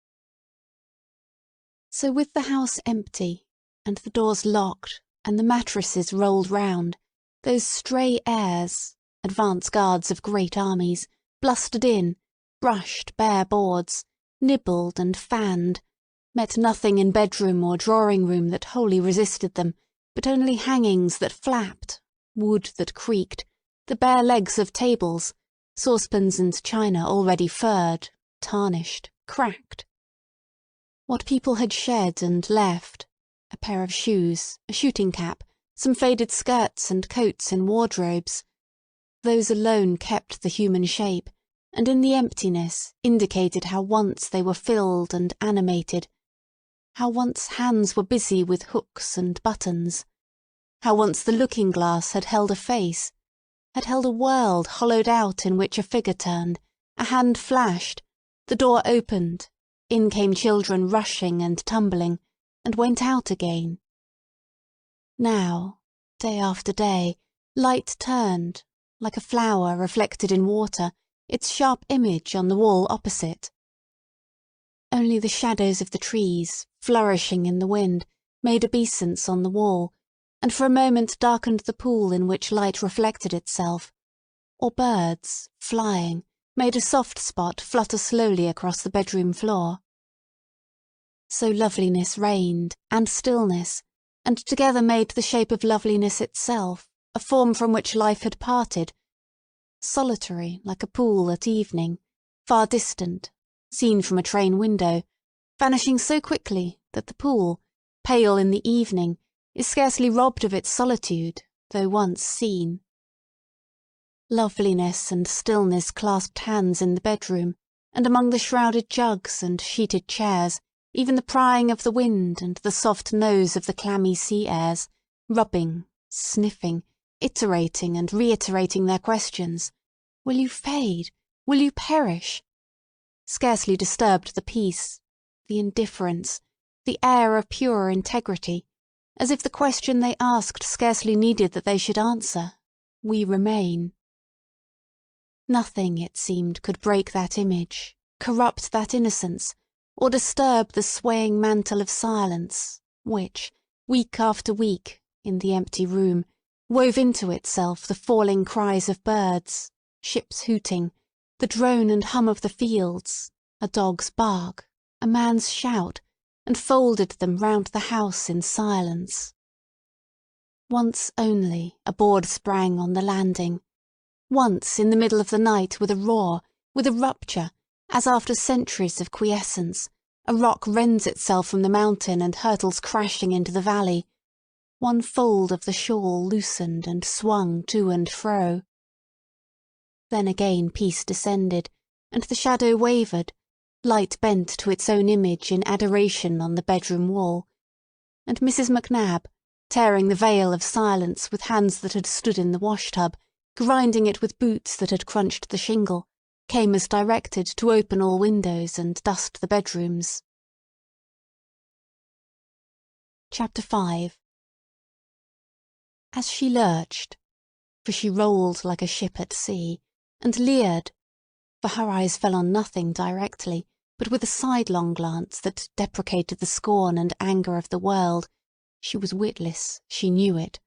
So with the house empty, and the doors locked, and the mattresses rolled round, those stray heirs, advance guards of great armies, blustered in, brushed bare boards, nibbled and fanned, met nothing in bedroom or drawing-room that wholly resisted them, but only hangings that flapped, wood that creaked, the bare legs of tables, saucepans and china already furred, tarnished, cracked. What people had shed and left, a pair of shoes, a shooting cap, some faded skirts and coats in wardrobes, those alone kept the human shape, and in the emptiness indicated how once they were filled and animated, how once hands were busy with hooks and buttons, how once the looking-glass had held a face, had held a world hollowed out in which a figure turned, a hand flashed, the door opened, in came children rushing and tumbling, and went out again. Now, day after day, light turned, like a flower reflected in water, its sharp image on the wall opposite. Only the shadows of the trees, flourishing in the wind, made obeisance on the wall, and for a moment darkened the pool in which light reflected itself, or birds, flying, made a soft spot flutter slowly across the bedroom floor. So loveliness reigned, and stillness, and together made the shape of loveliness itself, a form from which life had parted, solitary like a pool at evening, far distant, seen from a train window, vanishing so quickly that the pool, pale in the evening, is scarcely robbed of its solitude, though once seen. Loveliness and stillness clasped hands in the bedroom, and among the shrouded jugs and sheeted chairs, even the prying of the wind and the soft nose of the clammy sea airs, rubbing, sniffing, iterating and reiterating their questions. Will you fade? Will you perish? Scarcely disturbed the peace, the indifference, the air of pure integrity, as if the question they asked scarcely needed that they should answer. We remain. Nothing, it seemed, could break that image, corrupt that innocence, or disturb the swaying mantle of silence, which, week after week, in the empty room, wove into itself the falling cries of birds, ships hooting, the drone and hum of the fields, a dog's bark, a man's shout, and folded them round the house in silence. Once only a board sprang on the landing. Once in the middle of the night with a roar, with a rupture, as after centuries of quiescence, a rock rends itself from the mountain and hurtles crashing into the valley. One fold of the shawl loosened and swung to and fro. Then again peace descended, and the shadow wavered, light bent to its own image in adoration on the bedroom wall, and Mrs. Macnab, tearing the veil of silence with hands that had stood in the wash-tub, grinding it with boots that had crunched the shingle, came as directed to open all windows and dust the bedrooms. Chapter 5. As she lurched, for she rolled like a ship at sea, and leered, for her eyes fell on nothing directly, but with a sidelong glance that deprecated the scorn and anger of the world, she was witless, she knew it.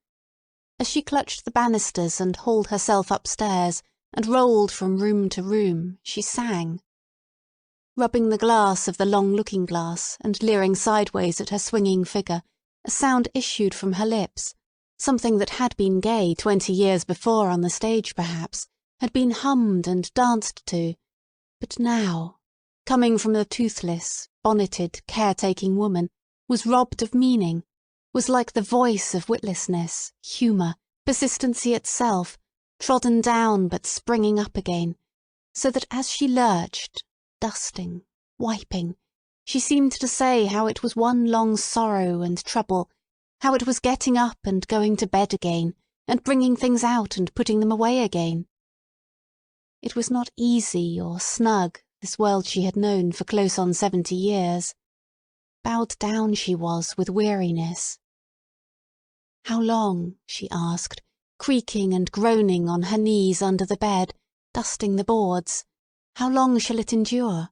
As she clutched the banisters and hauled herself upstairs, and rolled from room to room, she sang. Rubbing the glass of the long looking-glass and leering sideways at her swinging figure, a sound issued from her lips, something that had been gay 20 years before on the stage perhaps, had been hummed and danced to, but now, coming from the toothless, bonneted, caretaking woman, was robbed of meaning, was like the voice of witlessness, humour, persistency itself, trodden down but springing up again, so that as she lurched, dusting, wiping, she seemed to say how it was one long sorrow and trouble, how it was getting up and going to bed again, and bringing things out and putting them away again. It was not easy or snug, this world she had known for close on 70 years. Bowed down she was with weariness. How long, she asked, creaking and groaning on her knees under the bed, dusting the boards, how long shall it endure?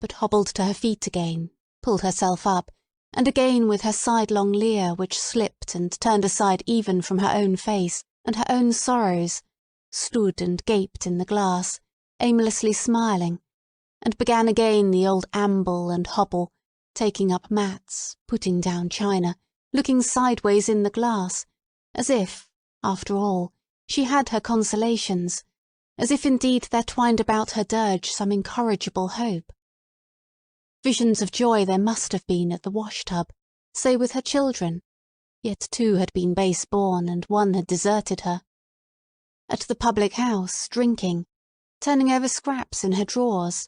But hobbled to her feet again, pulled herself up, and again with her sidelong leer which slipped and turned aside even from her own face and her own sorrows, stood and gaped in the glass, aimlessly smiling, and began again the old amble and hobble, taking up mats, putting down china, looking sideways in the glass, as if, after all, she had her consolations, as if indeed there twined about her dirge some incorrigible hope. Visions of joy there must have been at the wash-tub, say with her children, yet 2 had been base-born and 1 had deserted her. At the public house, drinking, turning over scraps in her drawers.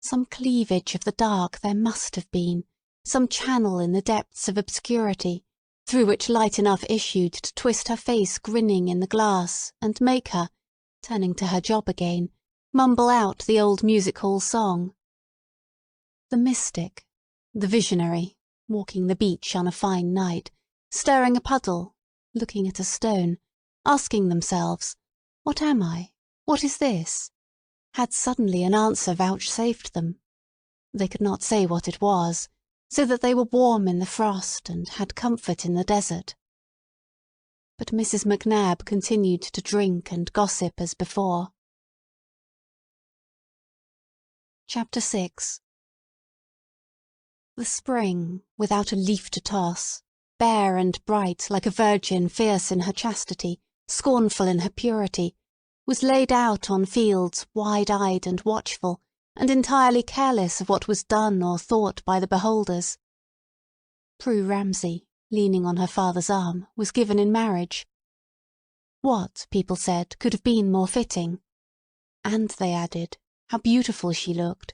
Some cleavage of the dark there must have been, some channel in the depths of obscurity, through which light enough issued to twist her face grinning in the glass and make her, turning to her job again, mumble out the old music-hall song. The mystic, the visionary, walking the beach on a fine night, stirring a puddle, looking at a stone, asking themselves, "What am I? What is this?" had suddenly an answer vouchsafed them. They could not say what it was, so that they were warm in the frost and had comfort in the desert. But Mrs. McNab continued to drink and gossip as before. Chapter 6. The spring, without a leaf to toss, bare and bright like a virgin fierce in her chastity, scornful in her purity, was laid out on fields wide-eyed and watchful, and entirely careless of what was done or thought by the beholders. Prue Ramsay, leaning on her father's arm, was given in marriage. What, people said, could have been more fitting? And, they added, how beautiful she looked.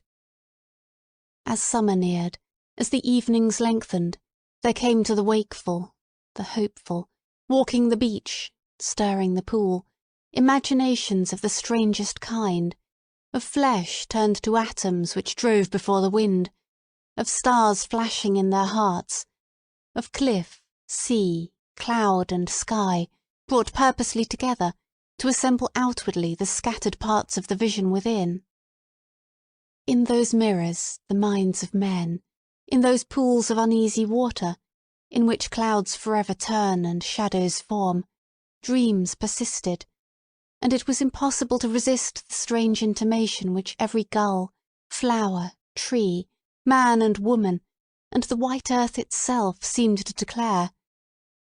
As summer neared, as the evenings lengthened, there came to the wakeful, the hopeful, walking the beach, stirring the pool, imaginations of the strangest kind, of flesh turned to atoms which drove before the wind, of stars flashing in their hearts, of cliff, sea, cloud and sky brought purposely together to assemble outwardly the scattered parts of the vision within. In those mirrors the minds of men, in those pools of uneasy water, in which clouds forever turn and shadows form, dreams persisted, and it was impossible to resist the strange intimation which every gull, flower, tree, man and woman, and the white earth itself seemed to declare,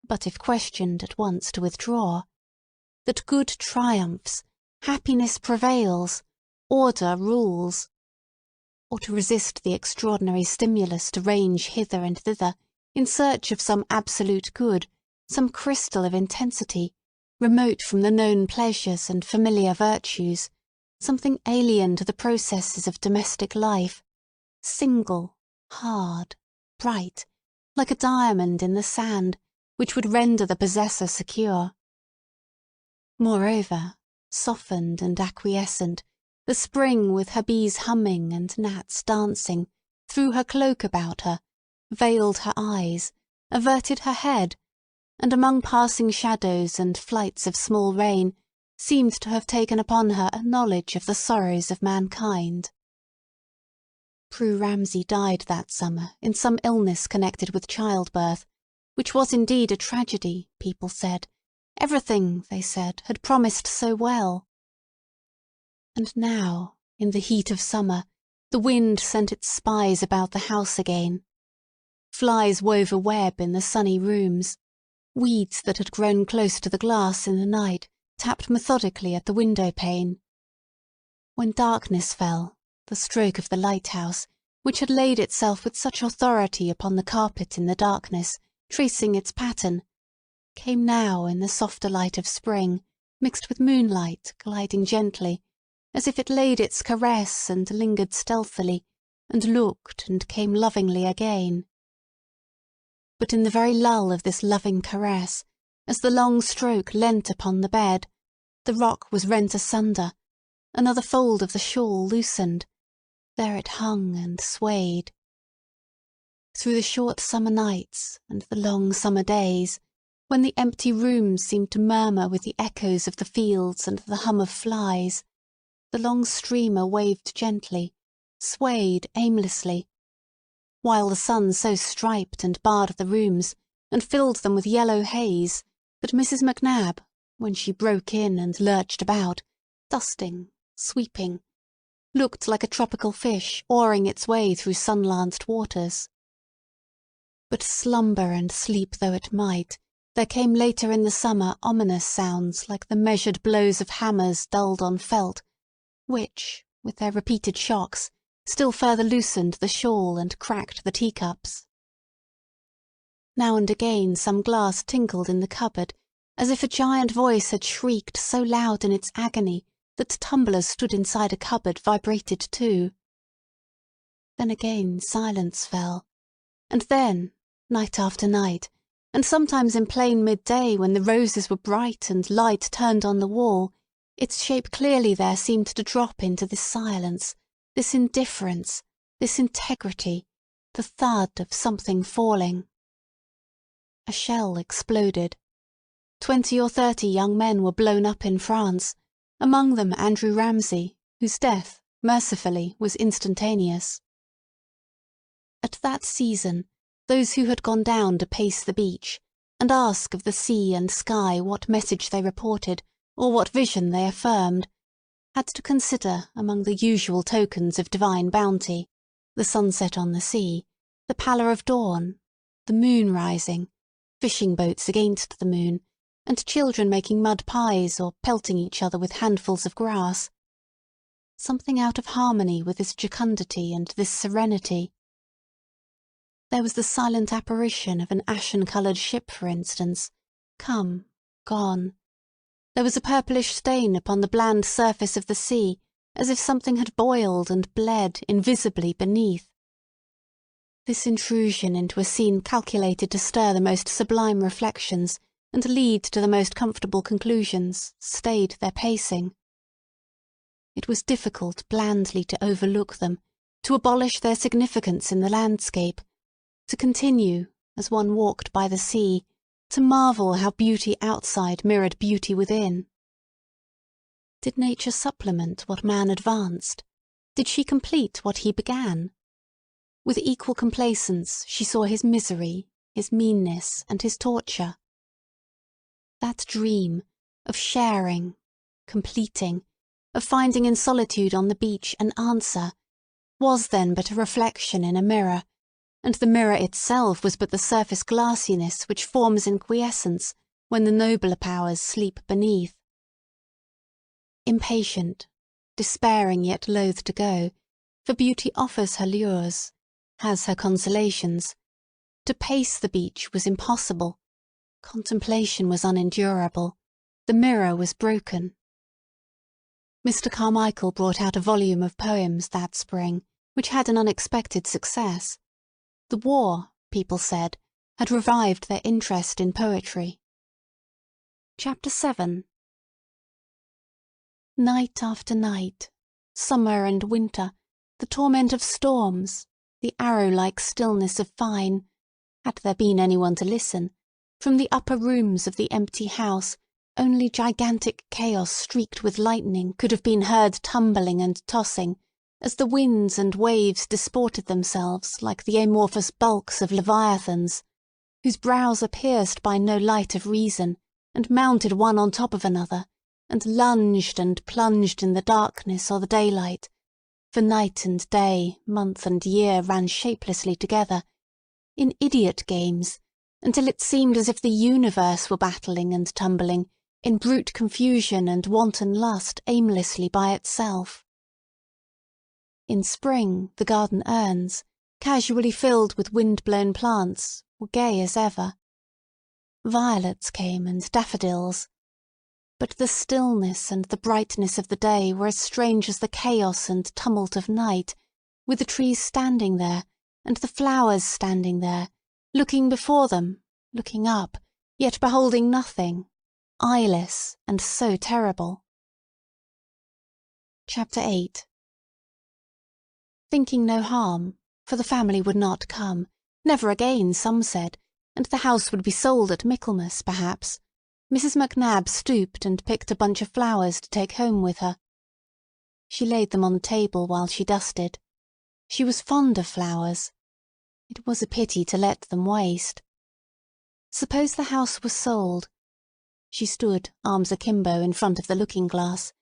but if questioned at once to withdraw, that good triumphs, happiness prevails, order rules. Or to resist the extraordinary stimulus to range hither and thither in search of some absolute good, some crystal of intensity, remote from the known pleasures and familiar virtues, something alien to the processes of domestic life, single, hard, bright, like a diamond in the sand, which would render the possessor secure. Moreover, softened and acquiescent, the spring with her bees humming and gnats dancing, threw her cloak about her, veiled her eyes, averted her head, and among passing shadows and flights of small rain seemed to have taken upon her a knowledge of the sorrows of mankind. Prue Ramsay died that summer in some illness connected with childbirth, which was indeed a tragedy, people said. Everything, they said, had promised so well. And now, in the heat of summer, the wind sent its spies about the house again. Flies wove a web in the sunny rooms. Weeds that had grown close to the glass in the night tapped methodically at the window-pane. When darkness fell, the stroke of the lighthouse, which had laid itself with such authority upon the carpet in the darkness, tracing its pattern, came now in the softer light of spring, mixed with moonlight, gliding gently, as if it laid its caress and lingered stealthily, and looked and came lovingly again. But in the very lull of this loving caress, as the long stroke leant upon the bed, the rock was rent asunder, another fold of the shawl loosened. There it hung and swayed. Through the short summer nights and the long summer days, when the empty rooms seemed to murmur with the echoes of the fields and the hum of flies, the long streamer waved gently, swayed aimlessly, while the sun so striped and barred the rooms and filled them with yellow haze that Mrs. McNab, when she broke in and lurched about, dusting, sweeping, looked like a tropical fish oaring its way through sun-lanced waters. But slumber and sleep though it might, There came later in the summer ominous sounds like the measured blows of hammers dulled on felt, which, with their repeated shocks, still further loosened the shawl and cracked the teacups. Now and again some glass tinkled in the cupboard, as if a giant voice had shrieked so loud in its agony that tumblers stood inside a cupboard vibrated too. Then again silence fell, and then, night after night, and sometimes in plain midday when the roses were bright and light turned on the wall, its shape clearly there seemed to drop into this silence, this indifference, this integrity, the thud of something falling. A shell exploded. 20 or 30 young men were blown up in France, among them Andrew Ramsay, whose death, mercifully, was instantaneous. At that season, those who had gone down to pace the beach, and ask of the sea and sky what message they reported, or what vision they affirmed, had to consider among the usual tokens of divine bounty, the sunset on the sea, the pallor of dawn, the moon rising, fishing boats against the moon, and children making mud pies or pelting each other with handfuls of grass. Something out of harmony with this jocundity and this serenity. There was the silent apparition of an ashen-coloured ship, for instance, come, gone. There was a purplish stain upon the bland surface of the sea, as if something had boiled and bled invisibly beneath. This intrusion into a scene calculated to stir the most sublime reflections and lead to the most comfortable conclusions stayed their pacing. It was difficult blandly to overlook them, to abolish their significance in the landscape, to continue, as one walked by the sea, to marvel how beauty outside mirrored beauty within. Did nature supplement what man advanced? Did she complete what he began? With equal complacence she saw his misery, his meanness, and his torture. That dream, of sharing, completing, of finding in solitude on the beach an answer, was then but a reflection in a mirror, and the mirror itself was but the surface glassiness which forms in quiescence when the nobler powers sleep beneath. Impatient, despairing yet loath to go, for beauty offers her lures, has her consolations. To pace the beach was impossible. Contemplation was unendurable. The mirror was broken. Mr. Carmichael brought out a volume of poems that spring, which had an unexpected success. The war, people said, had revived their interest in poetry. Chapter 7. Night after night, summer and winter, the torment of storms, the arrow-like stillness of fine, had there been anyone to listen, from the upper rooms of the empty house, only gigantic chaos streaked with lightning could have been heard tumbling and tossing, as the winds and waves disported themselves like the amorphous bulks of leviathans, whose brows are pierced by no light of reason, and mounted one on top of another, and lunged and plunged in the darkness or the daylight, for night and day, month and year ran shapelessly together, in idiot games, until it seemed as if the universe were battling and tumbling, in brute confusion and wanton lust aimlessly by itself. In spring the garden urns, casually filled with wind-blown plants, were gay as ever. Violets came and daffodils. But the stillness and the brightness of the day were as strange as the chaos and tumult of night, with the trees standing there, and the flowers standing there, looking before them, looking up, yet beholding nothing, eyeless and so terrible. Chapter 8. Thinking no harm, for the family would not come, never again, some said, and the house would be sold at Michaelmas, perhaps, Mrs. McNab stooped and picked a bunch of flowers to take home with her. She laid them on the table while she dusted. She was fond of flowers. It was a pity to let them waste. Suppose the house was sold. She stood, arms akimbo, in front of the looking-glass.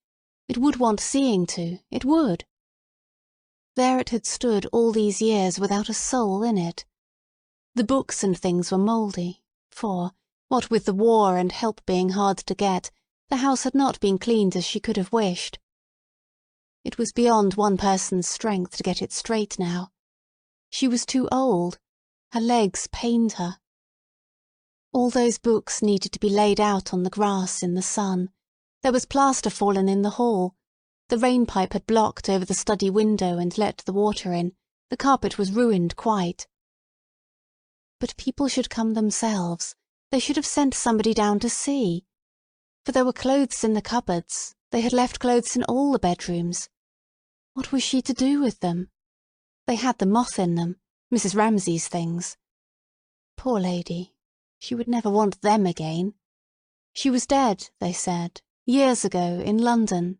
It would want seeing to, it would. There it had stood all these years without a soul in it. The books and things were mouldy, for, What with the war and help being hard to get, the house had not been cleaned as she could have wished. It was beyond one person's strength to get it straight now. She was too old. Her legs pained her. All those books needed to be laid out on the grass in the sun. There was plaster fallen in the hall. The rain pipe had blocked over the study window and let the water in. The carpet was ruined quite. But people should come themselves. They should have sent somebody down to see. For there were clothes in the cupboards. They had left clothes in all the bedrooms. What was she to do with them? They had the moth in them, Mrs. Ramsay's things. Poor lady. She would never want them again. She was dead, they said, years ago, in London.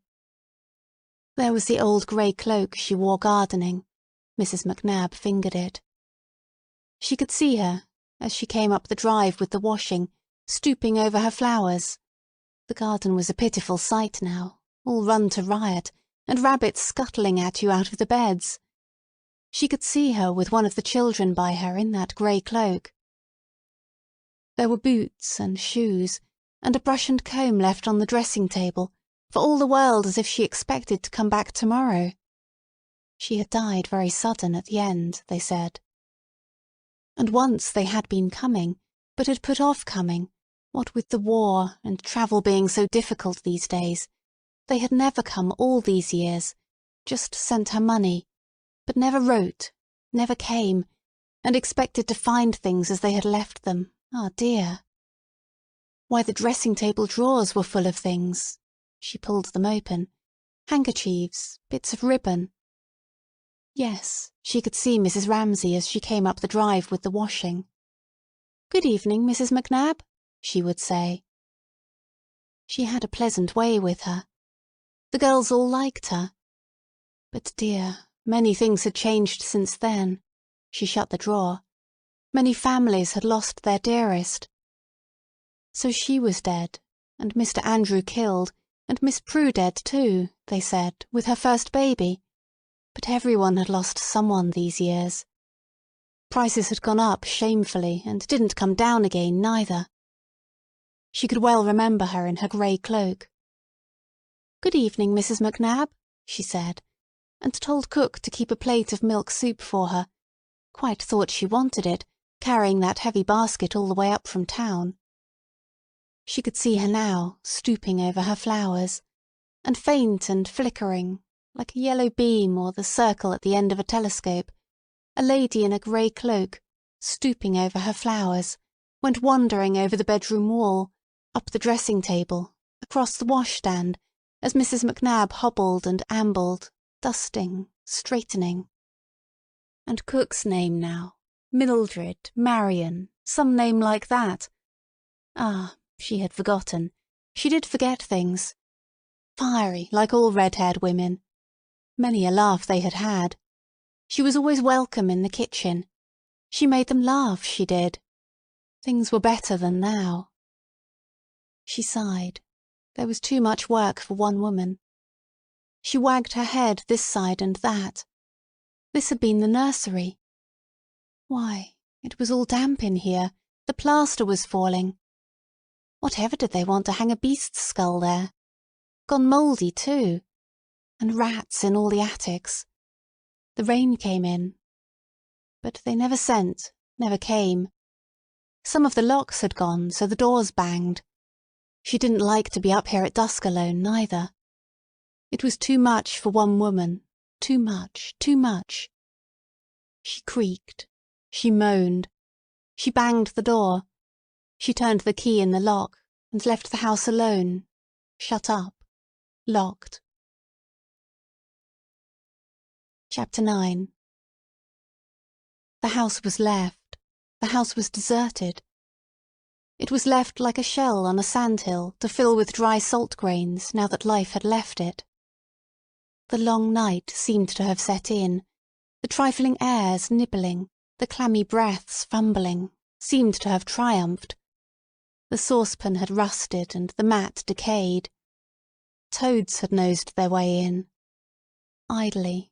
There was the old grey cloak she wore gardening. Mrs. McNab fingered it. She could see her, as she came up the drive with the washing, stooping over her flowers. The garden was a pitiful sight now, all run to riot, and rabbits scuttling at you out of the beds. She could see her with one of the children by her in that grey cloak. There were boots and shoes, and a brush and comb left on the dressing table, for all the world as if she expected to come back tomorrow. She had died very sudden at the end, they said. And once they had been coming, but had put off coming, what with the war and travel being so difficult these days. They had never come all these years, just sent her money, but never wrote, never came, and expected to find things as they had left them. Ah, dear. Why, the dressing-table drawers were full of things. She pulled them open. Handkerchiefs, bits of ribbon. Yes, she could see Mrs. Ramsay as she came up the drive with the washing. "Good evening, Mrs. McNab," she would say. She had a pleasant way with her. The girls all liked her. But, dear, many things had changed since then. She shut the drawer. Many families had lost their dearest. So she was dead, and Mr. Andrew killed, and Miss Prue dead too, they said, with her first baby. But everyone had lost someone these years. Prices had gone up shamefully, and didn't come down again neither. She could well remember her in her grey cloak. "Good evening, Mrs. McNab," she said, and told cook to keep a plate of milk soup for her. Quite thought she wanted it, carrying that heavy basket all the way up from town. She could see her now, stooping over her flowers, and faint and flickering, like a yellow beam or the circle at the end of a telescope, a lady in a grey cloak, stooping over her flowers, went wandering over the bedroom wall, up the dressing-table, across the washstand, as Mrs. McNab hobbled and ambled, dusting, straightening. And cook's name now, Mildred, Marion, some name like that. Ah, she had forgotten. She did forget things. Fiery, like all red-haired women. Many a laugh they had had. She was always welcome in the kitchen. She made them laugh, she did. Things were better than now. She sighed. There was too much work for one woman. She wagged her head this side and that. This had been the nursery. Why, it was all damp in here. The plaster was falling. Whatever did they want to hang a beast's skull there? Gone mouldy, too. And rats in all the attics. The rain came in. But they never sent, never came. Some of the locks had gone, so the doors banged. She didn't like to be up here at dusk alone, neither. It was too much for one woman. Too much, too much. She creaked. She moaned. She banged the door. She turned the key in the lock and left the house alone, shut up, locked. Chapter 9. The house was left. The house was deserted. It was left like a shell on a sandhill to fill with dry salt grains now that life had left it. The long night seemed to have set in. The trifling airs nibbling, the clammy breaths fumbling, seemed to have triumphed. The saucepan had rusted and the mat decayed. Toads had nosed their way in. Idly,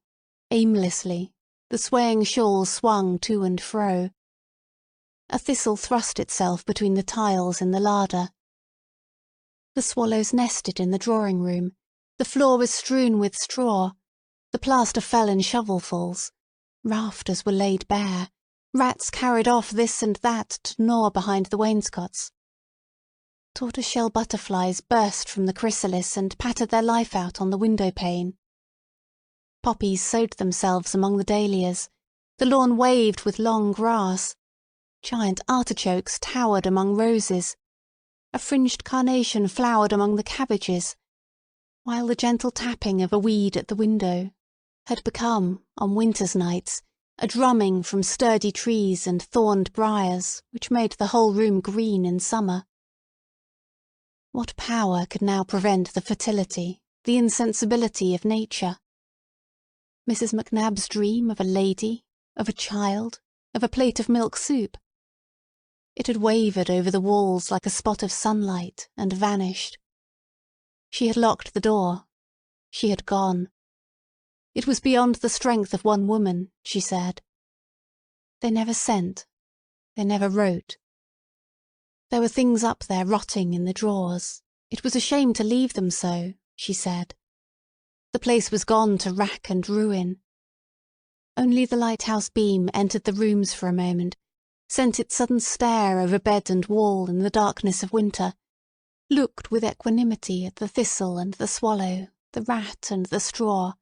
aimlessly, the swaying shawl swung to and fro. A thistle thrust itself between the tiles in the larder. The swallows nested in the drawing-room. The floor was strewn with straw. The plaster fell in shovelfuls. Rafters were laid bare. Rats carried off this and that to gnaw behind the wainscots. Tortoise-shell butterflies burst from the chrysalis and pattered their life out on the window-pane. Poppies sowed themselves among the dahlias. The lawn waved with long grass. Giant artichokes towered among roses. A fringed carnation flowered among the cabbages, while the gentle tapping of a weed at the window had become, on winter's nights, a drumming from sturdy trees and thorned briars which made the whole room green in summer. What power could now prevent the fertility, the insensibility of nature? Mrs. McNab's dream of a lady, of a child, of a plate of milk soup. It had wavered over the walls like a spot of sunlight and vanished. She had locked the door. She had gone. It was beyond the strength of one woman, she said. They never sent. They never wrote. There were things up there rotting in the drawers. It was a shame to leave them so, she said. The place was gone to rack and ruin. Only the lighthouse beam entered the rooms for a moment, sent its sudden stare over bed and wall in the darkness of winter, looked with equanimity at the thistle and the swallow, the rat and the straw.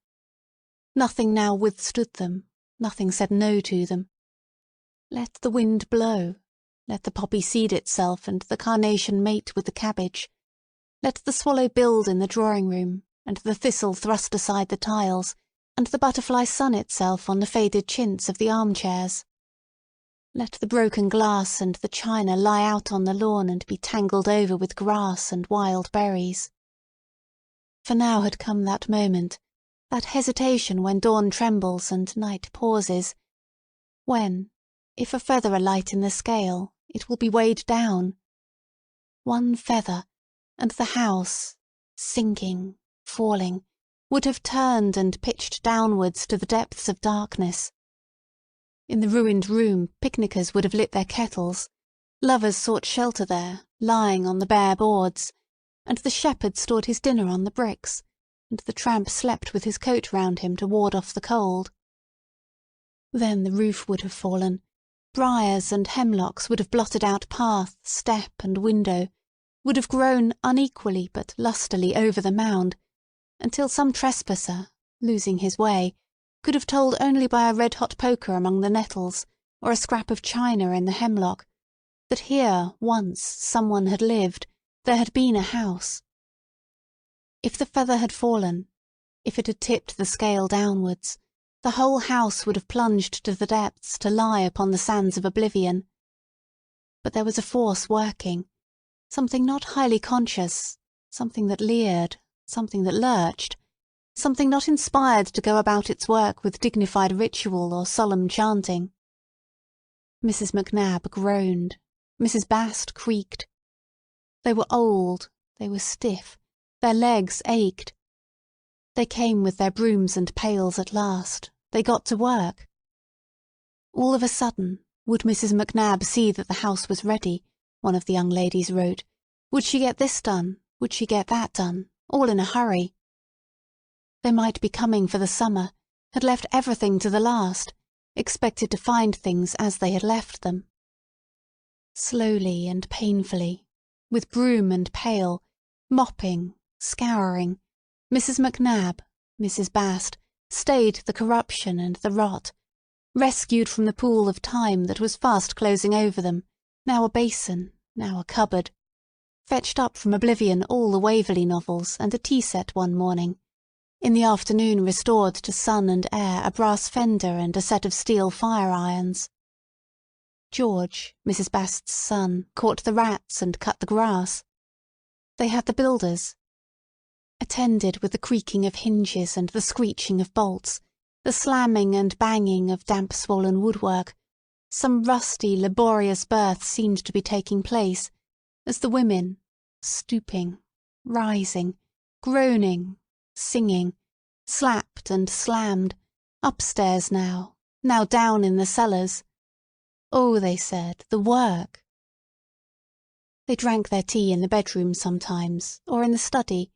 Nothing now withstood them, nothing said no to them. Let the wind blow, let the poppy seed itself and the carnation mate with the cabbage, let the swallow build in the drawing-room, and the thistle thrust aside the tiles, and the butterfly sun itself on the faded chintz of the armchairs. Let the broken glass and the china lie out on the lawn and be tangled over with grass and wild berries. For now had come that moment, that hesitation when dawn trembles and night pauses, when, if a feather alight in the scale, it will be weighed down. One feather, and the house, sinking, falling, would have turned and pitched downwards to the depths of darkness. In the ruined room, picnickers would have lit their kettles, lovers sought shelter there, lying on the bare boards, and the shepherd stored his dinner on the bricks, and the tramp slept with his coat round him to ward off the cold. Then the roof would have fallen, briars and hemlocks would have blotted out path, step, and window, would have grown unequally but lustily over the mound, until some trespasser, losing his way, could have told only by a red-hot poker among the nettles, or a scrap of china in the hemlock, that here once someone had lived, there had been a house. If the feather had fallen, if it had tipped the scale downwards, the whole house would have plunged to the depths to lie upon the sands of oblivion. But there was a force working, something not highly conscious, something that leered, something that lurched, something not inspired to go about its work with dignified ritual or solemn chanting. Mrs. McNab groaned. Mrs. Bast creaked. They were old, they were stiff, their legs ached. They came with their brooms and pails at last. They got to work. All of a sudden, would Mrs. McNab see that the house was ready, one of the young ladies wrote. Would she get this done? Would she get that done? All in a hurry. They might be coming for the summer, had left everything to the last, expected to find things as they had left them. Slowly and painfully, with broom and pail, mopping, scouring, Mrs. McNab, Mrs. Bast, stayed the corruption and the rot, rescued from the pool of time that was fast closing over them, now a basin, now a cupboard, fetched up from oblivion all the Waverley novels and a tea-set one morning, in the afternoon restored to sun and air a brass fender and a set of steel fire-irons. George, Mrs. Bast's son, caught the rats and cut the grass. They had the builders. Attended with the creaking of hinges and the screeching of bolts, the slamming and banging of damp-swollen woodwork, some rusty, laborious birth seemed to be taking place, as the women, stooping, rising, groaning, singing, slapped and slammed, upstairs now, now down in the cellars. Oh, they said, the work. They drank their tea in the bedroom sometimes, or in the study,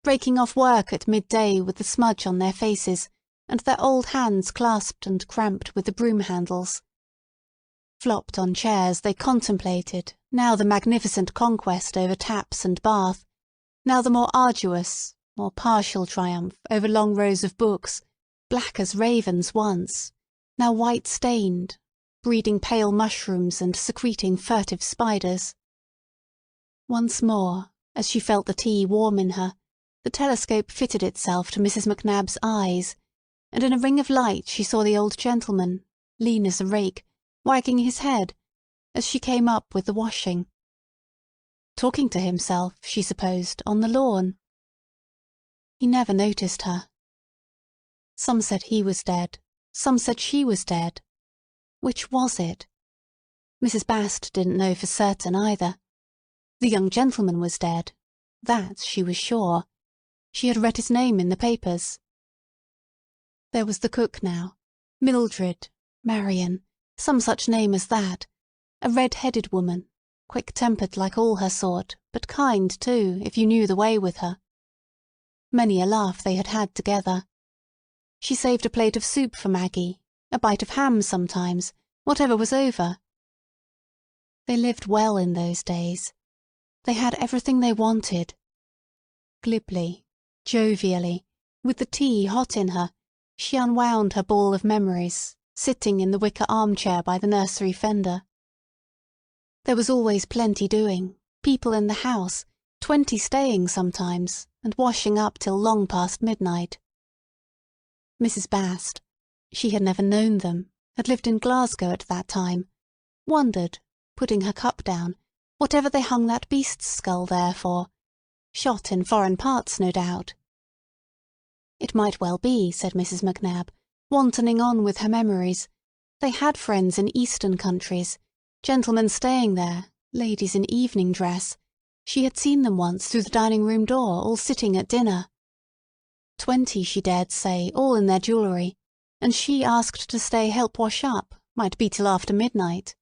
breaking off work at midday with the smudge on their faces and their old hands clasped and cramped with the broom handles. Flopped on chairs, they contemplated, now the magnificent conquest over taps and bath, now the more arduous, more partial triumph over long rows of books, black as ravens once, now white-stained, breeding pale mushrooms and secreting furtive spiders. Once more, as she felt the tea warm in her, the telescope fitted itself to Mrs. McNab's eyes, and in a ring of light she saw the old gentleman, lean as a rake, wagging his head, as she came up with the washing. Talking to himself, she supposed, on the lawn. He never noticed her. Some said he was dead, some said she was dead. Which was it? Mrs. Bast didn't know for certain either. The young gentleman was dead. That she was sure. She had read his name in the papers. There was the cook now, Mildred, Marion, some such name as that, a red-headed woman, quick-tempered like all her sort, but kind too, if you knew the way with her. Many a laugh they had had together. She saved a plate of soup for Maggie, a bite of ham sometimes, whatever was over. They lived well in those days. They had everything they wanted. Glibly, jovially, with the tea hot in her, she unwound her ball of memories, sitting in the wicker armchair by the nursery fender. There was always plenty doing, people in the house, 20 staying sometimes, and washing up till long past midnight. Mrs. Bast, she had never known them, had lived in Glasgow at that time, wondered, putting her cup down, whatever they hung that beast's skull there for, shot in foreign parts no doubt. It might well be, said Mrs. McNab, wantoning on with her memories. They had friends in eastern countries, gentlemen staying there, ladies in evening dress. She had seen them once through the dining-room door, all sitting at dinner. 20, she dared say, all in their jewellery, and she asked to stay help wash up, might be till after midnight.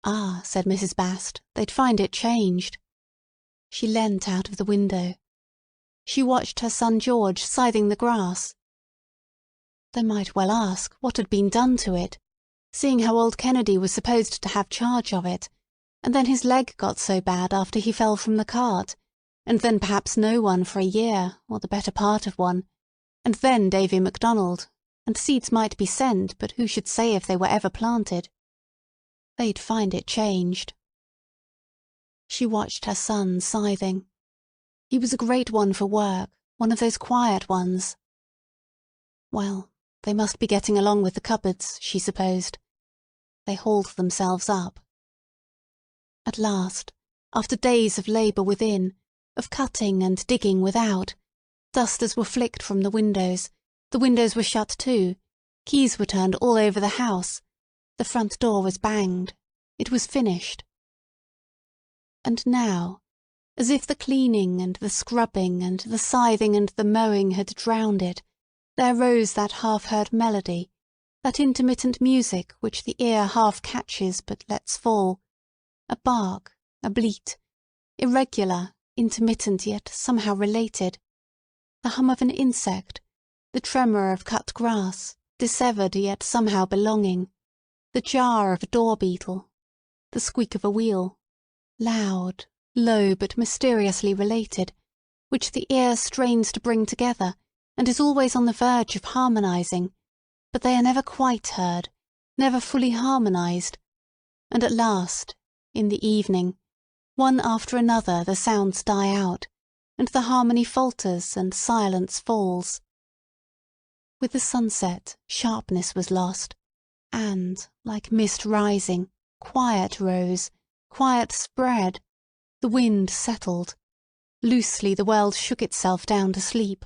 Ah, said Mrs. Bast, they'd find it changed. She leant out of the window. She watched her son George scything the grass. They might well ask what had been done to it, seeing how old Kennedy was supposed to have charge of it, and then his leg got so bad after he fell from the cart, and then perhaps no one for a year, or the better part of one, and then Davy MacDonald, and seeds might be sent, but who should say if they were ever planted? They'd find it changed. She watched her son scything. He was a great one for work, one of those quiet ones. Well, they must be getting along with the cupboards, she supposed. They hauled themselves up. At last, after days of labour within, of cutting and digging without, dusters were flicked from the windows were shut too, keys were turned all over the house, the front door was banged. It was finished. And now, as if the cleaning and the scrubbing and the scything and the mowing had drowned it, there rose that half-heard melody, that intermittent music which the ear half catches but lets fall, a bark, a bleat, irregular, intermittent yet somehow related, the hum of an insect, the tremor of cut grass, dissevered yet somehow belonging, the jar of a door-beetle, the squeak of a wheel, loud, low but mysteriously related, which the ear strains to bring together and is always on the verge of harmonizing, but they are never quite heard, never fully harmonized, and at last, in the evening, one after another the sounds die out, and the harmony falters and silence falls. With the sunset, sharpness was lost, and, like mist rising, quiet rose, quiet spread, the wind settled. Loosely the world shook itself down to sleep.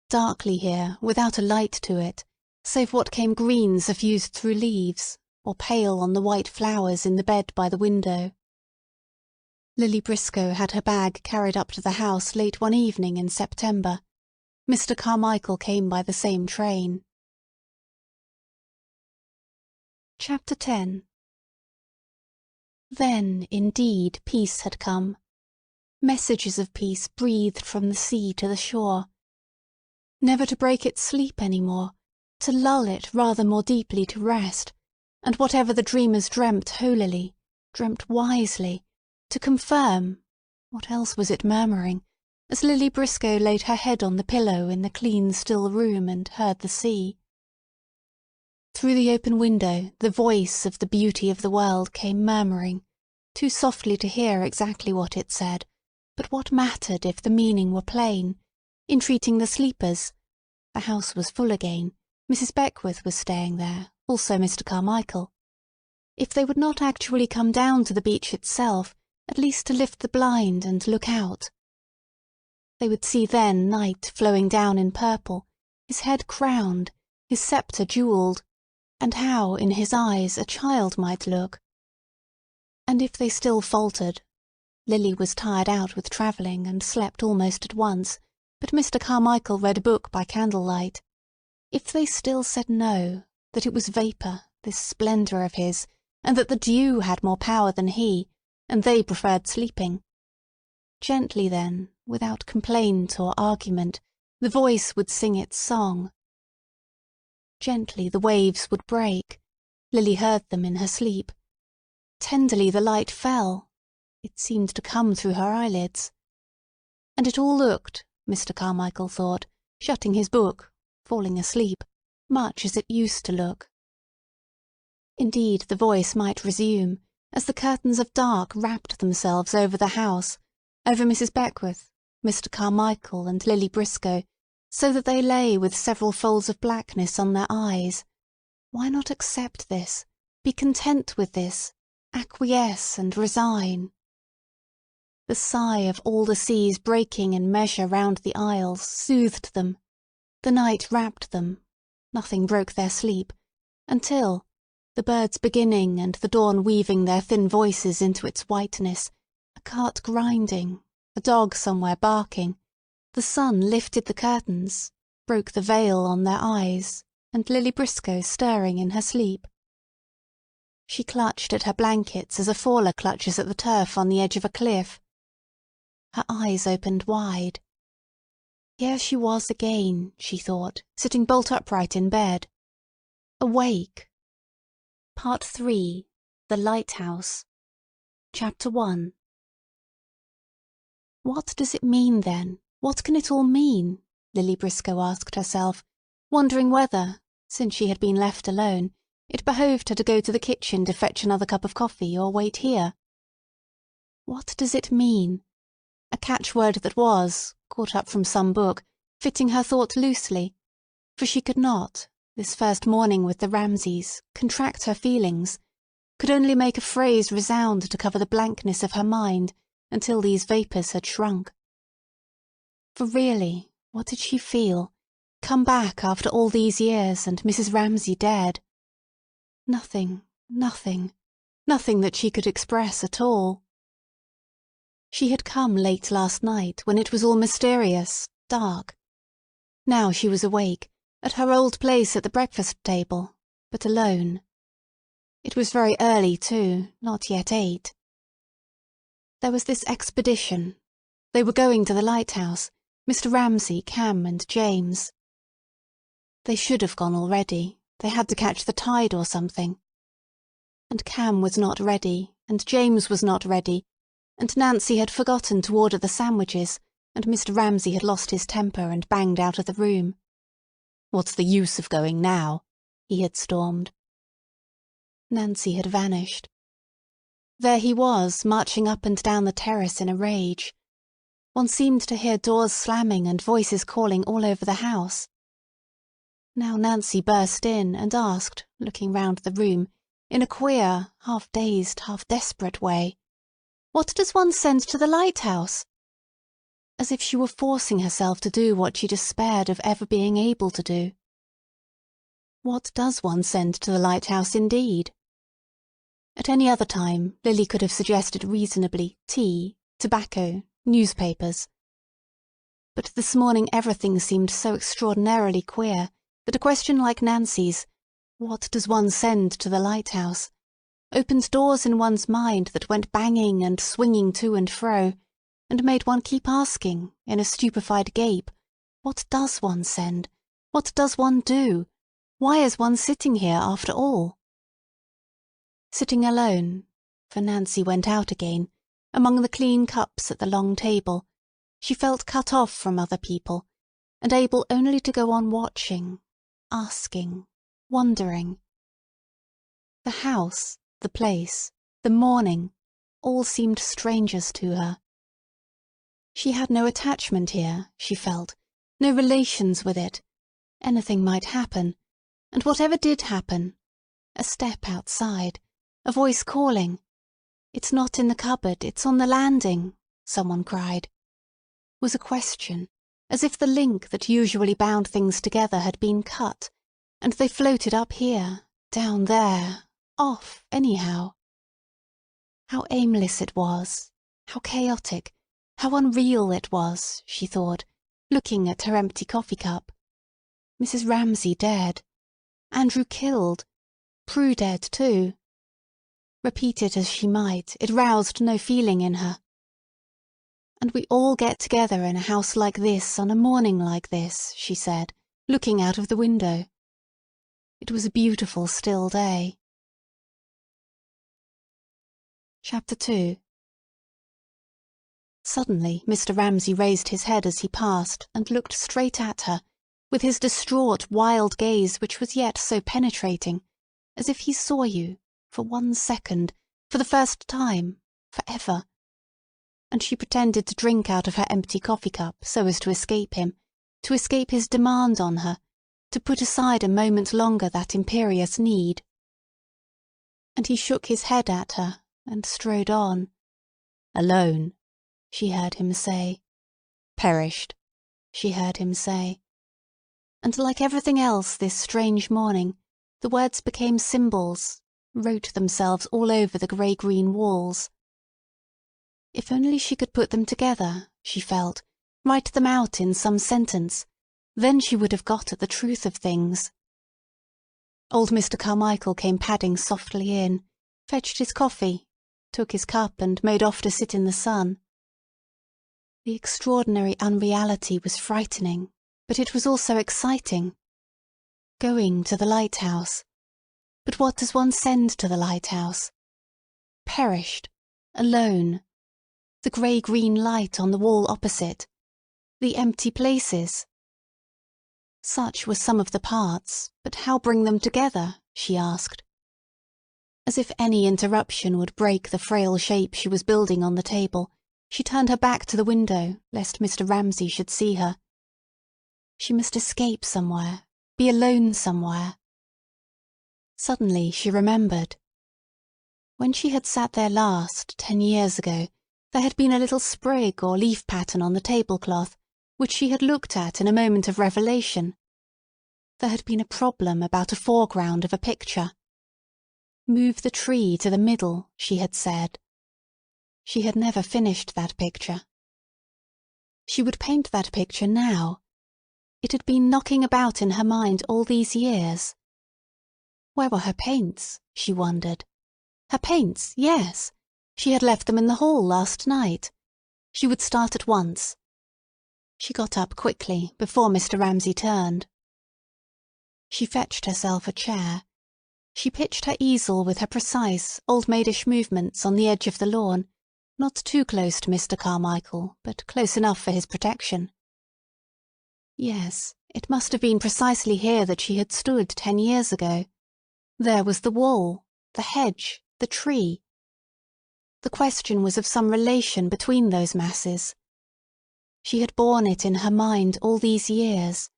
Darkly here, without a light to it, save what came green suffused through leaves, or pale on the white flowers in the bed by the window. Lily Briscoe had her bag carried up to the house late one evening in September. Mr. Carmichael came by the same train. Chapter 10. Then, indeed, peace had come. Messages of peace breathed from the sea to the shore. Never to break its sleep any more, to lull it rather more deeply to rest, and whatever the dreamers dreamt holily, dreamt wisely, to confirm, what else was it murmuring, as Lily Briscoe laid her head on the pillow in the clean still room and heard the sea. Through the open window the voice of the beauty of the world came murmuring, too softly to hear exactly what it said, but what mattered if the meaning were plain, entreating the sleepers. The house was full again. Mrs. Beckwith was staying there, also Mr. Carmichael. If they would not actually come down to the beach itself, at least to lift the blind and look out. They would see then Night flowing down in purple, his head crowned, his sceptre jewelled, and how in his eyes a child might look. And if they still faltered, Lily was tired out with travelling and slept almost at once, but Mr. Carmichael read a book by candlelight. If they still said no, that it was vapour, this splendour of his, and that the dew had more power than he, and they preferred sleeping. Gently then, without complaint or argument, the voice would sing its song. Gently the waves would break. Lily heard them in her sleep. Tenderly the light fell. It seemed to come through her eyelids. And it all looked, Mr. Carmichael thought, shutting his book, falling asleep, much as it used to look. Indeed, the voice might resume, as the curtains of dark wrapped themselves over the house, over Mrs. Beckwith, Mr. Carmichael, and Lily Briscoe, so that they lay with several folds of blackness on their eyes. Why not accept this, be content with this, acquiesce and resign? The sigh of all the seas breaking in measure round the isles soothed them. The night wrapped them. Nothing broke their sleep, until, the birds beginning and the dawn weaving their thin voices into its whiteness, a cart grinding, a dog somewhere barking, the sun lifted the curtains, broke the veil on their eyes, and Lily Briscoe stirring in her sleep. She clutched at her blankets as a faller clutches at the turf on the edge of a cliff. Her eyes opened wide. Here she was again, she thought, sitting bolt upright in bed. Awake. Part 3. The Lighthouse. Chapter 1. What does it mean, then? What can it all mean? Lily Briscoe asked herself, wondering whether, since she had been left alone, it behoved her to go to the kitchen to fetch another cup of coffee or wait here. What does it mean? A catchword that was, caught up from some book, fitting her thought loosely, for she could not, this first morning with the Ramsays, contract her feelings, could only make a phrase resound to cover the blankness of her mind until these vapours had shrunk. For really, what did she feel, come back after all these years and Mrs. Ramsay dead? Nothing, nothing, nothing that she could express at all. She had come late last night when it was all mysterious, dark. Now she was awake, at her old place at the breakfast table, but alone. It was very early too, not yet 8. There was this expedition. They were going to the Lighthouse, Mr. Ramsay, Cam, and James. They should have gone already. They had to catch the tide or something. And Cam was not ready, and James was not ready, and Nancy had forgotten to order the sandwiches, and Mr. Ramsay had lost his temper and banged out of the room. "What's the use of going now?" he had stormed. Nancy had vanished. There he was, marching up and down the terrace in a rage. One seemed to hear doors slamming and voices calling all over the house. Now Nancy burst in and asked, looking round the room, in a queer, half-dazed, half-desperate way, "What does one send to the Lighthouse?" As if she were forcing herself to do what she despaired of ever being able to do. What does one send to the Lighthouse, indeed? At any other time Lily could have suggested reasonably tea, tobacco, newspapers. But this morning everything seemed so extraordinarily queer that a question like Nancy's, What does one send to the lighthouse? Opened doors in one's mind that went banging and swinging to and fro, and made one keep asking, in a stupefied gape, what does one send? What does one do? Why is one sitting here after all? Sitting alone, for Nancy went out again, among the clean cups at the long table, she felt cut off from other people, and able only to go on watching, asking, wondering. The house, the place, the morning, all seemed strangers to her. She had no attachment here, she felt, no relations with it. Anything might happen, and whatever did happen, a step outside, a voice calling, "It's not in the cupboard, it's on the landing," someone cried, was a question, as if the link that usually bound things together had been cut, and they floated up here, down there, off anyhow. How aimless it was, how chaotic, how unreal it was, she thought, looking at her empty coffee cup. Mrs. Ramsay dead. Andrew killed. Prue dead too. Repeat it as she might, it roused no feeling in her. And we all get together in a house like this on a morning like this, she said, looking out of the window. It was a beautiful still day. Chapter 2. Suddenly Mr. Ramsay raised his head as he passed and looked straight at her, with his distraught, wild gaze which was yet so penetrating, as if he saw you, for 1 second, for the first time, for ever. And she pretended to drink out of her empty coffee cup so as to escape him, to escape his demand on her, to put aside a moment longer that imperious need. And he shook his head at her and strode on. "Alone," she heard him say. "Perished," she heard him say. And like everything else this strange morning, the words became symbols, wrote themselves all over the grey-green walls. If only she could put them together, she felt, write them out in some sentence, then she would have got at the truth of things. Old Mr. Carmichael came padding softly in, fetched his coffee, took his cup and made off to sit in the sun. The extraordinary unreality was frightening, but it was also exciting. Going to the lighthouse. But what does one send to the lighthouse? Perished. Alone. The grey-green light on the wall opposite. The empty places. Such were some of the parts, but how bring them together, she asked. As if any interruption would break the frail shape she was building on the table, she turned her back to the window, lest Mr. Ramsay should see her. She must escape somewhere, be alone somewhere. Suddenly she remembered. When she had sat there last, 10 years ago, there had been a little sprig or leaf pattern on the tablecloth, which she had looked at in a moment of revelation. There had been a problem about a foreground of a picture. Move the tree to the middle, she had said. She had never finished that picture. She would paint that picture now. It had been knocking about in her mind all these years. Where were her paints, she wondered. Her paints, yes. She had left them in the hall last night. She would start at once. She got up quickly, before Mr. Ramsay turned. She fetched herself a chair. She pitched her easel with her precise, old-maidish movements on the edge of the lawn, not too close to Mr. Carmichael, but close enough for his protection. Yes, it must have been precisely here that she had stood 10 years ago. There was the wall, the hedge, the tree. The question was of some relation between those masses. She had borne it in her mind all these years.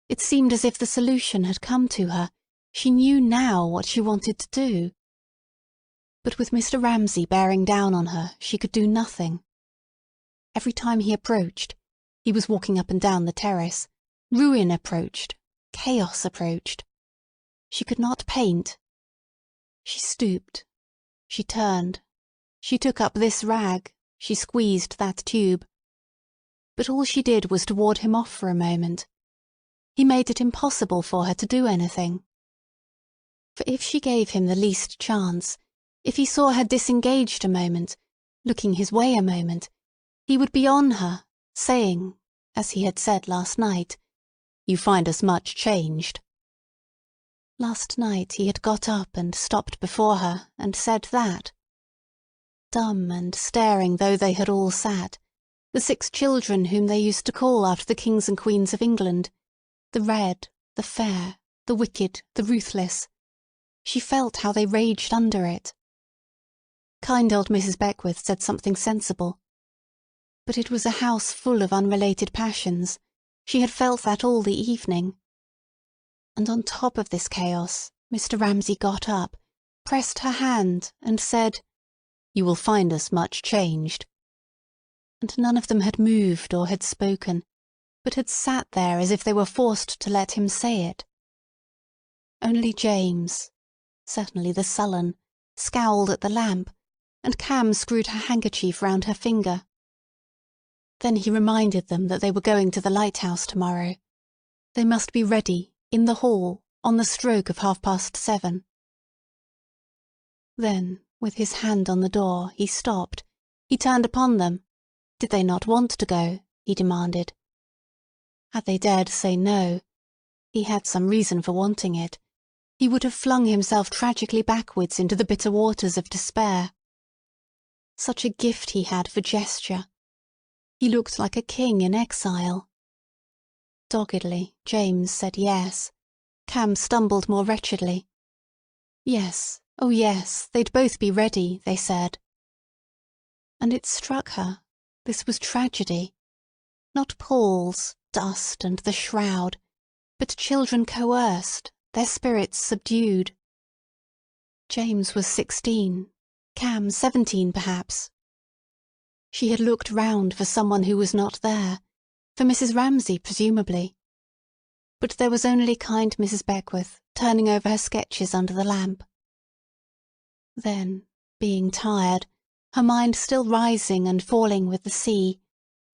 It seemed as if the solution had come to her. She knew now what she wanted to do. But with Mr. Ramsay bearing down on her, she could do nothing. Every time he approached, he was walking up and down the terrace, ruin approached, chaos approached. She could not paint. She stooped. She turned. She took up this rag. She squeezed that tube. But all she did was to ward him off for a moment. He made it impossible for her to do anything. For if she gave him the least chance, if he saw her disengaged a moment, looking his way a moment, he would be on her, saying, as he had said last night, "You find us much changed." Last night he had got up and stopped before her and said that. Dumb and staring though they had all sat, the 6 children whom they used to call after the kings and queens of England, the red, the fair, the wicked, the ruthless, she felt how they raged under it. Kind old Mrs. Beckwith said something sensible. But it was a house full of unrelated passions. She had felt that all the evening. And on top of this chaos, Mr. Ramsay got up, pressed her hand, and said, "You will find us much changed." And none of them had moved or had spoken, but had sat there as if they were forced to let him say it. Only James, certainly the sullen, scowled at the lamp, and Cam screwed her handkerchief round her finger. Then he reminded them that they were going to the Lighthouse tomorrow. They must be ready, in the hall, on the stroke of 7:30. Then, with his hand on the door, he stopped. He turned upon them. Did they not want to go? He demanded. Had they dared say no, he had some reason for wanting it, he would have flung himself tragically backwards into the bitter waters of despair. Such a gift he had for gesture. He looked like a king in exile. Doggedly, James said yes. Cam stumbled more wretchedly. Yes, oh yes, they'd both be ready, they said. And it struck her, this was tragedy. Not Paul's, dust and the shroud, but children coerced, their spirits subdued. James was 16, Cam 17 perhaps. She had looked round for someone who was not there, for Mrs. Ramsay presumably. But there was only kind Mrs. Beckwith turning over her sketches under the lamp. Then, being tired, her mind still rising and falling with the sea,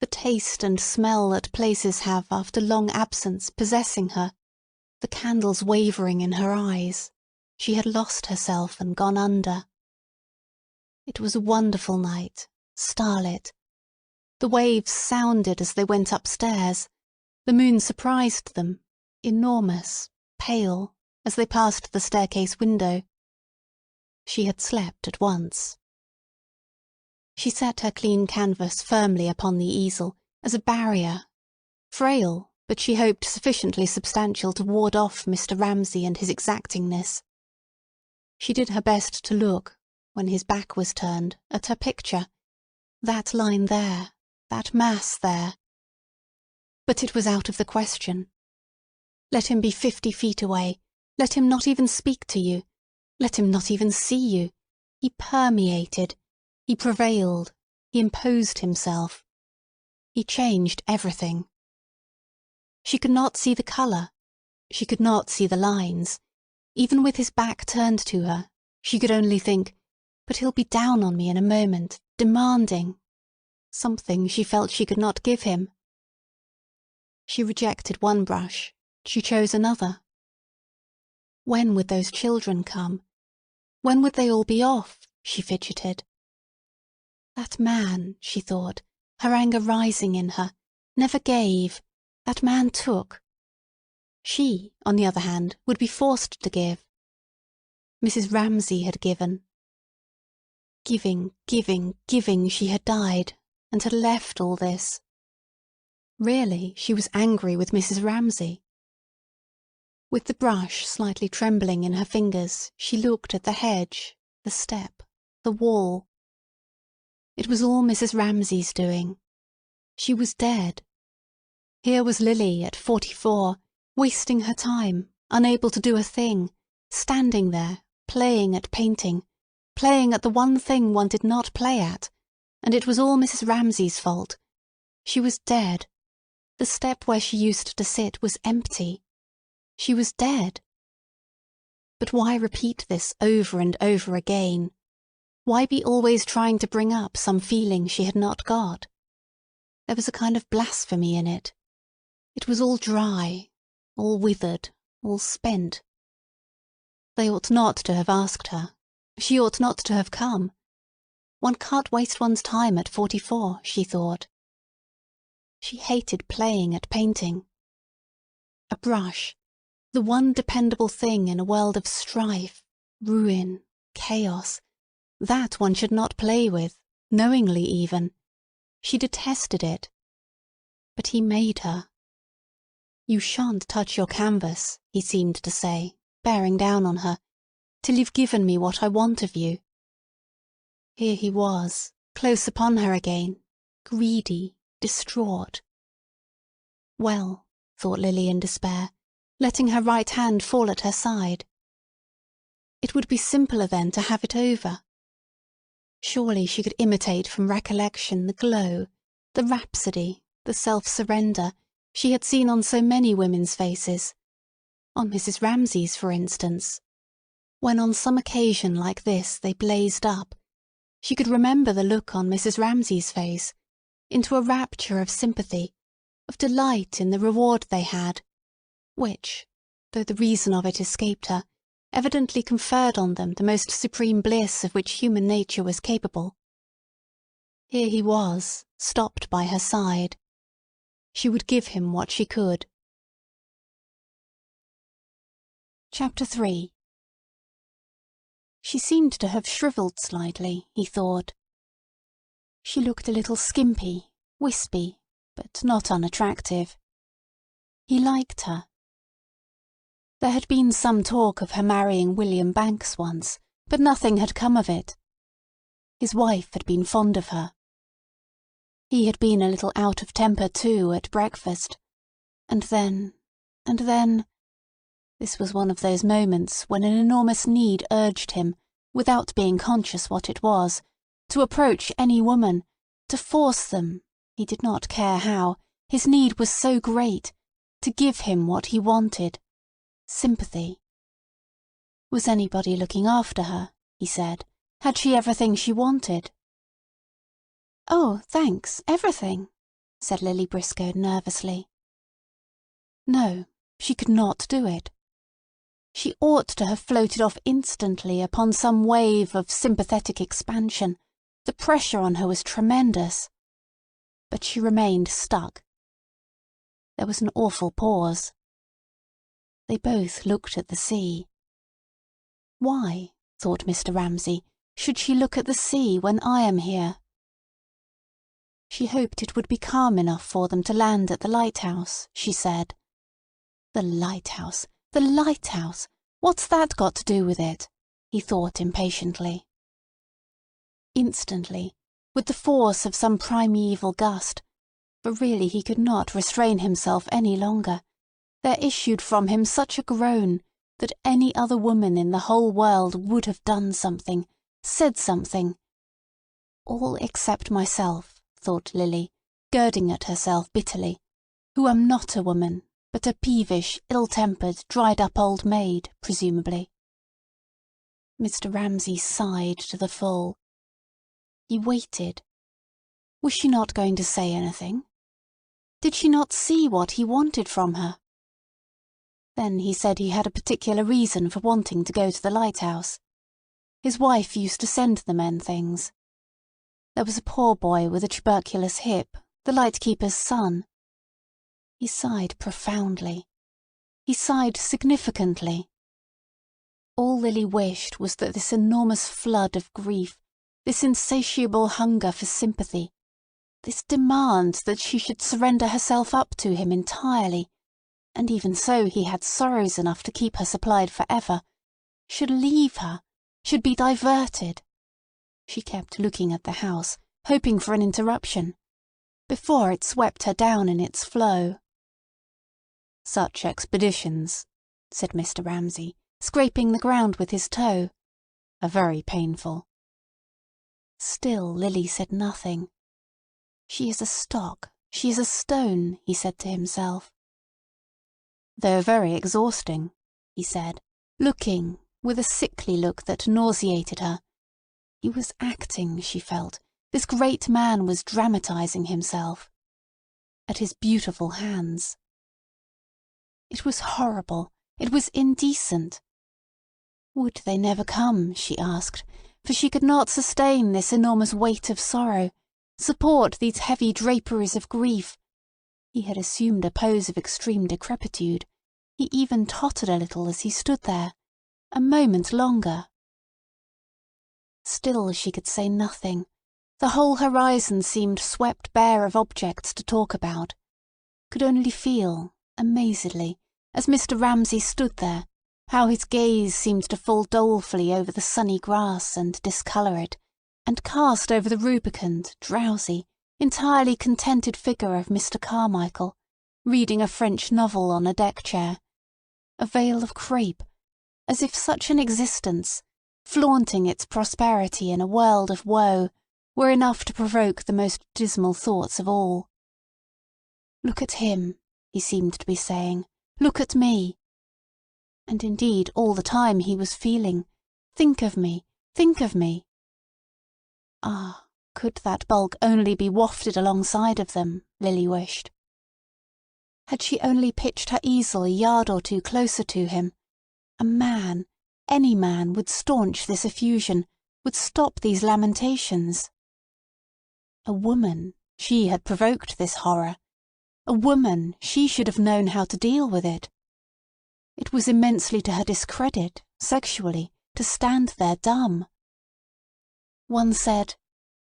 the taste and smell that places have after long absence possessing her, the candles wavering in her eyes, she had lost herself and gone under. It was a wonderful night, starlit. The waves sounded as they went upstairs. The moon surprised them, enormous, pale, as they passed the staircase window. She had slept at once. She set her clean canvas firmly upon the easel, as a barrier, frail, but she hoped sufficiently substantial to ward off Mr. Ramsay and his exactingness. She did her best to look, when his back was turned, at her picture, that line there, that mass there. But it was out of the question. Let him be 50 feet away, let him not even speak to you, let him not even see you. He permeated, he prevailed, he imposed himself. He changed everything. She could not see the colour, she could not see the lines. Even with his back turned to her, she could only think, but he'll be down on me in a moment, demanding something she felt she could not give him. She rejected one brush, she chose another. When would those children come? When would they all be off? She fidgeted. That man, she thought, her anger rising in her, never gave. That man took. She, on the other hand, would be forced to give. Mrs. Ramsay had given. Giving, giving, giving, she had died, and had left all this. Really, she was angry with Mrs. Ramsay. With the brush slightly trembling in her fingers, she looked at the hedge, the step, the wall. It was all Mrs. Ramsay's doing. She was dead. Here was Lily at 44, wasting her time, unable to do a thing, standing there, playing at painting, playing at the one thing one did not play at, and it was all Mrs. Ramsay's fault. She was dead. The step where she used to sit was empty. She was dead. But why repeat this over and over again? Why be always trying to bring up some feeling she had not got? There was a kind of blasphemy in it. It was all dry, all withered, all spent. They ought not to have asked her. She ought not to have come. One can't waste one's time at 44, she thought. She hated playing at painting. A brush, the one dependable thing in a world of strife, ruin, chaos, that one should not play with, knowingly even. She detested it. But he made her. You shan't touch your canvas, he seemed to say, bearing down on her, till you've given me what I want of you. Here he was, close upon her again, greedy, distraught. Well, thought Lily in despair, letting her right hand fall at her side. It would be simpler then to have it over. Surely she could imitate from recollection the glow, the rhapsody, the self-surrender she had seen on so many women's faces. On Mrs. Ramsay's, for instance. When on some occasion like this they blazed up, she could remember the look on Mrs. Ramsay's face, into a rapture of sympathy, of delight in the reward they had, which, though the reason of it escaped her, evidently conferred on them the most supreme bliss of which human nature was capable. Here he was, stopped by her side. She would give him what she could. Chapter 3. She seemed to have shrivelled slightly, he thought. She looked a little skimpy, wispy, but not unattractive. He liked her. There had been some talk of her marrying William Banks once, but nothing had come of it. His wife had been fond of her. He had been a little out of temper too at breakfast. And then... This was one of those moments when an enormous need urged him, without being conscious what it was, to approach any woman, to force them, he did not care how, his need was so great, to give him what he wanted. Sympathy. Was anybody looking after her, he said. Had she everything she wanted? Oh, thanks, everything, said Lily Briscoe nervously. No, she could not do it. She ought to have floated off instantly upon some wave of sympathetic expansion. The pressure on her was tremendous. But she remained stuck. There was an awful pause. They both looked at the sea. Why, thought Mr. Ramsay, should she look at the sea when I am here? She hoped it would be calm enough for them to land at the lighthouse, she said. The lighthouse! The lighthouse! What's that got to do with it? He thought impatiently. Instantly, with the force of some primeval gust, but really he could not restrain himself any longer, there issued from him such a groan that any other woman in the whole world would have done something, said something. All except myself, thought Lily, girding at herself bitterly, who am not a woman, but a peevish, ill-tempered, dried-up old maid, presumably. Mr. Ramsay sighed to the full. He waited. Was she not going to say anything? Did she not see what he wanted from her? Then he said he had a particular reason for wanting to go to the lighthouse. His wife used to send the men things. There was a poor boy with a tuberculous hip, the lightkeeper's son. He sighed profoundly. He sighed significantly. All Lily wished was that this enormous flood of grief, this insatiable hunger for sympathy, this demand that she should surrender herself up to him entirely, and even so he had sorrows enough to keep her supplied for ever, should leave her, should be diverted. She kept looking at the house, hoping for an interruption, before it swept her down in its flow. Such expeditions, said Mr. Ramsay, scraping the ground with his toe, are very painful. Still Lily said nothing. She is a stock, she is a stone, he said to himself. They're very exhausting, he said, looking, with a sickly look that nauseated her. He was acting, she felt. This great man was dramatizing himself. At his beautiful hands. It was horrible. It was indecent. Would they never come, she asked, for she could not sustain this enormous weight of sorrow, support these heavy draperies of grief. He had assumed a pose of extreme decrepitude. He even tottered a little as he stood there. A moment longer. Still she could say nothing. The whole horizon seemed swept bare of objects to talk about. Could only feel, amazedly, as Mr. Ramsay stood there, how his gaze seemed to fall dolefully over the sunny grass and discolour it, and cast over the rubicund, drowsy, entirely contented figure of Mr. Carmichael, reading a French novel on a deck-chair. A veil of crape, as if such an existence, flaunting its prosperity in a world of woe, were enough to provoke the most dismal thoughts of all. "Look at him," he seemed to be saying. "Look at me." And indeed all the time he was feeling, "Think of me, think of me." Ah, could that bulk only be wafted alongside of them, Lily wished. Had she only pitched her easel a yard or two closer to him, a man, any man, would staunch this effusion, would stop these lamentations. A woman, she had provoked this horror. A woman, she should have known how to deal with it. It was immensely to her discredit, sexually, to stand there dumb. One said—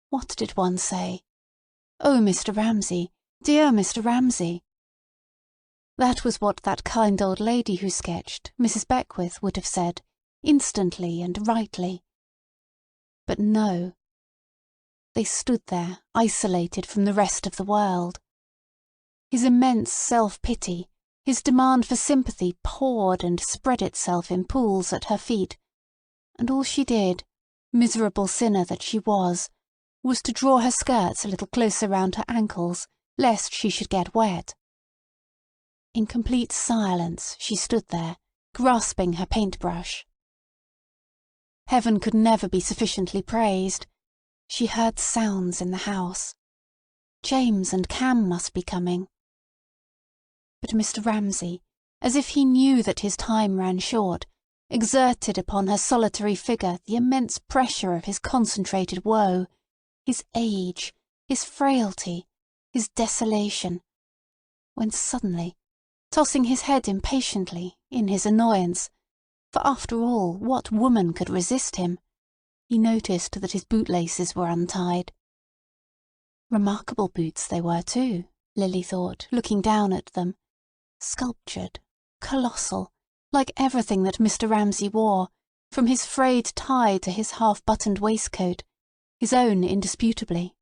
what did one say? "Oh, Mr. Ramsay, dear Mr. Ramsay." That was what that kind old lady who sketched, Mrs. Beckwith, would have said, instantly and rightly. But no. They stood there, isolated from the rest of the world. His immense self-pity, his demand for sympathy poured and spread itself in pools at her feet, and all she did, miserable sinner that she was to draw her skirts a little closer round her ankles, lest she should get wet. In complete silence she stood there, grasping her paintbrush. Heaven could never be sufficiently praised. She heard sounds in the house. James and Cam must be coming. But Mr. Ramsay, as if he knew that his time ran short, exerted upon her solitary figure the immense pressure of his concentrated woe, his age, his frailty, his desolation, when suddenly, tossing his head impatiently, in his annoyance, for after all, what woman could resist him, he noticed that his bootlaces were untied. Remarkable boots they were too, Lily thought, looking down at them. Sculptured, colossal, like everything that Mr. Ramsay wore, from his frayed tie to his half-buttoned waistcoat, his own indisputably.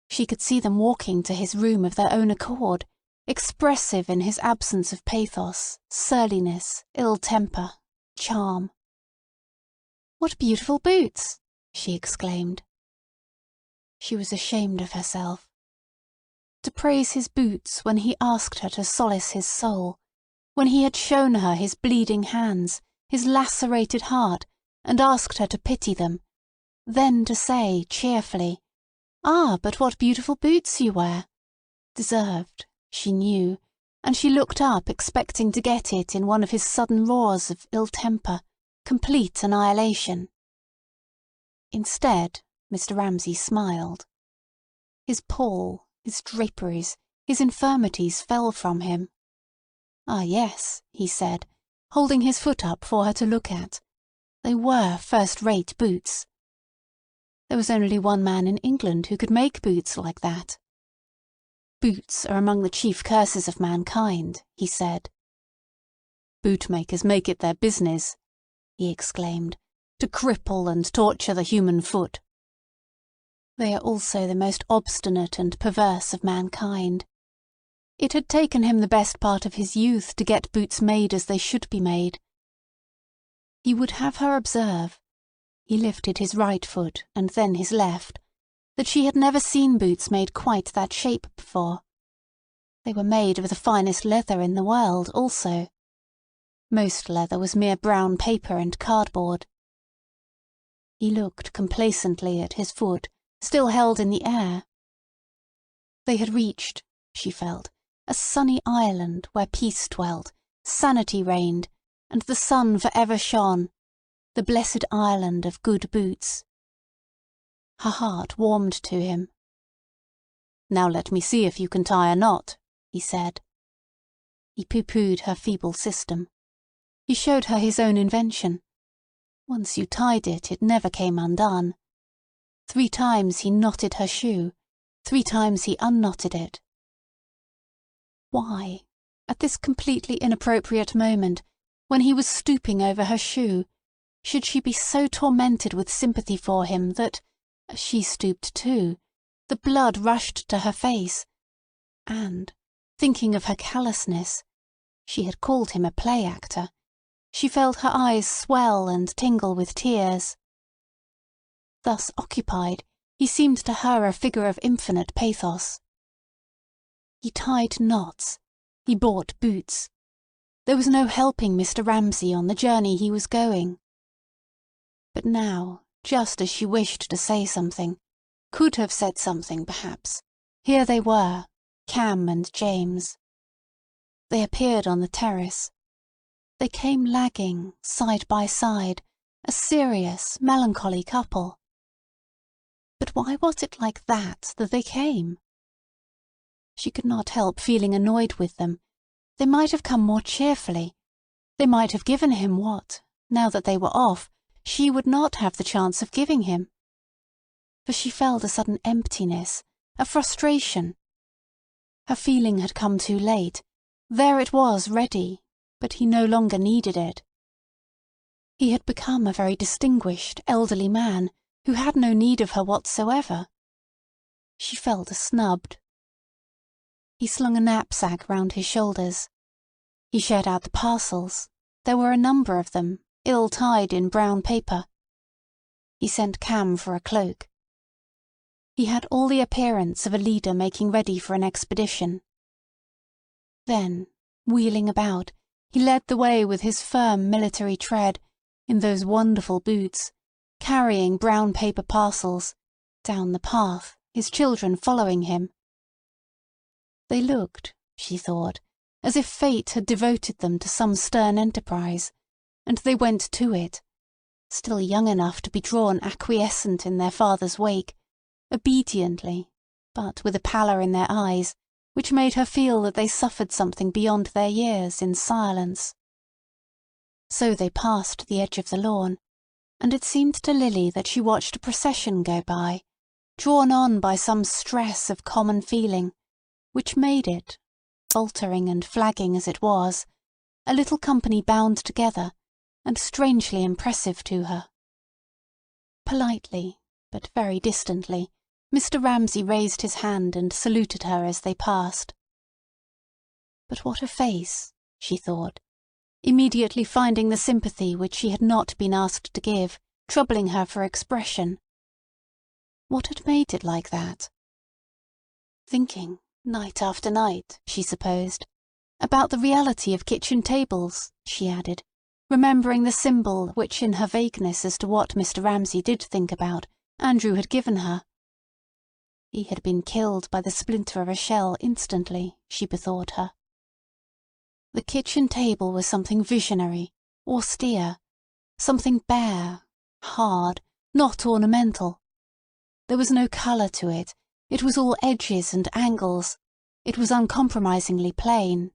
She could see them walking to his room of their own accord, expressive in his absence of pathos, surliness, ill-temper, charm. "What beautiful boots!" she exclaimed. She was ashamed of herself. To praise his boots when he asked her to solace his soul, when he had shown her his bleeding hands, his lacerated heart, and asked her to pity them, then to say cheerfully, "Ah, but what beautiful boots you wear!" deserved, she knew, and she looked up expecting to get it in one of his sudden roars of ill-temper, complete annihilation. Instead, Mr. Ramsay smiled. His pall, his draperies, his infirmities fell from him. "Ah, yes," he said, holding his foot up for her to look at. They were first-rate boots. There was only one man in England who could make boots like that. "Boots are among the chief curses of mankind," he said. "Bootmakers make it their business," he exclaimed, "to cripple and torture the human foot. They are also the most obstinate and perverse of mankind. It had taken him the best part of his youth to get boots made as they should be made." He would have her observe, he lifted his right foot and then his left, that she had never seen boots made quite that shape before. They were made of the finest leather in the world also. Most leather was mere brown paper and cardboard. He looked complacently at his foot, still held in the air. They had reached, she felt, a sunny island where peace dwelt, sanity reigned, and the sun for ever shone, the blessed island of good boots. Her heart warmed to him. "Now let me see if you can tie a knot," he said. He pooh-poohed her feeble system. He showed her his own invention. Once you tied it, it never came undone. 3 times he knotted her shoe, 3 times he unknotted it. Why, at this completely inappropriate moment, when he was stooping over her shoe, should she be so tormented with sympathy for him that, as she stooped too, the blood rushed to her face, and, thinking of her callousness—she had called him a play-actor—she felt her eyes swell and tingle with tears. Thus occupied, he seemed to her a figure of infinite pathos. He tied knots. He bought boots. There was no helping Mr. Ramsay on the journey he was going. But now, just as she wished to say something, could have said something perhaps, here they were, Cam and James. They appeared on the terrace. They came lagging, side by side, a serious, melancholy couple. But why was it like that they came? She could not help feeling annoyed with them. They might have come more cheerfully. They might have given him what, now that they were off, she would not have the chance of giving him. For she felt a sudden emptiness, a frustration. Her feeling had come too late. There it was, ready, but he no longer needed it. He had become a very distinguished, elderly man who had no need of her whatsoever. She felt snubbed. He slung a knapsack round his shoulders. He shared out the parcels. There were a number of them, ill-tied in brown paper. He sent Cam for a cloak. He had all the appearance of a leader making ready for an expedition. Then, wheeling about, he led the way with his firm military tread, in those wonderful boots, carrying brown paper parcels, down the path, his children following him. They looked, she thought, as if fate had devoted them to some stern enterprise, and they went to it, still young enough to be drawn acquiescent in their father's wake, obediently, but with a pallor in their eyes which made her feel that they suffered something beyond their years in silence. So they passed the edge of the lawn, and it seemed to Lily that she watched a procession go by, drawn on by some stress of common feeling, which made it, faltering and flagging as it was, a little company bound together, and strangely impressive to her. Politely, but very distantly, Mr. Ramsay raised his hand and saluted her as they passed. But what a face, she thought, immediately finding the sympathy which she had not been asked to give, troubling her for expression. What had made it like that? Thinking, night after night, she supposed, about the reality of kitchen tables, she added, remembering the symbol which in her vagueness as to what Mr. Ramsay did think about, Andrew had given her. He had been killed by the splinter of a shell instantly, she bethought her. The kitchen table was something visionary, austere, something bare, hard, not ornamental. There was no colour to it. It was all edges and angles. It was uncompromisingly plain.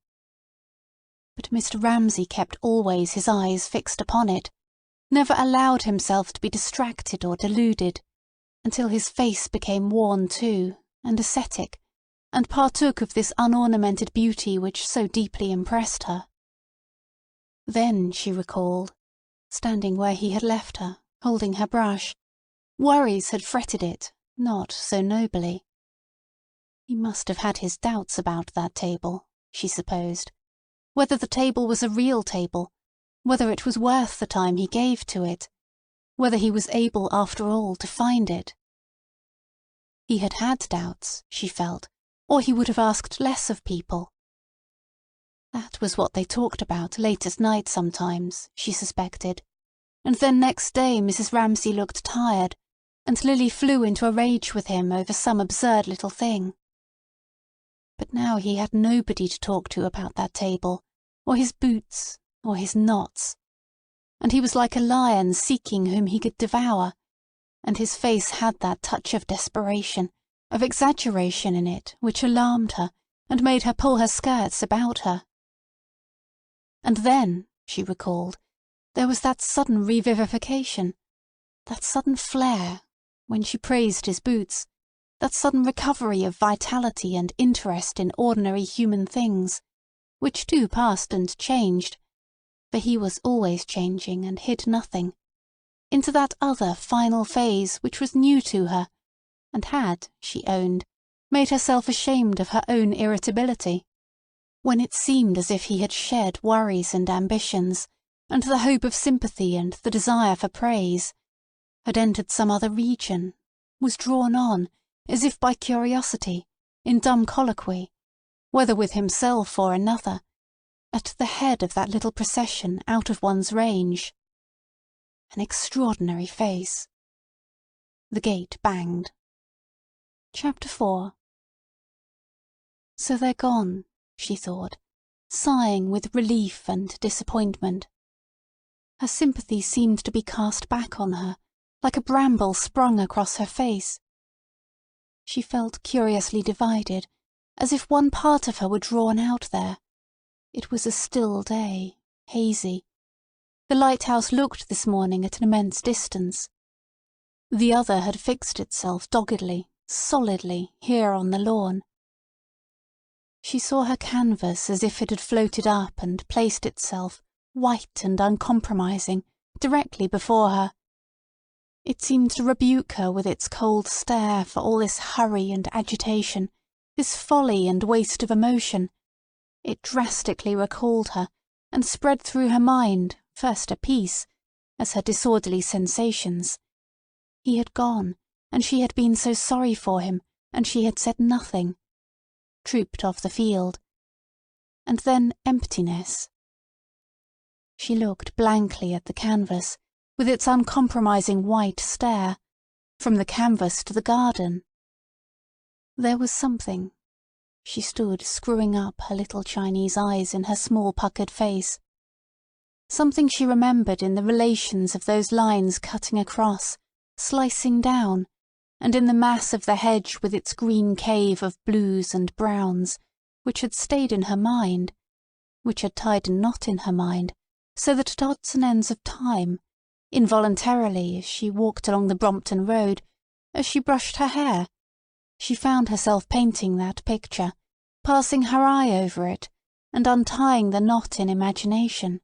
But Mr. Ramsay kept always his eyes fixed upon it, never allowed himself to be distracted or deluded, until his face became worn too, and ascetic, and partook of this unornamented beauty which so deeply impressed her. Then she recalled, standing where he had left her, holding her brush, worries had fretted it, not so nobly. He must have had his doubts about that table, she supposed, whether the table was a real table, whether it was worth the time he gave to it, whether he was able after all to find it. He had had doubts, she felt, or he would have asked less of people. That was what they talked about late at night sometimes, she suspected, and then next day Mrs. Ramsay looked tired, and Lily flew into a rage with him over some absurd little thing. But now he had nobody to talk to about that table, or his boots, or his knots. And he was like a lion seeking whom he could devour, and his face had that touch of desperation, of exaggeration in it which alarmed her and made her pull her skirts about her. And then, she recalled, there was that sudden revivification, that sudden flare, when she praised his boots, that sudden recovery of vitality and interest in ordinary human things, which too passed and changed, for he was always changing and hid nothing, into that other final phase which was new to her, and had, she owned, made herself ashamed of her own irritability, when it seemed as if he had shed worries and ambitions, and the hope of sympathy and the desire for praise, had entered some other region, was drawn on, as if by curiosity, in dumb colloquy, whether with himself or another, at the head of that little procession out of one's range. An extraordinary face. The gate banged. Chapter 4. So they're gone, she thought, sighing with relief and disappointment. Her sympathy seemed to be cast back on her, like a bramble sprung across her face. She felt curiously divided, as if one part of her were drawn out there. It was a still day, hazy. The lighthouse looked this morning at an immense distance. The other had fixed itself doggedly, solidly, here on the lawn. She saw her canvas as if it had floated up and placed itself, white and uncompromising, directly before her. It seemed to rebuke her with its cold stare for all this hurry and agitation, this folly and waste of emotion. It drastically recalled her, and spread through her mind, first a peace, as her disorderly sensations. He had gone, and she had been so sorry for him, and she had said nothing. Trooped off the field. And then emptiness. She looked blankly at the canvas, with its uncompromising white stare, from the canvas to the garden. There was something. She stood screwing up her little Chinese eyes in her small puckered face. Something she remembered in the relations of those lines cutting across, slicing down, and in the mass of the hedge with its green cave of blues and browns, which had stayed in her mind, which had tied a knot in her mind, so that at odds and ends of time, involuntarily as she walked along the Brompton Road, as she brushed her hair, she found herself painting that picture, passing her eye over it, and untying the knot in imagination.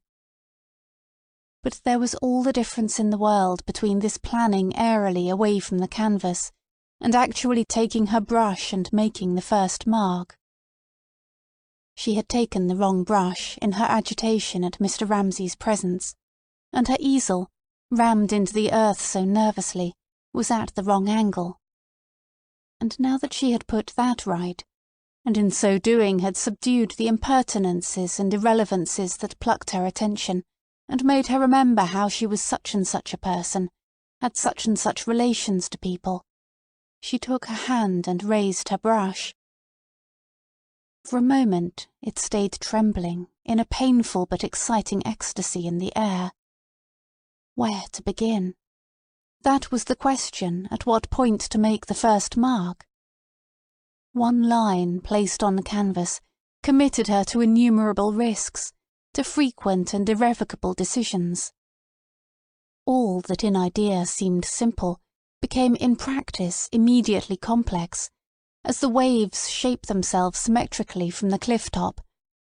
But there was all the difference in the world between this planning airily away from the canvas, and actually taking her brush and making the first mark. She had taken the wrong brush in her agitation at Mr. Ramsay's presence, and her easel, rammed into the earth so nervously, was at the wrong angle. And now that she had put that right, and in so doing had subdued the impertinences and irrelevances that plucked her attention, and made her remember how she was such and such a person, had such and such relations to people, she took her hand and raised her brush. For a moment it stayed trembling in a painful but exciting ecstasy in the air. Where to begin? That was the question, at what point to make the first mark. One line placed on the canvas committed her to innumerable risks, to frequent and irrevocable decisions. All that in idea seemed simple became in practice immediately complex, as the waves shape themselves symmetrically from the cliff top,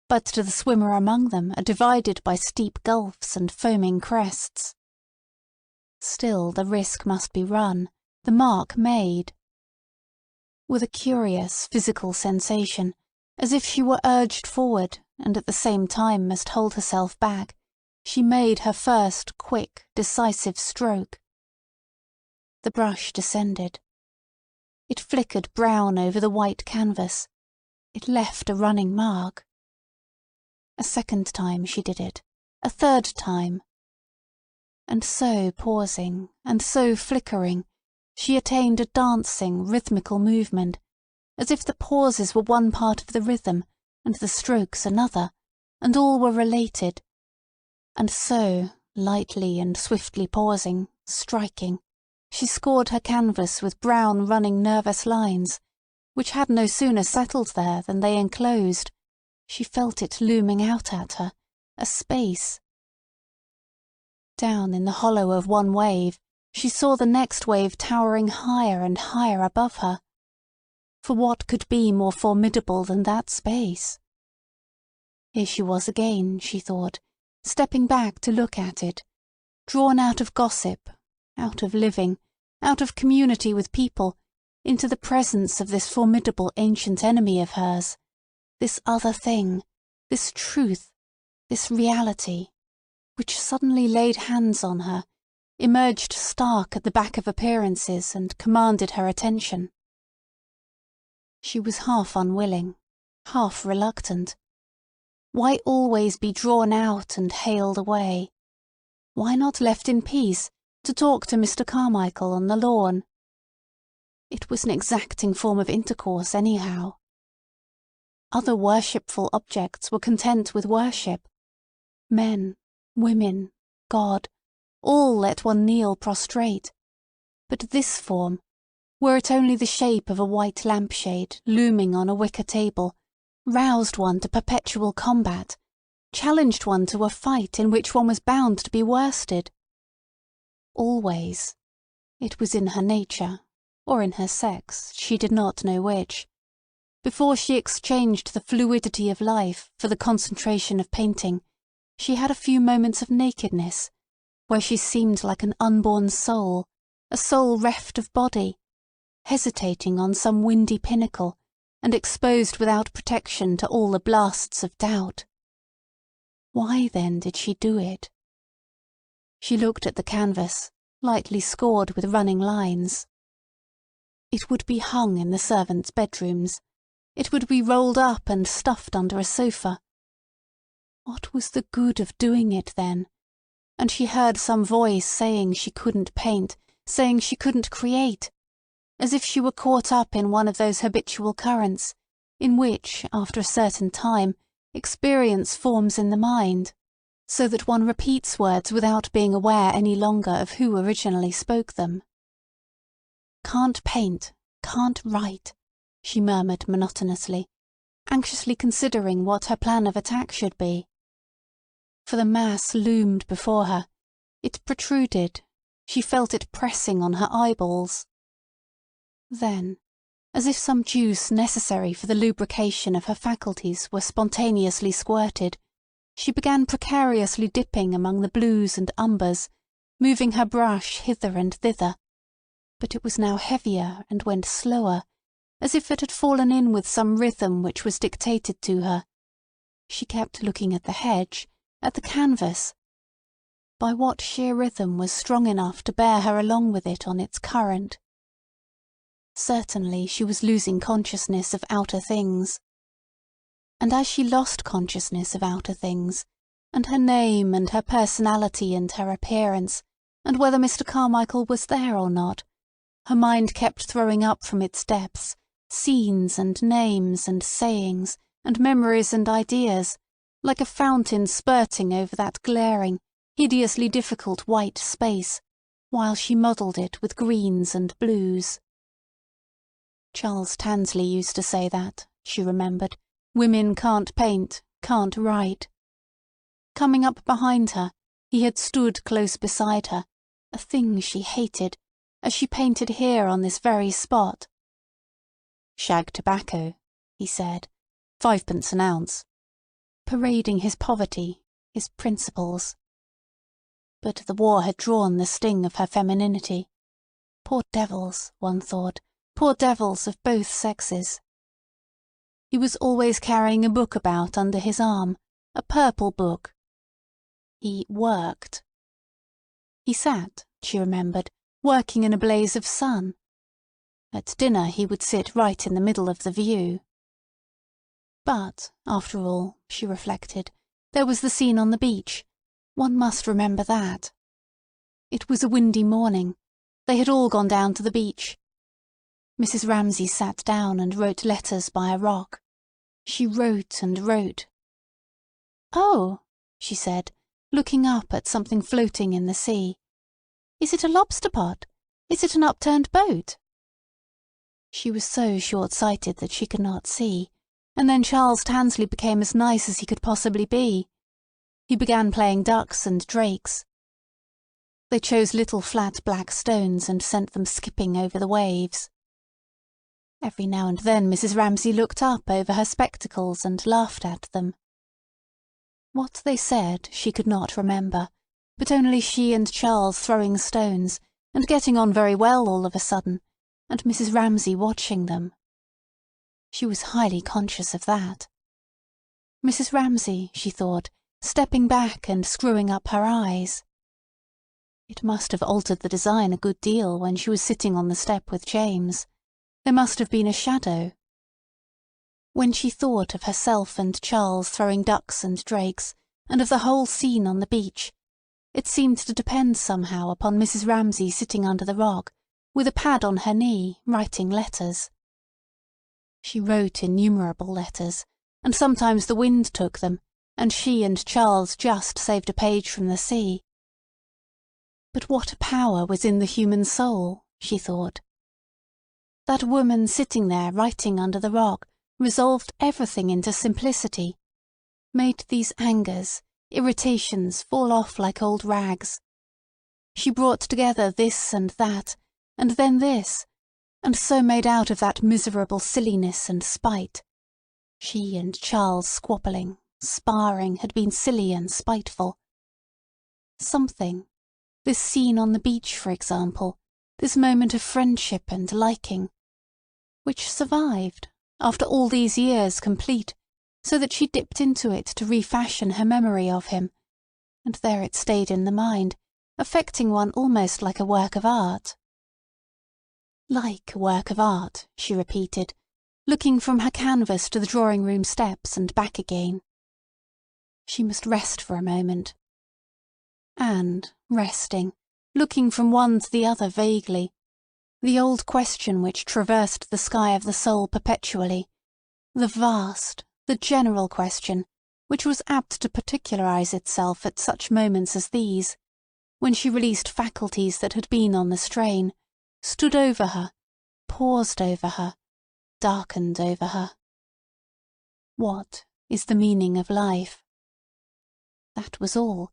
but to the swimmer among them are divided by steep gulfs and foaming crests. Still the risk must be run, the mark made. With a curious physical sensation, as if she were urged forward and at the same time must hold herself back, she made her first quick, decisive stroke. The brush descended. It flickered brown over the white canvas. It left a running mark. A second time she did it, a third time. And so pausing, and so flickering, she attained a dancing, rhythmical movement, as if the pauses were one part of the rhythm, and the strokes another, and all were related, And so, lightly and swiftly pausing, striking, she scored her canvas with brown running nervous lines, which had no sooner settled there than they enclosed. She felt it looming out at her, a space. Down in the hollow of one wave, she saw the next wave towering higher and higher above her. For what could be more formidable than that space? Here she was again, she thought, stepping back to look at it, drawn out of gossip, out of living, out of community with people, into the presence of this formidable ancient enemy of hers, this other thing, this truth, this reality, which suddenly laid hands on her, emerged stark at the back of appearances and commanded her attention. She was half unwilling, half reluctant. Why always be drawn out and haled away? Why not left in peace to talk to Mr. Carmichael on the lawn? It was an exacting form of intercourse anyhow. Other worshipful objects were content with worship. Men, women, God, all let one kneel prostrate. But this form, were it only the shape of a white lampshade looming on a wicker table, roused one to perpetual combat, challenged one to a fight in which one was bound to be worsted. Always. It was in her nature, or in her sex, she did not know which. Before she exchanged the fluidity of life for the concentration of painting, she had a few moments of nakedness, where she seemed like an unborn soul, a soul reft of body, hesitating on some windy pinnacle, and exposed without protection to all the blasts of doubt. Why, then, did she do it? She looked at the canvas, lightly scored with running lines. It would be hung in the servants' bedrooms. It would be rolled up and stuffed under a sofa. What was the good of doing it, then? And she heard some voice saying she couldn't paint, saying she couldn't create, as if she were caught up in one of those habitual currents, in which, after a certain time, experience forms in the mind, so that one repeats words without being aware any longer of who originally spoke them. Can't paint, can't write, she murmured monotonously, anxiously considering what her plan of attack should be. For the mass loomed before her. It protruded. She felt it pressing on her eyeballs. Then, as if some juice necessary for the lubrication of her faculties were spontaneously squirted, she began precariously dipping among the blues and umbers, moving her brush hither and thither. But it was now heavier and went slower, as if it had fallen in with some rhythm which was dictated to her. She kept looking at the hedge, at the canvas. By what sheer rhythm was strong enough to bear her along with it on its current? Certainly she was losing consciousness of outer things. And as she lost consciousness of outer things, and her name and her personality and her appearance, and whether Mr. Carmichael was there or not, her mind kept throwing up from its depths scenes and names and sayings and memories and ideas, like a fountain spurting over that glaring, hideously difficult white space, while she modelled it with greens and blues. Charles Tansley used to say that, she remembered, women can't paint, can't write. Coming up behind her, he had stood close beside her, a thing she hated, as she painted here on this very spot. "Shag tobacco," he said, "5d. an ounce," parading his poverty, his principles. But the war had drawn the sting of her femininity. Poor devils, one thought, poor devils of both sexes. He was always carrying a book about under his arm, a purple book. He worked. He sat, she remembered, working in a blaze of sun. At dinner he would sit right in the middle of the view. But, after all, she reflected, there was the scene on the beach. One must remember that. It was a windy morning. They had all gone down to the beach. Mrs. Ramsay sat down and wrote letters by a rock. She wrote and wrote. "Oh," she said, looking up at something floating in the sea. "Is it a lobster pot? Is it an upturned boat?" She was so short-sighted that she could not see, and then Charles Tansley became as nice as he could possibly be. He began playing ducks and drakes. They chose little flat black stones and sent them skipping over the waves. Every now and then Mrs. Ramsay looked up over her spectacles and laughed at them. What they said she could not remember, but only she and Charles throwing stones and getting on very well all of a sudden, and Mrs. Ramsay watching them. She was highly conscious of that. Mrs. Ramsay, she thought, stepping back and screwing up her eyes. It must have altered the design a good deal when she was sitting on the step with James. There must have been a shadow. When she thought of herself and Charles throwing ducks and drakes, and of the whole scene on the beach, it seemed to depend somehow upon Mrs. Ramsay sitting under the rock, with a pad on her knee, writing letters. She wrote innumerable letters, and sometimes the wind took them, and she and Charles just saved a page from the sea. But what a power was in the human soul, she thought. That woman sitting there writing under the rock resolved everything into simplicity, made these angers, irritations fall off like old rags. She brought together this and that, and then this, and so made out of that miserable silliness and spite. She and Charles squabbling, sparring, had been silly and spiteful. Something, this scene on the beach, for example, this moment of friendship and liking, which survived, after all these years complete, so that she dipped into it to refashion her memory of him, and there it stayed in the mind, affecting one almost like a work of art. Like a work of art, she repeated, looking from her canvas to the drawing-room steps and back again. She must rest for a moment. And, resting, looking from one to the other vaguely, the old question which traversed the sky of the soul perpetually, the vast, the general question, which was apt to particularize itself at such moments as these, when she released faculties that had been on the strain, stood over her, paused over her, darkened over her. What is the meaning of life? That was all.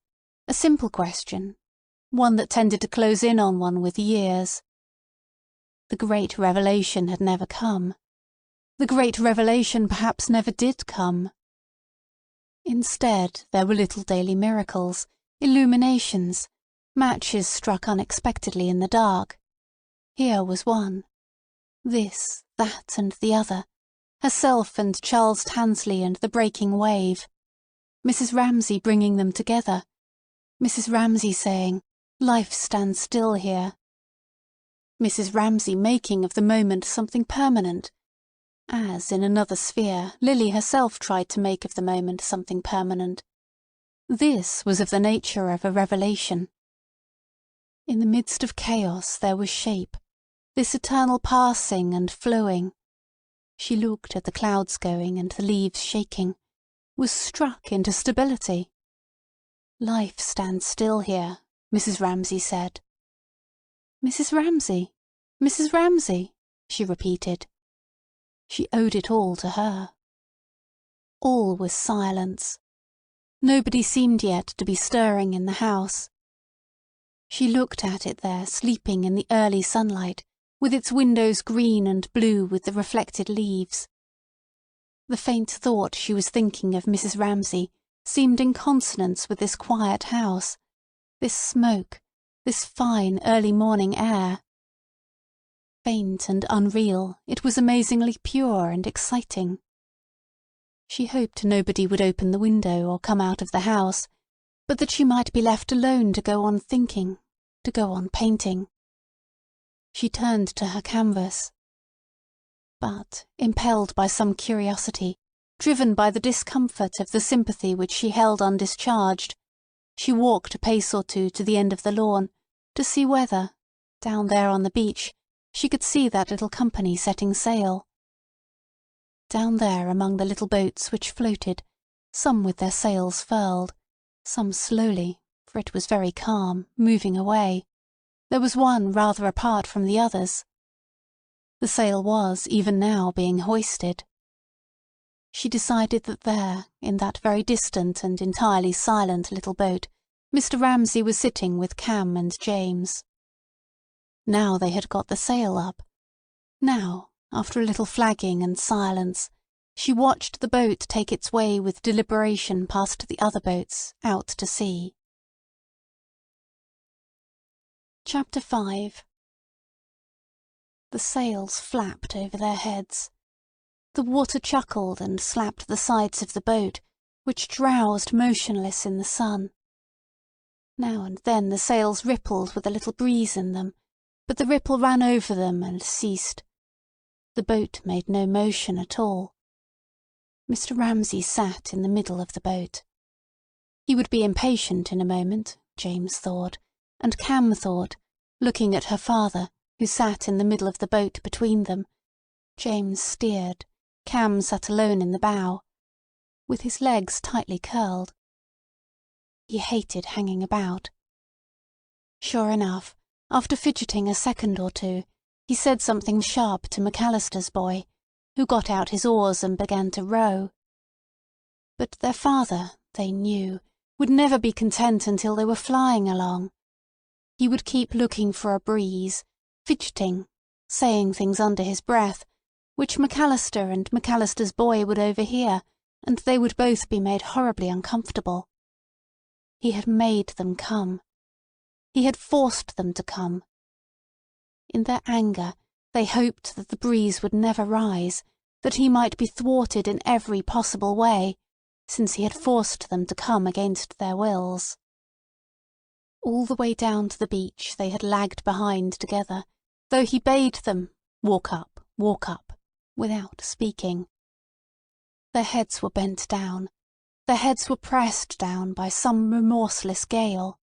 A simple question, one that tended to close in on one with years. The great revelation had never come. The great revelation perhaps never did come. Instead, there were little daily miracles, illuminations, matches struck unexpectedly in the dark. Here was one. This, that, and the other. Herself and Charles Tansley and the breaking wave. Mrs. Ramsay bringing them together. Mrs. Ramsay saying, "Life stands still here." Mrs. Ramsay making of the moment something permanent, as in another sphere Lily herself tried to make of the moment something permanent. This was of the nature of a revelation. In the midst of chaos there was shape, this eternal passing and flowing. She looked at the clouds going and the leaves shaking, was struck into stability. "Life stands still here," Mrs. Ramsay said. "Mrs. Ramsay, Mrs. Ramsay," she repeated. She owed it all to her. All was silence. Nobody seemed yet to be stirring in the house. She looked at it there sleeping in the early sunlight, with its windows green and blue with the reflected leaves. The faint thought she was thinking of Mrs. Ramsay seemed in consonance with this quiet house, this smoke, this fine early morning air. Faint and unreal, it was amazingly pure and exciting. She hoped nobody would open the window or come out of the house, but that she might be left alone to go on thinking, to go on painting. She turned to her canvas. But, impelled by some curiosity, driven by the discomfort of the sympathy which she held undischarged, she walked a pace or two to the end of the lawn, to see whether, down there on the beach, she could see that little company setting sail. Down there among the little boats which floated, some with their sails furled, Some slowly, for it was very calm, moving away. There was one rather apart from the others. The sail was, even now, being hoisted. She decided that there, in that very distant and entirely silent little boat, Mr. Ramsay was sitting with Cam and James. Now they had got the sail up. Now, after a little flagging and silence, she watched the boat take its way with deliberation past the other boats, out to sea. Chapter 5. The sails flapped over their heads. The water chuckled and slapped the sides of the boat, which drowsed motionless in the sun. Now and then the sails rippled with a little breeze in them, but the ripple ran over them and ceased. The boat made no motion at all. Mr. Ramsay sat in the middle of the boat. He would be impatient in a moment, James thought, and Cam thought, looking at her father, who sat in the middle of the boat between them. James steered. Cam sat alone in the bow, with his legs tightly curled. He hated hanging about. Sure enough, after fidgeting a second or two, he said something sharp to McAllister's boy, who got out his oars and began to row. But their father, they knew, would never be content until they were flying along. He would keep looking for a breeze, fidgeting, saying things under his breath, which McAllister and McAllister's boy would overhear, and they would both be made horribly uncomfortable. He had made them come. He had forced them to come. In their anger, they hoped that the breeze would never rise, that he might be thwarted in every possible way, since he had forced them to come against their wills. All the way down to the beach they had lagged behind together, though he bade them walk up, without speaking. Their heads were bent down. Their heads were pressed down by some remorseless gale.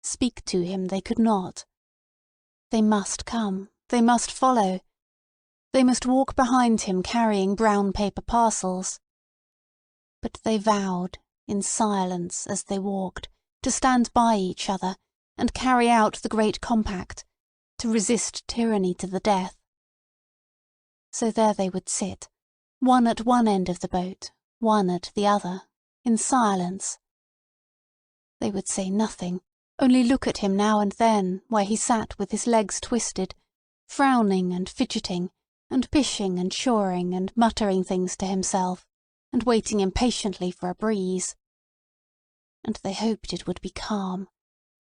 Speak to him they could not. They must come. They must follow. They must walk behind him carrying brown paper parcels. But they vowed, in silence as they walked, to stand by each other and carry out the great compact, to resist tyranny to the death. So there they would sit, one at one end of the boat, one at the other, in silence. They would say nothing, only look at him now and then where he sat with his legs twisted, frowning and fidgeting, and pishing and shoring and muttering things to himself, and waiting impatiently for a breeze. And they hoped it would be calm.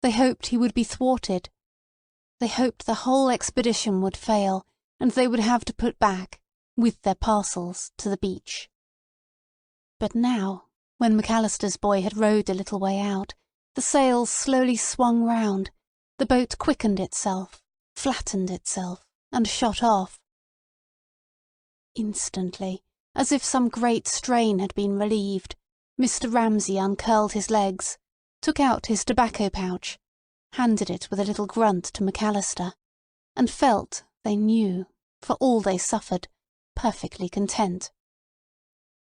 They hoped he would be thwarted. They hoped the whole expedition would fail, and they would have to put back, with their parcels, to the beach. But now, when McAllister's boy had rowed a little way out, the sails slowly swung round, the boat quickened itself, flattened itself, and shot off. Instantly, as if some great strain had been relieved, Mr. Ramsay uncurled his legs, took out his tobacco pouch, handed it with a little grunt to McAllister, and felt, they knew, for all they suffered, perfectly content.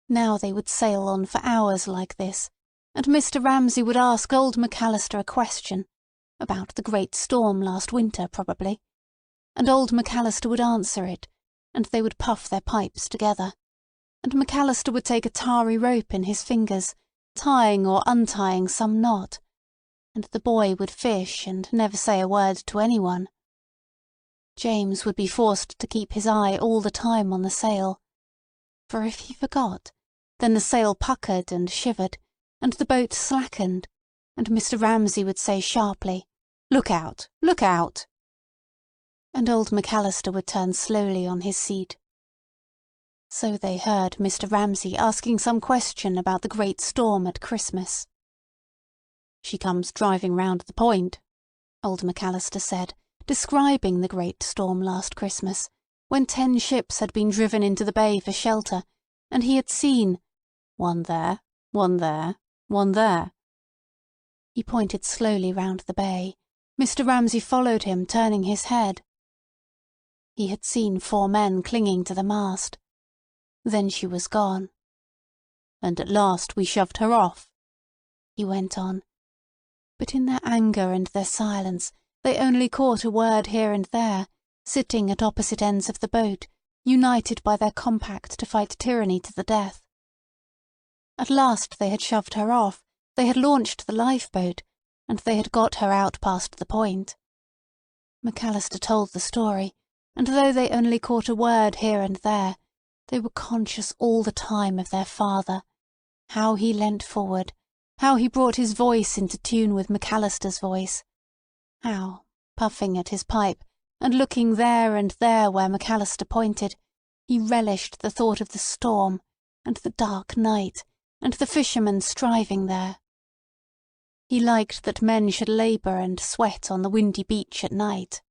Now they would sail on for hours like this, and Mr. Ramsay would ask old McAllister a question, about the great storm last winter probably, and old McAllister would answer it, and they would puff their pipes together, and McAllister would take a tarry rope in his fingers, tying or untying some knot, and the boy would fish and never say a word to anyone. James would be forced to keep his eye all the time on the sail, for if he forgot, then the sail puckered and shivered, and the boat slackened, and Mr. Ramsay would say sharply, "Look out! Look out!" And old McAllister would turn slowly on his seat. So they heard Mr. Ramsay asking some question about the great storm at Christmas. "She comes driving round the point," old McAllister said, describing the great storm last Christmas, when 10 ships had been driven into the bay for shelter, and he had seen one there, one there, one there. He pointed slowly round the bay. Mr. Ramsay followed him, turning his head. He had seen 4 men clinging to the mast. Then she was gone. "And at last we shoved her off," he went on. But in their anger and their silence they only caught a word here and there, sitting at opposite ends of the boat, united by their compact to fight tyranny to the death. At last they had shoved her off, they had launched the lifeboat, and they had got her out past the point. McAllister told the story, and though they only caught a word here and there, they were conscious all the time of their father, how he leant forward, how he brought his voice into tune with McAllister's voice, how, puffing at his pipe, and looking there and there where McAllister pointed, he relished the thought of the storm, and the dark night, and the fishermen striving there. He liked that men should labour and sweat on the windy beach at night,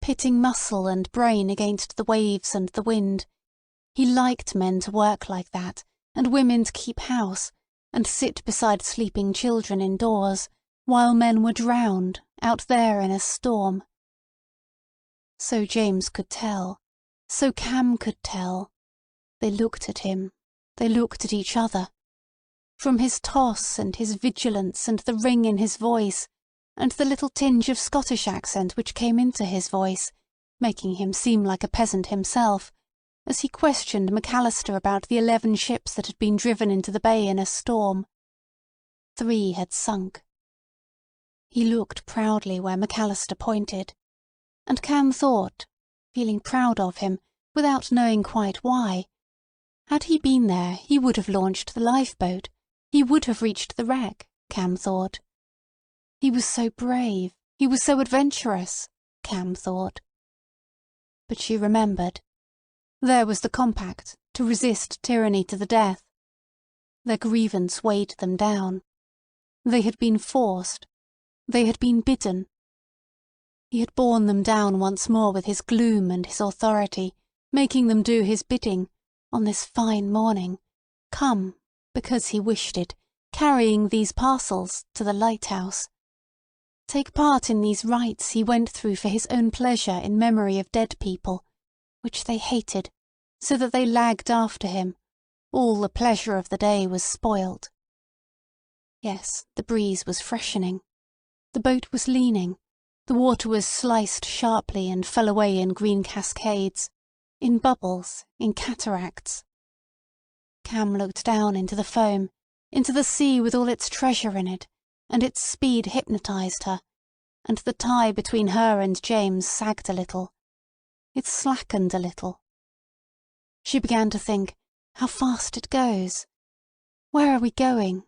pitting muscle and brain against the waves and the wind. He liked men to work like that, and women to keep house, and sit beside sleeping children indoors, while men were drowned out there in a storm. So James could tell, so Cam could tell. They looked at him, they looked at each other. From his toss and his vigilance and the ring in his voice, and the little tinge of Scottish accent which came into his voice, making him seem like a peasant himself, as he questioned McAllister about the 11 ships that had been driven into the bay in a storm. 3 had sunk. He looked proudly where McAllister pointed, and Cam thought, feeling proud of him, without knowing quite why, had he been there he would have launched the lifeboat, he would have reached the wreck, Cam thought. He was so brave, he was so adventurous, Cam thought. But she remembered. There was the compact to resist tyranny to the death. Their grievance weighed them down. They had been forced. They had been bidden. He had borne them down once more with his gloom and his authority, making them do his bidding, on this fine morning, come, because he wished it, carrying these parcels to the Lighthouse. Take part in these rites he went through for his own pleasure in memory of dead people, which they hated, so that they lagged after him. All the pleasure of the day was spoilt. Yes, the breeze was freshening. The boat was leaning. The water was sliced sharply and fell away in green cascades, in bubbles, in cataracts. Cam looked down into the foam, into the sea with all its treasure in it, and its speed hypnotized her, and the tie between her and James sagged a little. It slackened a little. She began to think, how fast it goes. Where are we going?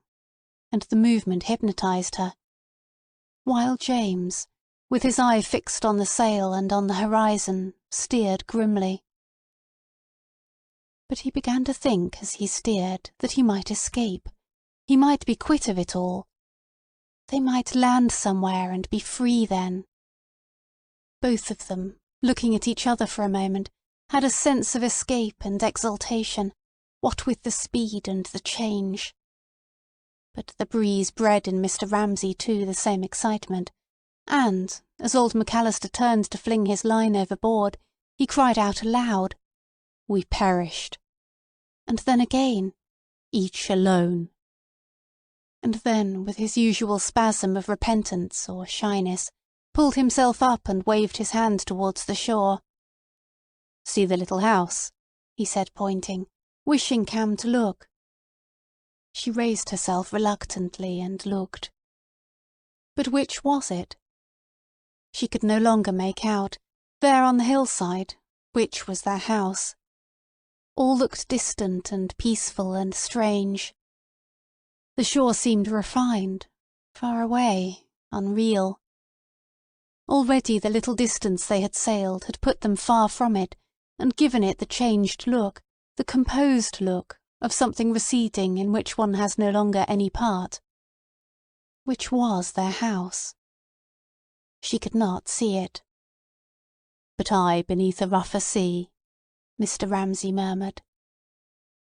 And the movement hypnotized her. While James, with his eye fixed on the sail and on the horizon, steered grimly. But he began to think as he steered that he might escape. He might be quit of it all. They might land somewhere and be free then. Both of them, looking at each other for a moment, had a sense of escape and exultation, what with the speed and the change. But the breeze bred in Mr. Ramsay too the same excitement, and, as old McAllister turned to fling his line overboard, he cried out aloud, "We perished!" And then again, "Each alone!" And then, with his usual spasm of repentance or shyness, pulled himself up and waved his hand towards the shore. "See the little house?" he said, pointing, wishing Cam to look. She raised herself reluctantly and looked. But which was it? She could no longer make out, there on the hillside, which was their house. All looked distant and peaceful and strange. The shore seemed refined, far away, unreal. Already the little distance they had sailed had put them far from it, and given it the changed look, the composed look, of something receding in which one has no longer any part. Which was their house? She could not see it. "But I beneath a rougher sea," Mr. Ramsay murmured.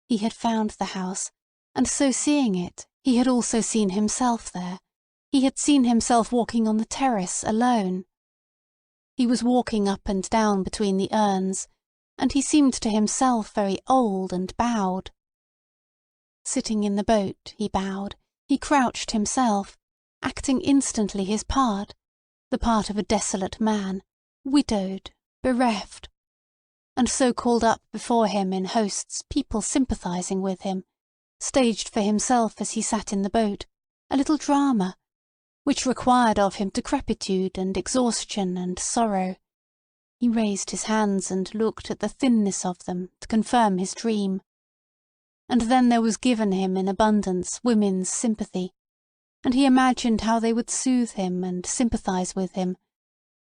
He had found the house, and so seeing it, he had also seen himself there. He had seen himself walking on the terrace alone. He was walking up and down between the urns, and he seemed to himself very old and bowed. Sitting in the boat, he bowed, He crouched himself, acting instantly his part, the part of a desolate man, widowed, bereft, and so called up before him in hosts people sympathizing with him, staged for himself as he sat in the boat, a little drama, which required of him decrepitude and exhaustion and sorrow. He raised his hands and looked at the thinness of them to confirm his dream. And then there was given him in abundance women's sympathy, and he imagined how they would soothe him and sympathize with him,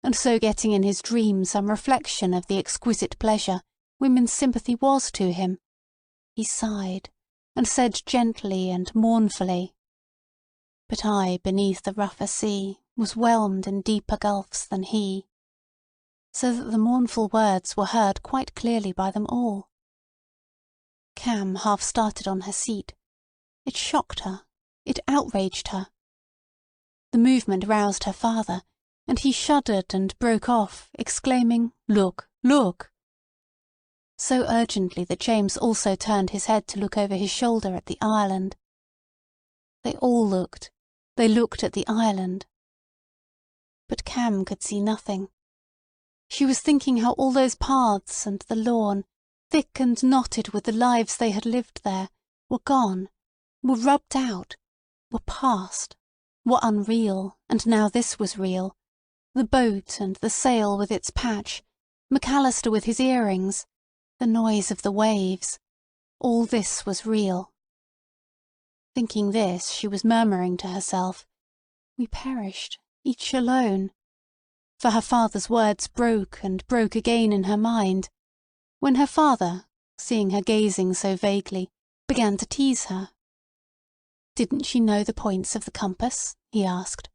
and so getting in his dream some reflection of the exquisite pleasure women's sympathy was to him, he sighed, and said gently and mournfully, "But I beneath the rougher sea was whelmed in deeper gulfs than he," so that the mournful words were heard quite clearly by them all. Cam half started on her seat. It shocked her. It outraged her. The movement roused her father, and he shuddered and broke off, exclaiming, "Look! Look!" so urgently that James also turned his head to look over his shoulder at the island. They all looked. They looked at the island. But Cam could see nothing. She was thinking how all those paths and the lawn, thick and knotted with the lives they had lived there, were gone, were rubbed out, were past, were unreal, and now this was real. The boat and the sail with its patch, McAllister with his earrings, the noise of the waves, all this was real. Thinking this, she was murmuring to herself, "We perished, each alone," for her father's words broke and broke again in her mind, when her father, seeing her gazing so vaguely, began to tease her. Didn't she know the points of the compass? He asked.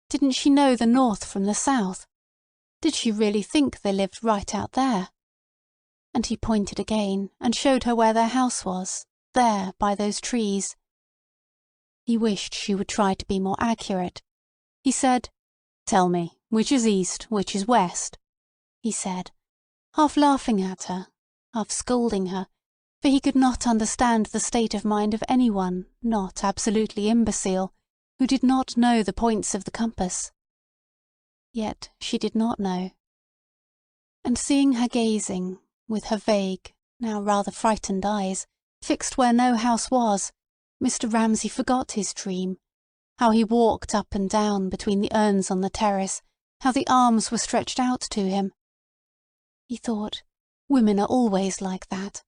Didn't she know the north from the south? Did she really think they lived right out there? And he pointed again and showed her where their house was, there by those trees. He wished she would try to be more accurate. He said, "Tell me, which is east, which is west?" he said, half laughing at her, half scolding her, for he could not understand the state of mind of anyone not absolutely imbecile, who did not know the points of the compass. Yet she did not know. And seeing her gazing, with her vague, now rather frightened eyes, fixed where no house was, Mr. Ramsay forgot his dream, how he walked up and down between the urns on the terrace, how the arms were stretched out to him. He thought, women are always like that.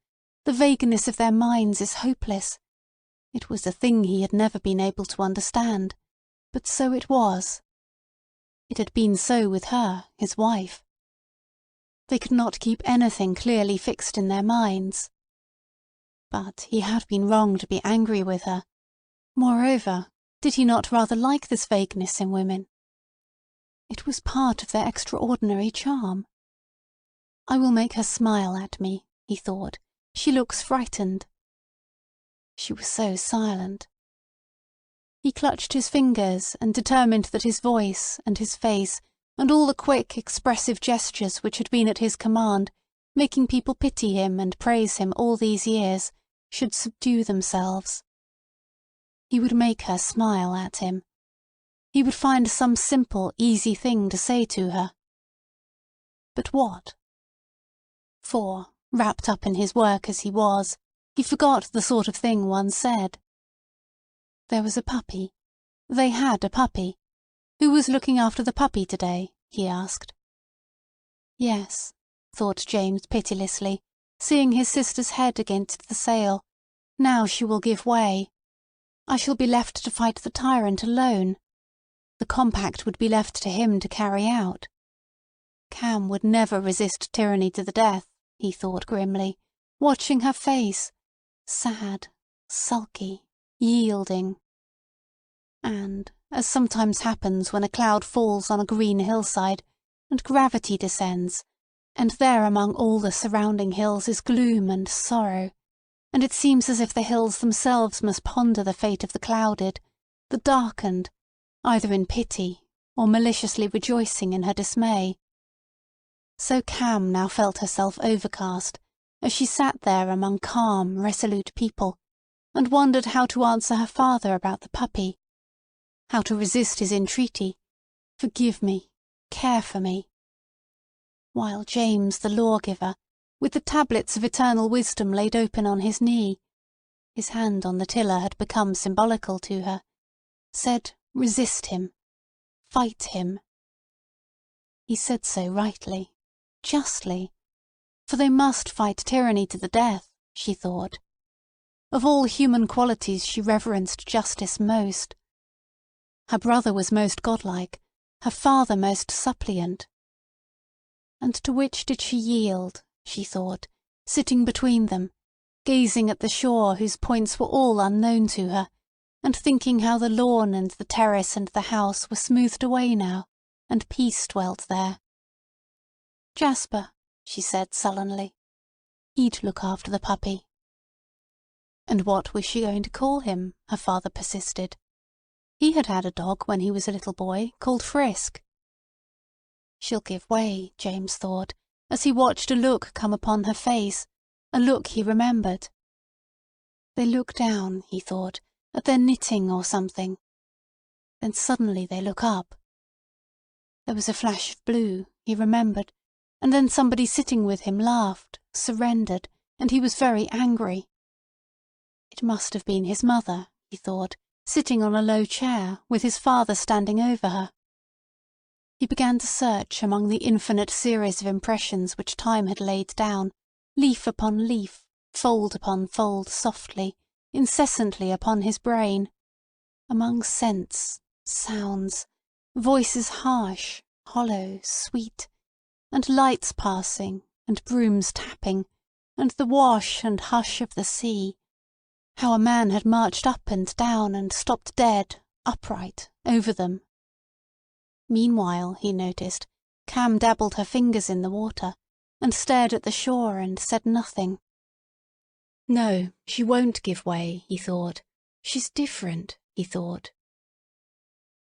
The vagueness of their minds is hopeless. It was a thing he had never been able to understand, but so it was. It had been so with her, his wife. They could not keep anything clearly fixed in their minds. But he had been wrong to be angry with her. Moreover, did he not rather like this vagueness in women? It was part of their extraordinary charm. I will make her smile at me, he thought. She looks frightened. She was so silent. He clutched his fingers and determined that his voice and his face and all the quick, expressive gestures which had been at his command, making people pity him and praise him all these years, should subdue themselves. He would make her smile at him. He would find some simple, easy thing to say to her. But what? For, wrapped up in his work as he was, he forgot the sort of thing one said. There was a puppy. They had a puppy. Who was looking after the puppy today? He asked. Yes, thought James pitilessly, seeing his sister's head against the sail. Now she will give way. I shall be left to fight the tyrant alone. The compact would be left to him to carry out. Cam would never resist tyranny to the death, he thought grimly, watching her face, sad, sulky, yielding. And, as sometimes happens when a cloud falls on a green hillside, and gravity descends, and there among all the surrounding hills is gloom and sorrow, and it seems as if the hills themselves must ponder the fate of the clouded, the darkened, either in pity or maliciously rejoicing in her dismay. So Cam now felt herself overcast, as she sat there among calm, resolute people, and wondered how to answer her father about the puppy, how to resist his entreaty, "Forgive me, care for me," while James the lawgiver, with the tablets of eternal wisdom laid open on his knee, his hand on the tiller had become symbolical to her, said resist him, fight him. He said so rightly, justly, for they must fight tyranny to the death, she thought. Of all human qualities she reverenced justice most. Her brother was most godlike, her father most suppliant. And to which did she yield, she thought, sitting between them, gazing at the shore whose points were all unknown to her, and thinking how the lawn and the terrace and the house were smoothed away now, and peace dwelt there. "Jasper," she said sullenly. "He'd look after the puppy." And what was she going to call him? Her father persisted. He had had a dog when he was a little boy, called Frisk. She'll give way, James thought, as he watched a look come upon her face, a look he remembered. They look down, he thought, at their knitting or something. Then suddenly they look up. There was a flash of blue, he remembered, and then somebody sitting with him laughed, surrendered, and he was very angry. It must have been his mother, he thought, sitting on a low chair, with his father standing over her. He began to search among the infinite series of impressions which time had laid down, leaf upon leaf, fold upon fold softly, incessantly upon his brain, among scents, sounds, voices harsh, hollow, sweet, and lights passing, and brooms tapping, and the wash and hush of the sea, how a man had marched up and down and stopped dead, upright, over them. Meanwhile, he noticed, Cam dabbled her fingers in the water, and stared at the shore and said nothing. No, she won't give way, he thought. She's different, he thought.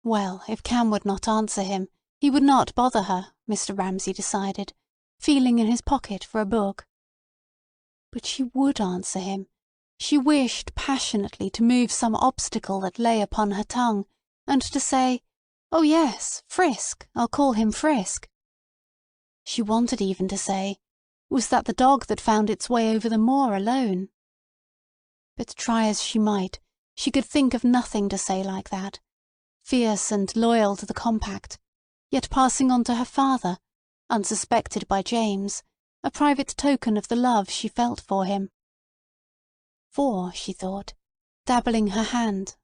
Well, if Cam would not answer him, he would not bother her, Mr. Ramsay decided, feeling in his pocket for a book. But she would answer him. She wished passionately to move some obstacle that lay upon her tongue, and to say, "Oh yes, Frisk, I'll call him Frisk." She wanted even to say, "Was that the dog that found its way over the moor alone?" But try as she might, she could think of nothing to say like that, fierce and loyal to the compact, yet passing on to her father, unsuspected by James, a private token of the love she felt for him. For, she thought, dabbling her hand,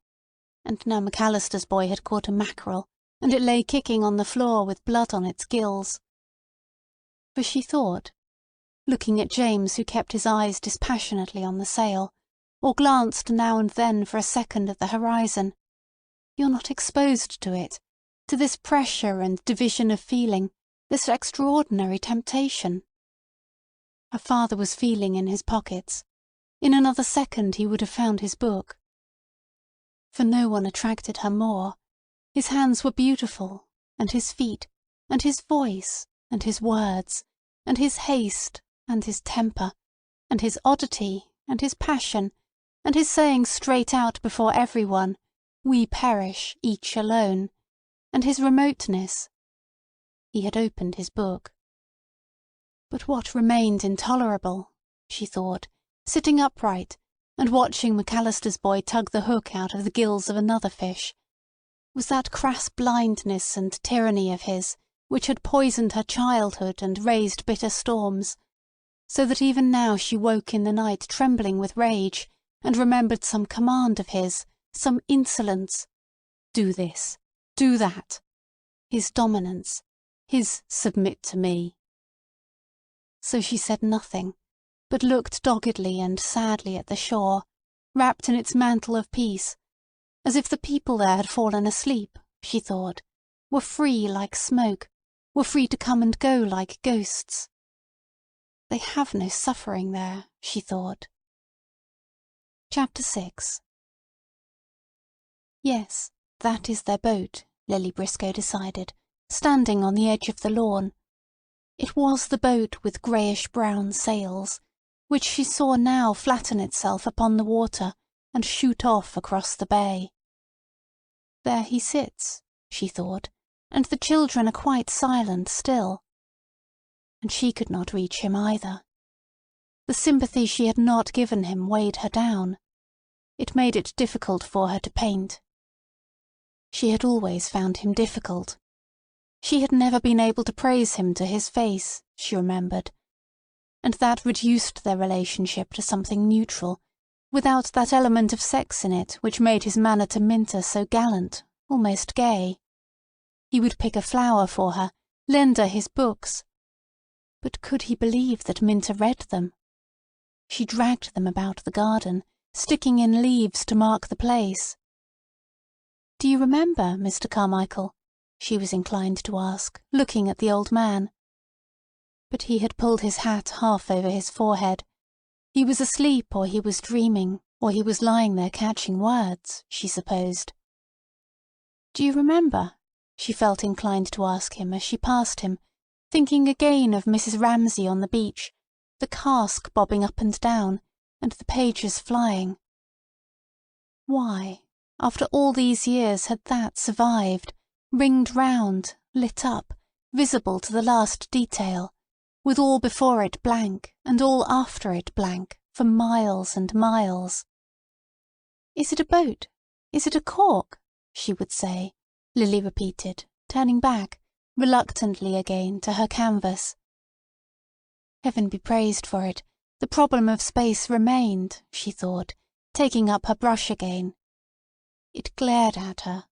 and now McAllister's boy had caught a mackerel, and it lay kicking on the floor with blood on its gills. For she thought, looking at James who kept his eyes dispassionately on the sail, or glanced now and then for a second at the horizon, "You're not exposed to it, to this pressure and division of feeling, this extraordinary temptation." Her father was feeling in his pockets. In another second he would have found his book. For no one attracted her more. His hands were beautiful, and his feet, and his voice, and his words, and his haste, and his temper, and his oddity, and his passion, and his saying straight out before everyone, "We perish, each alone," and his remoteness. He had opened his book. But what remained intolerable, she thought, sitting upright, and watching McAllister's boy tug the hook out of the gills of another fish, was that crass blindness and tyranny of his which had poisoned her childhood and raised bitter storms, so that even now she woke in the night trembling with rage, and remembered some command of his, some insolence. Do this, do that. His dominance, his "submit to me." So she said nothing, but looked doggedly and sadly at the shore, wrapped in its mantle of peace, as if the people there had fallen asleep, she thought, were free like smoke, were free to come and go like ghosts. They have no suffering there, she thought. Chapter 6. Yes, that is their boat, Lily Briscoe decided, standing on the edge of the lawn. It was the boat with greyish-brown sails, which she saw now flatten itself upon the water, and shoot off across the bay. There he sits, she thought, and the children are quite silent still. And she could not reach him either. The sympathy she had not given him weighed her down. It made it difficult for her to paint. She had always found him difficult. She had never been able to praise him to his face, she remembered, and that reduced their relationship to something neutral, without that element of sex in it which made his manner to Minta so gallant, almost gay. He would pick a flower for her, lend her his books. But could he believe that Minta read them? She dragged them about the garden, sticking in leaves to mark the place. "Do you remember, Mr. Carmichael?" she was inclined to ask, looking at the old man. But he had pulled his hat half over his forehead. He was asleep, or he was dreaming, or he was lying there catching words, she supposed. "Do you remember?" she felt inclined to ask him as she passed him, thinking again of Mrs. Ramsay on the beach, the cask bobbing up and down, and the pages flying. Why, after all these years, had that survived, ringed round, lit up, visible to the last detail, with all before it blank and all after it blank, for miles and miles? "Is it a boat? Is it a cork?" she would say, Lily repeated, turning back, reluctantly again, to her canvas. Heaven be praised for it, the problem of space remained, she thought, taking up her brush again. It glared at her.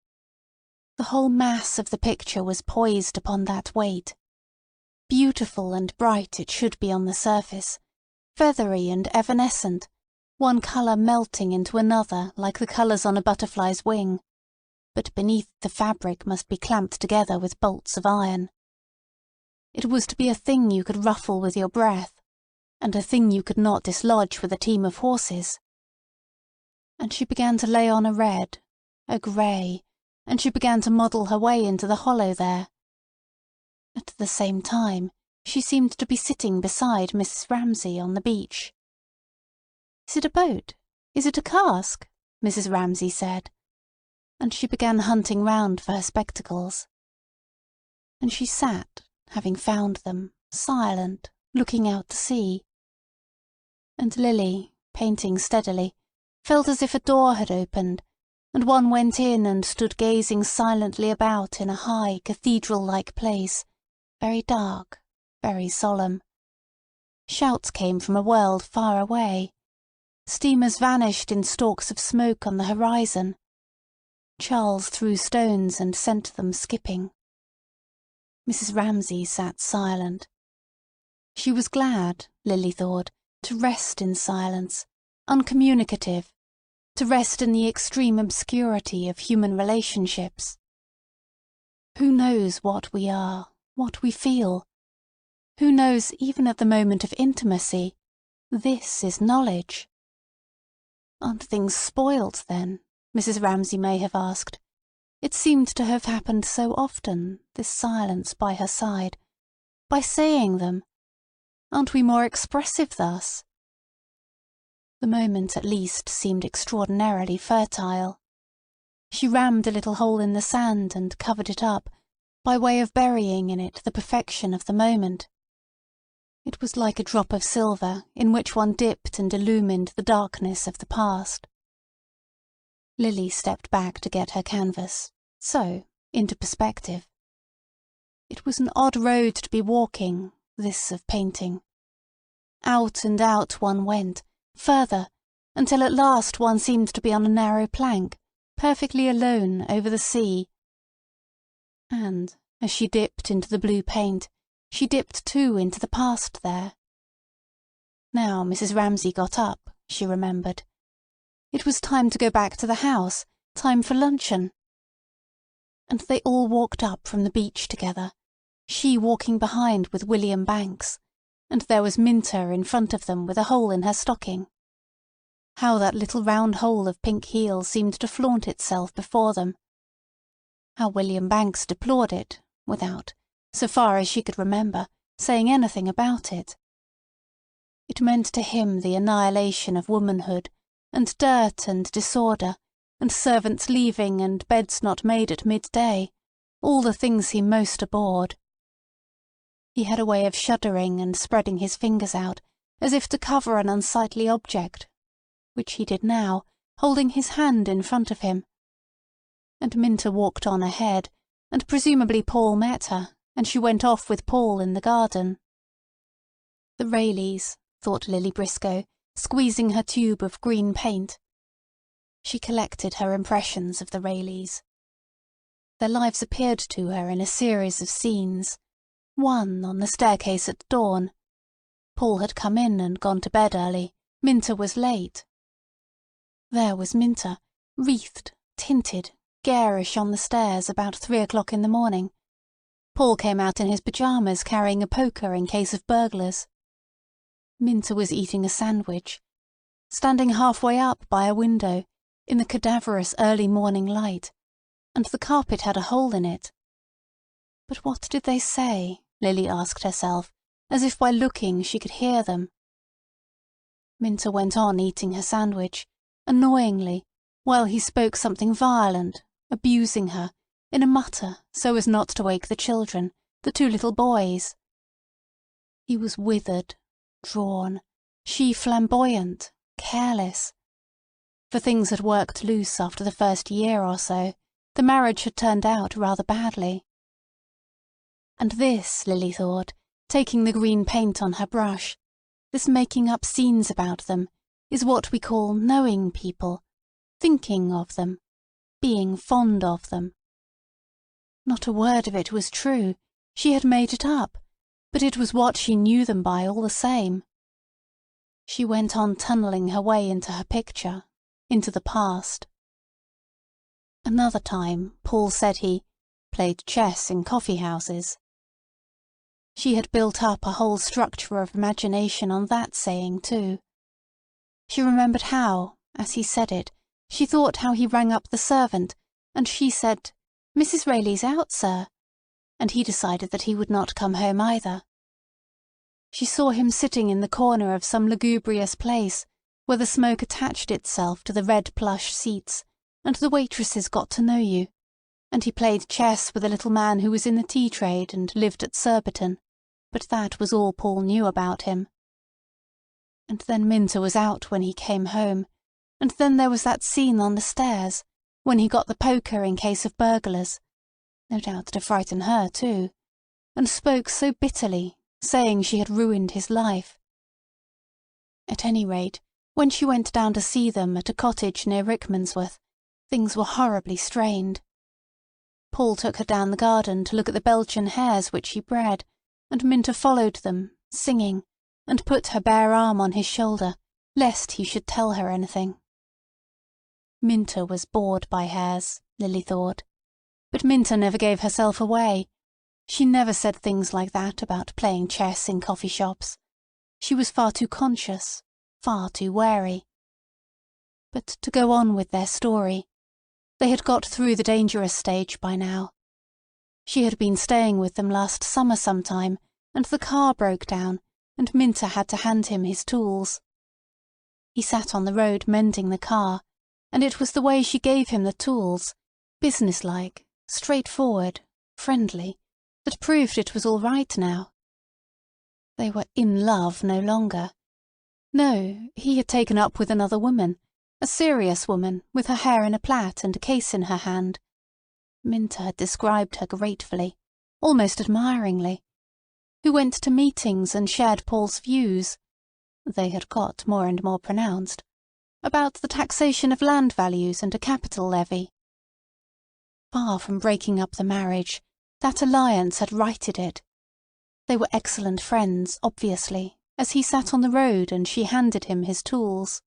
The whole mass of the picture was poised upon that weight. Beautiful and bright it should be on the surface, feathery and evanescent, one colour melting into another like the colours on a butterfly's wing, but beneath the fabric must be clamped together with bolts of iron. It was to be a thing you could ruffle with your breath, and a thing you could not dislodge with a team of horses. And she began to lay on a red, a grey, and she began to model her way into the hollow there. At the same time, she seemed to be sitting beside Mrs. Ramsay on the beach. "Is it a boat? Is it a cask?" Mrs. Ramsay said, and she began hunting round for her spectacles. And she sat, having found them, silent, looking out to sea. And Lily, painting steadily, felt as if a door had opened, and one went in and stood gazing silently about in a high cathedral-like place, very dark, very solemn. Shouts came from a world far away. Steamers vanished in stalks of smoke on the horizon. Charles threw stones and sent them skipping. Mrs. Ramsay sat silent. She was glad, Lily thought, to rest in silence, uncommunicative, to rest in the extreme obscurity of human relationships. Who knows what we are, what we feel? Who knows even at the moment of intimacy? This is knowledge. Aren't things spoiled, then? Mrs. Ramsay may have asked. It seemed to have happened so often, this silence by her side. By saying them. Aren't we more expressive thus? The moment at least seemed extraordinarily fertile. She rammed a little hole in the sand and covered it up, by way of burying in it the perfection of the moment. It was like a drop of silver in which one dipped and illumined the darkness of the past. Lily stepped back to get her canvas, so, into perspective. It was an odd road to be walking, this of painting. Out and out one went, further, until at last one seemed to be on a narrow plank, perfectly alone over the sea. And, as she dipped into the blue paint, she dipped too into the past there. Now Mrs. Ramsay got up, she remembered. It was time to go back to the house, time for luncheon. And they all walked up from the beach together, she walking behind with William Banks, and there was Minta in front of them with a hole in her stocking. How that little round hole of pink heel seemed to flaunt itself before them. How William Banks deplored it, without, so far as she could remember, saying anything about it. It meant to him the annihilation of womanhood, and dirt and disorder, and servants leaving and beds not made at midday, all the things he most abhorred. He had a way of shuddering and spreading his fingers out, as if to cover an unsightly object, which he did now, holding his hand in front of him. And Minta walked on ahead, and presumably Paul met her, and she went off with Paul in the garden. The Rayleys, thought Lily Briscoe, squeezing her tube of green paint. She collected her impressions of the Rayleys. Their lives appeared to her in a series of scenes. One on the staircase at dawn. Paul had come in and gone to bed early. Minta was late. There was Minta, wreathed, tinted, garish on the stairs about 3 o'clock in the morning. Paul came out in his pyjamas carrying a poker in case of burglars. Minta was eating a sandwich, standing halfway up by a window, in the cadaverous early morning light, and the carpet had a hole in it. But what did they say? Lily asked herself, as if by looking she could hear them. Minta went on eating her sandwich, annoyingly, while he spoke something violent, abusing her, in a mutter so as not to wake the children, the 2 little boys. He was withered, drawn, she flamboyant, careless. For things had worked loose after the first year or so. The marriage had turned out rather badly. And this, Lily thought, taking the green paint on her brush, this making up scenes about them, is what we call knowing people, thinking of them, being fond of them. Not a word of it was true. She had made it up, but it was what she knew them by all the same. She went on tunnelling her way into her picture, into the past. Another time Paul said he played chess in coffee-houses. She had built up a whole structure of imagination on that saying too. She remembered how, as he said it, she thought how he rang up the servant, and she said, "Mrs. Rayley's out, sir," and he decided that he would not come home either. She saw him sitting in the corner of some lugubrious place, where the smoke attached itself to the red plush seats, and the waitresses got to know you, and he played chess with a little man who was in the tea trade and lived at Surbiton, but that was all Paul knew about him. And then Minta was out when he came home, and then there was that scene on the stairs, when he got the poker in case of burglars, no doubt to frighten her too, and spoke so bitterly, saying she had ruined his life. At any rate, when she went down to see them at a cottage near Rickmansworth, things were horribly strained. Paul took her down the garden to look at the Belgian hares which he bred, and Minta followed them, singing, and put her bare arm on his shoulder, lest he should tell her anything. Minta was bored by hares, Lily thought, but Minta never gave herself away. She never said things like that about playing chess in coffee shops. She was far too conscious, far too wary. But to go on with their story, they had got through the dangerous stage by now. She had been staying with them last summer sometime, and the car broke down, and Minta had to hand him his tools. He sat on the road mending the car, and it was the way she gave him the tools, businesslike, straightforward, friendly, that proved it was all right now. They were in love no longer. No, he had taken up with another woman, a serious woman, with her hair in a plait and a case in her hand. Minta had described her gratefully, almost admiringly, who went to meetings and shared Paul's views. They had got more and more pronounced, about the taxation of land values and a capital levy. Far from breaking up the marriage, that alliance had righted it. They were excellent friends, obviously, as he sat on the road and she handed him his tools.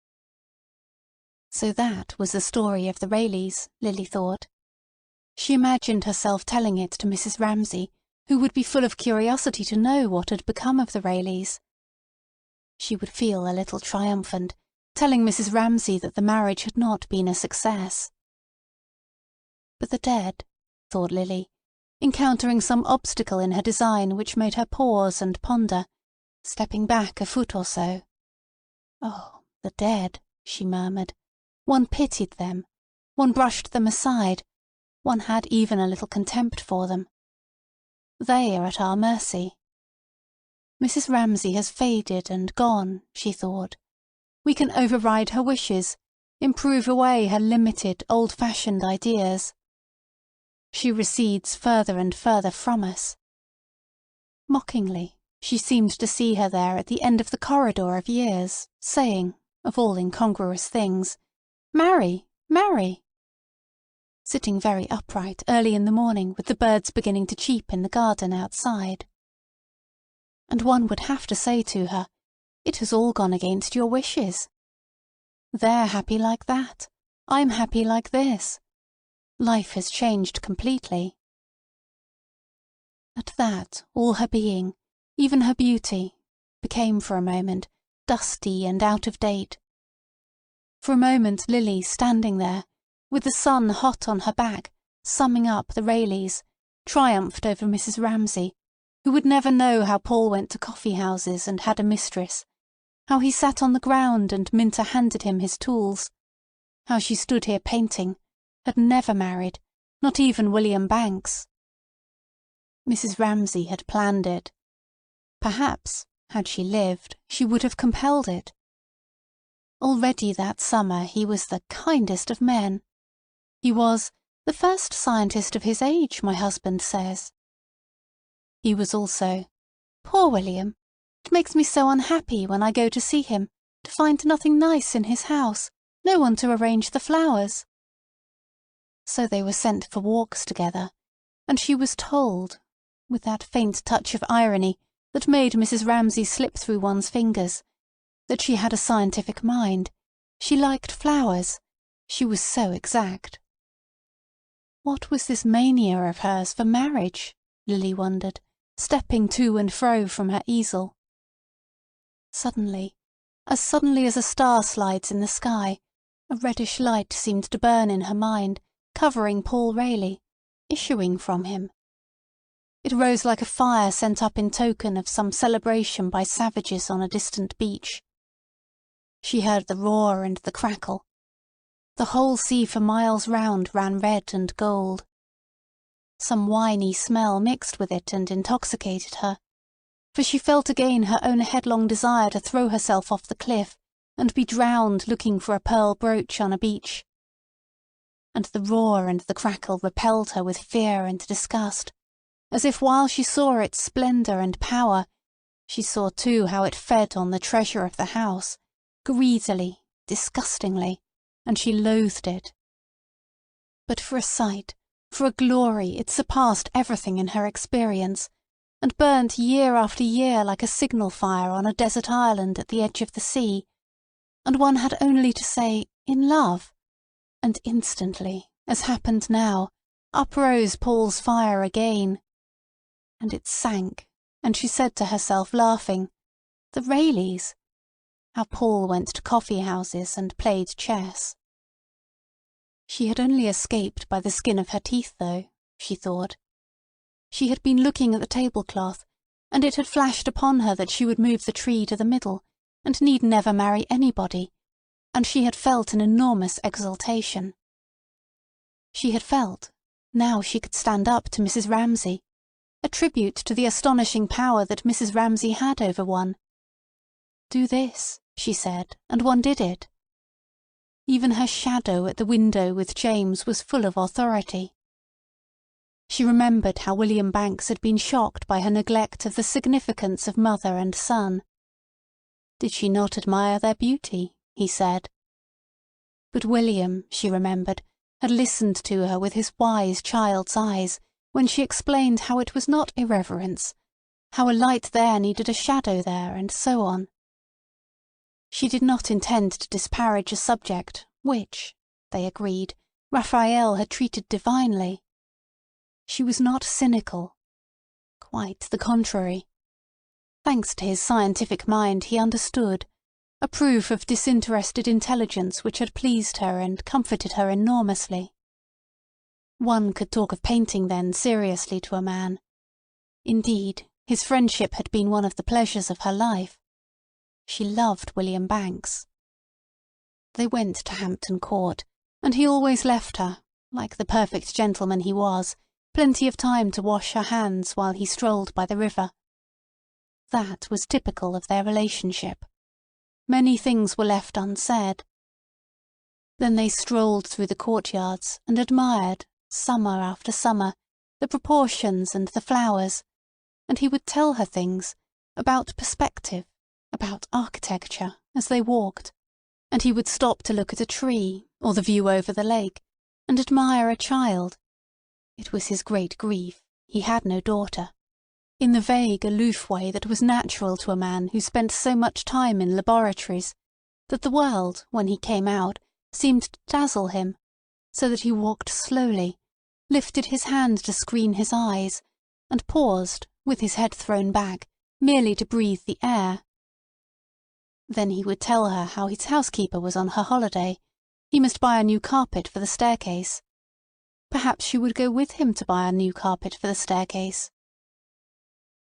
So that was the story of the Rayleys, Lily thought. She imagined herself telling it to Mrs. Ramsay, who would be full of curiosity to know what had become of the Rayleys. She would feel a little triumphant, telling Mrs. Ramsay that the marriage had not been a success. But the dead, thought Lily, encountering some obstacle in her design which made her pause and ponder, stepping back a foot or so. Oh, the dead. she murmured. One pitied them. One brushed them aside. One had even a little contempt for them. They are at our mercy. Mrs. Ramsay has faded and gone, she thought. We can override her wishes, improve away her limited, old-fashioned ideas. She recedes further and further from us. Mockingly, she seemed to see her there at the end of the corridor of years, saying, of all incongruous things, "Marry, marry!" Sitting very upright early in the morning with the birds beginning to cheep in the garden outside. And one would have to say to her, "It has all gone against your wishes. They're happy like that. I'm happy like this. Life has changed completely." At that all her being, even her beauty, became for a moment dusty and out of date. For a moment Lily, standing there, with the sun hot on her back, summing up the Rayleighs, triumphed over Mrs. Ramsay, who would never know how Paul went to coffee-houses and had a mistress, how he sat on the ground and Minter handed him his tools, how she stood here painting, had never married, not even William Banks. Mrs. Ramsay had planned it. Perhaps, had she lived, she would have compelled it. Already that summer he was the kindest of men. He was the first scientist of his age, my husband says. He was also, "Poor William, it makes me so unhappy when I go to see him, to find nothing nice in his house, no one to arrange the flowers." So they were sent for walks together, and she was told, with that faint touch of irony that made Mrs. Ramsay slip through one's fingers, that she had a scientific mind, she liked flowers, she was so exact. What was this mania of hers for marriage? Lily wondered, stepping to and fro from her easel. Suddenly as a star slides in the sky, a reddish light seemed to burn in her mind, covering Paul Rayleigh, issuing from him. It rose like a fire sent up in token of some celebration by savages on a distant beach. She heard the roar and the crackle. The whole sea for miles round ran red and gold. Some winey smell mixed with it and intoxicated her, for she felt again her own headlong desire to throw herself off the cliff and be drowned looking for a pearl brooch on a beach. And the roar and the crackle repelled her with fear and disgust, as if while she saw its splendour and power, she saw too how it fed on the treasure of the house, greedily, disgustingly, and she loathed it. But for a sight, for a glory, it surpassed everything in her experience, and burnt year after year like a signal fire on a desert island at the edge of the sea, and one had only to say, "In love," and instantly, as happened now, uprose Paul's fire again. And it sank, and she said to herself, laughing, "The Rayleighs!" How Paul went to coffee-houses and played chess. She had only escaped by the skin of her teeth, though, she thought. She had been looking at the tablecloth, and it had flashed upon her that she would move the tree to the middle, and need never marry anybody, and she had felt an enormous exultation. She had felt, now she could stand up to Mrs. Ramsay, a tribute to the astonishing power that Mrs. Ramsay had over one. "Do this," she said, and one did it. Even her shadow at the window with James was full of authority. She remembered how William Banks had been shocked by her neglect of the significance of mother and son. Did she not admire their beauty? He said. But William, she remembered, had listened to her with his wise child's eyes when she explained how it was not irreverence, how a light there needed a shadow there, and so on. She did not intend to disparage a subject which, they agreed, Raphael had treated divinely. She was not cynical. Quite the contrary. Thanks to his scientific mind he understood, a proof of disinterested intelligence which had pleased her and comforted her enormously. One could talk of painting then seriously to a man. Indeed, his friendship had been one of the pleasures of her life. She loved William Banks. They went to Hampton Court, and he always left her, like the perfect gentleman he was, plenty of time to wash her hands while he strolled by the river. That was typical of their relationship. Many things were left unsaid. Then they strolled through the courtyards and admired, summer after summer, the proportions and the flowers, and he would tell her things about perspective, about architecture, as they walked, and he would stop to look at a tree or the view over the lake, and admire a child. It was his great grief. He had no daughter. In the vague, aloof way that was natural to a man who spent so much time in laboratories, that the world, when he came out, seemed to dazzle him, so that he walked slowly, lifted his hand to screen his eyes, and paused, with his head thrown back, merely to breathe the air. Then he would tell her how his housekeeper was on her holiday. He must buy a new carpet for the staircase. Perhaps she would go with him to buy a new carpet for the staircase.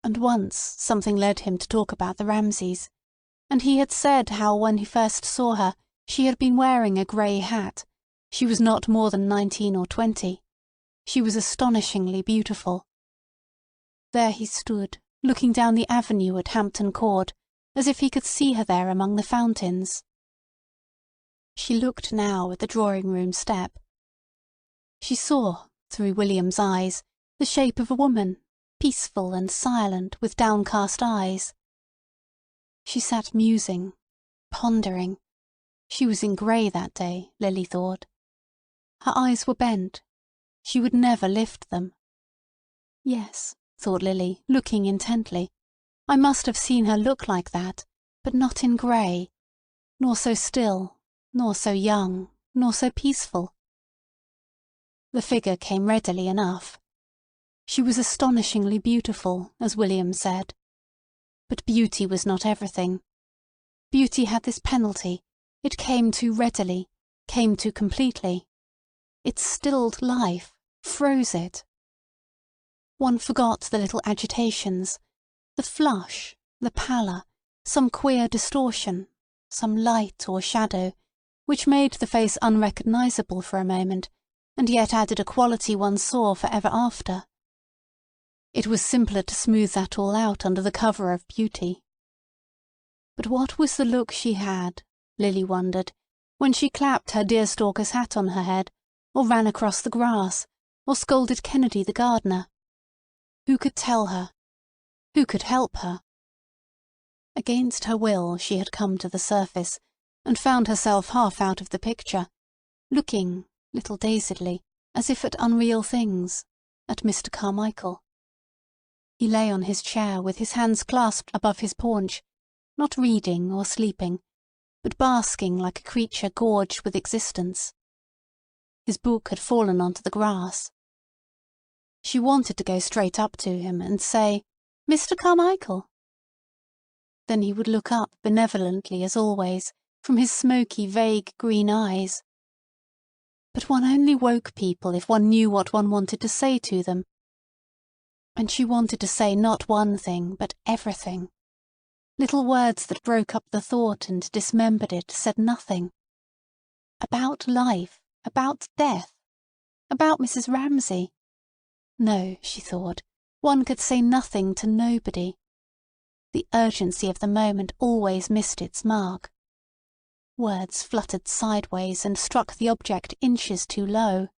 And once something led him to talk about the Ramsays, and he had said how when he first saw her she had been wearing a grey hat. She was not more than 19 or 20. She was astonishingly beautiful. There he stood, looking down the avenue at Hampton Court, as if he could see her there among the fountains. She looked now at the drawing-room step. She saw, through William's eyes, the shape of a woman, peaceful and silent, with downcast eyes. She sat musing, pondering. She was in grey that day, Lily thought. Her eyes were bent. She would never lift them. Yes, thought Lily, looking intently, I must have seen her look like that, but not in grey, nor so still, nor so young, nor so peaceful. The figure came readily enough. She was astonishingly beautiful, as William said. But beauty was not everything. Beauty had this penalty. It came too readily, came too completely. It stilled life, froze it. One forgot the little agitations, the flush, the pallor, some queer distortion, some light or shadow, which made the face unrecognizable for a moment, and yet added a quality one saw for ever after. It was simpler to smooth that all out under the cover of beauty. But what was the look she had, Lily wondered, when she clapped her deerstalker's hat on her head, or ran across the grass, or scolded Kennedy the gardener? Who could tell her? Who could help her? Against her will she had come to the surface, and found herself half out of the picture, looking, little dazedly, as if at unreal things, at Mr. Carmichael. He lay on his chair with his hands clasped above his paunch, not reading or sleeping, but basking like a creature gorged with existence. His book had fallen onto the grass. She wanted to go straight up to him and say, "Mr. Carmichael." Then he would look up benevolently as always, from his smoky, vague green eyes. But one only woke people if one knew what one wanted to say to them. And she wanted to say not one thing, but everything. Little words that broke up the thought and dismembered it said nothing. About life, about death, about Mrs. Ramsay. No, she thought, one could say nothing to nobody. The urgency of the moment always missed its mark. Words fluttered sideways and struck the object inches too low.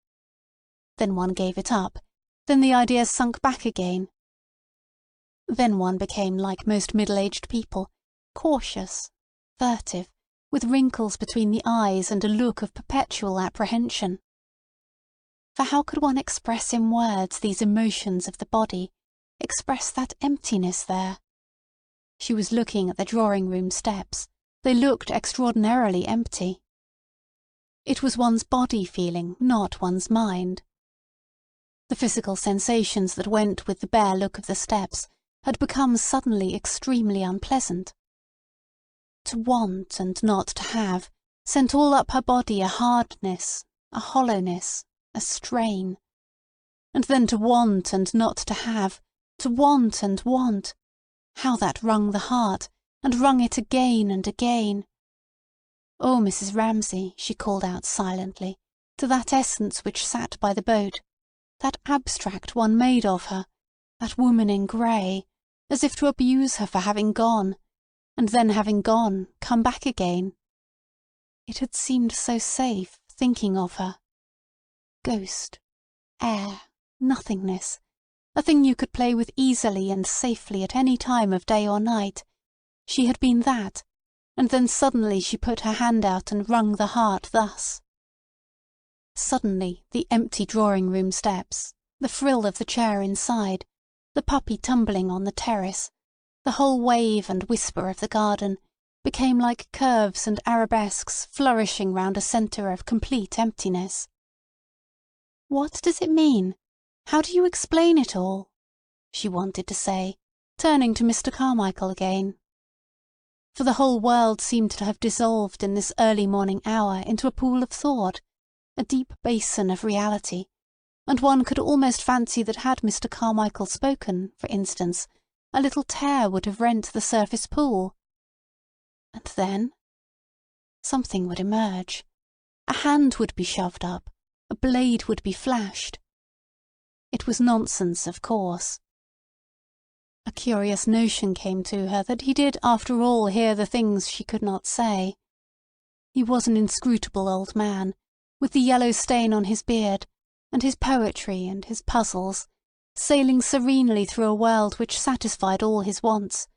Then one gave it up. Then the idea sunk back again. Then one became like most middle-aged people, cautious, furtive, with wrinkles between the eyes and a look of perpetual apprehension. For how could one express in words these emotions of the body, express that emptiness there? She was looking at the drawing-room steps. They looked extraordinarily empty. It was one's body feeling, not one's mind. The physical sensations that went with the bare look of the steps had become suddenly extremely unpleasant. To want and not to have sent all up her body a hardness, a hollowness, a strain. And then to want and not to have, to want and want. How that wrung the heart, and wrung it again and again. "Oh, Mrs. Ramsay," she called out silently, to that essence which sat by the boat, that abstract one made of her, that woman in grey, as if to abuse her for having gone, and then having gone, come back again. It had seemed so safe, thinking of her. Ghost, air, nothingness, a thing you could play with easily and safely at any time of day or night. She had been that, and then suddenly she put her hand out and wrung the heart thus. Suddenly the empty drawing-room steps, the frill of the chair inside, the puppy tumbling on the terrace, the whole wave and whisper of the garden, became like curves and arabesques flourishing round a centre of complete emptiness. "What does it mean? How do you explain it all?" she wanted to say, turning to Mr. Carmichael again. For the whole world seemed to have dissolved in this early morning hour into a pool of thought, a deep basin of reality, and one could almost fancy that had Mr. Carmichael spoken, for instance, a little tear would have rent the surface pool. And then? Something would emerge. A hand would be shoved up. A blade would be flashed. It was nonsense, of course. A curious notion came to her that he did after all hear the things she could not say. He was an inscrutable old man, with the yellow stain on his beard, and his poetry and his puzzles, sailing serenely through a world which satisfied all his wants,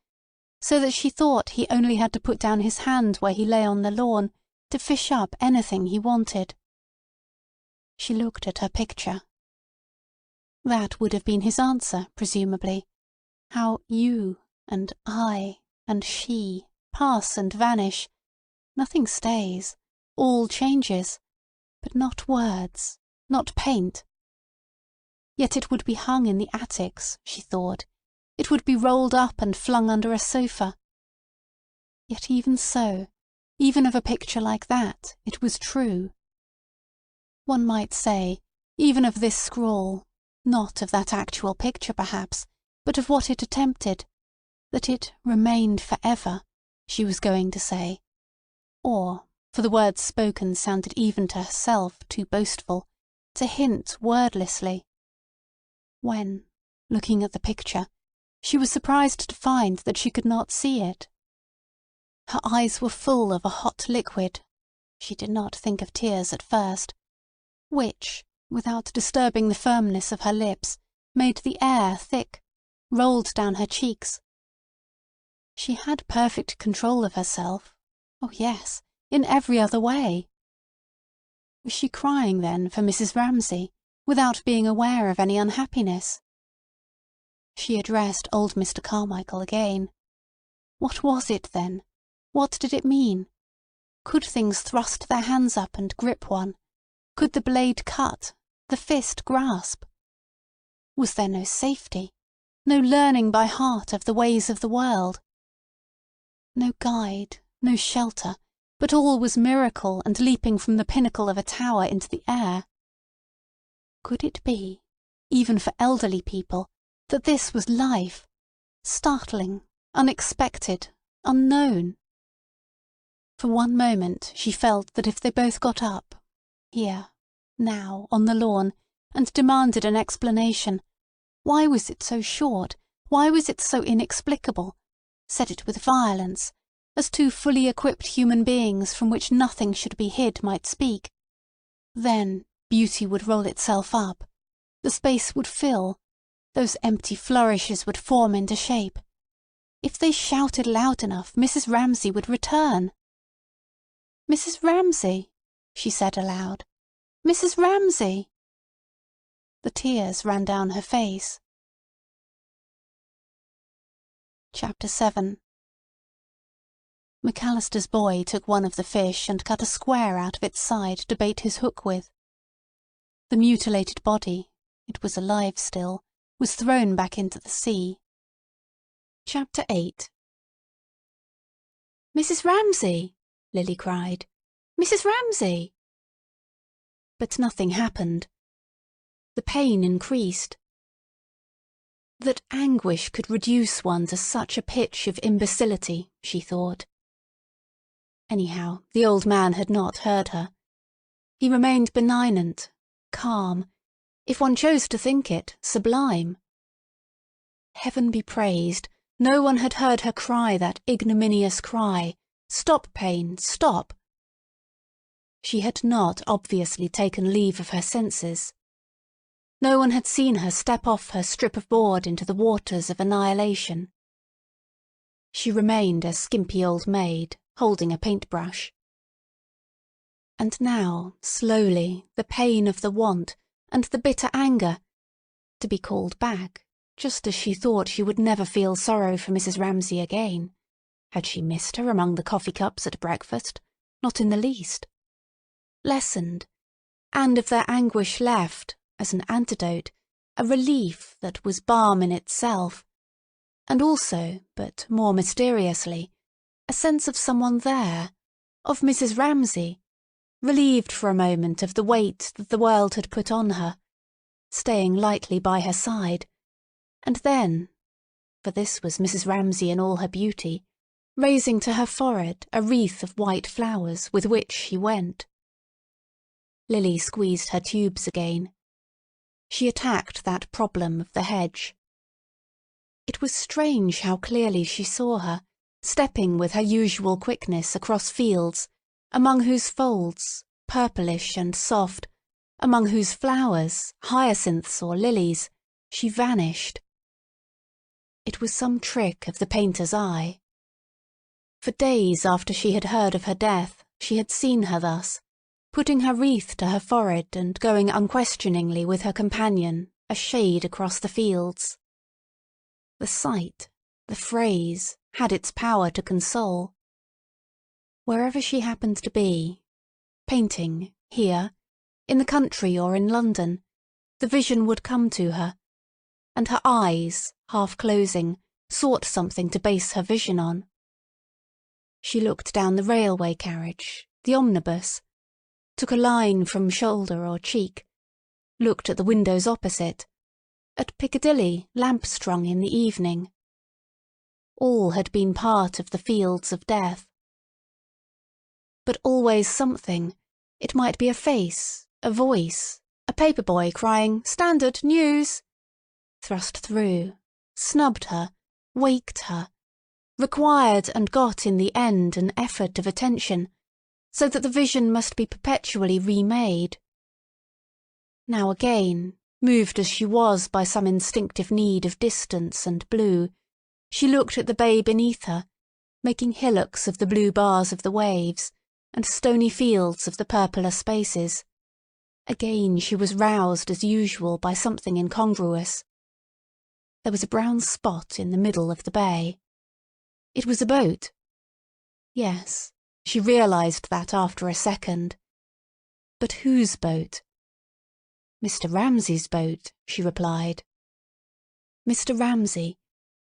so that she thought he only had to put down his hand where he lay on the lawn to fish up anything he wanted. She looked at her picture. That would have been his answer, presumably. How you and I and she pass and vanish. Nothing stays. All changes. But not words, not paint. Yet it would be hung in the attics, she thought. It would be rolled up and flung under a sofa. Yet even so, even of a picture like that, it was true. One might say, even of this scrawl, not of that actual picture perhaps, but of what it attempted, that it remained forever, she was going to say. Or, for the words spoken sounded even to herself too boastful, to hint wordlessly. When, looking at the picture, she was surprised to find that she could not see it. Her eyes were full of a hot liquid, she did not think of tears at first, which, without disturbing the firmness of her lips, made the air thick, rolled down her cheeks. She had perfect control of herself. Oh yes, in every other way. Was she crying then for Mrs. Ramsay, without being aware of any unhappiness? She addressed old Mr. Carmichael again. What was it then? What did it mean? Could things thrust their hands up and grip one? Could the blade cut, the fist grasp? Was there no safety, no learning by heart of the ways of the world? No guide, no shelter, but all was miracle and leaping from the pinnacle of a tower into the air. Could it be, even for elderly people, that this was life, startling, unexpected, unknown? For one moment she felt that if they both got up, here, now, on the lawn, and demanded an explanation, why was it so short, why was it so inexplicable, said it with violence, as two fully equipped human beings from which nothing should be hid might speak, then beauty would roll itself up, the space would fill, those empty flourishes would form into shape. If they shouted loud enough, Mrs. Ramsay would return. "Mrs. Ramsay," she said aloud. "Mrs. Ramsay." The tears ran down her face. Chapter 7. McAllister's boy took one of the fish and cut a square out of its side to bait his hook with. The mutilated body, it was alive still, was thrown back into the sea. Chapter 8. "Mrs. Ramsay!" Lily cried. "Mrs. Ramsay!" But nothing happened. The pain increased. That anguish could reduce one to such a pitch of imbecility, she thought. Anyhow, the old man had not heard her. He remained benignant, calm, if one chose to think it, sublime. Heaven be praised, no one had heard her cry that ignominious cry, "Stop, pain, stop!" She had not obviously taken leave of her senses. No one had seen her step off her strip of board into the waters of annihilation. She remained a skimpy old maid, holding a paintbrush. And now, slowly, the pain of the want, and the bitter anger, to be called back, just as she thought she would never feel sorrow for Mrs. Ramsay again. Had she missed her among the coffee cups at breakfast? Not in the least. Lessened, and of their anguish left, as an antidote, a relief that was balm in itself, and also, but more mysteriously, a sense of someone there, of Mrs. Ramsay, relieved for a moment of the weight that the world had put on her, staying lightly by her side, and then, for this was Mrs. Ramsay in all her beauty, raising to her forehead a wreath of white flowers with which she went. Lily squeezed her tubes again. She attacked that problem of the hedge. It was strange how clearly she saw her, stepping with her usual quickness across fields, among whose folds, purplish and soft, among whose flowers, hyacinths or lilies, she vanished. It was some trick of the painter's eye. For days after she had heard of her death, she had seen her thus, putting her wreath to her forehead and going unquestioningly with her companion, a shade across the fields. The sight, the phrase, had its power to console. Wherever she happened to be, painting, here, in the country or in London, the vision would come to her, and her eyes, half closing, sought something to base her vision on. She looked down the railway carriage, the omnibus, took a line from shoulder or cheek, looked at the windows opposite, at Piccadilly lamp-strung in the evening. All had been part of the fields of death. But always something, it might be a face, a voice, a paper boy crying, "Standard News!" thrust through, snubbed her, waked her, required and got in the end an effort of attention, so that the vision must be perpetually remade. Now again, moved as she was by some instinctive need of distance and blue, she looked at the bay beneath her, making hillocks of the blue bars of the waves, and stony fields of the purpler spaces. Again she was roused as usual by something incongruous. There was a brown spot in the middle of the bay. It was a boat. Yes, she realized that after a second. But whose boat? Mr. Ramsay's boat, she replied. Mr. Ramsay,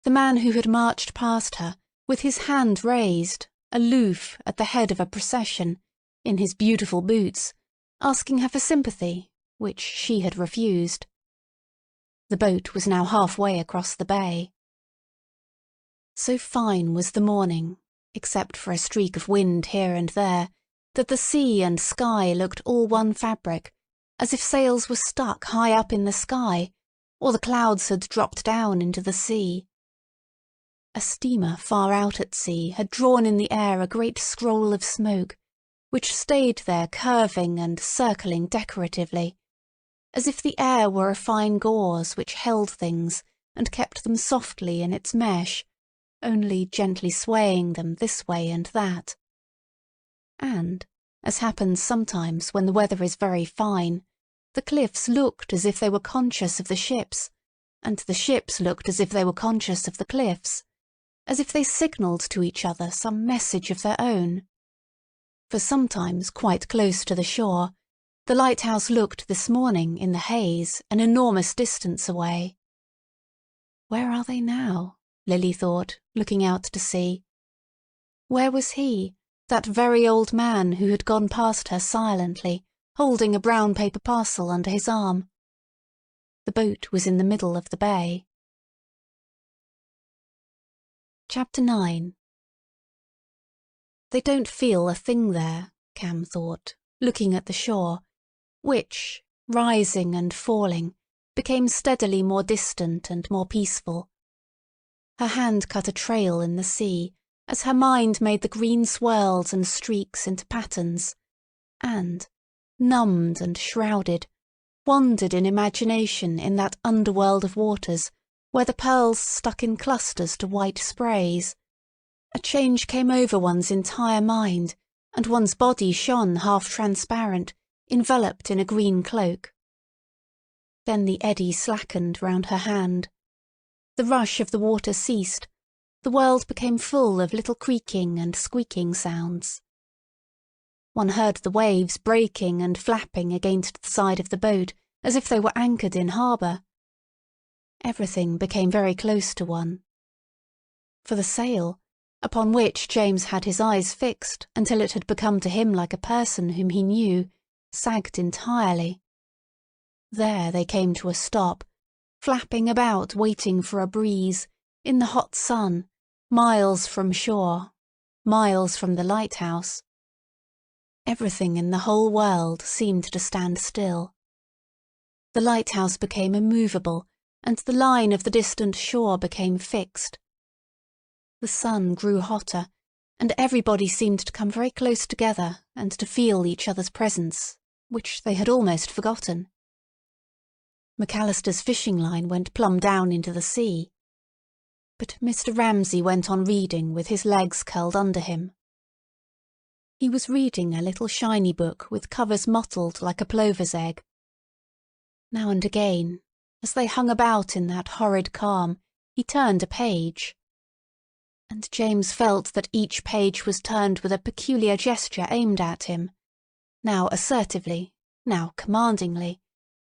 the man who had marched past her, with his hand raised, aloof at the head of a procession, in his beautiful boots, asking her for sympathy, which she had refused. The boat was now halfway across the bay. So fine was the morning, except for a streak of wind here and there, that the sea and sky looked all one fabric, as if sails were stuck high up in the sky, or the clouds had dropped down into the sea. A steamer far out at sea had drawn in the air a great scroll of smoke, which stayed there curving and circling decoratively, as if the air were a fine gauze which held things and kept them softly in its mesh, only gently swaying them this way and that. And, as happens sometimes when the weather is very fine, the cliffs looked as if they were conscious of the ships, and the ships looked as if they were conscious of the cliffs, as if they signalled to each other some message of their own. For sometimes quite close to the shore, the lighthouse looked this morning in the haze an enormous distance away. Where are they now? Lily thought, looking out to sea. Where was he, that very old man who had gone past her silently, holding a brown paper parcel under his arm? The boat was in the middle of the bay. Chapter 9. They don't feel a thing there, Cam thought, looking at the shore, which, rising and falling, became steadily more distant and more peaceful. Her hand cut a trail in the sea as her mind made the green swirls and streaks into patterns, and, numbed and shrouded, wandered in imagination in that underworld of waters where the pearls stuck in clusters to white sprays. A change came over one's entire mind, and one's body shone half-transparent, enveloped in a green cloak. Then the eddy slackened round her hand. The rush of the water ceased. The world became full of little creaking and squeaking sounds. One heard the waves breaking and flapping against the side of the boat as if they were anchored in harbour. Everything became very close to one. For the sail, upon which James had his eyes fixed until it had become to him like a person whom he knew, sagged entirely. There they came to a stop, flapping about waiting for a breeze, in the hot sun, miles from shore, miles from the lighthouse. Everything in the whole world seemed to stand still. The lighthouse became immovable, and the line of the distant shore became fixed. The sun grew hotter, and everybody seemed to come very close together and to feel each other's presence, which they had almost forgotten. McAllister's fishing line went plumb down into the sea. But Mr. Ramsay went on reading with his legs curled under him. He was reading a little shiny book with covers mottled like a plover's egg. Now and again, as they hung about in that horrid calm, he turned a page. And James felt that each page was turned with a peculiar gesture aimed at him, now assertively, now commandingly,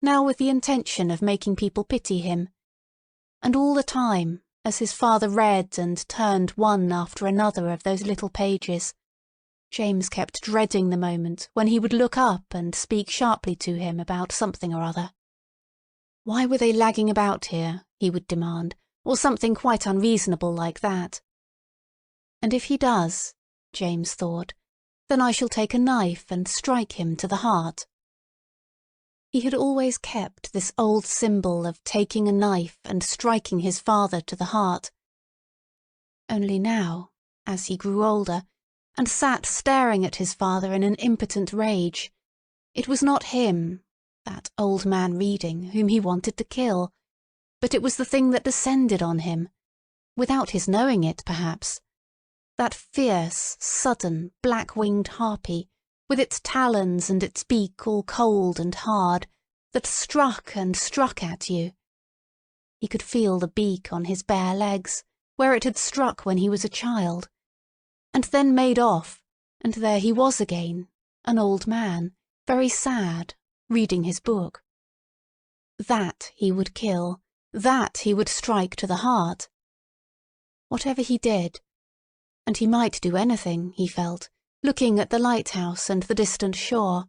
now with the intention of making people pity him. And all the time, as his father read and turned one after another of those little pages, James kept dreading the moment when he would look up and speak sharply to him about something or other. Why were they lagging about here, he would demand, or something quite unreasonable like that. And if he does, James thought, then I shall take a knife and strike him to the heart. He had always kept this old symbol of taking a knife and striking his father to the heart. Only now, as he grew older, and sat staring at his father in an impotent rage, it was not him, that old man reading, whom he wanted to kill, but it was the thing that descended on him, without his knowing it, perhaps, that fierce, sudden, black-winged harpy, with its talons and its beak all cold and hard, that struck and struck at you. He could feel the beak on his bare legs, where it had struck when he was a child, and then made off, and there he was again, an old man, very sad, reading his book. That he would kill, that he would strike to the heart. Whatever he did, and he might do anything, he felt, looking at the lighthouse and the distant shore,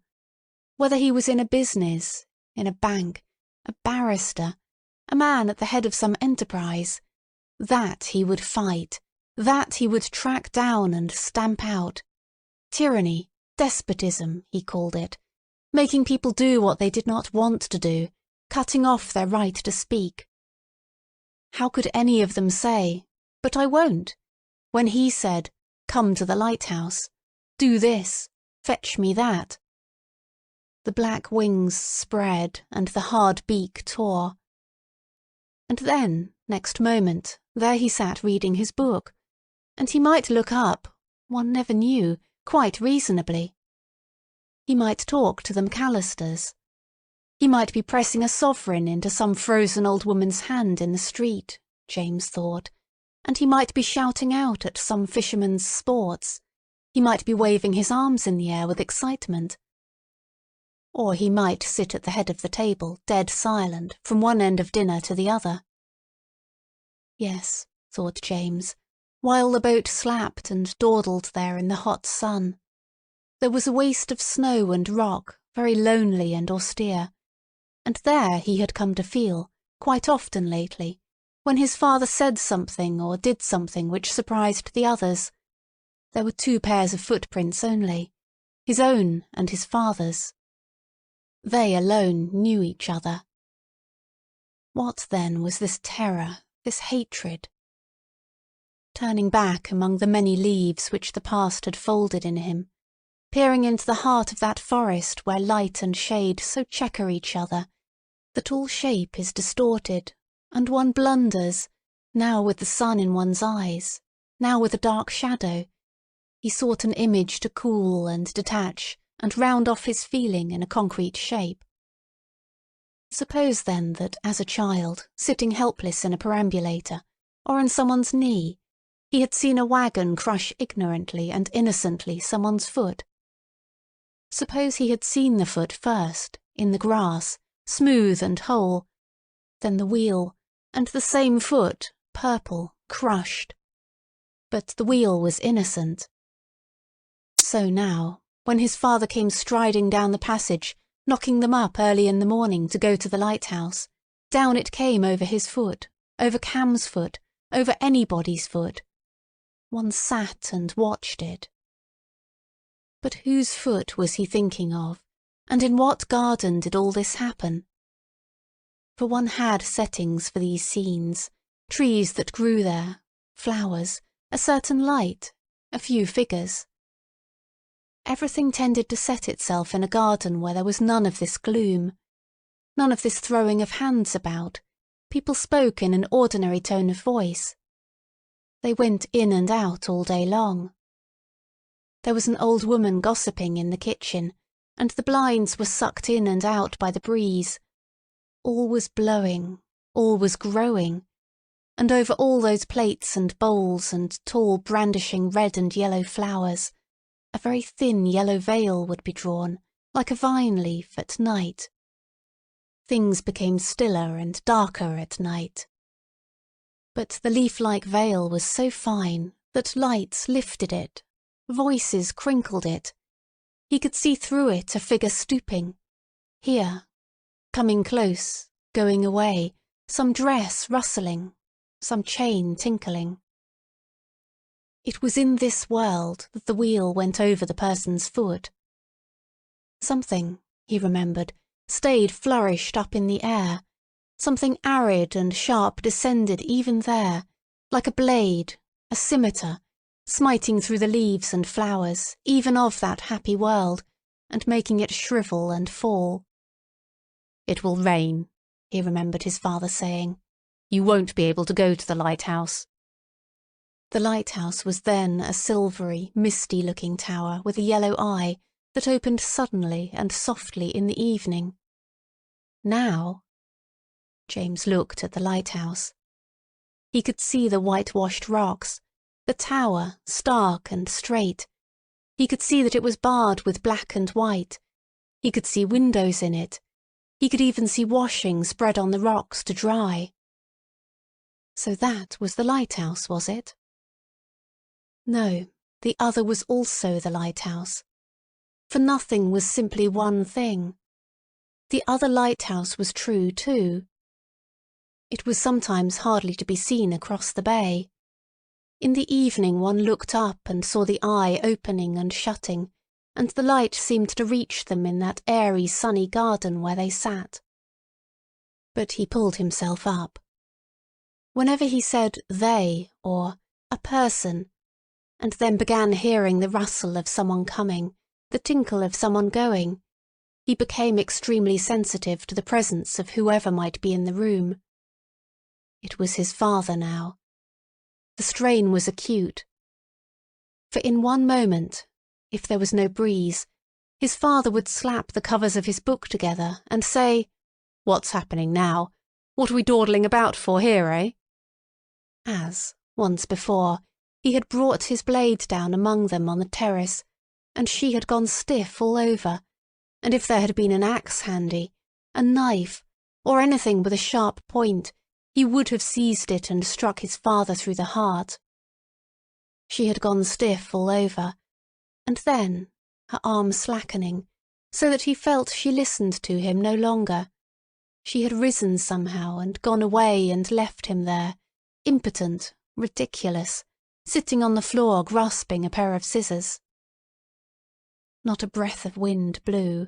whether he was in a business, in a bank, a barrister, a man at the head of some enterprise, that he would fight, that he would track down and stamp out. Tyranny, despotism, he called it, making people do what they did not want to do, cutting off their right to speak. How could any of them say, "But I won't," when he said, "Come to the lighthouse, do this, fetch me that"? The black wings spread and the hard beak tore. And then, next moment, there he sat reading his book, and he might look up, one never knew, quite reasonably. He might talk to the McAllisters. He might be pressing a sovereign into some frozen old woman's hand in the street, James thought, and he might be shouting out at some fisherman's sports. He might be waving his arms in the air with excitement. Or he might sit at the head of the table, dead silent, from one end of dinner to the other. Yes, thought James, while the boat slapped and dawdled there in the hot sun. There was a waste of snow and rock, very lonely and austere, and there he had come to feel, quite often lately, when his father said something or did something which surprised the others, There were 2 pairs of footprints only, his own and his father's. They alone knew each other. What then was this terror, this hatred? Turning back among the many leaves which the past had folded in him, peering into the heart of that forest where light and shade so chequer each other, that all shape is distorted, and one blunders, now with the sun in one's eyes, now with a dark shadow, he sought an image to cool and detach and round off his feeling in a concrete shape. Suppose then that as a child, sitting helpless in a perambulator, or on someone's knee, he had seen a wagon crush ignorantly and innocently someone's foot. Suppose he had seen the foot first, in the grass, smooth and whole, then the wheel, and the same foot, purple, crushed. But the wheel was innocent. So now, when his father came striding down the passage, knocking them up early in the morning to go to the lighthouse, down it came over his foot, over Cam's foot, over anybody's foot. One sat and watched it. But whose foot was he thinking of, and in what garden did all this happen? For one had settings for these scenes, trees that grew there, flowers, a certain light, a few figures. Everything tended to set itself in a garden where there was none of this gloom, none of this throwing of hands about. People spoke in an ordinary tone of voice. They went in and out all day long. There was an old woman gossiping in the kitchen, and the blinds were sucked in and out by the breeze. All was blowing, all was growing, and over all those plates and bowls and tall brandishing red and yellow flowers, a very thin yellow veil would be drawn, like a vine leaf at night. Things became stiller and darker at night. But the leaf-like veil was so fine that lights lifted it, voices crinkled it. He could see through it a figure stooping, here, coming close, going away, some dress rustling, some chain tinkling. It was in this world that the wheel went over the person's foot. Something, he remembered, stayed flourished up in the air. Something arid and sharp descended even there, like a blade, a scimitar, smiting through the leaves and flowers, even of that happy world, and making it shrivel and fall. "It will rain," he remembered his father saying. "You won't be able to go to the lighthouse." The lighthouse was then a silvery, misty-looking tower with a yellow eye that opened suddenly and softly in the evening. Now, James looked at the lighthouse. He could see the whitewashed rocks, the tower stark and straight. He could see that it was barred with black and white. He could see windows in it. He could even see washing spread on the rocks to dry. So that was the lighthouse, was it? No, the other was also the lighthouse. For nothing was simply one thing. The other lighthouse was true too. It was sometimes hardly to be seen across the bay. In the evening one looked up and saw the eye opening and shutting, and the light seemed to reach them in that airy sunny garden where they sat. But he pulled himself up. Whenever he said "they" or "a person," and then began hearing the rustle of someone coming, the tinkle of someone going, he became extremely sensitive to the presence of whoever might be in the room. It was his father now. The strain was acute. For in one moment, if there was no breeze, his father would slap the covers of his book together and say, "What's happening now? What are we dawdling about for here, eh?" As, once before, he had brought his blade down among them on the terrace, and she had gone stiff all over, and if there had been an axe handy, a knife, or anything with a sharp point, he would have seized it and struck his father through the heart. She had gone stiff all over, and then, her arm slackening, so that he felt she listened to him no longer, she had risen somehow and gone away and left him there, impotent, ridiculous, sitting on the floor grasping a pair of scissors. Not a breath of wind blew.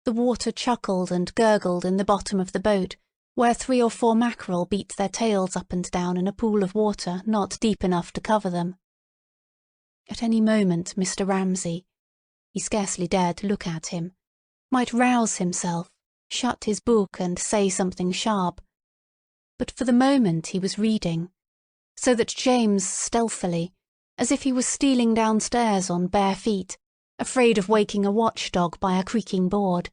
The water chuckled and gurgled in the bottom of the boat, where 3 or 4 mackerel beat their tails up and down in a pool of water not deep enough to cover them. At any moment Mr. Ramsay—he scarcely dared look at him—might rouse himself, shut his book and say something sharp. But for the moment he was reading, so that James stealthily, as if he was stealing downstairs on bare feet, afraid of waking a watchdog by a creaking board,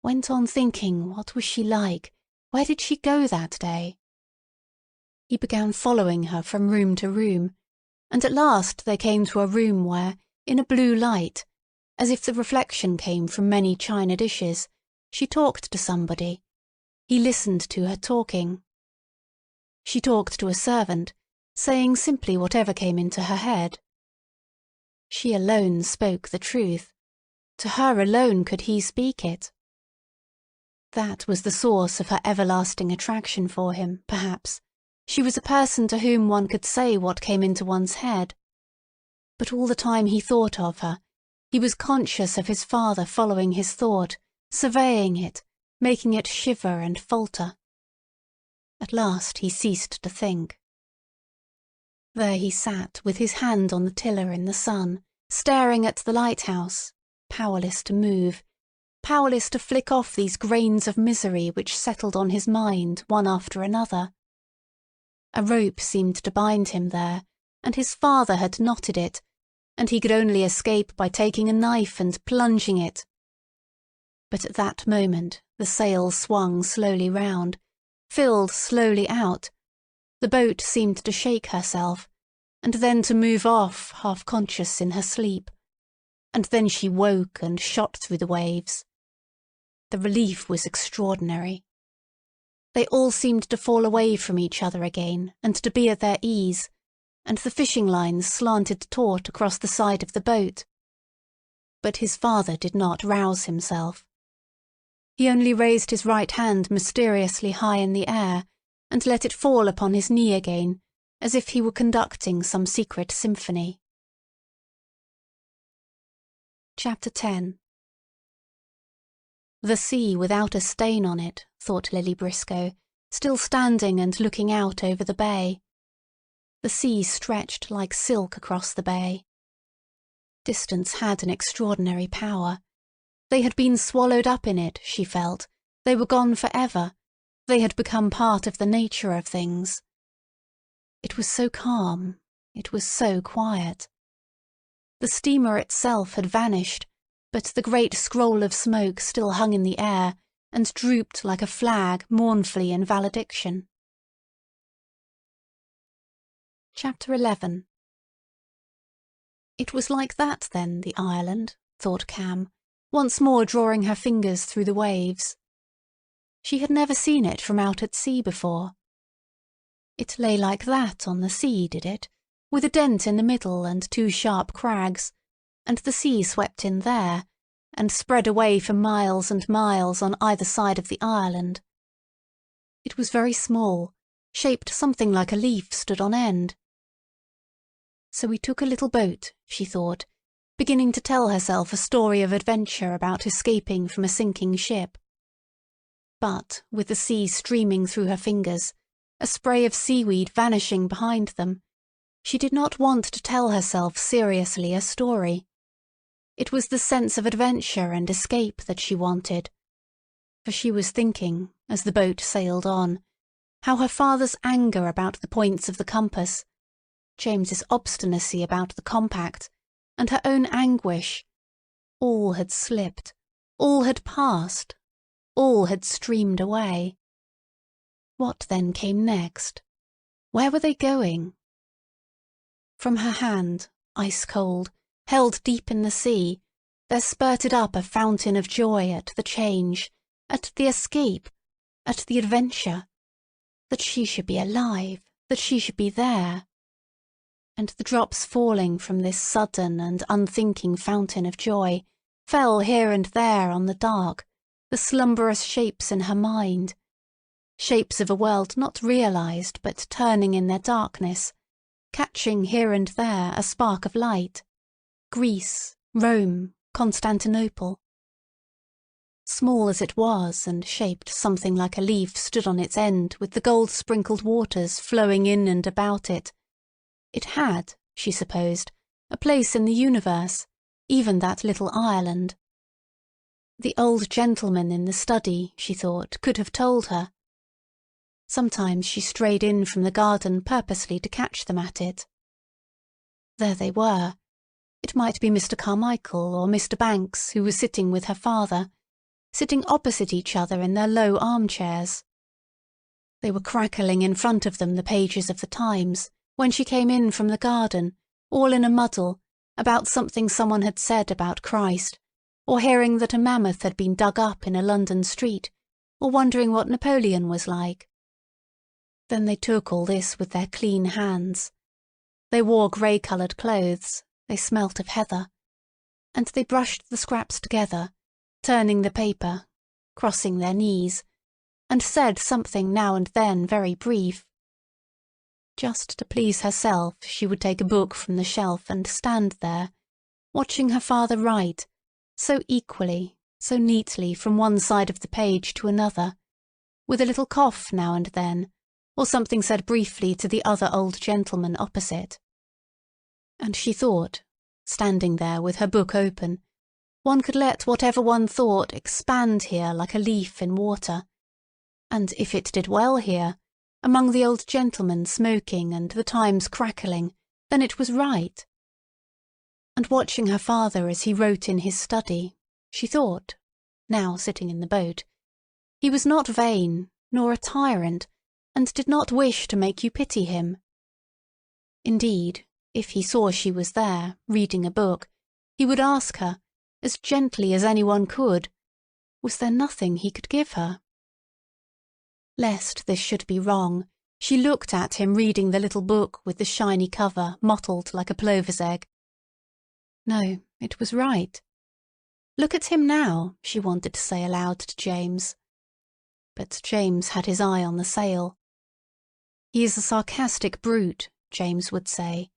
went on thinking what was she like, where did she go that day? He began following her from room to room, and at last they came to a room where, in a blue light, as if the reflection came from many china dishes, she talked to somebody. He listened to her talking. She talked to a servant, saying simply whatever came into her head. She alone spoke the truth. To her alone could he speak it. That was the source of her everlasting attraction for him, perhaps. She was a person to whom one could say what came into one's head. But all the time he thought of her, he was conscious of his father following his thought, surveying it, making it shiver and falter. At last he ceased to think. There he sat with his hand on the tiller in the sun, staring at the lighthouse, powerless to move, powerless to flick off these grains of misery which settled on his mind one after another. A rope seemed to bind him there, and his father had knotted it, and he could only escape by taking a knife and plunging it. But at that moment the sail swung slowly round, filled slowly out. The boat seemed to shake herself, and then to move off, half-conscious in her sleep. And then she woke and shot through the waves. The relief was extraordinary. They all seemed to fall away from each other again and to be at their ease, and the fishing lines slanted taut across the side of the boat. But his father did not rouse himself. He only raised his right hand mysteriously high in the air, and let it fall upon his knee again, as if he were conducting some secret symphony. Chapter 10. The sea without a stain on it, thought Lily Briscoe, still standing and looking out over the bay. The sea stretched like silk across the bay. Distance had an extraordinary power. They had been swallowed up in it, she felt. They were gone for ever. They had become part of the nature of things. It was so calm. It was so quiet. The steamer itself had vanished, but the great scroll of smoke still hung in the air and drooped like a flag mournfully in valediction. Chapter 11. It was like that, then, the Ireland, thought Cam, once more drawing her fingers through the waves. She had never seen it from out at sea before. It lay like that on the sea, did it, with a dent in the middle and 2 sharp crags, and the sea swept in there, and spread away for miles and miles on either side of the Ireland. It was very small, shaped something like a leaf stood on end. So we took a little boat, she thought, beginning to tell herself a story of adventure about escaping from a sinking ship. But, with the sea streaming through her fingers, a spray of seaweed vanishing behind them, she did not want to tell herself seriously a story. It was the sense of adventure and escape that she wanted. For she was thinking, as the boat sailed on, how her father's anger about the points of the compass, James's obstinacy about the compact, and her own anguish, all had slipped, all had passed, all had streamed away. What then came next? Where were they going? From her hand, ice-cold, held deep in the sea, there spurted up a fountain of joy at the change, at the escape, at the adventure, that she should be alive, that she should be there. And the drops falling from this sudden and unthinking fountain of joy fell here and there on the dark, the slumberous shapes in her mind, shapes of a world not realized but turning in their darkness, catching here and there a spark of light. Greece, Rome, Constantinople. Small as it was and shaped something like a leaf stood on its end with the gold-sprinkled waters flowing in and about it. It had, she supposed, a place in the universe, even that little Ireland. The old gentleman in the study, she thought, could have told her. Sometimes she strayed in from the garden purposely to catch them at it. There they were. It might be Mr. Carmichael or Mr. Banks who was sitting with her father, sitting opposite each other in their low armchairs. They were crackling in front of them the pages of the Times when she came in from the garden, all in a muddle, about something someone had said about Christ, or hearing that a mammoth had been dug up in a London street, or wondering what Napoleon was like. Then they took all this with their clean hands. They wore grey-coloured clothes, they smelt of heather, and they brushed the scraps together, turning the paper, crossing their knees, and said something now and then very brief. Just to please herself, she would take a book from the shelf and stand there, watching her father write, so equally, so neatly from one side of the page to another, with a little cough now and then, or something said briefly to the other old gentleman opposite. And she thought, standing there with her book open, one could let whatever one thought expand here like a leaf in water, and if it did well here, among the old gentlemen smoking and the Times crackling, then it was right. And watching her father as he wrote in his study, she thought, now sitting in the boat, he was not vain, nor a tyrant, and did not wish to make you pity him. Indeed, if he saw she was there, reading a book, he would ask her, as gently as anyone could, was there nothing he could give her? Lest this should be wrong, she looked at him reading the little book with the shiny cover mottled like a plover's egg. No, it was right. Look at him now, she wanted to say aloud to James. But James had his eye on the sail. He is a sarcastic brute, James would say.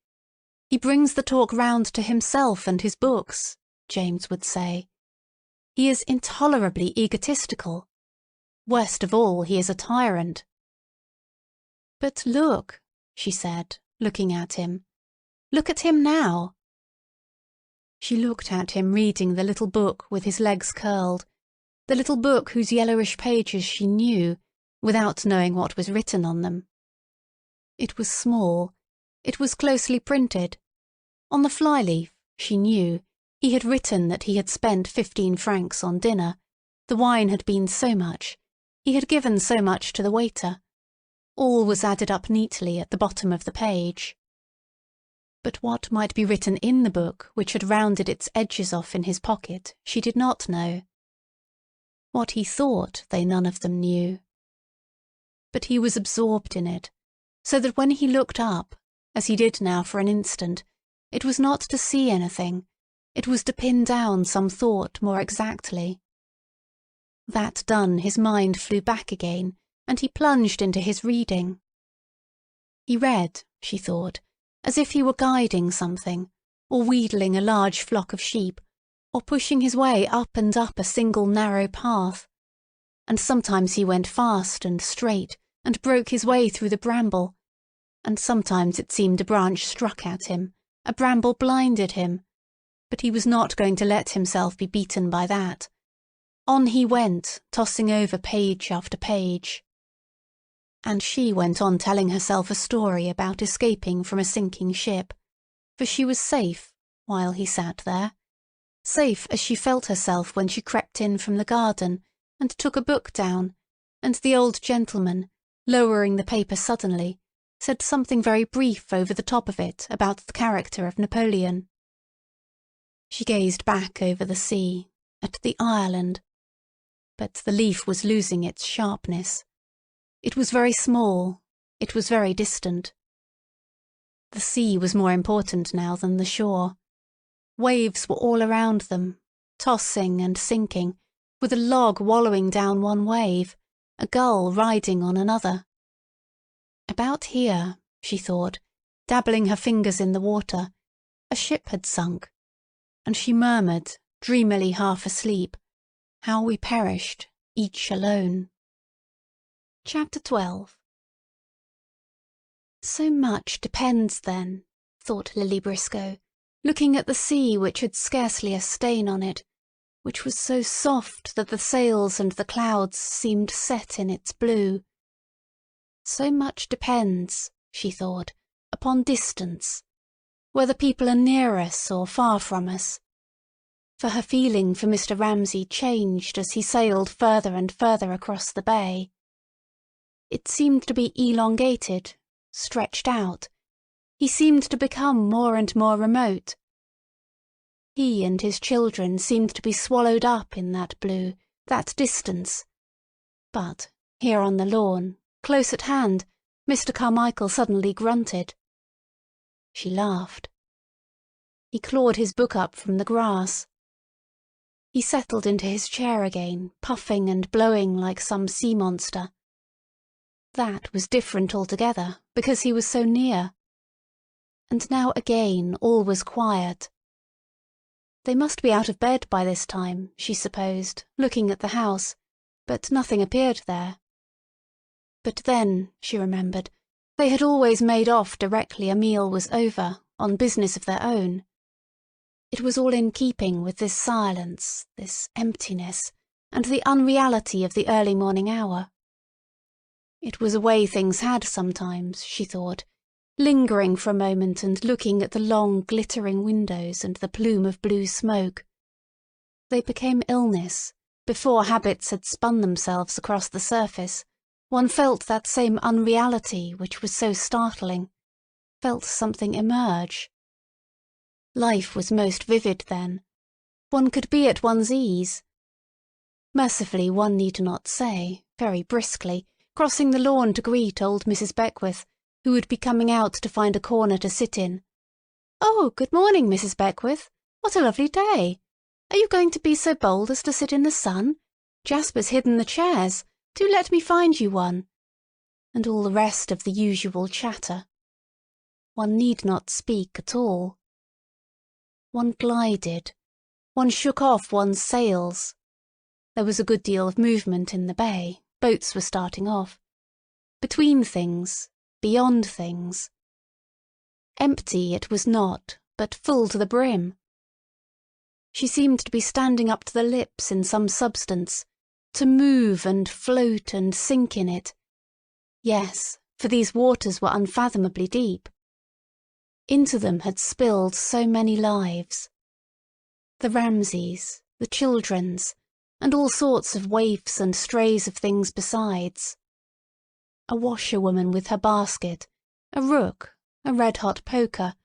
He brings the talk round to himself and his books, James would say. He is intolerably egotistical. Worst of all, he is a tyrant. But look, she said, looking at him. Look at him now. She looked at him reading the little book with his legs curled, the little book whose yellowish pages she knew, without knowing what was written on them. It was small. It was closely printed. On the flyleaf, she knew, he had written that he had spent 15 francs on dinner. The wine had been so much. He had given so much to the waiter. All was added up neatly at the bottom of the page. But what might be written in the book which had rounded its edges off in his pocket, she did not know. What he thought they none of them knew. But he was absorbed in it, so that when he looked up, as he did now for an instant, it was not to see anything, it was to pin down some thought more exactly. That done, his mind flew back again, and he plunged into his reading. He read, she thought, as if he were guiding something, or wheedling a large flock of sheep, or pushing his way up and up a single narrow path. And sometimes he went fast and straight, and broke his way through the bramble, and sometimes it seemed a branch struck at him, a bramble blinded him, but he was not going to let himself be beaten by that. On he went, tossing over page after page. And she went on telling herself a story about escaping from a sinking ship, for she was safe while he sat there, safe as she felt herself when she crept in from the garden and took a book down, and the old gentleman, lowering the paper suddenly, said something very brief over the top of it about the character of Napoleon. She gazed back over the sea, at the Ireland. But the leaf was losing its sharpness. It was very small. It was very distant. The sea was more important now than the shore. Waves were all around them, tossing and sinking, with a log wallowing down one wave, a gull riding on another. About here, she thought, dabbling her fingers in the water, a ship had sunk, and she murmured, dreamily half asleep, "How we perished, each alone." Chapter 12. So much depends, then, thought Lily Briscoe, looking at the sea which had scarcely a stain on it, which was so soft that the sails and the clouds seemed set in its blue. So much depends, she thought, upon distance, whether people are near us or far from us. For her feeling for Mr. Ramsay changed as he sailed further and further across the bay. It seemed to be elongated, stretched out. He seemed to become more and more remote. He and his children seemed to be swallowed up in that blue, that distance. But, here on the lawn, close at hand, Mr. Carmichael suddenly grunted. She laughed. He clawed his book up from the grass. He settled into his chair again, puffing and blowing like some sea monster. That was different altogether, because he was so near. And now again all was quiet. They must be out of bed by this time, she supposed, looking at the house, but nothing appeared there. But then, she remembered, they had always made off directly a meal was over, on business of their own. It was all in keeping with this silence, this emptiness, and the unreality of the early morning hour. It was a way things had sometimes, she thought, lingering for a moment and looking at the long glittering windows and the plume of blue smoke. They became illness, before habits had spun themselves across the surface. One felt that same unreality which was so startling, felt something emerge. Life was most vivid then. One could be at one's ease. Mercifully one need not say, very briskly, crossing the lawn to greet old Mrs. Beckwith, who would be coming out to find a corner to sit in. "Oh, good morning, Mrs. Beckwith. What a lovely day. Are you going to be so bold as to sit in the sun? Jasper's hidden the chairs. Do let me find you one." And all the rest of the usual chatter. One need not speak at all. One glided. One shook off one's sails. There was a good deal of movement in the bay. Boats were starting off. Between things, beyond things. Empty it was not, but full to the brim. She seemed to be standing up to the lips in some substance, to move and float and sink in it. Yes, for these waters were unfathomably deep. Into them had spilled so many lives. The Ramsays, the children's, and all sorts of waifs and strays of things besides. A washerwoman with her basket, a rook, a red-hot poker,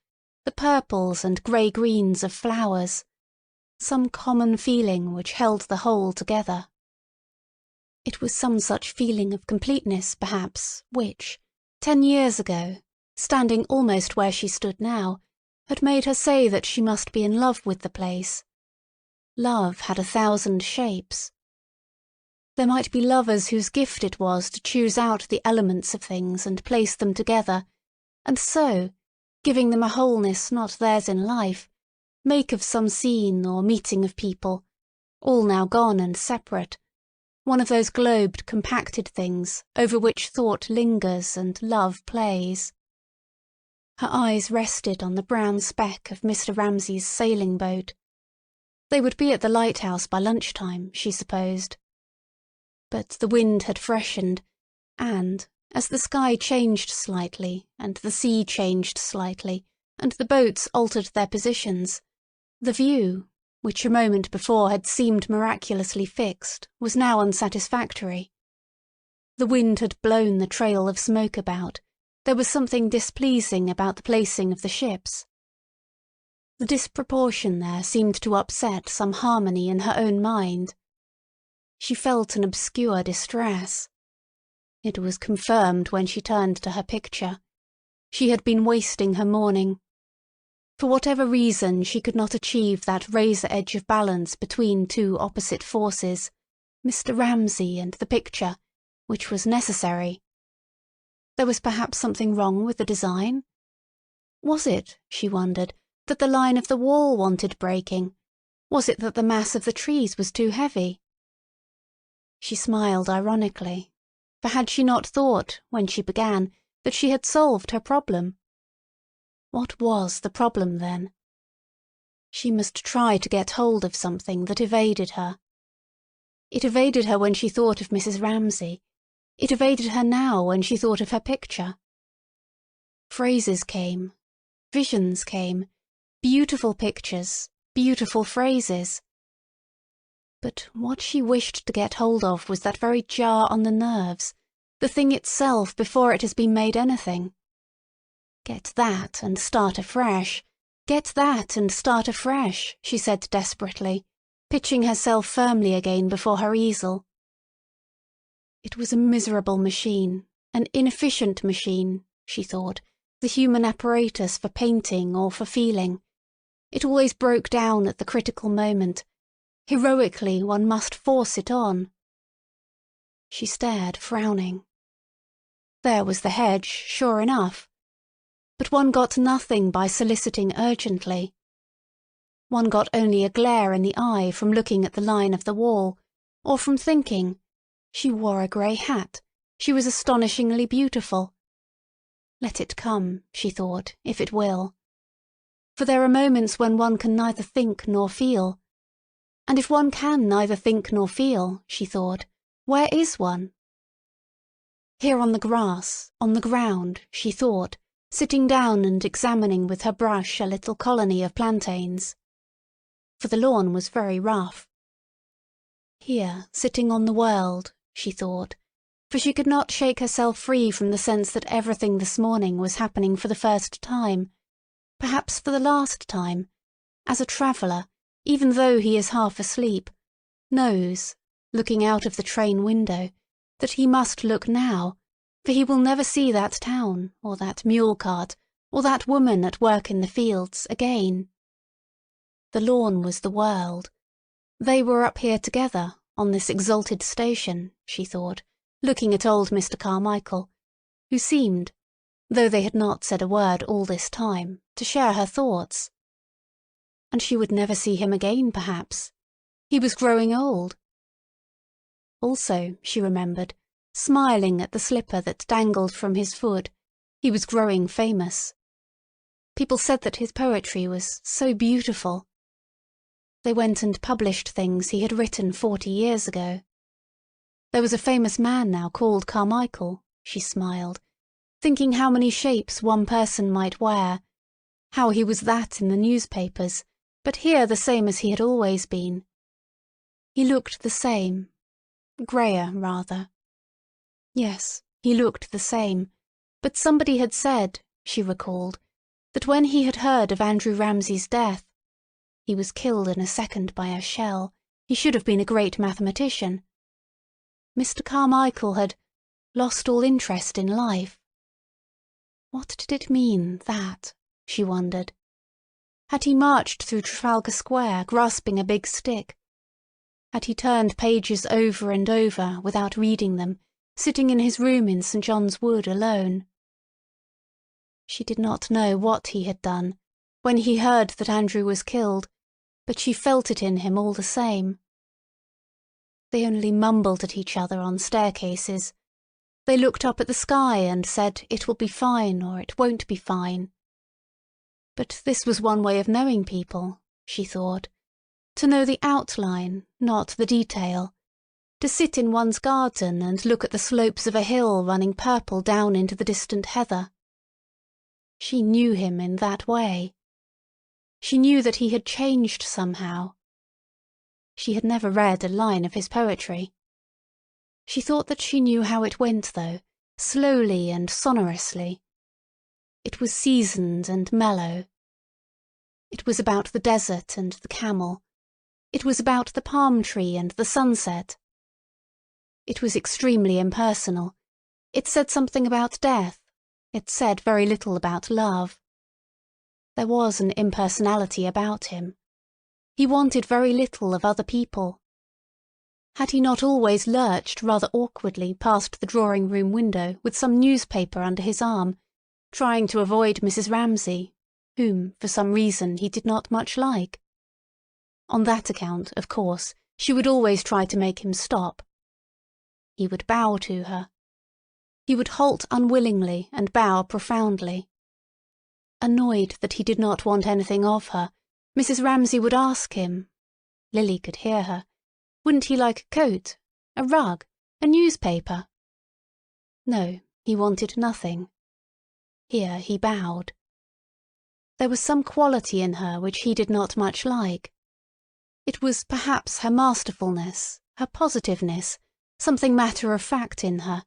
the purples and grey-greens of flowers, some common feeling which held the whole together. It was some such feeling of completeness, perhaps, which, 10 years ago, standing almost where she stood now, had made her say that she must be in love with the place. Love had 1,000 shapes. There might be lovers whose gift it was to choose out the elements of things and place them together, and so, giving them a wholeness not theirs in life, make of some scene or meeting of people, all now gone and separate, one of those globed, compacted things over which thought lingers and love plays. Her eyes rested on the brown speck of Mr. Ramsay's sailing boat. They would be at the Lighthouse by lunchtime, she supposed. But the wind had freshened, and, as the sky changed slightly, and the sea changed slightly, and the boats altered their positions, the view, which a moment before had seemed miraculously fixed, was now unsatisfactory. The wind had blown the trail of smoke about. There was something displeasing about the placing of the ships. The disproportion there seemed to upset some harmony in her own mind. She felt an obscure distress. It was confirmed when she turned to her picture. She had been wasting her morning. For whatever reason she could not achieve that razor edge of balance between two opposite forces, Mr. Ramsay and the picture, which was necessary. There was perhaps something wrong with the design? Was it, she wondered, that the line of the wall wanted breaking? Was it that the mass of the trees was too heavy? She smiled ironically, for had she not thought, when she began, that she had solved her problem? What was the problem, then? She must try to get hold of something that evaded her. It evaded her when she thought of Mrs. Ramsay. It evaded her now when she thought of her picture. Phrases came, visions came, beautiful pictures, beautiful phrases. But what she wished to get hold of was that very jar on the nerves, the thing itself before it has been made anything. Get that and start afresh. Get that and start afresh, she said desperately, pitching herself firmly again before her easel. It was a miserable machine, an inefficient machine, she thought, the human apparatus for painting or for feeling. It always broke down at the critical moment. Heroically, one must force it on. She stared, frowning. There was the hedge, sure enough. But one got nothing by soliciting urgently. One got only a glare in the eye from looking at the line of the wall, or from thinking, she wore a grey hat, she was astonishingly beautiful. Let it come, she thought, if it will. For there are moments when one can neither think nor feel. And if one can neither think nor feel, she thought, where is one? Here on the grass, on the ground, she thought, sitting down and examining with her brush a little colony of plantains. For the lawn was very rough. Here, sitting on the world, she thought, for she could not shake herself free from the sense that everything this morning was happening for the first time, perhaps for the last time, as a traveller, even though he is half asleep, knows, looking out of the train window, that he must look now, for he will never see that town, or that mule cart, or that woman at work in the fields, again. The lawn was the world. They were up here together, on this exalted station, she thought, looking at old Mr. Carmichael, who seemed, though they had not said a word all this time, to share her thoughts. And she would never see him again, perhaps. He was growing old. Also, she remembered, smiling at the slipper that dangled from his foot, he was growing famous. People said that his poetry was so beautiful. They went and published things he had written 40 years ago. There was a famous man now called Carmichael, she smiled, thinking how many shapes one person might wear, how he was that in the newspapers, but here the same as he had always been. He looked the same, greyer rather. Yes, he looked the same, but somebody had said, she recalled, that when he had heard of Andrew Ramsay's death, he was killed in a second by a shell, he should have been a great mathematician. Mr. Carmichael had lost all interest in life. What did it mean, that? She wondered. Had he marched through Trafalgar Square grasping a big stick? Had he turned pages over and over without reading them, sitting in his room in St. John's Wood alone? She did not know what he had done when he heard that Andrew was killed, but she felt it in him all the same. They only mumbled at each other on staircases. They looked up at the sky and said, "It will be fine," or "It won't be fine." But this was one way of knowing people, she thought, to know the outline, not the detail, to sit in one's garden and look at the slopes of a hill running purple down into the distant heather. She knew him in that way. She knew that he had changed somehow. She had never read a line of his poetry. She thought that she knew how it went, though, slowly and sonorously. It was seasoned and mellow. It was about the desert and the camel. It was about the palm tree and the sunset. It was extremely impersonal. It said something about death. It said very little about love. There was an impersonality about him. He wanted very little of other people. Had he not always lurched rather awkwardly past the drawing-room window with some newspaper under his arm, trying to avoid Mrs. Ramsay, whom, for some reason, he did not much like. On that account, of course, she would always try to make him stop. He would bow to her. He would halt unwillingly and bow profoundly. Annoyed that he did not want anything of her, Mrs. Ramsay would ask him— Lily could hear her— wouldn't he like a coat, a rug, a newspaper? No, he wanted nothing. Here he bowed. There was some quality in her which he did not much like. It was perhaps her masterfulness, her positiveness, something matter-of-fact in her.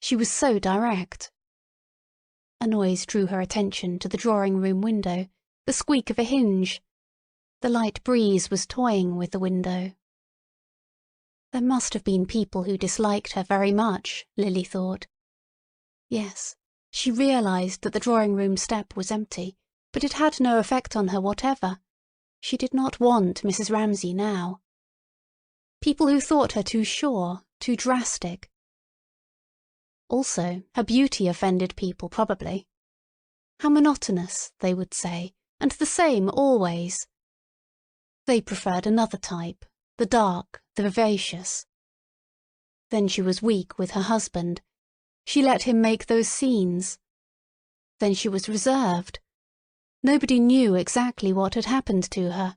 She was so direct. A noise drew her attention to the drawing-room window, the squeak of a hinge. The light breeze was toying with the window. There must have been people who disliked her very much, Lily thought. Yes, she realized that the drawing-room step was empty, but it had no effect on her whatever. She did not want Mrs. Ramsay now. People who thought her too sure, too drastic. Also, her beauty offended people, probably. How monotonous, they would say, and the same always. They preferred another type, the dark, the vivacious. Then she was weak with her husband. She let him make those scenes. Then she was reserved. Nobody knew exactly what had happened to her.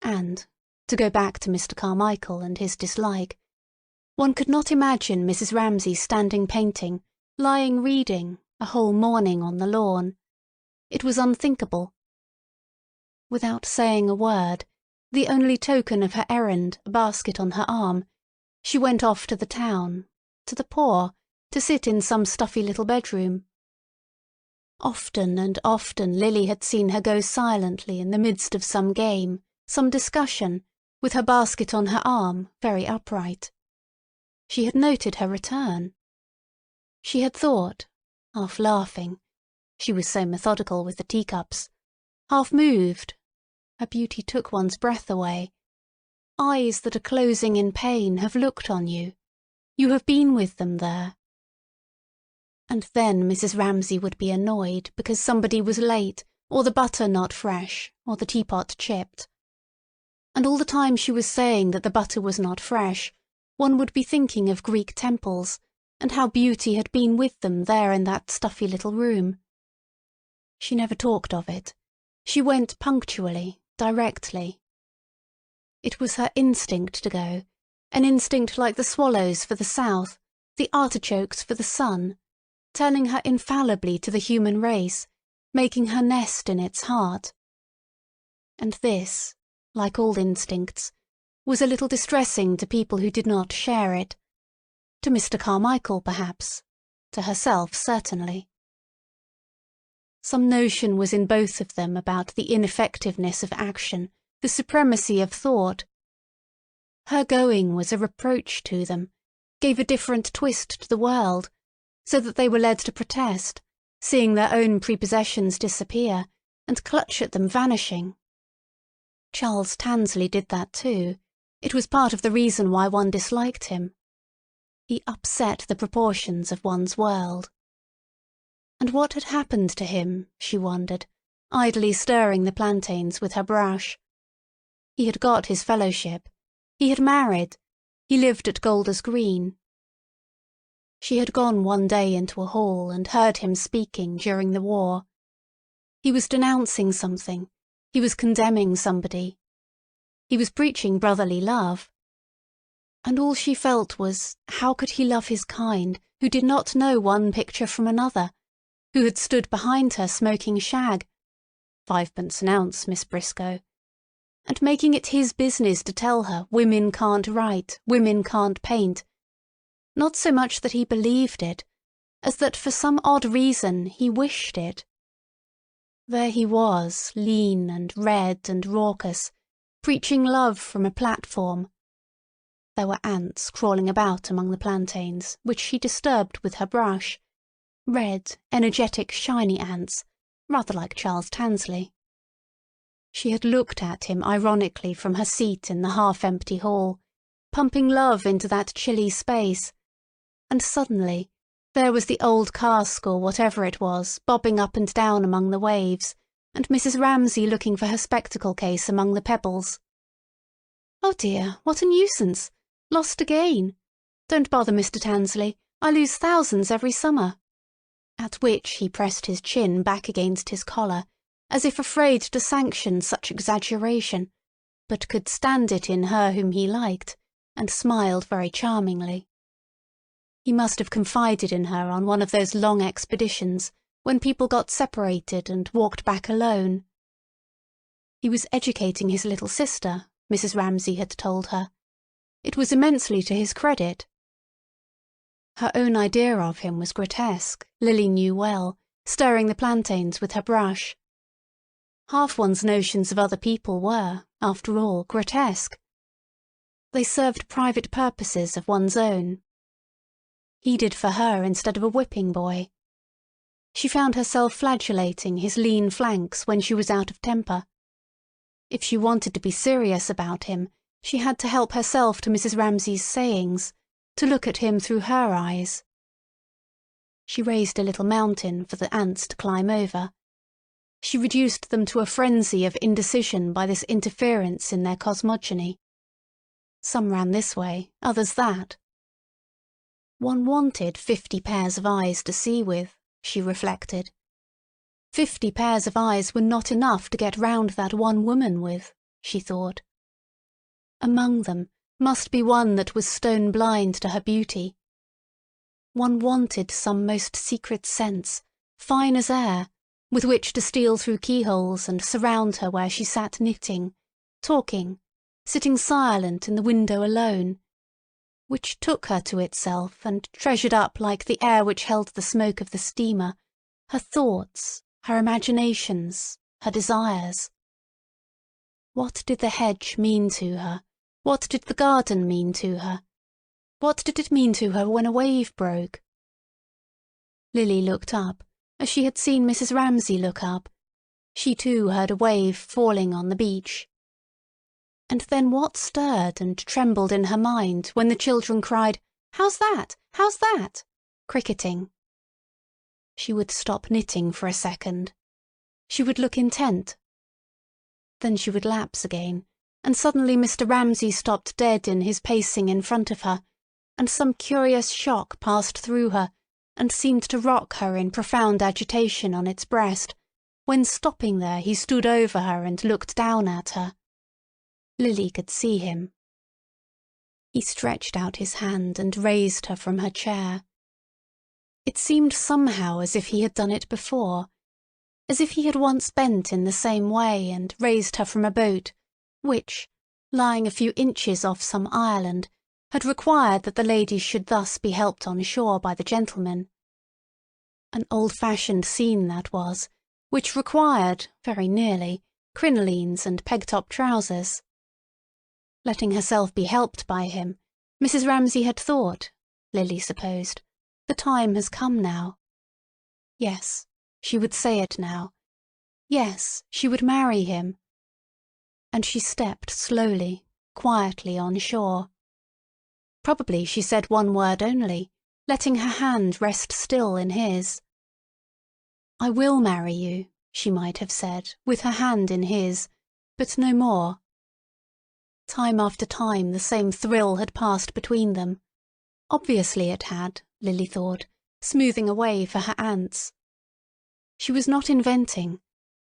And, to go back to Mr. Carmichael and his dislike, one could not imagine Mrs. Ramsay standing painting, lying reading, a whole morning on the lawn. It was unthinkable. Without saying a word, the only token of her errand, a basket on her arm, she went off to the town, to the poor, to sit in some stuffy little bedroom. Often and often Lily had seen her go silently in the midst of some game, some discussion, with her basket on her arm, very upright. She had noted her return. She had thought, half laughing, she was so methodical with the teacups, half moved. Her beauty took one's breath away. Eyes that are closing in pain have looked on you. You have been with them there. And then Mrs. Ramsay would be annoyed because somebody was late, or the butter not fresh, or the teapot chipped. And all the time she was saying that the butter was not fresh, one would be thinking of Greek temples, and how beauty had been with them there in that stuffy little room. She never talked of it. She went punctually, directly. It was her instinct to go, an instinct like the swallows for the south, the artichokes for the sun, turning her infallibly to the human race, making her nest in its heart. And this, like all instincts, was a little distressing to people who did not share it. To Mr. Carmichael, perhaps. To herself, certainly. Some notion was in both of them about the ineffectiveness of action, the supremacy of thought. Her going was a reproach to them, gave a different twist to the world, so that they were led to protest, seeing their own prepossessions disappear, and clutch at them vanishing. Charles Tansley did that too. It was part of the reason why one disliked him. He upset the proportions of one's world. And what had happened to him, she wondered, idly stirring the plantains with her brush? He had got his fellowship. He had married. He lived at Golders Green. She had gone one day into a hall and heard him speaking during the war. He was denouncing something. He was condemning somebody. He was preaching brotherly love. And all she felt was, how could he love his kind, who did not know one picture from another, who had stood behind her smoking shag, 5d. an ounce, Miss Briscoe, and making it his business to tell her women can't write, women can't paint, not so much that he believed it, as that for some odd reason he wished it. There he was, lean and red and raucous, preaching love from a platform. There were ants crawling about among the plantains, which she disturbed with her brush. Red, energetic, shiny ants, rather like Charles Tansley. She had looked at him ironically from her seat in the half-empty hall, pumping love into that chilly space, and suddenly, There was the old cask or whatever it was, bobbing up and down among the waves, and Mrs. Ramsay looking for her spectacle case among the pebbles. "Oh dear, what a nuisance! Lost again! Don't bother, Mr. Tansley, I lose thousands every summer." At which he pressed his chin back against his collar, as if afraid to sanction such exaggeration, but could stand it in her whom he liked, and smiled very charmingly. He must have confided in her on one of those long expeditions when people got separated and walked back alone. He was educating his little sister, Mrs. Ramsay had told her. It was immensely to his credit. Her own idea of him was grotesque, Lily knew well, stirring the plantains with her brush. Half one's notions of other people were, after all, grotesque. They served private purposes of one's own. He did for her instead of a whipping boy. She found herself flagellating his lean flanks when she was out of temper. If she wanted to be serious about him, she had to help herself to Mrs. Ramsay's sayings, to look at him through her eyes. She raised a little mountain for the ants to climb over. She reduced them to a frenzy of indecision by this interference in their cosmogony. Some ran this way, others that. One wanted 50 pairs of eyes to see with, she reflected. 50 pairs of eyes were not enough to get round that one woman with, she thought. Among them must be one that was stone blind to her beauty. One wanted some most secret sense, fine as air, with which to steal through keyholes and surround her where she sat knitting, talking, sitting silent in the window alone, which took her to itself and treasured up like the air which held the smoke of the steamer, her thoughts, her imaginations, her desires. What did the hedge mean to her? What did the garden mean to her? What did it mean to her when a wave broke? Lily looked up, as she had seen Mrs. Ramsay look up. She too heard a wave falling on the beach. And then what stirred and trembled in her mind when the children cried, "How's that? How's that?" cricketing? She would stop knitting for a second. She would look intent. Then she would lapse again, and suddenly Mr. Ramsay stopped dead in his pacing in front of her, and some curious shock passed through her and seemed to rock her in profound agitation on its breast, when stopping there he stood over her and looked down at her. Lily could see him. He stretched out his hand and raised her from her chair. It seemed somehow as if he had done it before, as if he had once bent in the same way and raised her from a boat, which, lying a few inches off some island, had required that the ladies should thus be helped on shore by the gentlemen. An old-fashioned scene that was, which required, very nearly, crinolines and peg-top trousers. Letting herself be helped by him, Mrs. Ramsay had thought, Lily supposed, the time has come now. Yes, she would say it now. Yes, she would marry him. And she stepped slowly, quietly on shore. Probably she said one word only, letting her hand rest still in his. "I will marry you," she might have said, with her hand in his, but no more. Time after time the same thrill had passed between them. Obviously it had, Lily thought, smoothing a way for her ants. She was not inventing.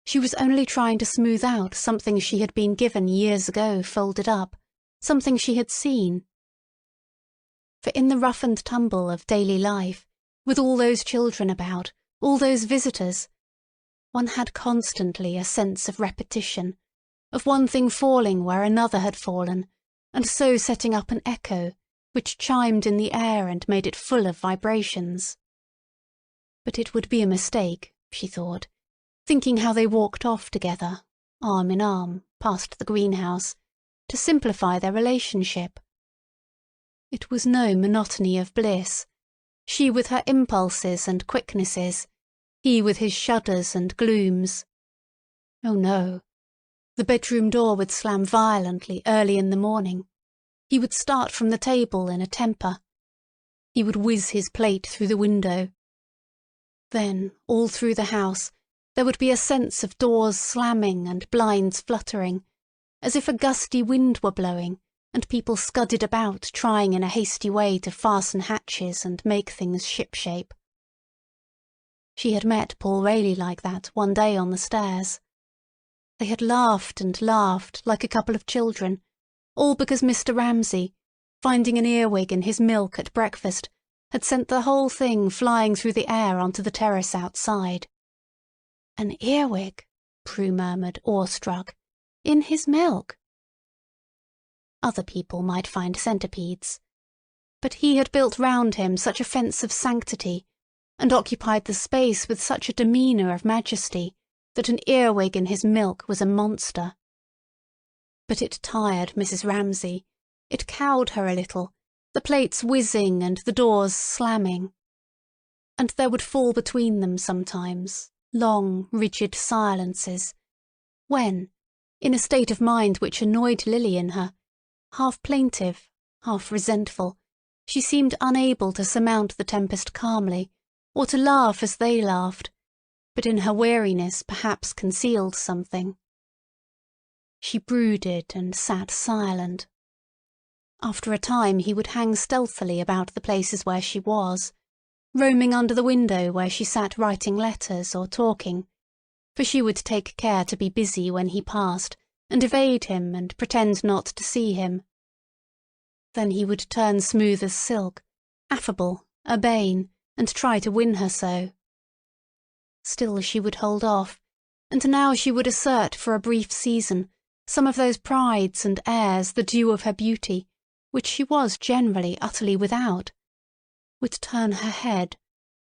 She was only trying to smooth out something she had been given years ago folded up, something she had seen. For in the rough and tumble of daily life, with all those children about, all those visitors, one had constantly a sense of repetition, of one thing falling where another had fallen, and so setting up an echo, which chimed in the air and made it full of vibrations. But it would be a mistake, she thought, thinking how they walked off together, arm in arm, past the greenhouse, to simplify their relationship. It was no monotony of bliss, she with her impulses and quicknesses, he with his shudders and glooms. Oh no. The bedroom door would slam violently early in the morning. He would start from the table in a temper. He would whiz his plate through the window. Then, all through the house, there would be a sense of doors slamming and blinds fluttering, as if a gusty wind were blowing, and people scudded about trying in a hasty way to fasten hatches and make things shipshape. She had met Paul Rayleigh like that one day on the stairs. They had laughed and laughed like a couple of children, all because Mr. Ramsay, finding an earwig in his milk at breakfast, had sent the whole thing flying through the air onto the terrace outside. An earwig, Prue murmured, awestruck. In his milk. Other people might find centipedes, but he had built round him such a fence of sanctity, and occupied the space with such a demeanour of majesty, that an earwig in his milk was a monster. But it tired Mrs. Ramsay. It cowed her a little, the plates whizzing and the doors slamming. And there would fall between them sometimes long, rigid silences, when, in a state of mind which annoyed Lily in her, half plaintive, half resentful, she seemed unable to surmount the tempest calmly, or to laugh as they laughed, but in her weariness perhaps concealed something. She brooded and sat silent. After a time he would hang stealthily about the places where she was, roaming under the window where she sat writing letters or talking, for she would take care to be busy when he passed, and evade him and pretend not to see him. Then he would turn smooth as silk, affable, urbane, and try to win her so. Still she would hold off, and now she would assert for a brief season some of those prides and airs the due of her beauty, which she was generally utterly without, would turn her head,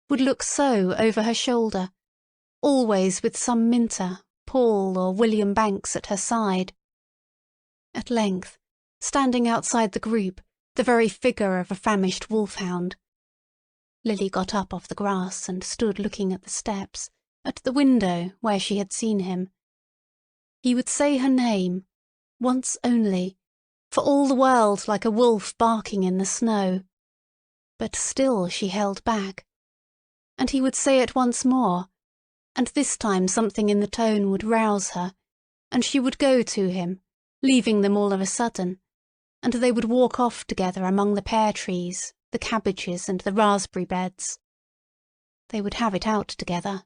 would look so over her shoulder, always with some Minter, Paul, or William Banks at her side. At length, standing outside the group, the very figure of a famished wolf-hound, Lily got up off the grass and stood looking at the steps, at the window where she had seen him. He would say her name, once only, for all the world like a wolf barking in the snow. But still she held back. And he would say it once more, and this time something in the tone would rouse her, and she would go to him, leaving them all of a sudden, and they would walk off together among the pear trees, the cabbages, and the raspberry beds. They would have it out together.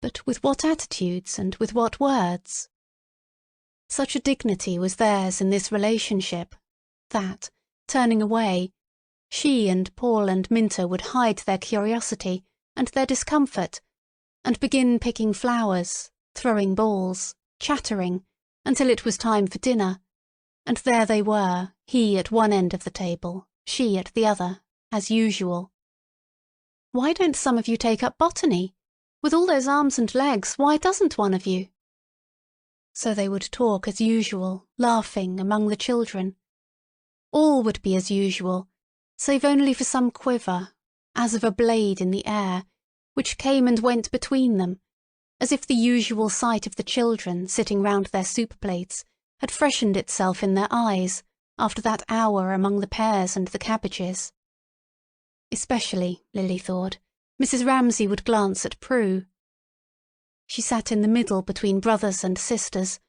But with what attitudes and with what words? Such a dignity was theirs in this relationship, that, turning away, she and Paul and Minter would hide their curiosity and their discomfort, and begin picking flowers, throwing balls, chattering, until it was time for dinner, and there they were, he at one end of the table, she at the other, as usual. "Why don't some of you take up botany? With all those arms and legs, why doesn't one of you?" So they would talk as usual, laughing among the children. All would be as usual, save only for some quiver, as of a blade in the air, which came and went between them, as if the usual sight of the children sitting round their soup plates had freshened itself in their eyes after that hour among the pears and the cabbages. Especially, Lily thought, Mrs. Ramsay would glance at Prue. She sat in the middle between brothers and sisters,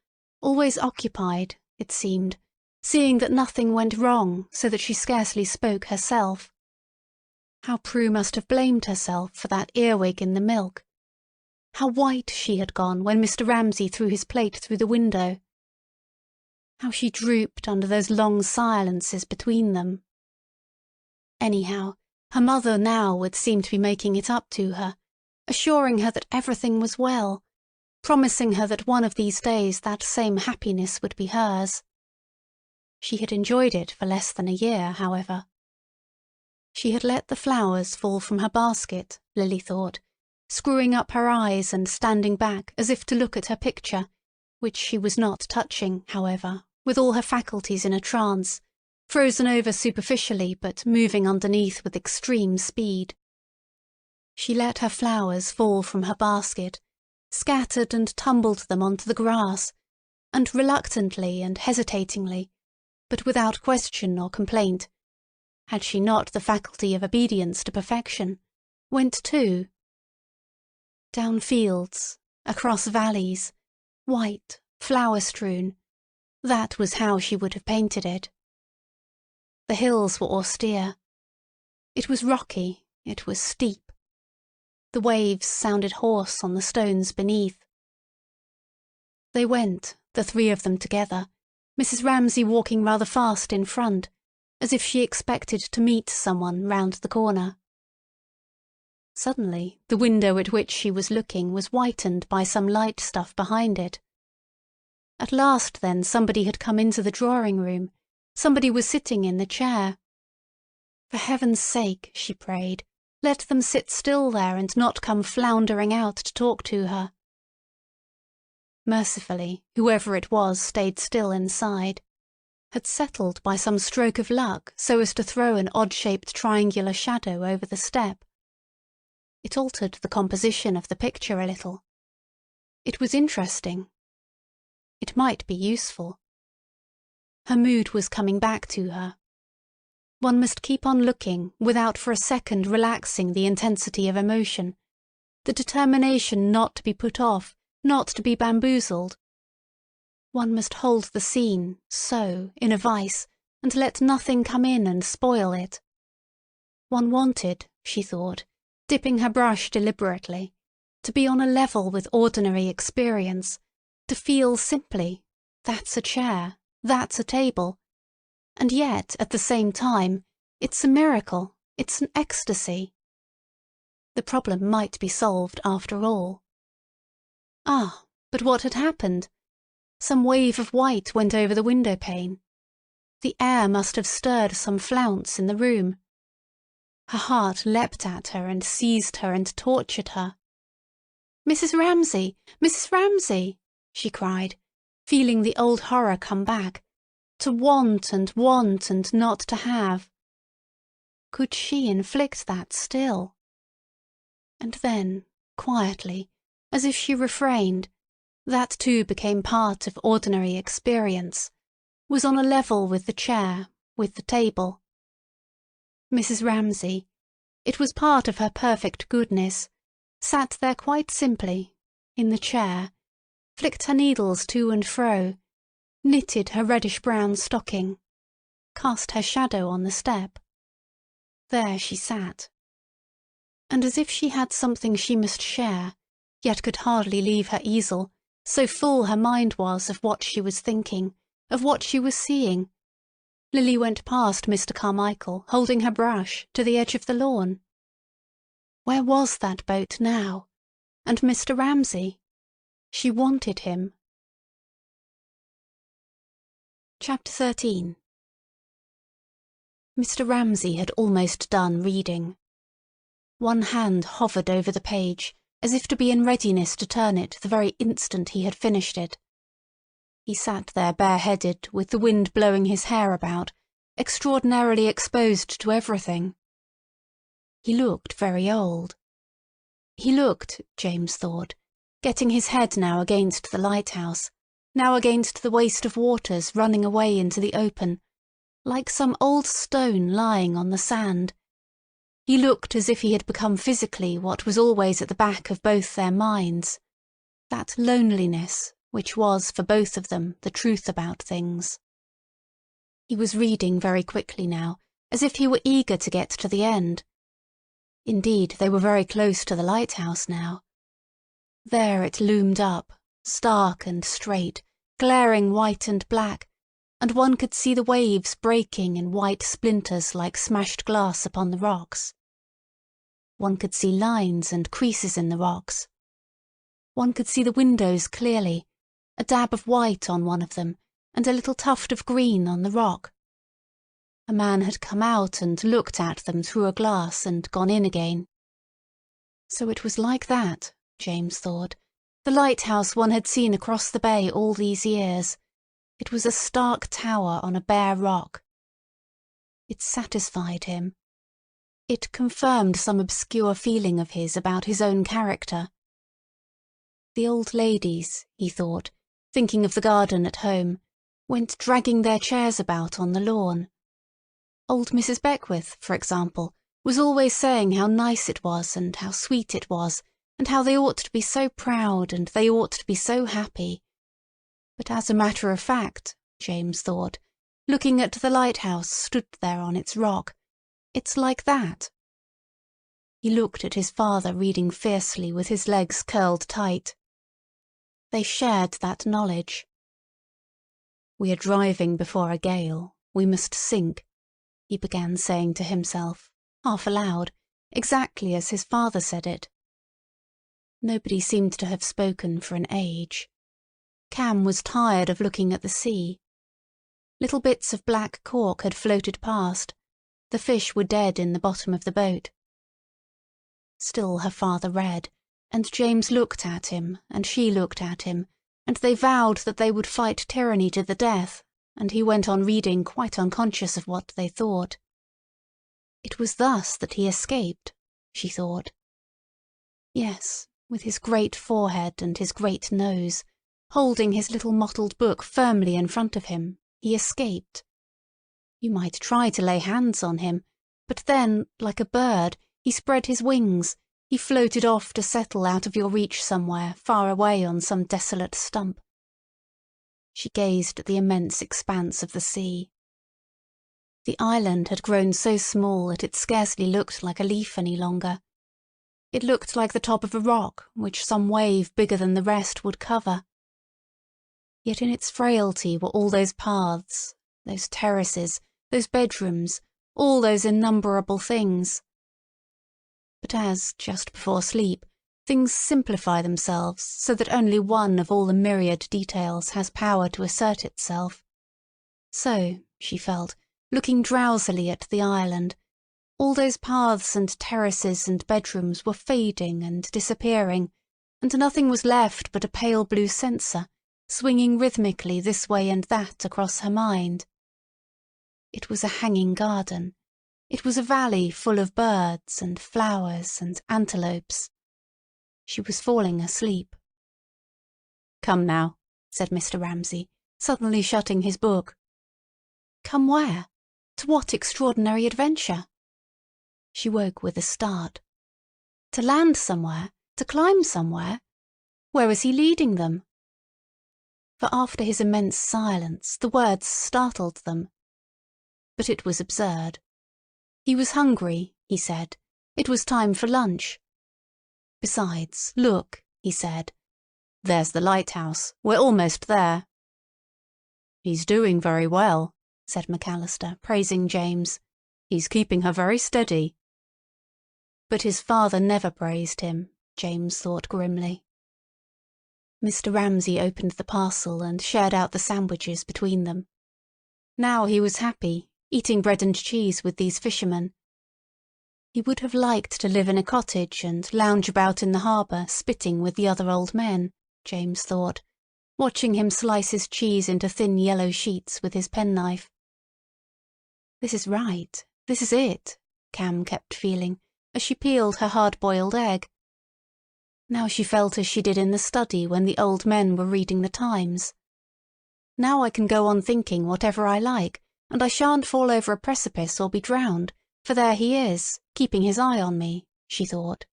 always occupied, it seemed, seeing that nothing went wrong, so that she scarcely spoke herself. How Prue must have blamed herself for that earwig in the milk. How white she had gone when Mr. Ramsay threw his plate through the window. How she drooped under those long silences between them. Anyhow, her mother now would seem to be making it up to her, assuring her that everything was well, promising her that one of these days that same happiness would be hers. She had enjoyed it for less than a year, however. She had let the flowers fall from her basket, Lily thought, screwing up her eyes and standing back as if to look at her picture, which she was not touching, however, with all her faculties in a trance, frozen over superficially but moving underneath with extreme speed. She let her flowers fall from her basket, scattered and tumbled them onto the grass, and reluctantly and hesitatingly, but without question or complaint, had she not the faculty of obedience to perfection, went too. Down fields, across valleys, white, flower-strewn, that was how she would have painted it. The hills were austere. It was rocky, it was steep. The waves sounded hoarse on the stones beneath. They went, the three of them together, Mrs. Ramsay walking rather fast in front, as if she expected to meet someone round the corner. Suddenly, the window at which she was looking was whitened by some light stuff behind it. At last, then, somebody had come into the drawing-room. Somebody was sitting in the chair. For heaven's sake, she prayed, let them sit still there and not come floundering out to talk to her. Mercifully, whoever it was stayed still inside, had settled by some stroke of luck so as to throw an odd-shaped triangular shadow over the step. It altered the composition of the picture a little. It was interesting. It might be useful. Her mood was coming back to her. One must keep on looking without for a second relaxing the intensity of emotion, the determination not to be put off, not to be bamboozled. One must hold the scene, so, in a vice, and let nothing come in and spoil it. One wanted, she thought, dipping her brush deliberately, to be on a level with ordinary experience, to feel simply, that's a chair, that's a table, and yet, at the same time, it's a miracle, it's an ecstasy. The problem might be solved after all. Ah, but what had happened? Some wave of white went over the window-pane. The air must have stirred some flounce in the room. Her heart leapt at her and seized her and tortured her. "Mrs. Ramsay! Mrs. Ramsay!" she cried, feeling the old horror come back, to want and not to have. Could she inflict that still? And then, quietly, as if she refrained, that too became part of ordinary experience, was on a level with the chair, with the table. Mrs. Ramsay, it was part of her perfect goodness, sat there quite simply, in the chair, flicked her needles to and fro, knitted her reddish-brown stocking, cast her shadow on the step. There she sat. And as if she had something she must share, yet could hardly leave her easel, so full her mind was of what she was thinking, of what she was seeing, Lily went past Mr. Carmichael, holding her brush, to the edge of the lawn. Where was that boat now? And Mr. Ramsay? She wanted him. Chapter 13. Mr. Ramsay had almost done reading. One hand hovered over the page, as if to be in readiness to turn it the very instant he had finished it. He sat there bareheaded, with the wind blowing his hair about, extraordinarily exposed to everything. He looked very old. He looked, James thought, getting his head now against the lighthouse, now against the waste of waters running away into the open, like some old stone lying on the sand. He looked as if he had become physically what was always at the back of both their minds, that loneliness which was for both of them the truth about things. He was reading very quickly now, as if he were eager to get to the end. Indeed, they were very close to the lighthouse now. There it loomed up, stark and straight, glaring white and black, and one could see the waves breaking in white splinters like smashed glass upon the rocks. One could see lines and creases in the rocks. One could see the windows clearly, a dab of white on one of them, and a little tuft of green on the rock. A man had come out and looked at them through a glass and gone in again. So it was like that, James thought, the lighthouse one had seen across the bay all these years. It was a stark tower on a bare rock. It satisfied him. It confirmed some obscure feeling of his about his own character. The old ladies, he thought, thinking of the garden at home, went dragging their chairs about on the lawn. Old Mrs. Beckwith, for example, was always saying how nice it was and how sweet it was, and how they ought to be so proud and they ought to be so happy. But as a matter of fact, James thought, looking at the lighthouse stood there on its rock, it's like that. He looked at his father reading fiercely with his legs curled tight. They shared that knowledge. "We are driving before a gale. We must sink," he began saying to himself, half aloud, exactly as his father said it. Nobody seemed to have spoken for an age. Cam was tired of looking at the sea. Little bits of black cork had floated past. The fish were dead in the bottom of the boat. Still her father read, and James looked at him, and she looked at him, and they vowed that they would fight tyranny to the death, and he went on reading quite unconscious of what they thought. It was thus that he escaped, she thought. Yes, with his great forehead and his great nose, holding his little mottled book firmly in front of him, he escaped. You might try to lay hands on him, but then, like a bird, he spread his wings, he floated off to settle out of your reach somewhere far away on some desolate stump. She gazed at the immense expanse of the sea. The island had grown so small that it scarcely looked like a leaf any longer. It looked like the top of a rock which some wave bigger than the rest would cover. Yet in its frailty were all those paths, those terraces, those bedrooms, all those innumerable things. But as, just before sleep, things simplify themselves so that only one of all the myriad details has power to assert itself, so, she felt, looking drowsily at the island, all those paths and terraces and bedrooms were fading and disappearing, and nothing was left but a pale blue censer, swinging rhythmically this way and that across her mind. It was a hanging garden. It was a valley full of birds and flowers and antelopes. She was falling asleep. "Come now," said Mr. Ramsay, suddenly shutting his book. Come where? To what extraordinary adventure? She woke with a start. To land somewhere? To climb somewhere? Where was he leading them? For after his immense silence the words startled them. But it was absurd. He was hungry, he said. It was time for lunch. Besides, look, he said. There's the lighthouse. We're almost there. He's doing very well, said McAllister, praising James. He's keeping her very steady. But his father never praised him, James thought grimly. Mr. Ramsay opened the parcel and shared out the sandwiches between them. Now he was happy, eating bread and cheese with these fishermen. He would have liked to live in a cottage and lounge about in the harbour spitting with the other old men, James thought, watching him slice his cheese into thin yellow sheets with his penknife. This is right, this is it, Cam kept feeling, as she peeled her hard-boiled egg. Now she felt as she did in the study when the old men were reading the Times. Now I can go on thinking whatever I like, and I shan't fall over a precipice or be drowned, for there he is, keeping his eye on me, she thought.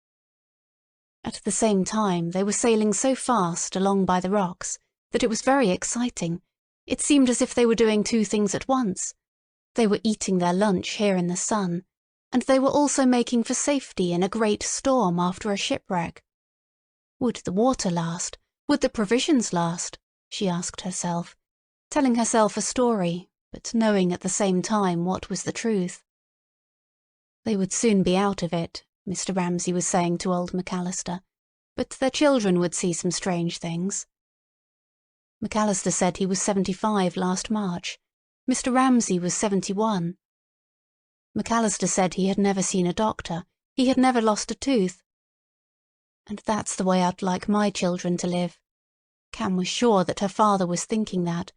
At the same time they were sailing so fast along by the rocks that it was very exciting. It seemed as if they were doing two things at once. They were eating their lunch here in the sun, and they were also making for safety in a great storm after a shipwreck. Would the water last? Would the provisions last? She asked herself, telling herself a story, but knowing at the same time what was the truth. They would soon be out of it, Mr. Ramsay was saying to old McAllister, but their children would see some strange things. McAllister said he was 75 last March. Mr. Ramsay was 71. McAllister said he had never seen a doctor, he had never lost a tooth. And that's the way I'd like my children to live. Cam was sure that her father was thinking that,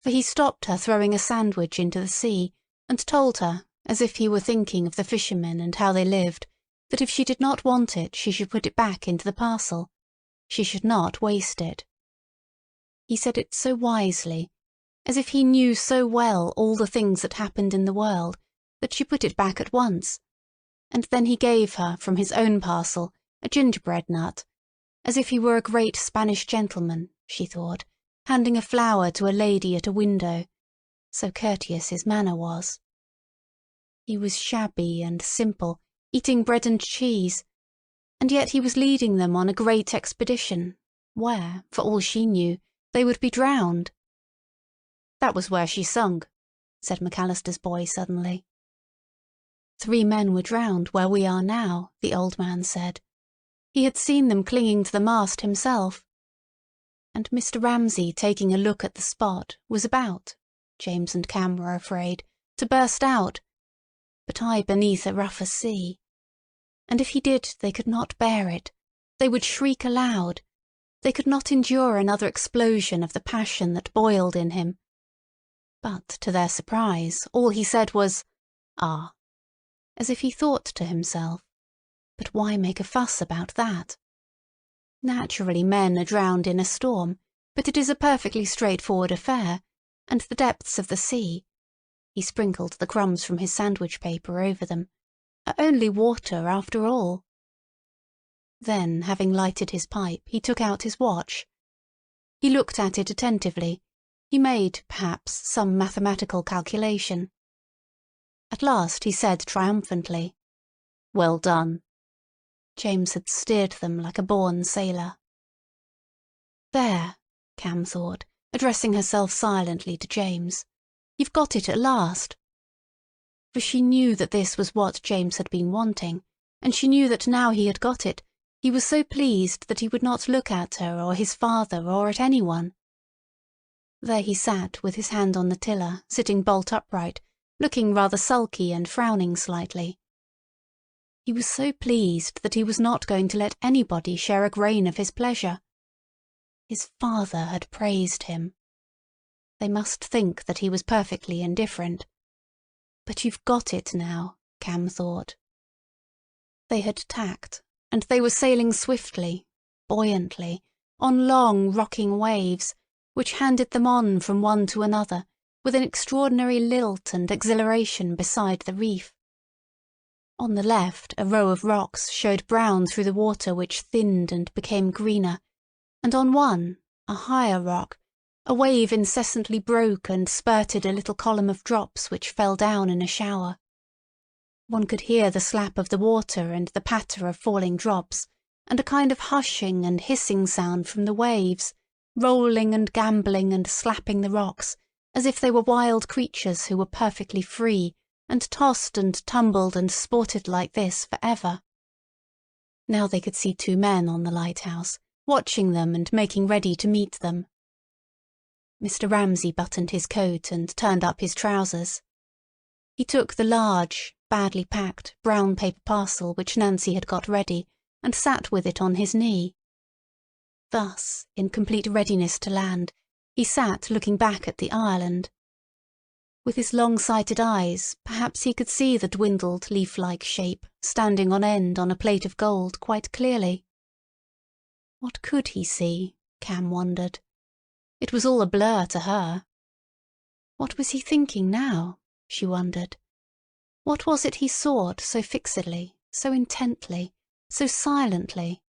for he stopped her throwing a sandwich into the sea, and told her, as if he were thinking of the fishermen and how they lived, that if she did not want it she should put it back into the parcel. She should not waste it. He said it so wisely, as if he knew so well all the things that happened in the world, that she put it back at once, and then he gave her, from his own parcel, a gingerbread nut, as if he were a great Spanish gentleman, she thought, handing a flower to a lady at a window, so courteous his manner was. He was shabby and simple, eating bread and cheese, and yet he was leading them on a great expedition, where, for all she knew, they would be drowned. "That was where she sunk," said McAllister's boy suddenly. "3 men were drowned where we are now," the old man said. He had seen them clinging to the mast himself. And Mr. Ramsay, taking a look at the spot, was about, James and Cam were afraid, to burst out, but I beneath a rougher sea. And if he did, they could not bear it. They would shriek aloud. They could not endure another explosion of the passion that boiled in him. But, to their surprise, all he said was, "Ah," as if he thought to himself, but why make a fuss about that? Naturally men are drowned in a storm, but it is a perfectly straightforward affair, and the depths of the sea—he sprinkled the crumbs from his sandwich paper over them—are only water after all. Then, having lighted his pipe, he took out his watch. He looked at it attentively. He made, perhaps, some mathematical calculation. At last he said triumphantly, "Well done." James had steered them like a born sailor. "There," Cam thought, addressing herself silently to James. "You've got it at last." For she knew that this was what James had been wanting, and she knew that now he had got it, he was so pleased that he would not look at her or his father or at anyone. There he sat with his hand on the tiller, sitting bolt upright, looking rather sulky and frowning slightly. He was so pleased that he was not going to let anybody share a grain of his pleasure. His father had praised him. They must think that he was perfectly indifferent. But you've got it now, Cam thought. They had tacked, and they were sailing swiftly, buoyantly, on long, rocking waves, which handed them on from one to another, with an extraordinary lilt and exhilaration beside the reef. On the left a row of rocks showed brown through the water which thinned and became greener, and on one, a higher rock, a wave incessantly broke and spurted a little column of drops which fell down in a shower. One could hear the slap of the water and the patter of falling drops, and a kind of hushing and hissing sound from the waves, rolling and gambolling and slapping the rocks, as if they were wild creatures who were perfectly free, and tossed and tumbled and sported like this for ever. Now they could see 2 men on the lighthouse, watching them and making ready to meet them. Mr. Ramsay buttoned his coat and turned up his trousers. He took the large, badly packed, brown paper parcel which Nancy had got ready, and sat with it on his knee. Thus, in complete readiness to land, he sat looking back at the Ireland. With his long-sighted eyes, perhaps he could see the dwindled leaf-like shape standing on end on a plate of gold quite clearly. What could he see? Cam wondered. It was all a blur to her. What was he thinking now? She wondered. What was it he sought so fixedly, so intently, so silently?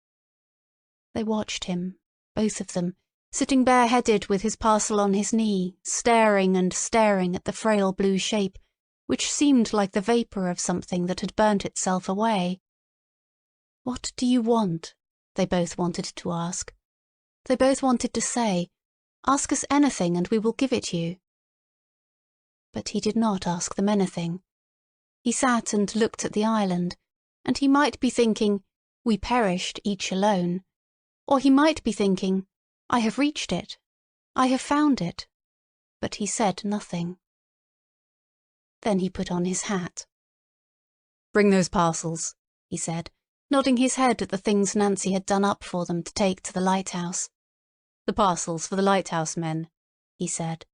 They watched him, both of them, sitting bareheaded with his parcel on his knee, staring and staring at the frail blue shape, which seemed like the vapour of something that had burnt itself away. "What do you want?" they both wanted to ask. They both wanted to say, "Ask us anything and we will give it you." But he did not ask them anything. He sat and looked at the island, and he might be thinking, "We perished each alone," or he might be thinking, "I have reached it. I have found it." But he said nothing. Then he put on his hat. "Bring those parcels," he said, nodding his head at the things Nancy had done up for them to take to the lighthouse. "The parcels for the lighthouse men," he said.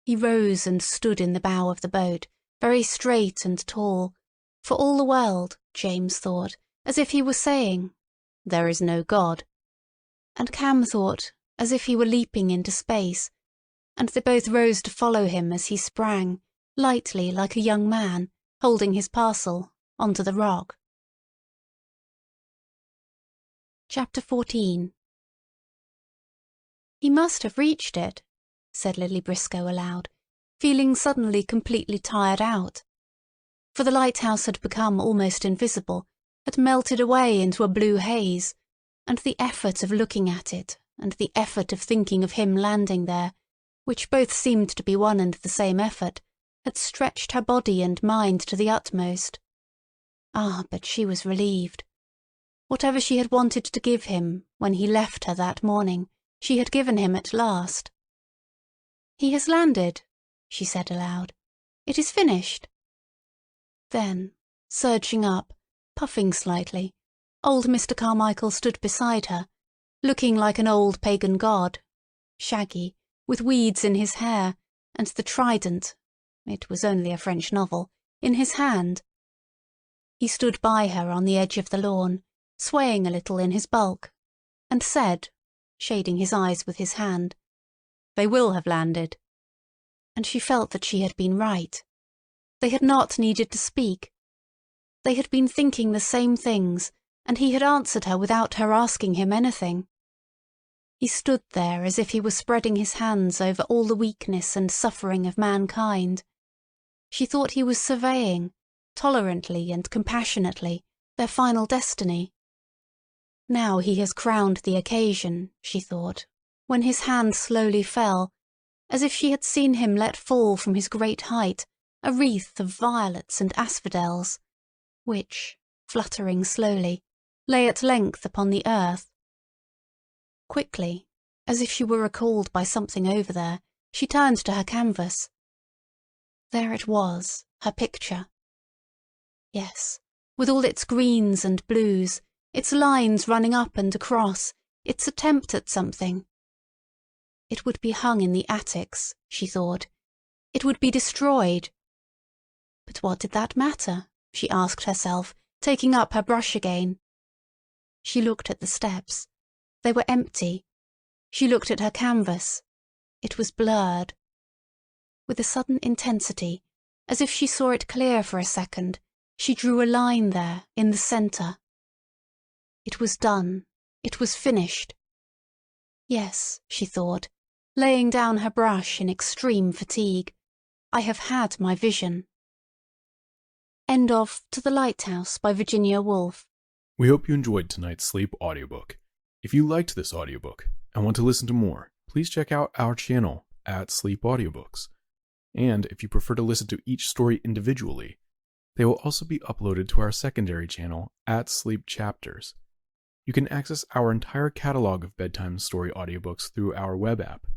He rose and stood in the bow of the boat, very straight and tall, for all the world, James thought, as if he were saying, "There is no God." And Cam thought, as if he were leaping into space, and they both rose to follow him as he sprang, lightly like a young man, holding his parcel, onto the rock. Chapter 14. "He must have reached it," said Lily Briscoe aloud, feeling suddenly completely tired out. For the lighthouse had become almost invisible, had melted away into a blue haze, and the effort of looking at it, and the effort of thinking of him landing there, which both seemed to be one and the same effort, had stretched her body and mind to the utmost. Ah, but she was relieved. Whatever she had wanted to give him when he left her that morning, she had given him at last. "He has landed," she said aloud. "It is finished." Then, surging up, puffing slightly, old Mr. Carmichael stood beside her, looking like an old pagan god, shaggy, with weeds in his hair, and the trident—it was only a French novel—in his hand. He stood by her on the edge of the lawn, swaying a little in his bulk, and said, shading his eyes with his hand, "They will have landed." And she felt that she had been right. They had not needed to speak. They had been thinking the same things, and he had answered her without her asking him anything. He stood there as if he were spreading his hands over all the weakness and suffering of mankind. She thought he was surveying, tolerantly and compassionately, their final destiny. Now he has crowned the occasion, she thought, when his hand slowly fell, as if she had seen him let fall from his great height a wreath of violets and asphodels, which, fluttering slowly, lay at length upon the earth. Quickly, as if she were recalled by something over there, she turned to her canvas. There it was, her picture. Yes, with all its greens and blues, its lines running up and across, its attempt at something. It would be hung in the attics, she thought. It would be destroyed. But what did that matter, she asked herself, taking up her brush again. She looked at the steps. They were empty. She looked at her canvas. It was blurred. With a sudden intensity, as if she saw it clear for a second, she drew a line there, in the centre. It was done. It was finished. Yes, she thought, laying down her brush in extreme fatigue, I have had my vision. End of To the Lighthouse by Virginia Woolf. We hope you enjoyed tonight's sleep audiobook. If you liked this audiobook and want to listen to more, please check out our channel at Sleep Audiobooks. And if you prefer to listen to each story individually, they will also be uploaded to our secondary channel at Sleep Chapters. You can access our entire catalog of bedtime story audiobooks through our web app,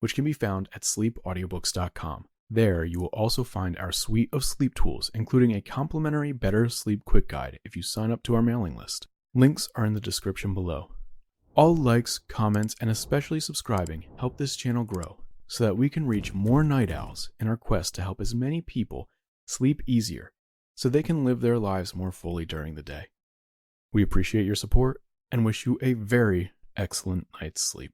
which can be found at sleepaudiobooks.com. There, you will also find our suite of sleep tools, including a complimentary Better Sleep Quick Guide if you sign up to our mailing list. Links are in the description below. All likes, comments, and especially subscribing help this channel grow so that we can reach more night owls in our quest to help as many people sleep easier so they can live their lives more fully during the day. We appreciate your support and wish you a very excellent night's sleep.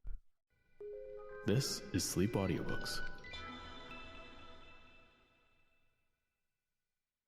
This is Sleep Audiobooks.